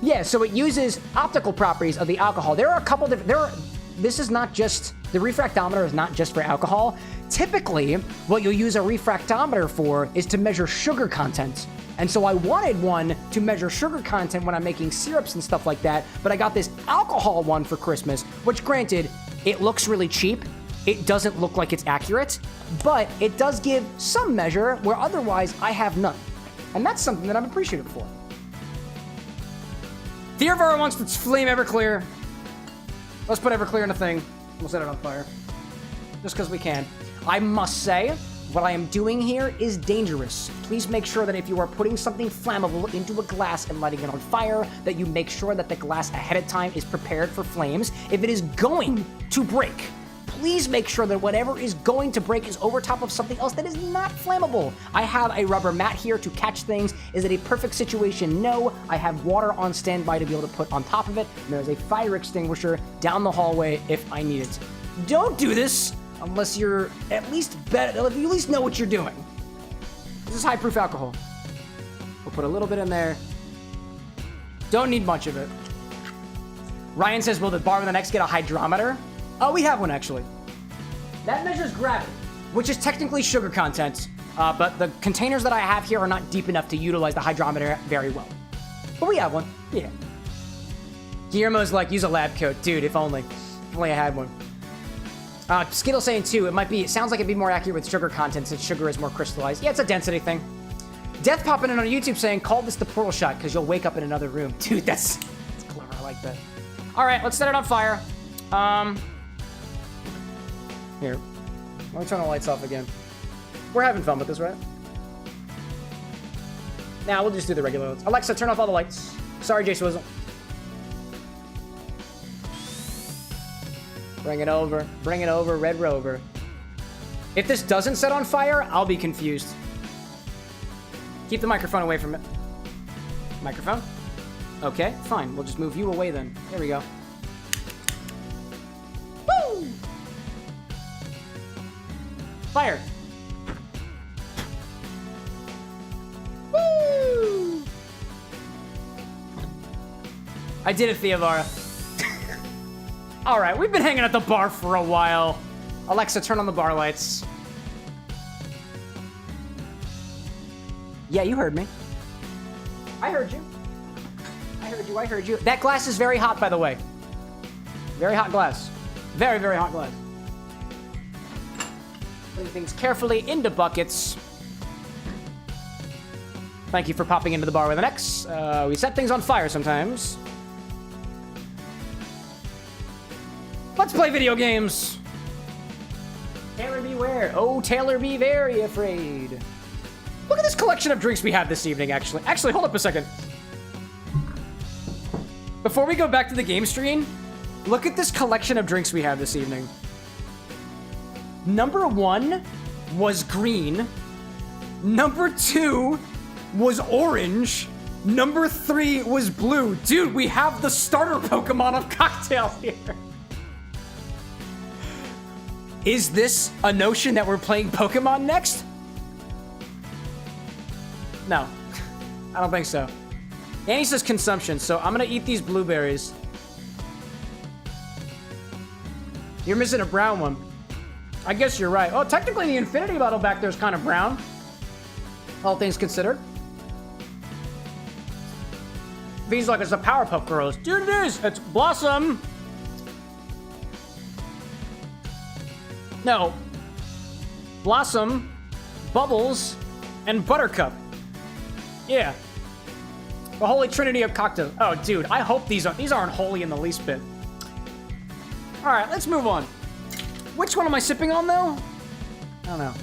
yeah, so it uses optical properties of the alcohol. There are a couple different, this is not just, the refractometer is not just for alcohol. Typically, what you'll use a refractometer for is to measure sugar content. And so I wanted one to measure sugar content when I'm making syrups and stuff like that, but I got this alcohol one for Christmas, which granted, it looks really cheap. It doesn't look like it's accurate, but it does give some measure where otherwise I have none. And that's something that I'm appreciative for. Theovara wants to flame Everclear. Let's put Everclear in a thing. We'll set it on fire. Just because we can. I must say, what I am doing here is dangerous. Please make sure that if you are putting something flammable into a glass and lighting it on fire, that you make sure that the glass ahead of time is prepared for flames. If it is going to break, please make sure that whatever is going to break is over top of something else that is not flammable. I have a rubber mat here to catch things. Is it a perfect situation? No. I have water on standby to be able to put on top of it. And there's a fire extinguisher down the hallway if I need it. Don't do this Unless you're at least better, you at least know what you're doing. This is high-proof alcohol. We'll put a little bit in there. Don't need much of it. Ryan says, will the bar with an X get a hydrometer? Oh, we have one, actually. That measures gravity, which is technically sugar content, but the containers that I have here are not deep enough to utilize the hydrometer very well. But we have one, yeah. Guillermo's like, use a lab coat. Dude, if only. If only I had one. Skittle's saying, too, it sounds like it'd be more accurate with sugar content since sugar is more crystallized. Yeah, it's a density thing. Death popping in on YouTube saying, call this the portal shot because you'll wake up in another room. Dude, that's clever. I like that. All right, let's set it on fire. Here. Let me turn the lights off again. We're having fun with this, right? Now we'll just do the regular ones. Alexa, turn off all the lights. Sorry, Jay Swizzle. Bring it over, Red Rover. If this doesn't set on fire, I'll be confused. Keep the microphone away from it. Microphone? Okay, fine. We'll just move you away then. There we go. Woo! Fire. Woo! I did it, Theovara. All right, we've been hanging at the bar for a while. Alexa, turn on the bar lights. Yeah, you heard me. I heard you. I heard you. That glass is very hot, by the way. Very hot glass. Very, very hot glass. Putting things carefully into buckets. Thank you for popping into the bar with an X. We set things on fire sometimes. Let's play video games. Taylor beware. Oh, Taylor be very afraid. Look at this collection of drinks we have this evening, actually. Actually, hold up a second. Before we go back to the game stream, look at this collection of drinks we have this evening. Number 1 was green. Number 2 was orange. Number 3 was blue. Dude, we have the starter Pokemon of cocktail here. Is this a notion that we're playing Pokemon next? No, I don't think so. Annie says consumption, so I'm gonna eat these blueberries. You're missing a brown one. I guess you're right. Oh, technically the infinity bottle back there is kind of brown. All things considered. V's like, it's a Powerpuff Girls. Dude, it is. It's Blossom. No. Blossom, Bubbles, and Buttercup. Yeah. The holy trinity of cocktails. Oh, dude, I hope these aren't holy in the least bit. All right, let's move on. Which one am I sipping on, though? I don't know.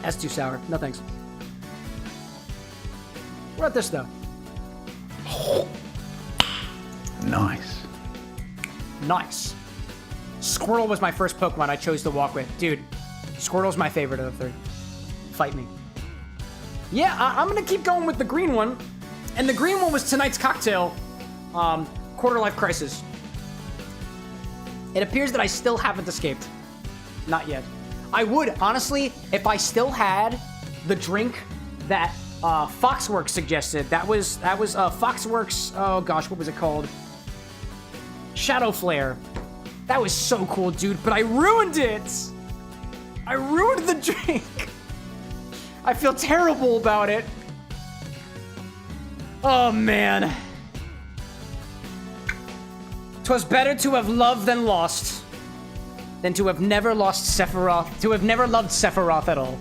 That's too sour. No thanks. What about this, though?
Nice.
Nice. Squirtle was my first Pokemon I chose to walk with. Dude, Squirtle's my favorite of the 3. Fight me. Yeah, I'm gonna keep going with the green one. And the green one was tonight's cocktail, Quarter Life Crisis. It appears that I still haven't escaped. Not yet. I would, honestly, if I still had the drink that Foxworks suggested. That was Foxworks, oh gosh, what was it called? Shadow Flare. That was so cool, dude, but I ruined it! I ruined the drink! I feel terrible about it. Oh, man. 'Twas better to have loved than lost, than to have never lost Sephiroth, to have never loved Sephiroth at all.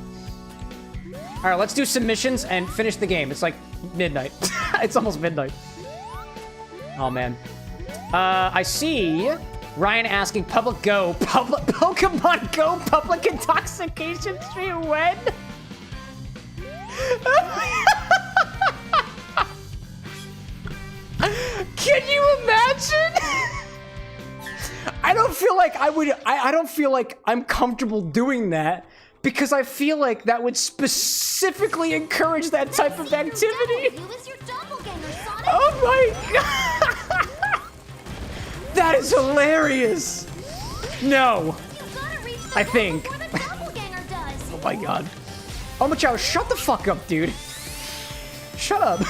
All right, let's do submissions and finish the game. It's like midnight. It's almost midnight. Oh, man. I see Ryan asking Pokemon Go public intoxication stream when? Can you imagine? I don't feel like I don't feel like I'm comfortable doing that because I feel like that would specifically encourage that type of activity. Oh my god. That is hilarious. No.
You gotta reach the
I
goal
think.
before the doppelganger does.
Oh my god. Oh, Machado, shut the fuck up, dude. Shut up.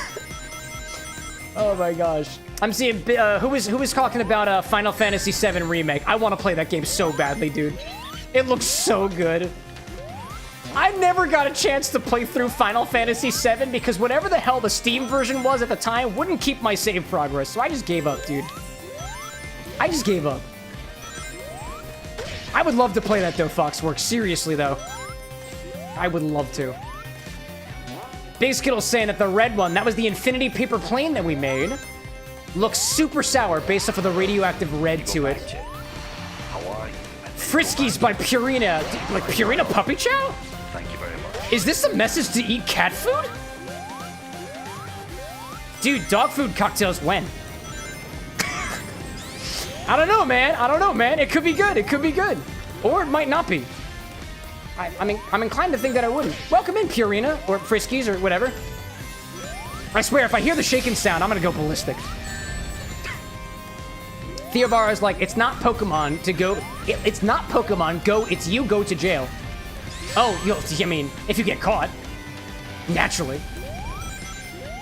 Oh my gosh. I'm seeing, who was talking about Final Fantasy VII Remake? I want to play that game so badly, dude. It looks so good. I never got a chance to play through Final Fantasy VII because whatever the hell the Steam version was at the time wouldn't keep my save progress, so I just gave up, dude. I just gave up. I would love to play that, though, Foxworks. Seriously, though. I would love to. Big Skittle's saying that the red one, that was the Infinity Paper Plane that we made, looks super sour based off of the radioactive red to it.
How are you?
Friskies by Purina. Like Purina Puppy Chow?
Thank you very much.
Is this a message to eat cat food? Dude, dog food cocktails when? I don't know, man. I don't know, man. It could be good. It could be good. Or it might not be. I mean, I'm inclined to think that I wouldn't. Welcome in, Purina, or Friskies, or whatever. I swear, if I hear the shaking sound, I'm gonna go ballistic. Theobara's like, it's not Pokemon to go... It's not Pokemon, go, it's you, go to jail. Oh, I mean, if you get caught. Naturally.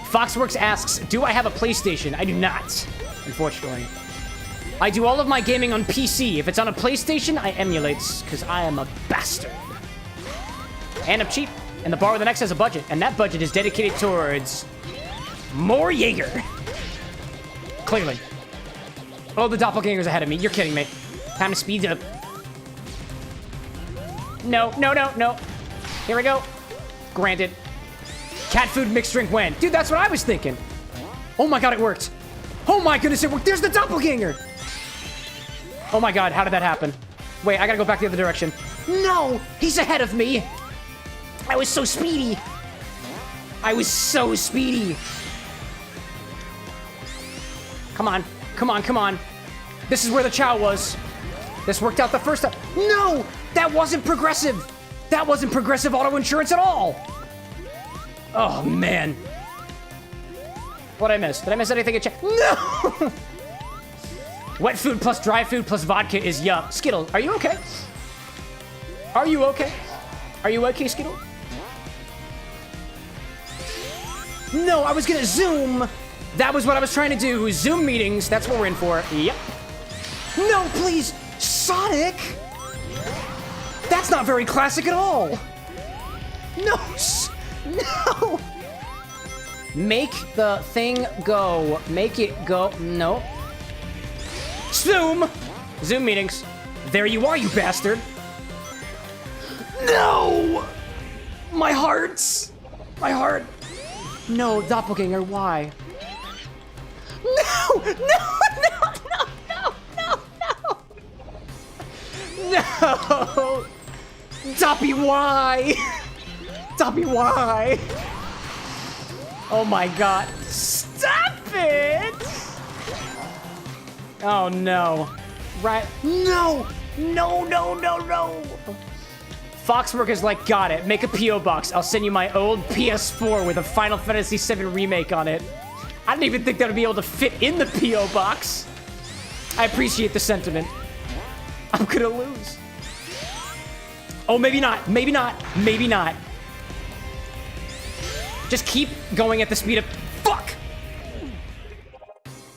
Foxworks asks, do I have a PlayStation? I do not, unfortunately. I do all of my gaming on PC. If it's on a PlayStation, I emulate, because I am a bastard. And I'm cheap. And the Bar with an X has a budget, and that budget is dedicated towards more Jaeger. Clearly. Oh, the doppelganger's ahead of me. You're kidding me. Time to speed up. No, no, no, no. Here we go. Granted. Cat food mixed drink when? Dude, that's what I was thinking. Oh my god, it worked. Oh my goodness, it worked. There's the doppelganger. Oh my god, how did that happen? Wait, I gotta go back the other direction. No, he's ahead of me. I was so speedy. I was so speedy. Come on, come on, come on. This is where the chow was. This worked out the first time. No, that wasn't progressive. That wasn't progressive auto insurance at all. Oh, man. What'd I miss? Did I miss anything? No! Wet food plus dry food plus vodka is yuck. Skittle, are you okay? Are you okay? Are you okay, Skittle? No, I was gonna zoom. That was what I was trying to do. Zoom meetings, that's what we're in for. Yep. No, please, Sonic! That's not very classic at all. No, no! Make the thing go. Make it go. No. Zoom! Zoom meetings. There you are, you bastard. No! My hearts. My heart. No, doppelganger, why? No! No! No! No! No! No! No! No! Doppy, why? Doppy, why? Oh my god. Stop it! Oh no. Right. No! No, no, no, no! Foxwork is like, got it. Make a P.O. box. I'll send you my old PS4 with a Final Fantasy VII Remake on it. I didn't even think that would be able to fit in the P.O. box. I appreciate the sentiment. I'm gonna lose. Oh, maybe not. Maybe not. Maybe not. Just keep going at the speed of... Fuck!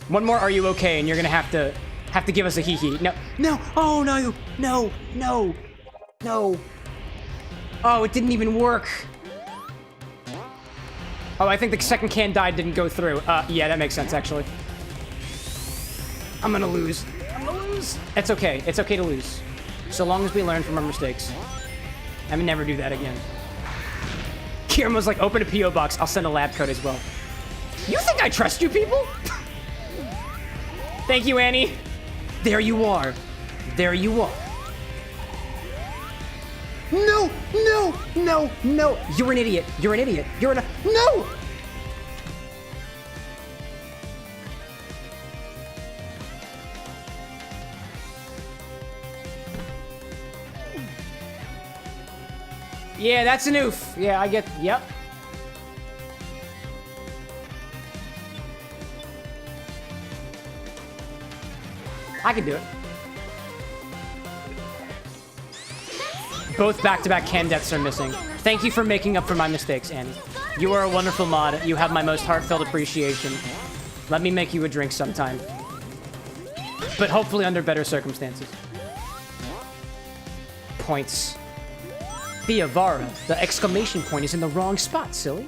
One more, are you okay? And you're gonna have to give us a hee-hee. No. No. Oh, no. No. No. No. Oh, it didn't even work. Oh, I think the second can died didn't go through. Yeah, that makes sense, actually. I'm gonna lose. I'm gonna lose. It's okay. It's okay to lose. So long as we learn from our mistakes. I would never do that again. Kieran was like, open a P.O. box. I'll send a lab coat as well. You think I trust you people? Thank you, Annie. There you are. There you are. No, no, no, no. You're an idiot. You're an idiot. You're an... No! Yeah, that's an oof. Yeah, I get... Yep. I can do it. Both back-to-back cam deaths are missing. Thank you for making up for my mistakes, Annie. You are a wonderful mod. You have my most heartfelt appreciation. Let me make you a drink sometime. But hopefully under better circumstances. Points. Biavara. The exclamation point is in the wrong spot, silly.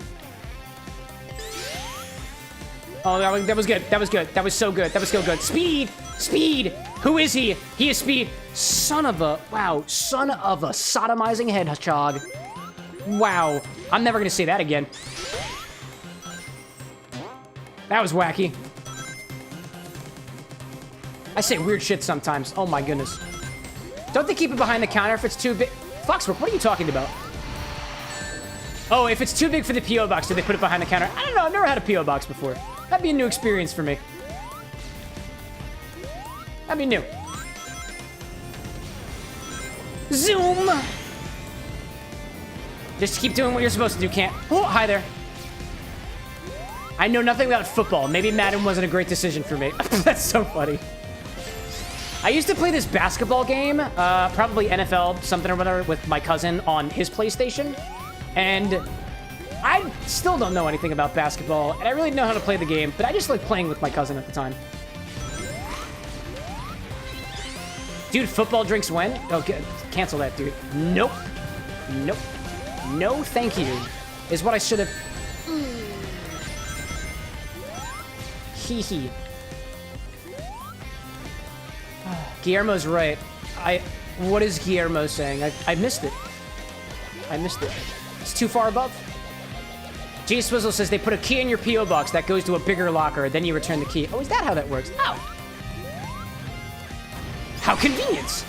Oh, that was good. That was good. That was so good. That was so good. Speed! Speed! Who is he? He is Speed. Son of a... Wow. Son of a sodomizing hedgehog. Wow. I'm never going to say that again. That was wacky. I say weird shit sometimes. Oh my goodness. Don't they keep it behind the counter if it's too big? Foxbrook, what are you talking about? Oh, if it's too big for the P.O. box, do they put it behind the counter? I don't know. I've never had a P.O. box before. That'd be a new experience for me. That'd be new. Zoom! Just keep doing what you're supposed to do, can't. Oh, hi there. I know nothing about football. Maybe Madden wasn't a great decision for me. That's so funny. I used to play this basketball game, probably NFL something or whatever, with my cousin on his PlayStation. And I still don't know anything about basketball, and I really know how to play the game, but I just like playing with my cousin at the time. Dude, football drinks when? Oh, cancel that, dude. Nope. Nope. No, thank you. Is what I should have... Hee hee. Guillermo's right. What is Guillermo saying? I missed it. I missed it. It's too far above. G Swizzle says they put a key in your P.O. box that goes to a bigger locker, then you return the key. Oh, is that how that works? Oh. How convenient.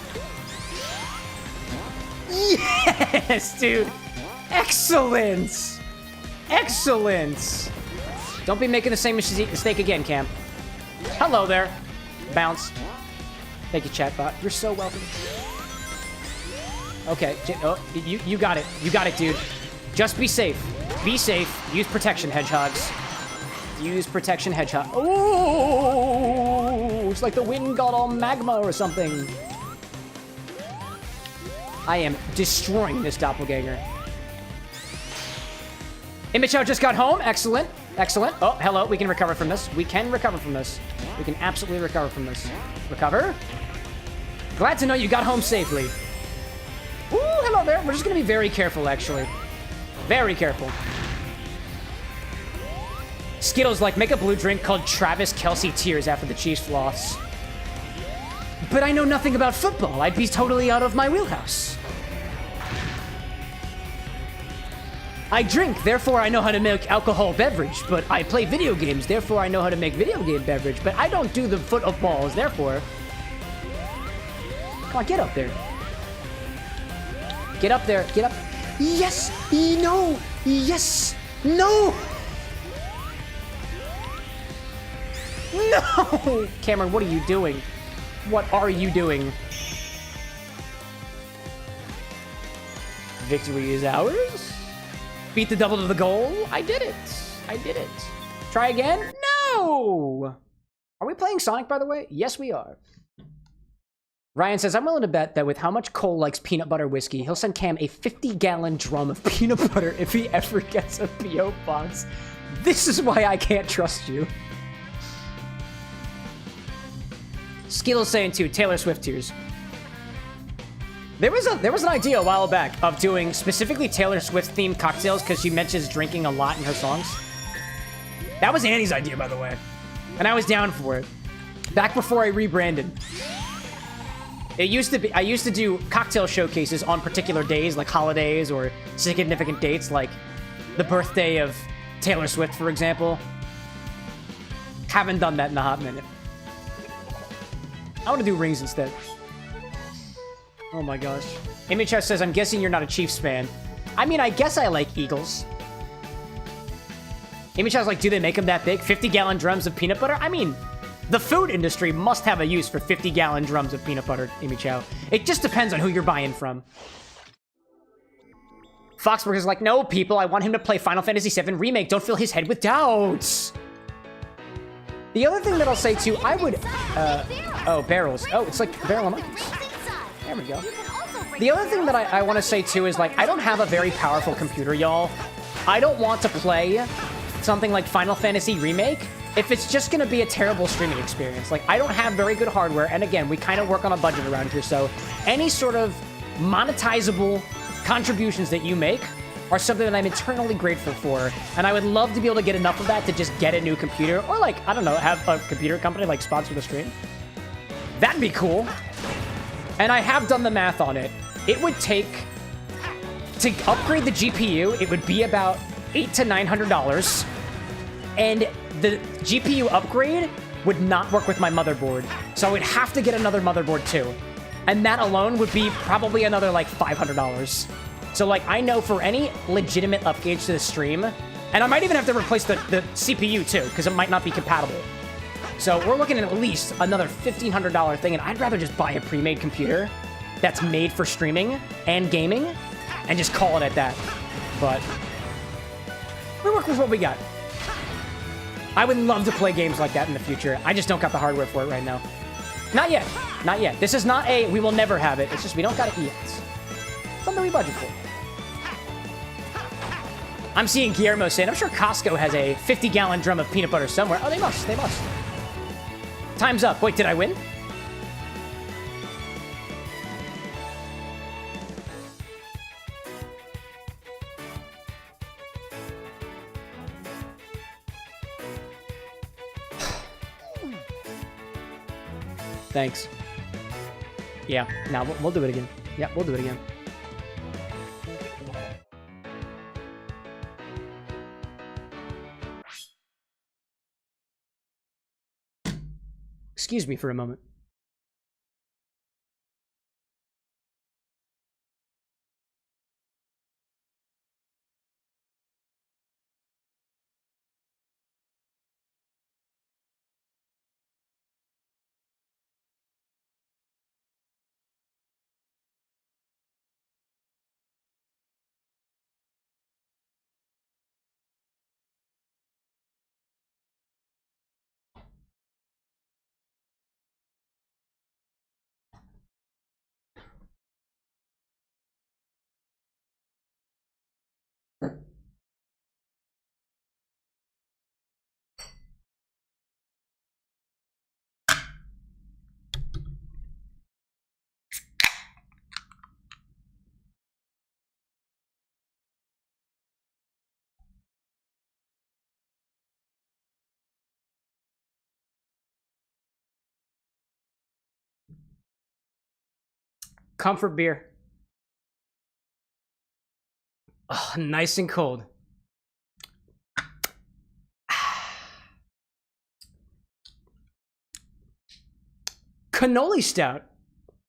Yes, dude. Excellent. Excellent. Don't be making the same mistake again, Cam. Hello there. Bounce. Thank you, chatbot. You're so welcome. Okay. Oh, you got it. You got it, dude. Just be safe. Be safe. Use protection, hedgehogs. Use protection, hedgehog. Oh! It's like the wind got all magma or something. I am destroying this doppelganger. Imichao just got home. Excellent. Excellent. Oh, hello. We can recover from this. We can recover from this. We can absolutely recover from this. Recover. Glad to know you got home safely. Ooh, hello there. We're just going to be very careful, actually. Very careful. Skittles like, make a blue drink called Travis Kelce Tears after the Chiefs floss. But I know nothing about football. I'd be totally out of my wheelhouse. I drink, therefore I know how to make alcohol beverage, but I play video games, therefore I know how to make video game beverage, but I don't do the footballs, therefore... Come on, get up there. Get up there, get up. Yes! No! Yes! No! No! Cameron, what are you doing? What are you doing? Victory is ours? Beat the double to the goal? I did it. I did it. Try again? No! Are we playing Sonic, by the way? Yes, we are. Ryan says, I'm willing to bet that with how much Cole likes peanut butter whiskey, he'll send Cam a 50-gallon drum of peanut butter if he ever gets a P.O. box. This is why I can't trust you. Skittles saying, too, Taylor Swift tears. There was an idea a while back of doing specifically Taylor Swift-themed cocktails because she mentions drinking a lot in her songs. That was Annie's idea, by the way. And I was down for it. Back before I rebranded. It used to be, I used to do cocktail showcases on particular days, like holidays or significant dates, like the birthday of Taylor Swift, for example. Haven't done that in a hot minute. I want to do rings instead. Oh my gosh. Image says, I'm guessing you're not a Chiefs fan. I mean, I guess I like Eagles. Image like, do they make them that big? 50-gallon drums of peanut butter? I mean, the food industry must have a use for 50-gallon drums of peanut butter, Imichao. It just depends on who you're buying from. Foxburg is like, no, people, I want him to play Final Fantasy VII Remake. Don't fill his head with doubts. The other thing that I'll say, too, I would... Oh, barrels. Oh, it's like barrel of monkeys. There we go. The other thing that I want to say too is like I don't have a very powerful computer, y'all. I don't want to play something like Final Fantasy Remake if it's just going to be a terrible streaming experience. Like I don't have very good hardware, and again, we kind of work on a budget around here, so any sort of monetizable contributions that you make are something that I'm eternally grateful for, and I would love to be able to get enough of that to just get a new computer, or like, I don't know, have a computer company like sponsor the stream. That'd be cool. And I have done the math on it. It would take, to upgrade the GPU, it would be about $800 to $900, and the GPU upgrade would not work with my motherboard, so I would have to get another motherboard too. And that alone would be probably another like $500. So like I know for any legitimate upgrades to the stream, and I might even have to replace the CPU too, because it might not be compatible. So we're looking at least another $1,500 thing, and I'd rather just buy a pre-made computer that's made for streaming and gaming and just call it at that. But we work with what we got. I would love to play games like that in the future. I just don't got the hardware for it right now. Not yet. Not yet. This is not a we will never have it. It's just we don't got it yet. Something we budget for. I'm seeing Guillermo saying, I'm sure Costco has a 50-gallon drum of peanut butter somewhere. Oh, they must. They must. Time's up. Wait, did I win? Thanks. Yeah, now we'll do it again. Yeah, we'll do it again. Excuse me for a moment. Comfort beer. Oh, nice and cold. Cannoli stout.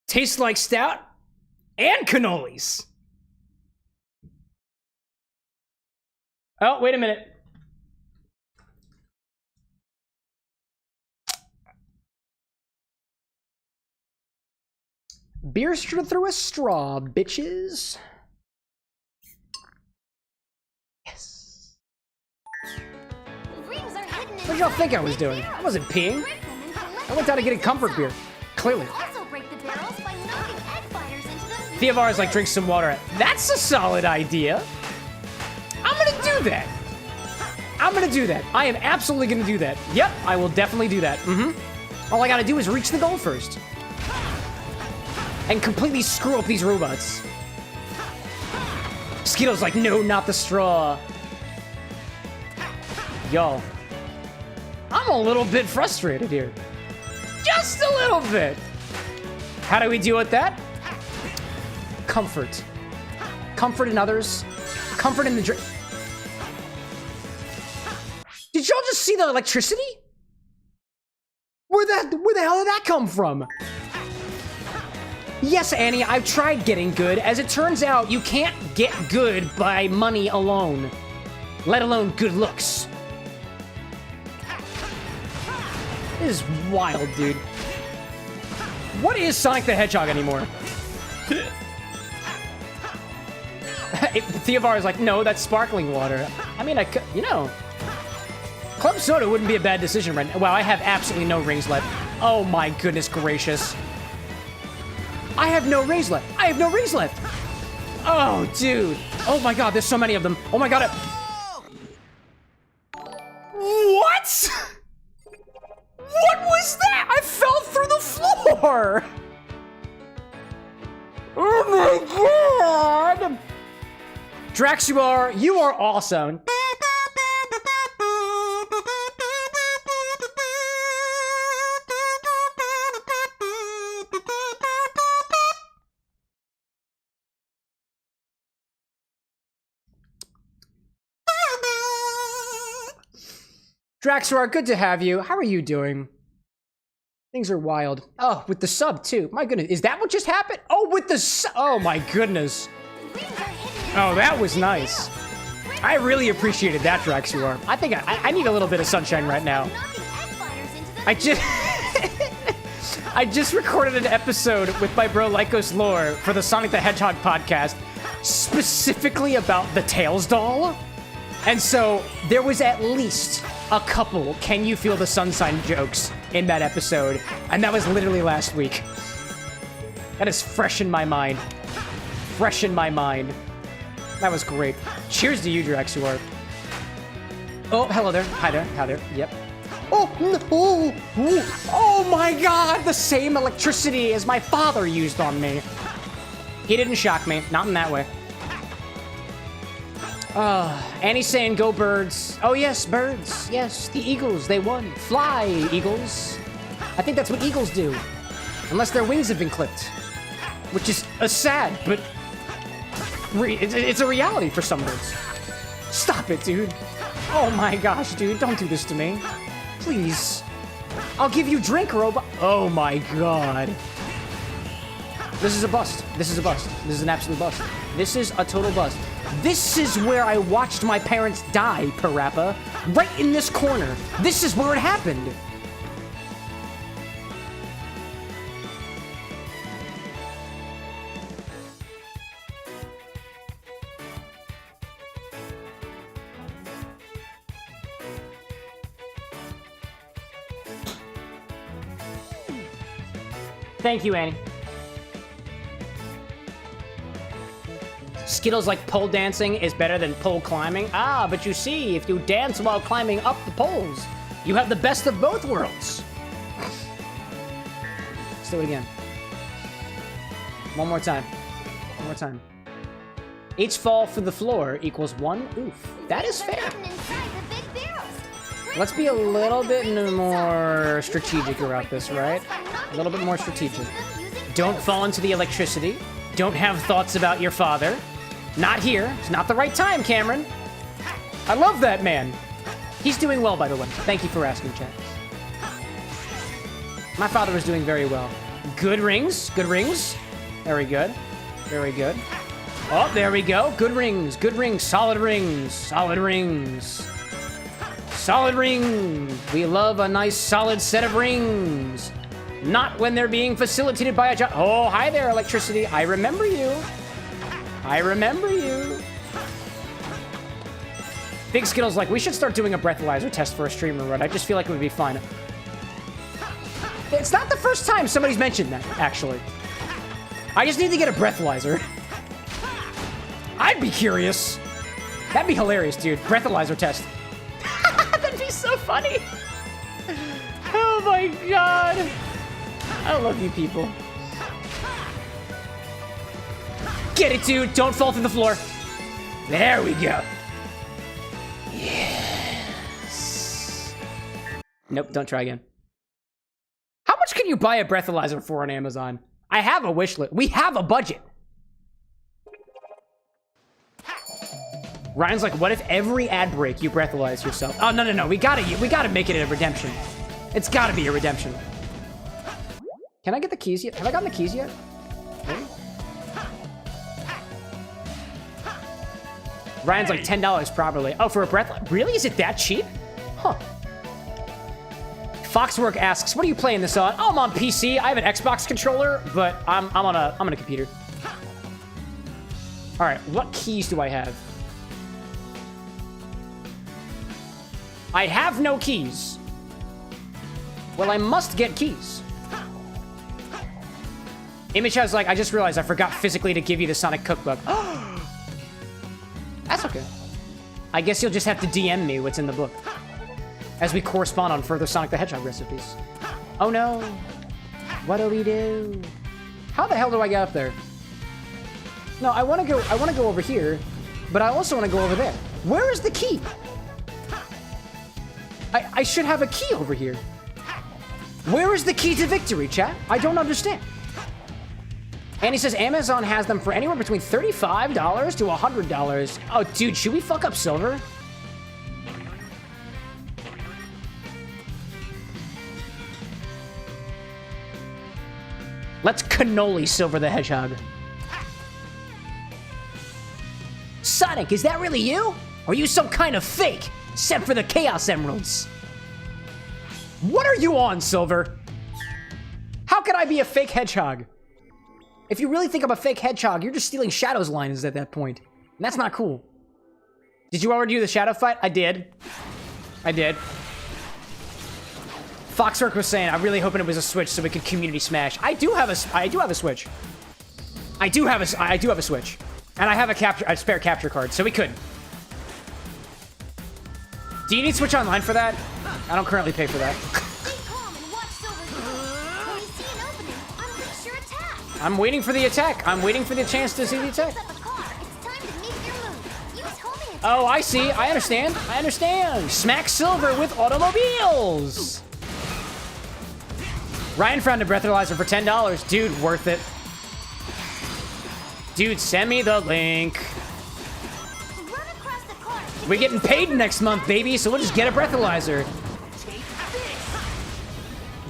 Tastes like stout and cannolis. Oh, wait a minute. Beer through a straw, bitches. Yes. What did y'all think I was doing? I wasn't peeing. I went down to get a comfort beer. Clearly. Theovar is like, drink some water. That's a solid idea. I'm gonna do that. I'm gonna do that. I am absolutely gonna do that. Yep, I will definitely do that. All I gotta do is reach the goal first. And completely screw up these robots. Skitto's like, no, not the straw. Yo. I'm a little bit frustrated here. Just a little bit. How do we deal with that? Comfort. Comfort in others. Comfort in the drink. Did y'all just see the electricity? Where the hell did that come from? Yes, Annie, I've tried getting good. As it turns out, you can't get good by money alone. Let alone good looks. This is wild, dude. What is Sonic the Hedgehog anymore? Theovar is like, no, that's sparkling water. I mean, you know. Club soda wouldn't be a bad decision right now. Wow, I have absolutely no rings left. Oh my goodness gracious. I have no rings left. I have no rings left. Oh, dude. Oh my god, there's so many of them. Oh my god. What? What was that? I fell through the floor. Oh my god. Draxuar, you are awesome. Draxuar, good to have you. How are you doing? Things are wild. Oh, with the sub too. My goodness, is that what just happened? Oh, with the sub. Oh my goodness. Oh, that was nice. I really appreciated that, Draxuar. I think I need a little bit of sunshine right now. I just recorded an episode with my bro Lycos Lore for the Sonic the Hedgehog podcast, specifically about the Tails doll. And so there was at least a couple Can You Feel the Sunshine jokes in that episode, and that was literally last week. That is fresh in my mind. Fresh in my mind. That was great. Cheers to you, Draxuar. Oh, hello there. Hi there. Hi there. Yep. Oh, no. Oh my god! The same electricity as my father used on me. He didn't shock me. Not in that way. Annie's saying go birds. Oh yes, birds. Yes, the eagles, they won. Fly, eagles. I think that's what eagles do. Unless their wings have been clipped. Which is sad, but it's a reality for some birds. Stop it, dude. Oh my gosh, dude, don't do this to me. Please. I'll give you drink, robot. Oh my god. This is a bust. This is a bust. This is an absolute bust. This is a total bust. This is where I watched my parents die, Parappa. Right in this corner. This is where it happened. Thank you, Annie. Skittles like pole dancing is better than pole climbing. Ah, but you see, if you dance while climbing up the poles, you have the best of both worlds. Let's do it again. One more time. One more time. Each fall through the floor equals 1 oof. That is fair. Let's be a little bit more strategic about this, right? A little bit more strategic. Don't fall into the electricity. Don't have thoughts about your father. Not here. It's not the right time, Cameron. I love that man. He's doing well, by the way. Thank you for asking, chat. My father is doing very well. Good rings. Good rings. Very good. Very good. Oh, there we go. Good rings. Good rings. Solid rings. Solid rings. Solid ring. We love a nice solid set of rings. Not when they're being facilitated by a job. Oh, hi there, electricity. I remember you. I remember you. Big Skittles like, we should start doing a breathalyzer test for a streamer run. I just feel like it would be fun. It's not the first time somebody's mentioned that, actually. I just need to get a breathalyzer. I'd be curious. That'd be hilarious, dude. Breathalyzer test. That'd be so funny. Oh my god. I love you people. Get it, dude. Don't fall through the floor. There we go. Yes. Nope, don't try again. How much can you buy a breathalyzer for on Amazon? I have a wish list. We have a budget. Ryan's like, what if every ad break you breathalyze yourself? Oh, no. We gotta make it a redemption. It's gotta be a redemption. Can I get the keys yet? Have I gotten the keys yet? Maybe? Ryan's like $10 probably. Oh, for a breath? Really? Is it that cheap? Huh. Foxwork asks, what are you playing this on? Oh, I'm on PC. I have an Xbox controller, but I'm on a computer. All right, what keys do I have? I have no keys. Well, I must get keys. Image has like, I just realized I forgot physically to give you the Sonic cookbook. That's okay. I guess you'll just have to DM me what's in the book as we correspond on further Sonic the Hedgehog recipes. Oh no. What do we do? How the hell do I get up there? No, I want to go over here, but I also want to go over there. Where is the key? I should have a key over here. Where is the key to victory, chat? I don't understand. And he says Amazon has them for anywhere between $35 to $100. Oh, dude, should we fuck up Silver? Let's cannoli Silver the Hedgehog. Sonic, is that really you? Or are you some kind of fake, except for the Chaos Emeralds? What are you on, Silver? How could I be a fake hedgehog? If you really think I'm a fake hedgehog, you're just stealing Shadow's lines at that point. And that's not cool. Did you already do the Shadow fight? I did. I did. Foxwork was saying, I'm really hoping it was a Switch so we could community smash. I do have a Switch. I do have a Switch. And I have a spare capture card, so we could. Do you need Switch Online for that? I don't currently pay for that. I'm waiting for the attack. I'm waiting for the chance to see the attack. Oh, I see. I understand. I understand. Smack Silver with automobiles. Ryan found a breathalyzer for $10. Dude, worth it. Dude, send me the link. We're getting paid next month, baby, so we'll just get a breathalyzer.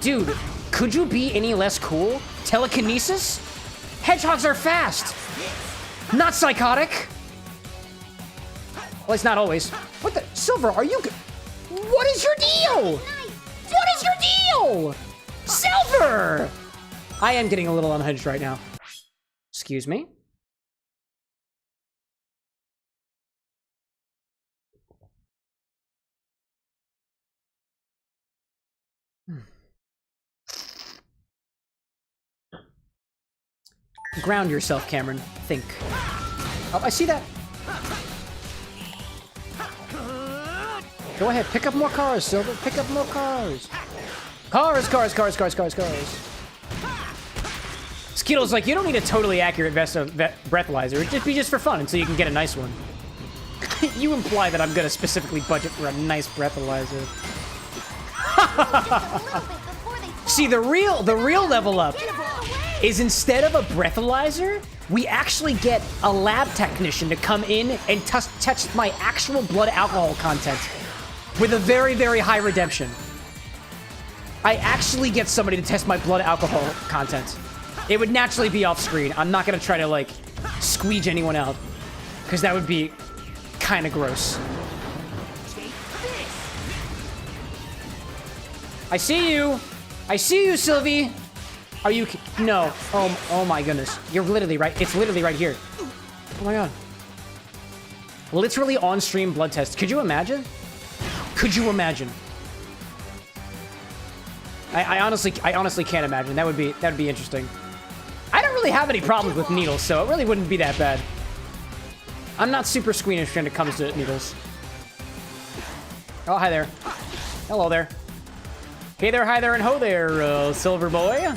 Dude, could you be any less cool? Telekinesis? Hedgehogs are fast. Not psychotic. Well, it's not always. What the? Silver, are you... What is your deal? What is your deal? Silver! I am getting a little unhinged right now. Excuse me? Ground yourself, Cameron. Think. Oh, I see that. Go ahead, pick up more cars, Silver. Pick up more cars. Cars. Skittle's like, you don't need a totally accurate breathalyzer. It'd just be just for fun until you can get a nice one. You imply that I'm gonna specifically budget for a nice breathalyzer. See, the real level up is instead of a breathalyzer, we actually get a lab technician to come in and test my actual blood alcohol content with a very, very high redemption. I actually get somebody to test my blood alcohol content. It would naturally be off screen. I'm not gonna try to like squeege anyone out because that would be kind of gross. I see you. I see you, Sylvie. Are you... No. Oh my goodness. You're literally right. It's literally right here. Oh my god. Literally on-stream blood test. Could you imagine? Could you imagine? I honestly can't imagine. That would be interesting. I don't really have any problems with needles, so it really wouldn't be that bad. I'm not super squeamish when it comes to needles. Oh, hi there. Hello there. Hey there, hi there, and ho there, Silver Boy.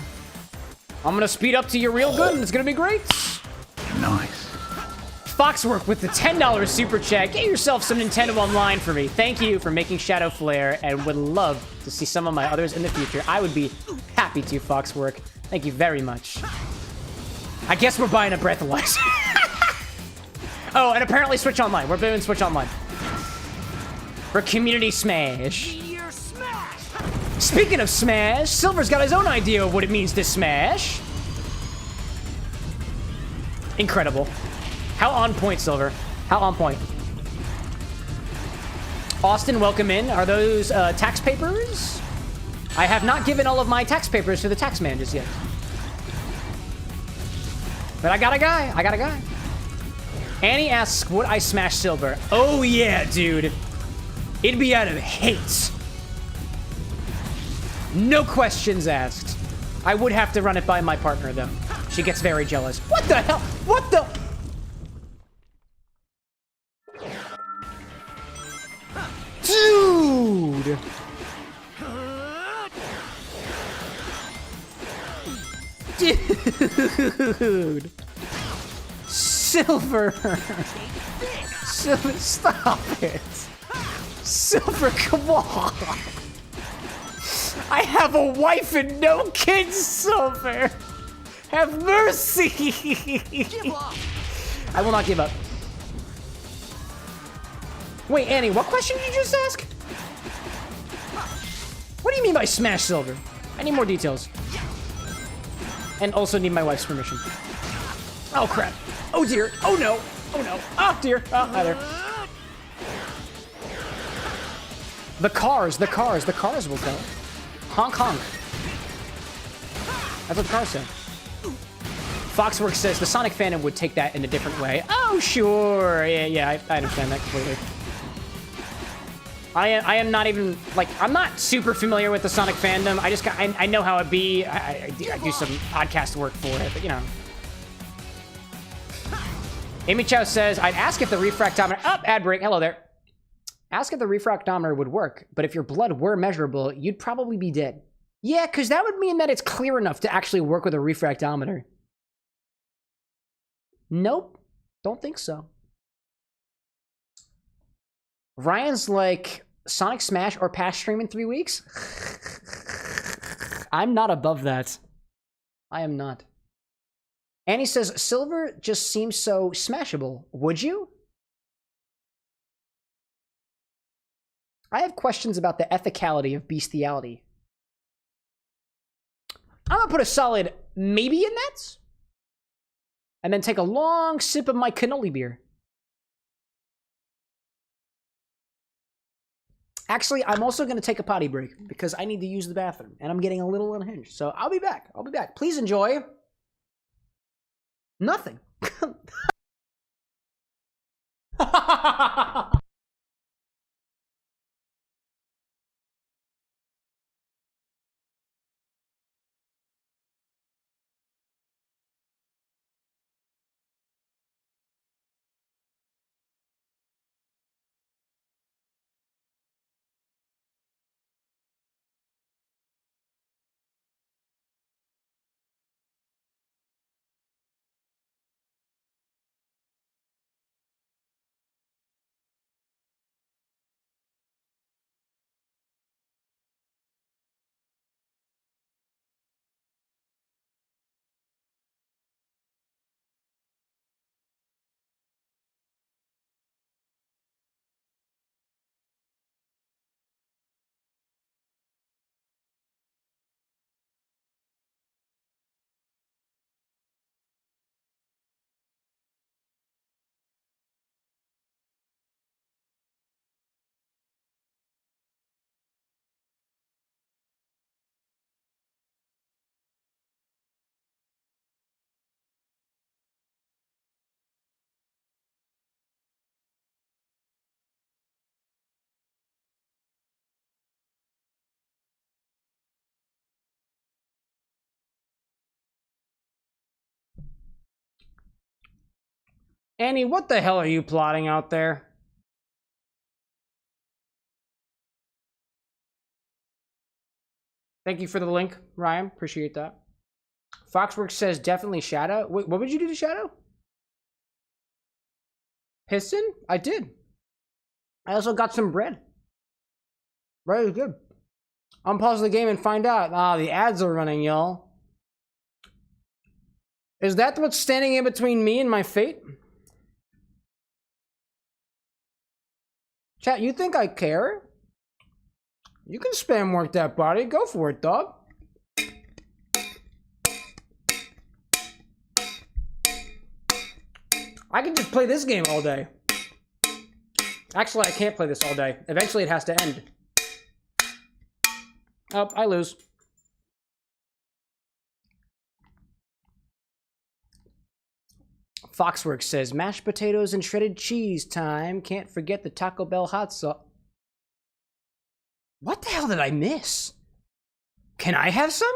I'm gonna speed up to you real good, and it's gonna be great.
Nice.
Foxwork with the $10 super chat. Get yourself some Nintendo Online for me. Thank you for making Shadow Flare, and would love to see some of my others in the future. I would be happy to, Foxwork. Thank you very much. I guess we're buying a breathalyzer. Oh, and apparently Switch Online. We're doing Switch Online. For Community Smash. Speaking of Smash, Silver's got his own idea of what it means to smash. Incredible. How on point, Silver. How on point. Austin, welcome in. Are those tax papers? I have not given all of my tax papers to the tax man just yet. But I got a guy. Annie asks, would I smash Silver? Oh yeah, dude. It'd be out of hate. No questions asked. I would have to run it by my partner, though. She gets very jealous. What the hell? What the? Dude! Dude! Silver! Silver, stop it! Silver, come on! I have a wife and no kids, Silver! Have mercy! I will not give up. Wait, Annie, what question did you just ask? What do you mean by smash Silver? I need more details. And also need my wife's permission. Oh, crap. Oh, dear. Oh, no. Oh, no. Oh, dear. Oh, hi there. The cars will go. Honk, honk. That's what the cars say. Foxworks says the Sonic fandom would take that in a different way. Oh, sure. Yeah, I understand that completely. I am not even, like, I'm not super familiar with the Sonic fandom. I know how it be. I do some podcast work for it, but, you know. Amy Chow says, I'd ask if the refractometer... Oh, ad break. Hello there. Ask if the refractometer would work, but if your blood were measurable, you'd probably be dead. Yeah, because that would mean that it's clear enough to actually work with a refractometer. Nope. Don't think so. Ryan's like, Sonic Smash or pass stream in 3 weeks? I'm not above that. I am not. Annie says, Silver just seems so smashable. Would you? I have questions about the ethicality of bestiality. I'm gonna put a solid maybe in that. And then take a long sip of my cannoli beer. Actually, I'm also going to take a potty break because I need to use the bathroom and I'm getting a little unhinged. So I'll be back. I'll be back. Please enjoy. Nothing. Annie, what the hell are you plotting out there? Thank you for the link, Ryan. Appreciate that. Foxworks says definitely Shadow. Wait, what would you do to Shadow? Piston? I did. I also got some bread. Bread is good. Unpause the game and find out. Ah, the ads are running, y'all. Is that what's standing in between me and my fate? Chat, you think I care? You can spam work that body. Go for it, dog. I can just play this game all day. Actually, I can't play this all day. Eventually, it has to end. Oh, I lose. Foxworks says, mashed potatoes and shredded cheese time. Can't forget the Taco Bell hot sauce. What the hell did I miss? Can I have some?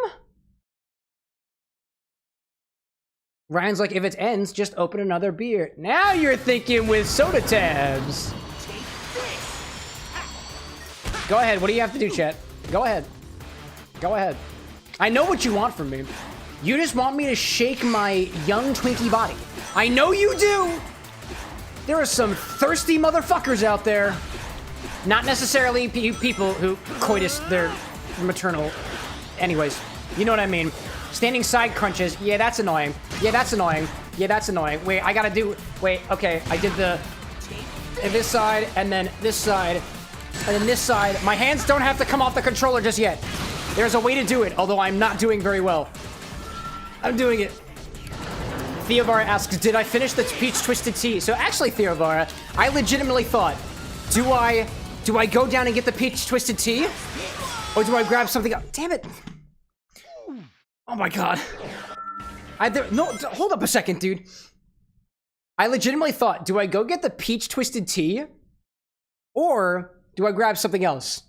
Ryan's like, if it ends, just open another beer. Now you're thinking with soda tabs. Go ahead. What do you have to do, chat? Go ahead. Go ahead. I know what you want from me. You just want me to shake my young Twinkie body. I know you do. There are some thirsty motherfuckers out there. Not necessarily people who coitus their maternal. Anyways, you know what I mean. Standing side crunches. Yeah, that's annoying. Yeah, that's annoying. Yeah, that's annoying. Wait, I gotta do... Wait, okay. I did the... This side, and then this side, and then this side. My hands don't have to come off the controller just yet. There's a way to do it, although I'm not doing very well. I'm doing it. Theovara asks, did I finish the peach twisted tea? So actually, Theovara, I legitimately thought, do I go down and get the peach twisted tea? Or do I grab something else? Damn it. Oh my god. No, hold up a second, dude. I legitimately thought, do I go get the peach twisted tea? Or do I grab something else?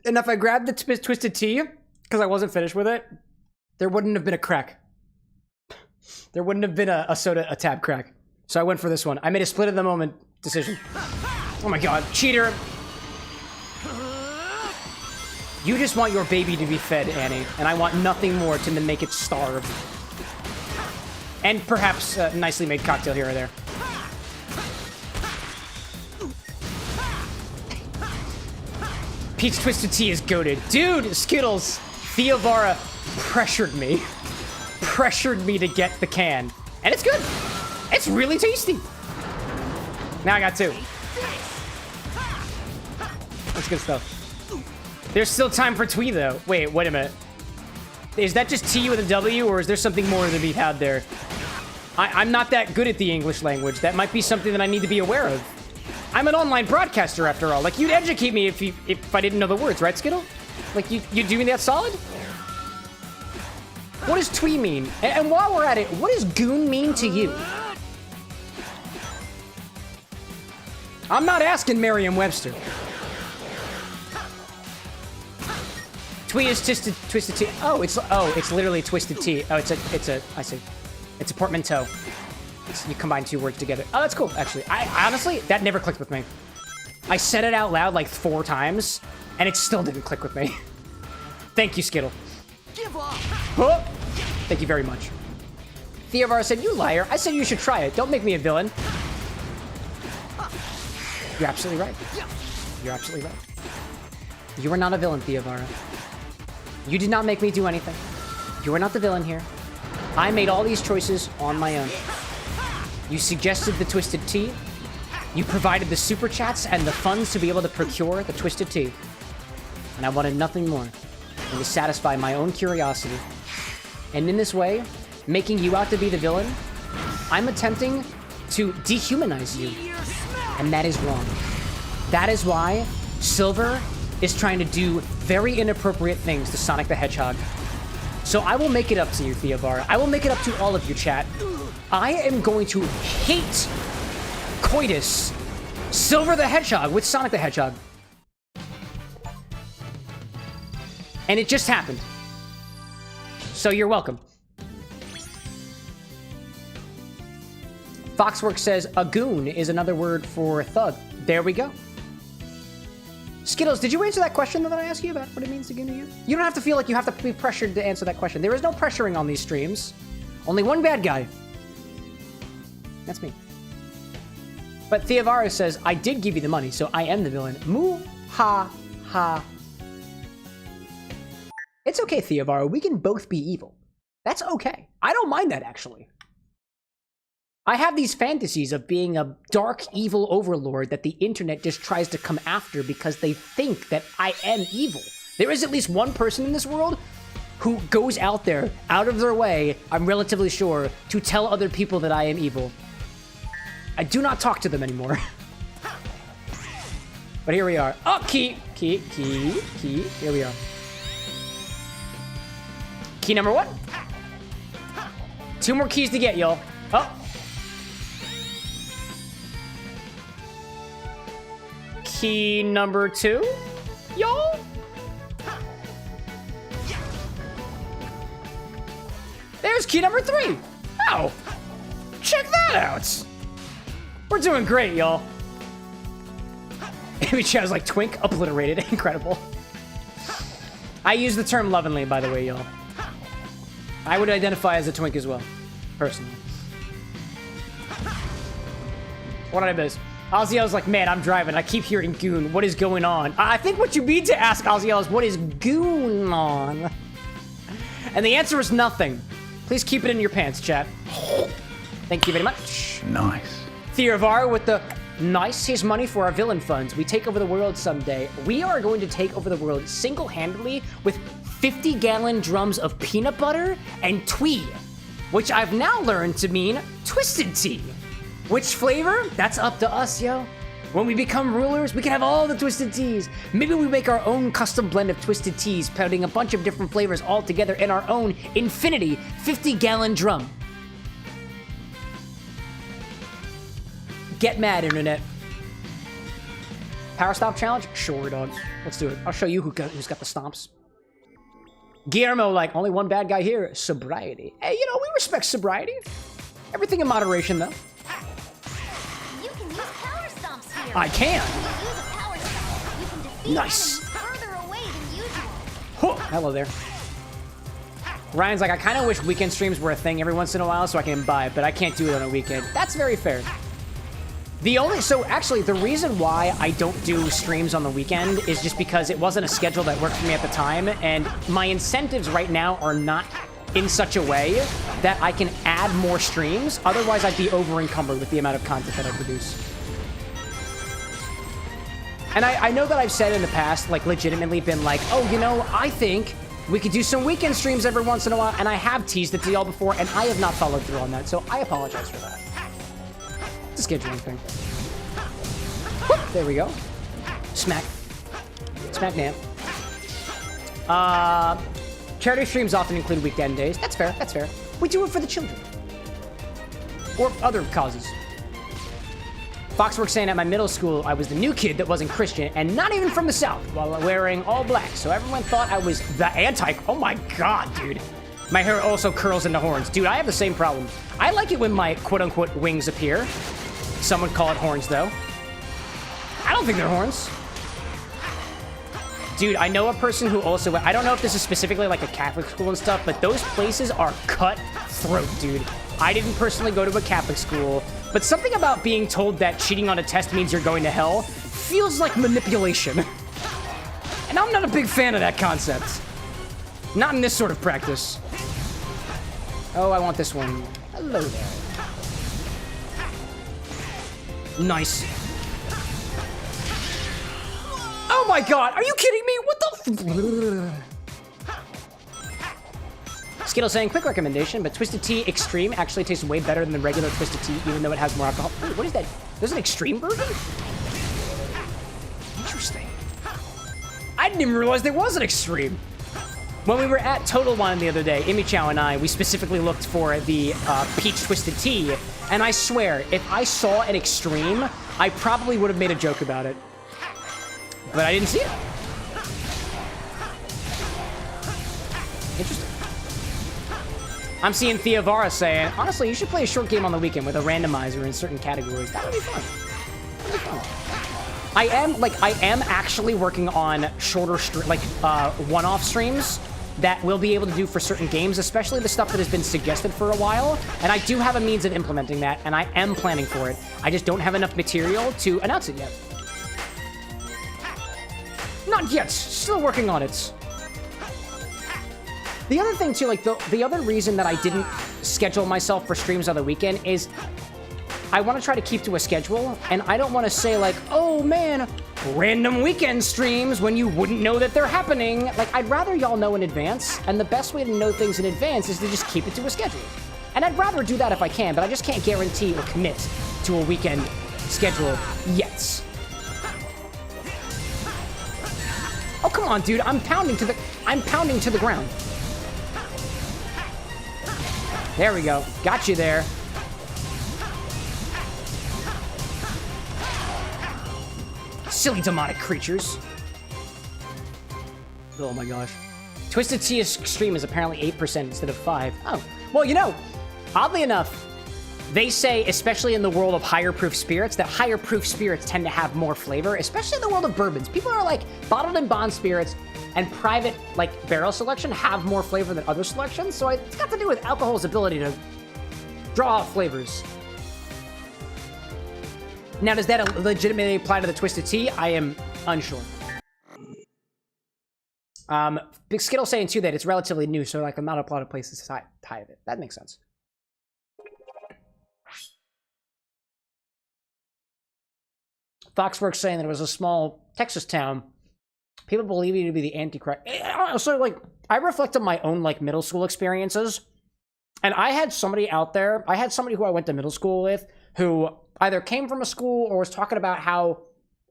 And if I grabbed the twisted tea, because I wasn't finished with it, there wouldn't have been a crack. There wouldn't have been a tab crack. So I went for this one. I made a split of the moment decision. Oh my god, cheater. You just want your baby to be fed, Annie, and I want nothing more to make it starve. And perhaps a nicely made cocktail here or there. Peach Twisted Tea is goated. Dude, Skittles, Theovara pressured me. Pressured me to get the can. And it's good. It's really tasty. Now I got two. That's good stuff. There's still time for Twee, though. Wait a minute. Is that just T with a W, or is there something more to be had there? I'm not that good at the English language. That might be something that I need to be aware of. I'm an online broadcaster, after all. Like, you'd educate me if I didn't know the words, right, Skittle? Like, you do me that solid? What does Twee mean? And while we're at it, what does goon mean to you? I'm not asking Merriam-Webster. Twee is twisted tea. Oh, it's literally twisted tea. Oh, I see. It's a portmanteau. You combine two words together. Oh, that's cool, actually. I honestly, that never clicked with me. I said it out loud like 4 times, and it still didn't click with me. Thank you, Skittle.
Give up.
Oh, thank you very much. Theovara said, you liar. I said you should try it. Don't make me a villain. You're absolutely right. You're absolutely right. You are not a villain, Theovara. You did not make me do anything. You are not the villain here. I made all these choices on my own. You suggested the twisted tea. You provided the super chats and the funds to be able to procure the twisted tea. And I wanted nothing more than to satisfy my own curiosity. And in this way, making you out to be the villain, I'm attempting to dehumanize you. And that is wrong. That is why Silver is trying to do very inappropriate things to Sonic the Hedgehog. So I will make it up to you, Theovara. I will make it up to all of you, chat. I am going to hate coitus Silver the Hedgehog with Sonic the Hedgehog. And it just happened. So you're welcome. Foxworks says, a goon is another word for thug. There we go. Skittles, did you answer that question that I asked you about what it means to goon to you? You don't have to feel like you have to be pressured to answer that question. There is no pressuring on these streams. Only one bad guy. That's me. But Theovara says, I did give you the money, so I am the villain. Moo ha ha. It's okay, Theovara. We can both be evil. That's okay. I don't mind that, actually. I have these fantasies of being a dark, evil overlord that the internet just tries to come after because they think that I am evil. There is at least one person in this world who goes out there, out of their way, I'm relatively sure, to tell other people that I am evil. I do not talk to them anymore. But here we are. Oh, key. Here we are. Key number 1. 2 more keys to get, y'all. Oh. Key number 2, y'all. key number 3. Oh, check that out. We're doing great, y'all. Amy Chow's like twink, obliterated, incredible. I use the term lovingly, by the way, y'all. I would identify as a twink as well, personally. What did I miss? Ozzy's like, man, I'm driving. I keep hearing goon. What is going on? I think what you mean to ask, Ozzy, is what is goon on? And the answer is nothing. Please keep it in your pants, chat. Thank you very much.
Nice.
Theovar with the nice. Here's money for our villain funds. We take over the world someday. We are going to take over the world single-handedly with 50-gallon drums of peanut butter and twee, which I've now learned to mean twisted tea. Which flavor? That's up to us, yo. When we become rulers, we can have all the twisted teas. Maybe we make our own custom blend of twisted teas, putting a bunch of different flavors all together in our own infinity 50-gallon drum. Get mad, internet. Power stomp challenge? Sure, dog. Let's do it. I'll show you who's got the stomps. Guillermo, like, only one bad guy here. Sobriety. Hey, you know, we respect sobriety. Everything in moderation, though.
You can use power stomps here.
I can.
When you use a power stomp, you can defeat
Nice.
enemies further away than usual.
Huh. Hello there. Ryan's like, I kind of wish weekend streams were a thing every once in a while so I can imbibe, but I can't do it on a weekend. That's very fair. So actually, the reason why I don't do streams on the weekend is just because it wasn't a schedule that worked for me at the time, and my incentives right now are not in such a way that I can add more streams. Otherwise, I'd be over-encumbered with the amount of content that I produce. And I know that I've said in the past, like, legitimately been like, oh, you know, I think we could do some weekend streams every once in a while, and I have teased it to y'all before, and I have not followed through on that, so I apologize for that. It's a scheduling thing. Whoop, there we go. Smack. Smack damn. Charity streams often include weekend days. That's fair, that's fair. We do it for the children. Or other causes. Foxworks saying at my middle school, I was the new kid that wasn't Christian and not even from the South while wearing all black. So everyone thought I was the anti. Oh my God, dude. My hair also curls into horns. Dude, I have the same problem. I like it when my quote-unquote wings appear. Some would call it horns, though. I don't think they're horns. Dude, I know a person who also... I don't know if this is specifically like a Catholic school and stuff, but those places are cutthroat, dude. I didn't personally go to a Catholic school, but something about being told that cheating on a test means you're going to hell feels like manipulation. And I'm not a big fan of that concept. Not in this sort of practice. Oh, I want this one. Hello there. Nice. Oh my God, are you kidding me? What the Skittle saying, quick recommendation, but Twisted Tea Extreme actually tastes way better than the regular Twisted Tea, even though it has more alcohol. Wait, what is that? There's an extreme version? Interesting. I didn't even realize there was an extreme. When we were at Total Wine the other day, Imi Chow and I, we specifically looked for the peach twisted tea, and I swear, if I saw an extreme, I probably would have made a joke about it. But I didn't see it. Interesting. I'm seeing Theovara saying, honestly, you should play a short game on the weekend with a randomizer in certain categories. That would be fun. That would be fun. I am actually working on shorter, one-off streams that we'll be able to do for certain games, especially the stuff that has been suggested for a while. And I do have a means of implementing that, and I am planning for it. I just don't have enough material to announce it yet. Not yet. Still working on it. The other thing, too, like, the other reason that I didn't schedule myself for streams on the weekend is I want to try to keep to a schedule, and I don't want to say, like, oh, man, random weekend streams when you wouldn't know that they're happening. Like, I'd rather y'all know in advance, and the best way to know things in advance is to just keep it to a schedule. And I'd rather do that if I can, but I just can't guarantee or commit to a weekend schedule yet. Oh, come on, dude. I'm pounding to the ground. There we go. Got you there. Silly demonic creatures. Oh my gosh. Twisted Tea Extreme is apparently 8% instead of 5%. Oh, Well, you know, oddly enough, they say, especially in the world of higher proof spirits, that higher proof spirits tend to have more flavor, especially in the world of bourbons. People are like, bottled and bond spirits and private, like, barrel selection have more flavor than other selections. So it's got to do with alcohol's ability to draw out flavors. Now, does that legitimately apply to the Twisted Tea? I am unsure. Big Skittle saying too that it's relatively new, so like not a lot of places to tie it. That makes sense. Foxworks saying that it was a small Texas town. People believe it to be the Antichrist. So like, I reflect on my own like middle school experiences, and I had somebody out there. I had somebody who I went to middle school with who either came from a school or was talking about how.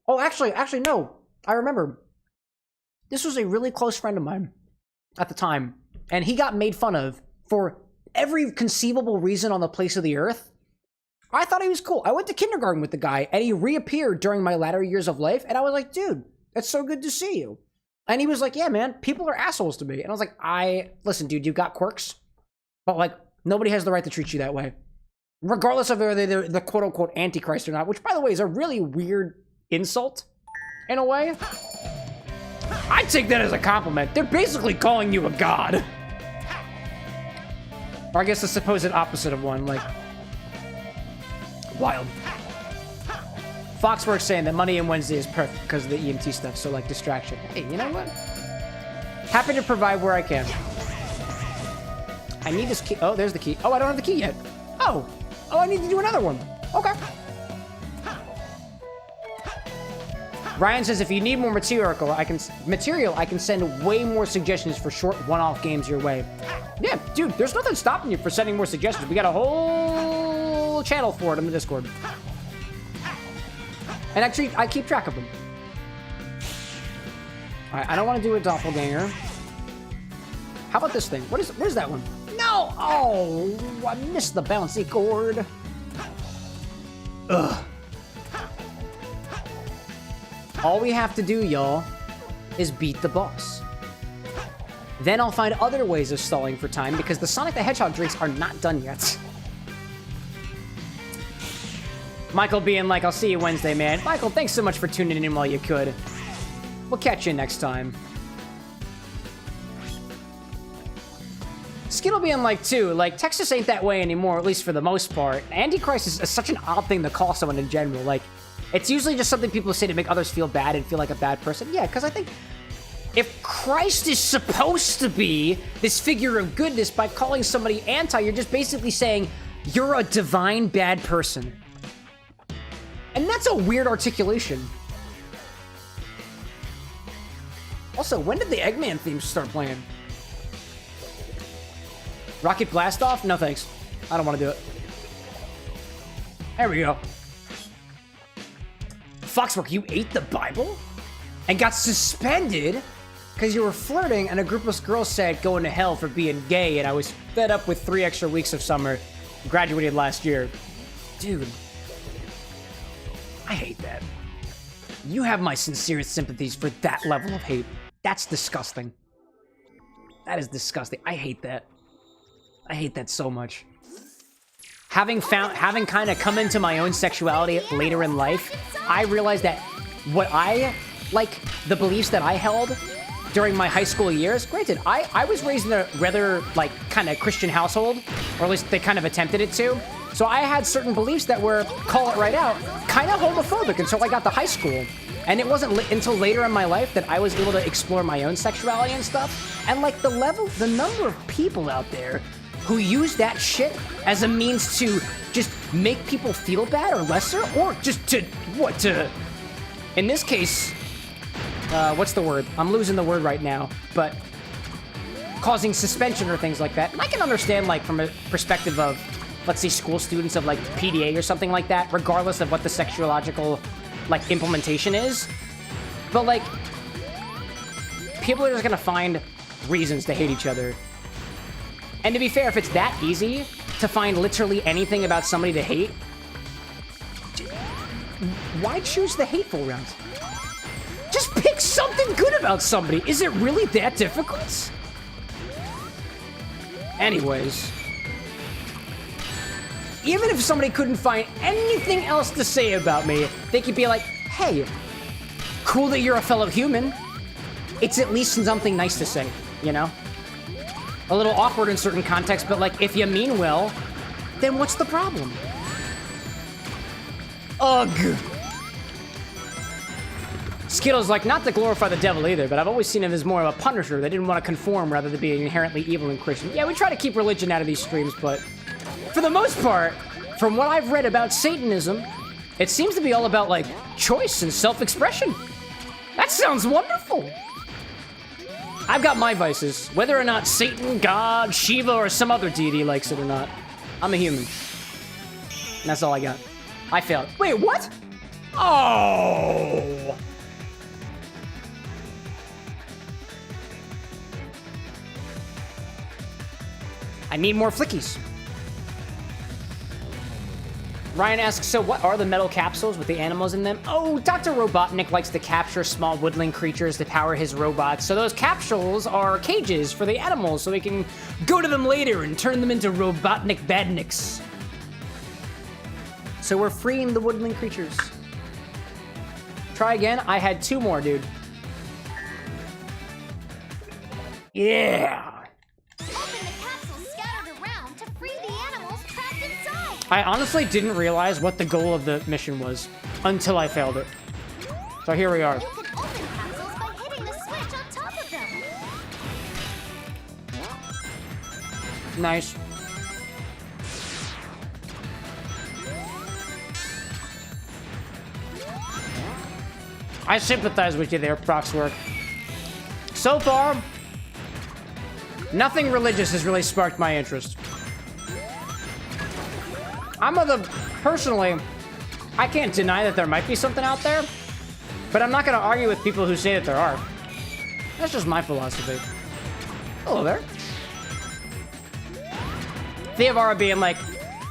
Oh, actually, no. I remember. This was a really close friend of mine at the time, and he got made fun of for every conceivable reason on the face of the earth. I thought he was cool. I went to kindergarten with the guy, and he reappeared during my latter years of life, and I was like, dude, it's so good to see you. And he was like, yeah, man, people are assholes to me. And I was like, listen, dude, you got quirks, but like, nobody has the right to treat you that way. Regardless of whether they're the quote-unquote Antichrist or not, which, by the way, is a really weird insult, in a way. I take that as a compliment. They're basically calling you a god. Or I guess the supposed opposite of one, like... Wild. Foxworks saying that Monday and Wednesday is perfect because of the EMT stuff, so like distraction. Hey, you know what? Happy to provide where I can. I need this key. Oh, there's the key. Oh, I don't have the key yet. Oh, I need to do another one. Okay. Ryan says if you need more material, I can send way more suggestions for short one-off games your way. Yeah, dude, there's nothing stopping you for sending more suggestions. We got a whole channel for it in the Discord. And actually, I keep track of them. All right, I don't want to do a doppelganger. How about this thing? Where's that one? No! Oh, I missed the bouncy cord. Ugh. All we have to do, y'all, is beat the boss. Then I'll find other ways of stalling for time because the Sonic the Hedgehog drinks are not done yet. Michael being like, I'll see you Wednesday, man. Michael, thanks so much for tuning in while you could. We'll catch you next time. Skittle being like, too, like, Texas ain't that way anymore, at least for the most part. Antichrist is such an odd thing to call someone in general. Like, it's usually just something people say to make others feel bad and feel like a bad person. Yeah, because I think if Christ is supposed to be this figure of goodness, by calling somebody anti, you're just basically saying you're a divine bad person. And that's a weird articulation. Also, when did the Eggman theme start playing? Rocket Blast Off? No thanks. I don't want to do it. There we go. Foxwork, you ate the Bible? And got suspended because you were flirting and a group of girls said going to hell for being gay, and I was fed up with 3 extra weeks of summer. Graduated last year. Dude. I hate that. You have my sincerest sympathies for that level of hate. That's disgusting. That is disgusting. I hate that. I hate that so much. Having kind of come into my own sexuality later in life, I realized that the beliefs that I held during my high school years, granted, I was raised in a rather, like, kind of Christian household, or at least they kind of attempted it to. So I had certain beliefs that were, call it right out, kind of homophobic until I got to high school. And it wasn't until later in my life that I was able to explore my own sexuality and stuff. And, like, the number of people out there who use that shit as a means to just make people feel bad or lesser, or just to in this case, what's the word? I'm losing the word right now, but causing suspension or things like that. And I can understand, like, from a perspective of, let's say, school students of, like, PDA or something like that, regardless of what the sexuological, like, implementation is. But, like, people are just gonna find reasons to hate each other. And to be fair, if it's that easy to find literally anything about somebody to hate, why choose the hateful route? Just pick something good about somebody. Is it really that difficult? Anyways, even if somebody couldn't find anything else to say about me, they could be like, hey, cool that you're a fellow human. It's at least something nice to say, you know? A little awkward in certain contexts, but like, if you mean well, then what's the problem? Ugh. Skittle's like, not to glorify the devil either, but I've always seen him as more of a punisher that didn't want to conform rather than being inherently evil and Christian. Yeah, we try to keep religion out of these streams, but for the most part, from what I've read about Satanism, it seems to be all about, like, choice and self-expression. That sounds wonderful. I've got my vices, whether or not Satan, God, Shiva, or some other deity likes it or not. I'm a human. And that's all I got. I failed. Wait, what? Oh! I need more flickies. Ryan asks, so what are the metal capsules with the animals in them? Oh, Dr. Robotnik likes to capture small woodland creatures to power his robots. So those capsules are cages for the animals so he can go to them later and turn them into Robotnik badniks. So we're freeing the woodland creatures. Try again. I had 2 more, dude. Yeah. I honestly didn't realize what the goal of the mission was until I failed it. So here we are.
You can open capsules by hitting the switch on top of them.
Nice. I sympathize with you there, Proxwork. So far, nothing religious has really sparked my interest. Personally, I can't deny that there might be something out there, but I'm not going to argue with people who say that there are. That's just my philosophy. Hello there. Theovara being like,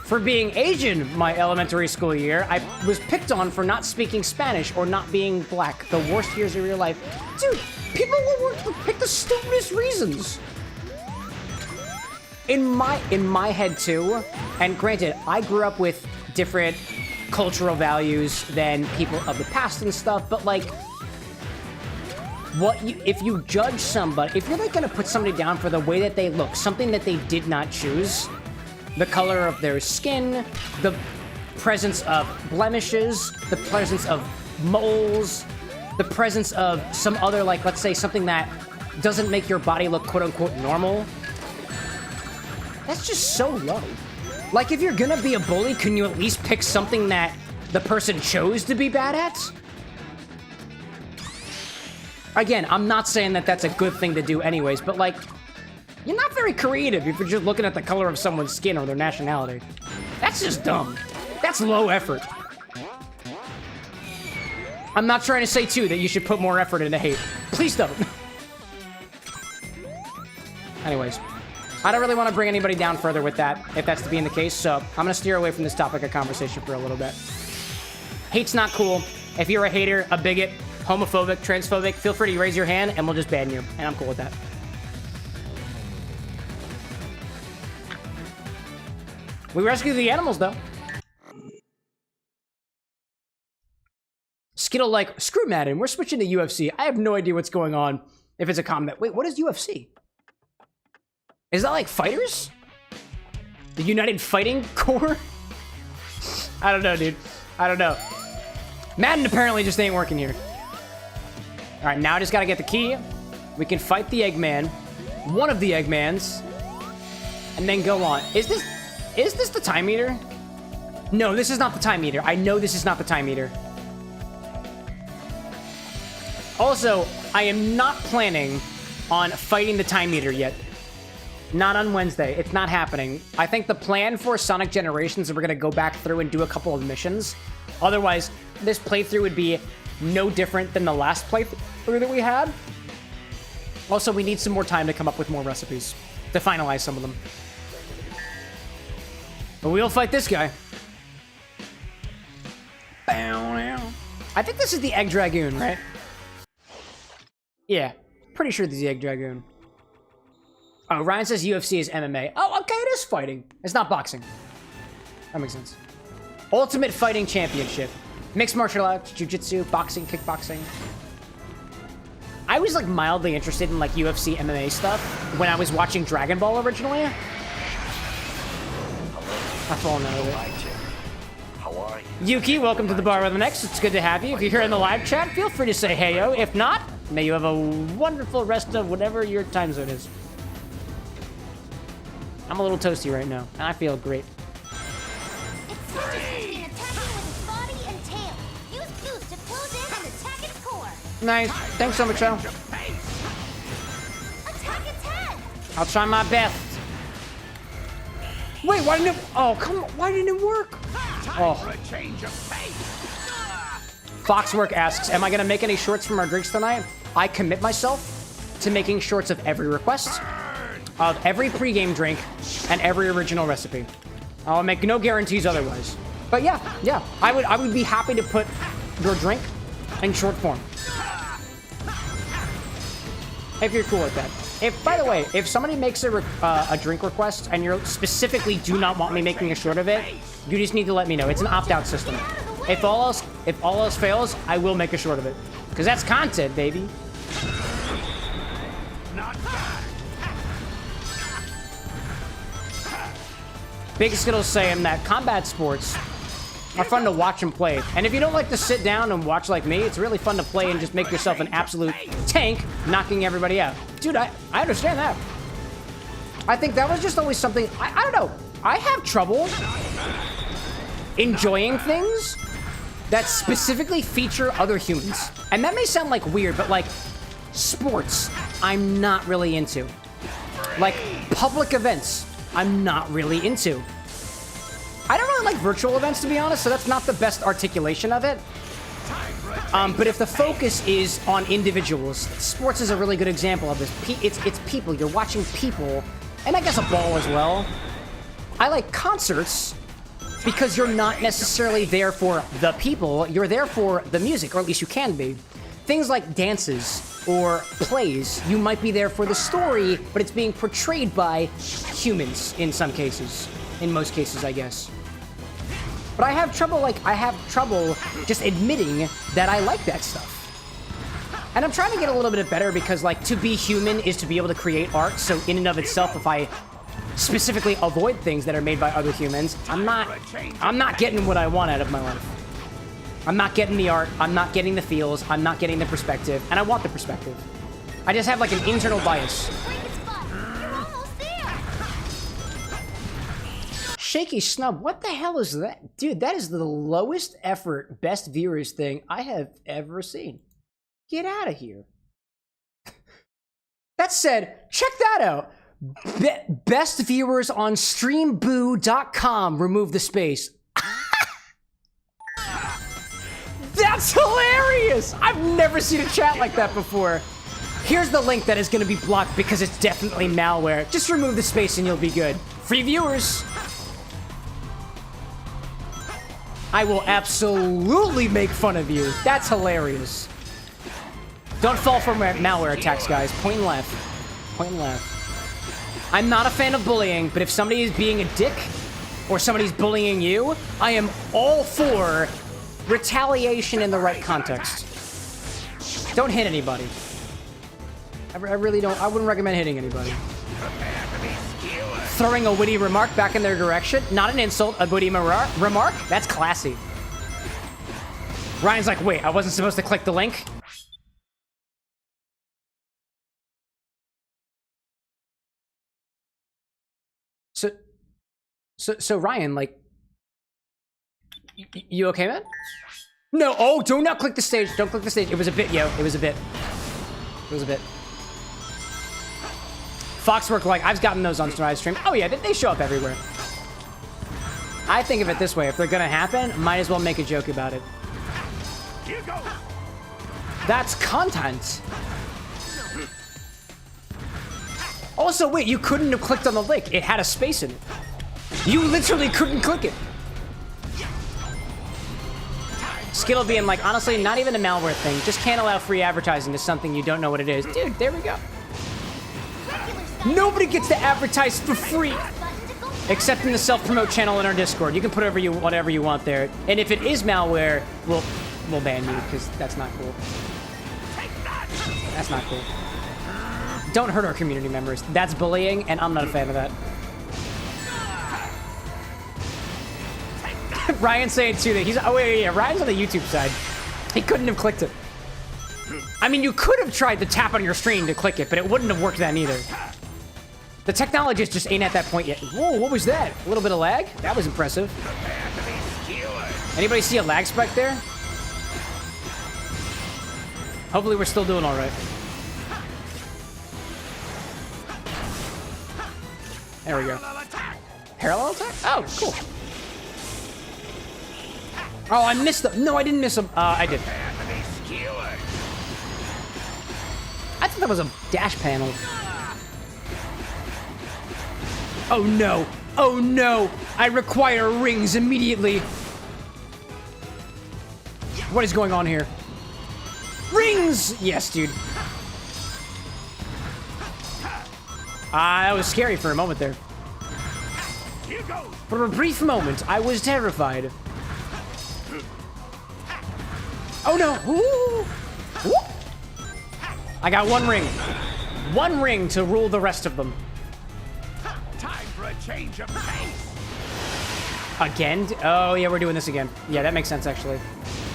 for being Asian my elementary school year, I was picked on for not speaking Spanish or not being black. The worst years of your life. Dude, people will pick the stupidest reasons. In my head too, and granted, I grew up with different cultural values than people of the past and stuff, but like, if you judge somebody, if you're like gonna put somebody down for the way that they look, something that they did not choose, the color of their skin, the presence of blemishes, the presence of moles, the presence of some other, like, let's say something that doesn't make your body look quote-unquote normal, that's just so low. Like, if you're gonna be a bully, can you at least pick something that the person chose to be bad at? Again, I'm not saying that that's a good thing to do anyways, but like, you're not very creative if you're just looking at the color of someone's skin or their nationality. That's just dumb. That's low effort. I'm not trying to say, too, that you should put more effort into hate. Please don't. Anyways. I don't really want to bring anybody down further with that, if that's to be in the case, so I'm going to steer away from this topic of conversation for a little bit. Hate's not cool. If you're a hater, a bigot, homophobic, transphobic, feel free to raise your hand and we'll just ban you, and I'm cool with that. We rescue the animals, though. Skittle like, screw Madden, we're switching to UFC. I have no idea what's going on if it's a combat. Wait, what is UFC? Is that like fighters? The United Fighting Corps? I don't know, dude. I don't know. Madden apparently just ain't working here. All right, now I just gotta get the key. We can fight the Eggman, one of the Eggmans, and then go on. Is this the time meter? No, this is not the time meter. I know this is not the time meter. Also, I am not planning on fighting the time meter yet. Not on Wednesday. It's not happening. I think the plan for Sonic Generations is we're going to go back through and do a couple of missions. Otherwise, this playthrough would be no different than the last playthrough that we had. Also, we need some more time to come up with more recipes to finalize some of them. But we'll fight this guy. I think this is the Egg Dragoon, right? Yeah, pretty sure this is the Egg Dragoon. Oh, Ryan says UFC is MMA. Oh, okay, it is fighting. It's not boxing. That makes sense. Ultimate Fighting Championship. Mixed martial arts, jiu-jitsu, boxing, kickboxing. I was like mildly interested in like UFC MMA stuff when I was watching Dragon Ball originally. I've fallen out of it.
How are you?
Yuki, welcome to the Bar with an X. It's good to have you. If you're here in the live chat, feel free to say heyo. If not, may you have a wonderful rest of whatever your time zone is. I'm a little toasty right now, and I feel great.
It switches between attacking with its body and tail. Use boost to close in and attack its core.
Nice. Thanks so much, Al.
Attack its head.
I'll try my best. Wait, why didn't it... Oh, come on. Why didn't it work? Oh. Foxwork asks, am I going to make any shorts from our drinks tonight? I commit myself to making shorts of every request, of every pregame drink, and every original recipe. I'll make no guarantees otherwise. But yeah, I would be happy to put your drink in short form. If you're cool with that. If, by the way, if somebody makes a drink request and you specifically do not want me making a short of it, you just need to let me know. It's an opt-out system. If all else fails, I will make a short of it. Because that's content, baby. Big Skittles saying that combat sports are fun to watch and play. And if you don't like to sit down and watch like me, it's really fun to play and just make yourself an absolute tank, knocking everybody out. Dude, I understand that. I think that was just always something, I don't know. I have trouble enjoying things that specifically feature other humans. And that may sound like weird, but like sports, I'm not really into. Like public events, I'm not really into. I don't really like virtual events, to be honest, so that's not the best articulation of it. But if the focus is on individuals, sports is a really good example of this. It's people. You're watching people, and I guess a ball as well. I like concerts because you're not necessarily there for the people. You're there for the music, or at least you can be. Things like dances or plays, you might be there for the story, but it's being portrayed by humans in some cases. In most cases, I guess. But I have trouble just admitting that I like that stuff. And I'm trying to get a little bit better because, like, to be human is to be able to create art. So in and of itself, if I specifically avoid things that are made by other humans, I'm not getting what I want out of my life. I'm not getting the art, I'm not getting the feels, I'm not getting the perspective, and I want the perspective. I just have, like, an internal bias. Shaky Snub, what the hell is that? Dude, that is the lowest effort best viewers thing I have ever seen. Get out of here. That said, check that out. Best viewers on streamboo.com. Remove the space. That's hilarious! I've never seen a chat like that before. Here's the link that is going to be blocked because it's definitely malware. Just remove the space and you'll be good. Free viewers. I will absolutely make fun of you. That's hilarious. Don't fall for malware attacks, guys. Point and left. Point and left. I'm not a fan of bullying, but if somebody is being a dick or somebody's bullying you, I am all for retaliation in the right context. Don't hit anybody. I really don't. I wouldn't recommend hitting anybody. Throwing a witty remark back in their direction. Not an insult, a witty remark? That's classy. Ryan's like, wait, I wasn't supposed to click the link? So Ryan, like, you okay, man? No, oh, do not click the stage. Don't click the stage. It was a bit, yo. It was a bit. It was a bit. Foxwork, like, I've gotten those on Sunrise Stream. Oh, yeah, they show up everywhere. I think of it this way. If they're gonna happen, might as well make a joke about it. That's content. Also, wait, you couldn't have clicked on the link. It had a space in it. You literally couldn't click it. Skittle being like, honestly, not even a malware thing. Just can't allow free advertising to something you don't know what it is. Dude, there we go. Nobody gets to advertise for free. Except in the self-promote channel in our Discord. You can put whatever you want there. And if it is malware, we'll ban you, because that's not cool. That's not cool. Don't hurt our community members. That's bullying, and I'm not a fan of that. Ryan's saying too that he's... Oh, wait, yeah, Ryan's on the YouTube side. He couldn't have clicked it. I mean, you could have tried to tap on your screen to click it, but it wouldn't have worked then either. The technologist just ain't at that point yet. Whoa, what was that? A little bit of lag? That was impressive. Anybody see a lag spike there? Hopefully we're still doing all right. There we go. Parallel attack? Oh, cool. Oh, I missed them. No, I didn't miss them. I did. I thought that was a dash panel. Oh no! Oh no! I require rings immediately! What is going on here? Rings! Yes, dude. That was scary for a moment there. For a brief moment, I was terrified. Oh no! Ooh. Ooh. I got one ring. One ring to rule the rest of them.
Time for a change of pace.
Again? Oh, yeah, we're doing this again. Yeah, that makes sense, actually.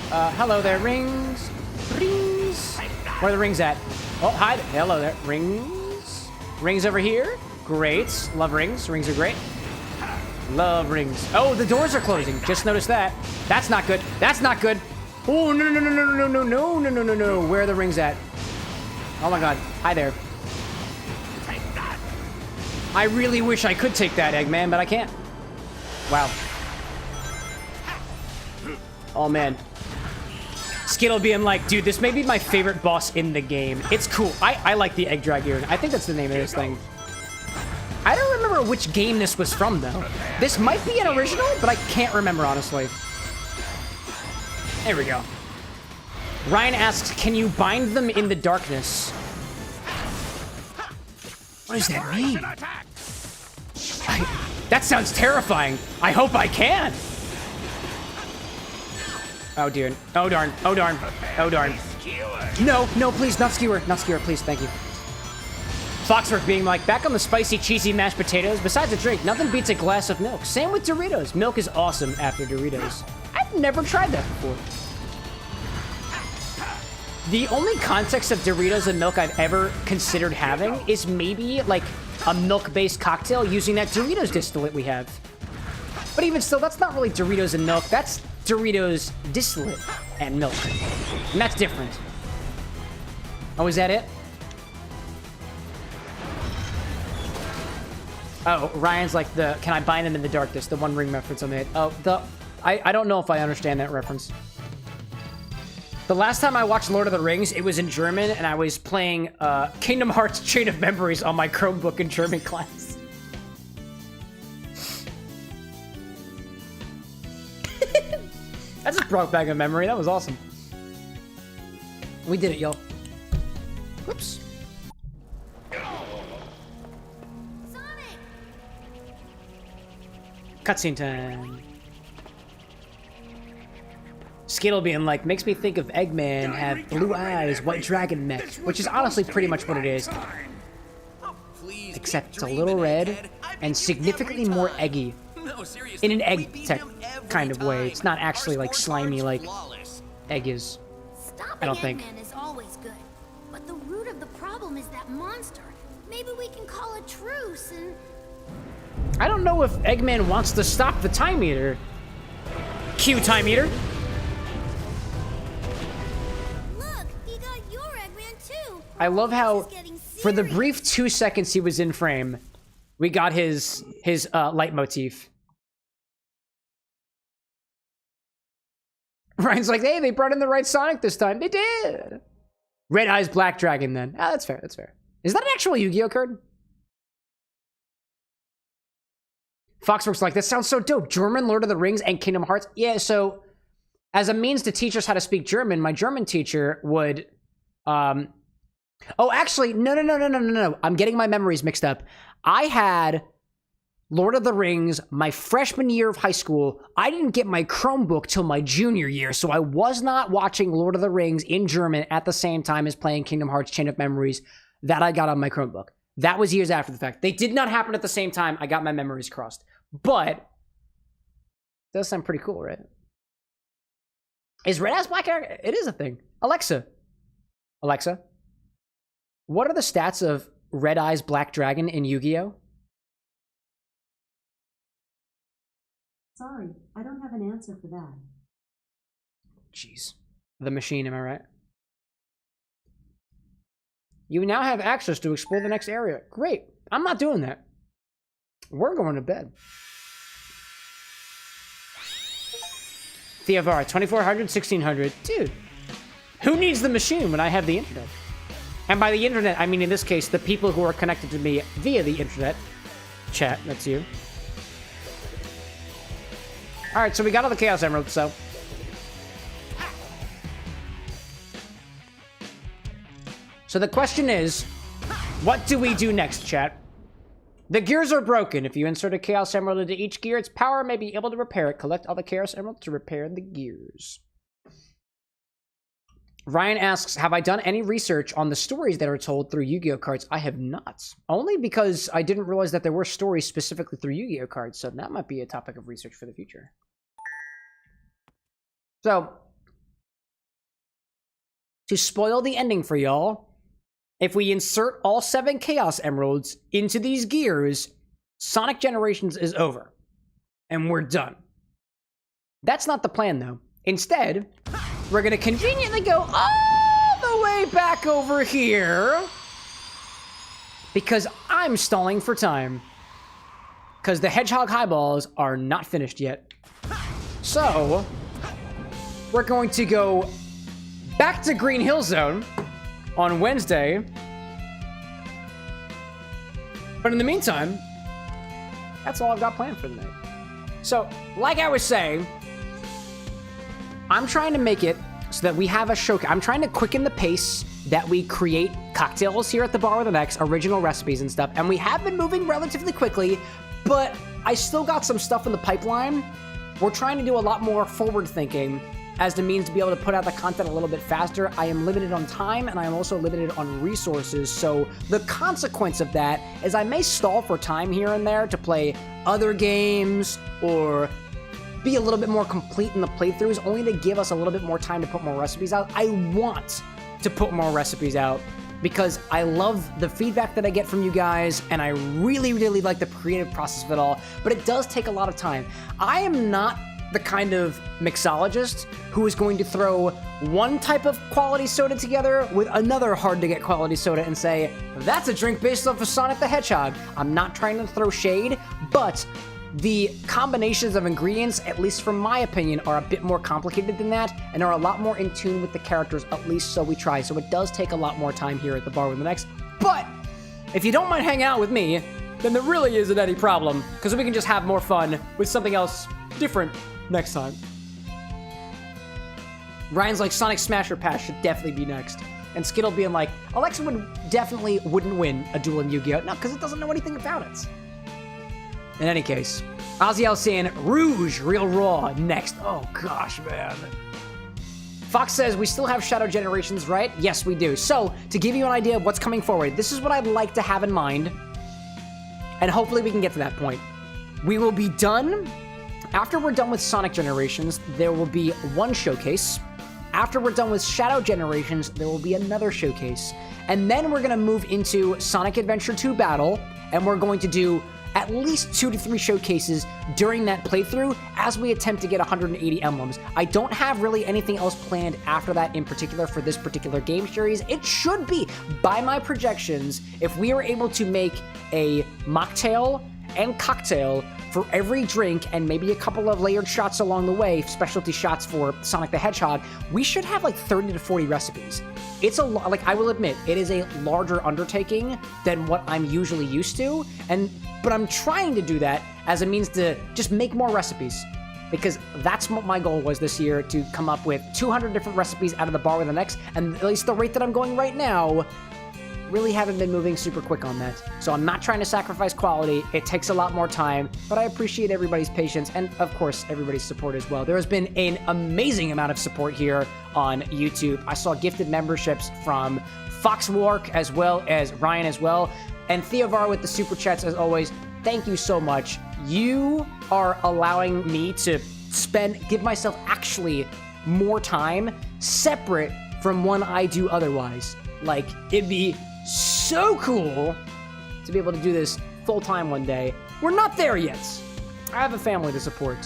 Hello there, rings. Rings. Where are the rings at? Oh, hi. Hello there. Rings. Rings over here. Great. Love rings. Rings are great. Love rings. Oh, the doors are closing. Just noticed that. That's not good. That's not good. Oh, no, no, no, no, no, no, no, no, no, no, no. Where are the rings at? Oh, my God. Hi there. I really wish I could take that, Eggman, but I can't. Wow. Oh, man. Skittle being like, dude, this may be my favorite boss in the game. It's cool. I like the Egg Dragoon. I think that's the name of this thing. I don't remember which game this was from, though. This might be an original, but I can't remember, honestly. There we go. Ryan asks, can you bind them in the darkness? What does that mean? That sounds terrifying. I hope I can. Oh, dear. Oh, darn. Oh, darn. Oh, darn. No, no, please, not skewer. Not skewer, please, thank you. Foxwork being like, back on the spicy, cheesy mashed potatoes. Besides a drink, nothing beats a glass of milk. Same with Doritos. Milk is awesome after Doritos. I've never tried that before. The only context of Doritos and milk I've ever considered having is maybe, like, a milk-based cocktail using that Doritos distillate we have. But even still, that's not really Doritos and milk. That's Doritos distillate and milk. And that's different. Oh, is that it? Oh, Ryan's like the, can I bind them in the darkness? The One Ring reference on it. Oh, I don't know if I understand that reference. The last time I watched Lord of the Rings, it was in German, and I was playing Kingdom Hearts Chain of Memories on my Chromebook in German class. That just brought back a memory. That was awesome. We did it, y'all. Whoops.
Sonic!
Cutscene time. Skittle being like, makes me think of Eggman, have blue eyes, white dragon neck, which is honestly pretty much what it is.
Please,
Except it's a little red and significantly more eggy.
No, seriously,
In an
we
egg
beat
tech
him every
kind of way.
time.
It's not actually
Our
like slimy
scorecard's
like
flawless.
egg is.
Stopping
I don't think.
Eggman is always good. But the root of the problem is that monster. Maybe we can call a truce and...
I don't know if Eggman wants to stop the Time Eater. Cue Time Eater.
Look, he got your Eggman too.
I love how,
This is getting
for the
serious.
brief 2 seconds he was in frame, we got his leitmotif. Ryan's like, hey, they brought in the right Sonic this time. They did. Red Eyes Black Dragon, then. Ah, that's fair. That's fair. Is that an actual Yu-Gi-Oh card? Foxworks like, that sounds so dope. German, Lord of the Rings, and Kingdom Hearts. Yeah, so as a means to teach us how to speak German, my German teacher would... Oh, actually, no. I'm getting my memories mixed up. I had Lord of the Rings, my freshman year of high school. I didn't get my Chromebook till my junior year, so I was not watching Lord of the Rings in German at the same time as playing Kingdom Hearts Chain of Memories that I got on my Chromebook. That was years after the fact. They did not happen at the same time. I got my memories crossed. But it does sound pretty cool, right? Is Red Ass Black Hair? It is a thing. Alexa, what are the stats of Red Eyes Black Dragon in Yu-Gi-Oh?
Sorry, I don't have an answer for that.
Jeez. The machine, am I right? You now have access to explore the next area. Great. I'm not doing that. We're going to bed. TFR, 2400, 1600. Dude, who needs the machine when I have the internet? And by the internet, I mean, in this case, the people who are connected to me via the internet. Chat, that's you. All right, so we got all the Chaos Emeralds, so. So the question is, what do we do next, chat? The gears are broken. If you insert a Chaos Emerald into each gear, its power may be able to repair it. Collect all the Chaos Emeralds to repair the gears. Ryan asks, have I done any research on the stories that are told through Yu-Gi-Oh cards? I have not. Only because I didn't realize that there were stories specifically through Yu-Gi-Oh cards, so that might be a topic of research for the future. So, to spoil the ending for y'all, if we insert all 7 Chaos Emeralds into these gears, Sonic Generations is over. And we're done. That's not the plan, though. Instead, we're going to conveniently go all the way back over here because I'm stalling for time. Because the Hedgehog Highballs are not finished yet. So, we're going to go back to Green Hill Zone on Wednesday. But in the meantime, that's all I've got planned for the night. So, like I was saying, I'm trying to make it so that we have a showcase. I'm trying to quicken the pace that we create cocktails here at the Bar with an X, original recipes and stuff. And we have been moving relatively quickly, but I still got some stuff in the pipeline. We're trying to do a lot more forward thinking as the means to be able to put out the content a little bit faster. I am limited on time, and I am also limited on resources, so the consequence of that is I may stall for time here and there to play other games or be a little bit more complete in the playthroughs, only to give us a little bit more time to put more recipes out. I want to put more recipes out because I love the feedback that I get from you guys, and I really, really like the creative process of it all, but it does take a lot of time. I am not the kind of mixologist who is going to throw one type of quality soda together with another hard-to-get quality soda and say, that's a drink based off of Sonic the Hedgehog. I'm not trying to throw shade, but the combinations of ingredients, at least from my opinion, are a bit more complicated than that and are a lot more in tune with the characters, at least so we try. So it does take a lot more time here at the Bar with an X. But if you don't mind hanging out with me, then there really isn't any problem, because we can just have more fun with something else different next time. Ryan's like, Sonic Smasher Pass should definitely be next. And Skittle being like, Alexa wouldn't win a duel in Yu-Gi-Oh! No, because it doesn't know anything about it. In any case, Ozzy saying Rouge Real Raw next. Oh gosh, man. Fox says we still have Shadow Generations, right? Yes, we do. So, to give you an idea of what's coming forward, this is what I'd like to have in mind. And hopefully we can get to that point. We will be done. After we're done with Sonic Generations, there will be one showcase. After we're done with Shadow Generations, there will be another showcase. And then we're going to move into Sonic Adventure 2 Battle, and we're going to do at least 2 to 3 showcases during that playthrough as we attempt to get 180 emblems. I don't have really anything else planned after that in particular for this particular game series. It should be, by my projections, if we are able to make a mocktail and cocktail for every drink and maybe a couple of layered shots along the way, specialty shots for Sonic the Hedgehog, we should have like 30 to 40 recipes. It's a lot, like I will admit, it is a larger undertaking than what I'm usually used to, but I'm trying to do that as a means to just make more recipes, because that's what my goal was this year, to come up with 200 different recipes out of the Bar with an X, and at least the rate that I'm going right now, really haven't been moving super quick on that. So I'm not trying to sacrifice quality. It takes a lot more time, but I appreciate everybody's patience and, of course, everybody's support as well. There has been an amazing amount of support here on YouTube. I saw gifted memberships from Foxwark as well as Ryan as well, and Theovar with the super chats as always. Thank you so much. You are allowing me to give myself actually more time separate from when I do otherwise. Like, it'd be so cool to be able to do this full time one day. We're not there yet. I have a family to support.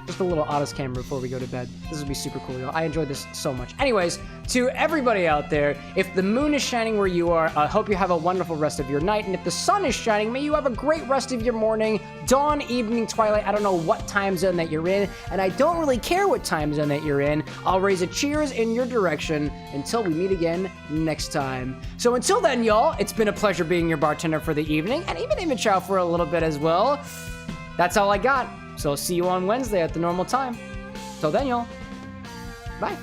Just a little honest camera before we go to bed. This would be super cool, y'all. I enjoyed this so much. Anyways, to everybody out there, if the moon is shining where you are, I hope you have a wonderful rest of your night. And if the sun is shining, may you have a great rest of your morning, dawn, evening, twilight. I don't know what time zone that you're in, and I don't really care what time zone that you're in. I'll raise a cheers in your direction until we meet again next time. So until then, y'all, it's been a pleasure being your bartender for the evening, and even chow for a little bit as well. That's all I got. So I'll see you on Wednesday at the normal time. Till then, y'all. Bye.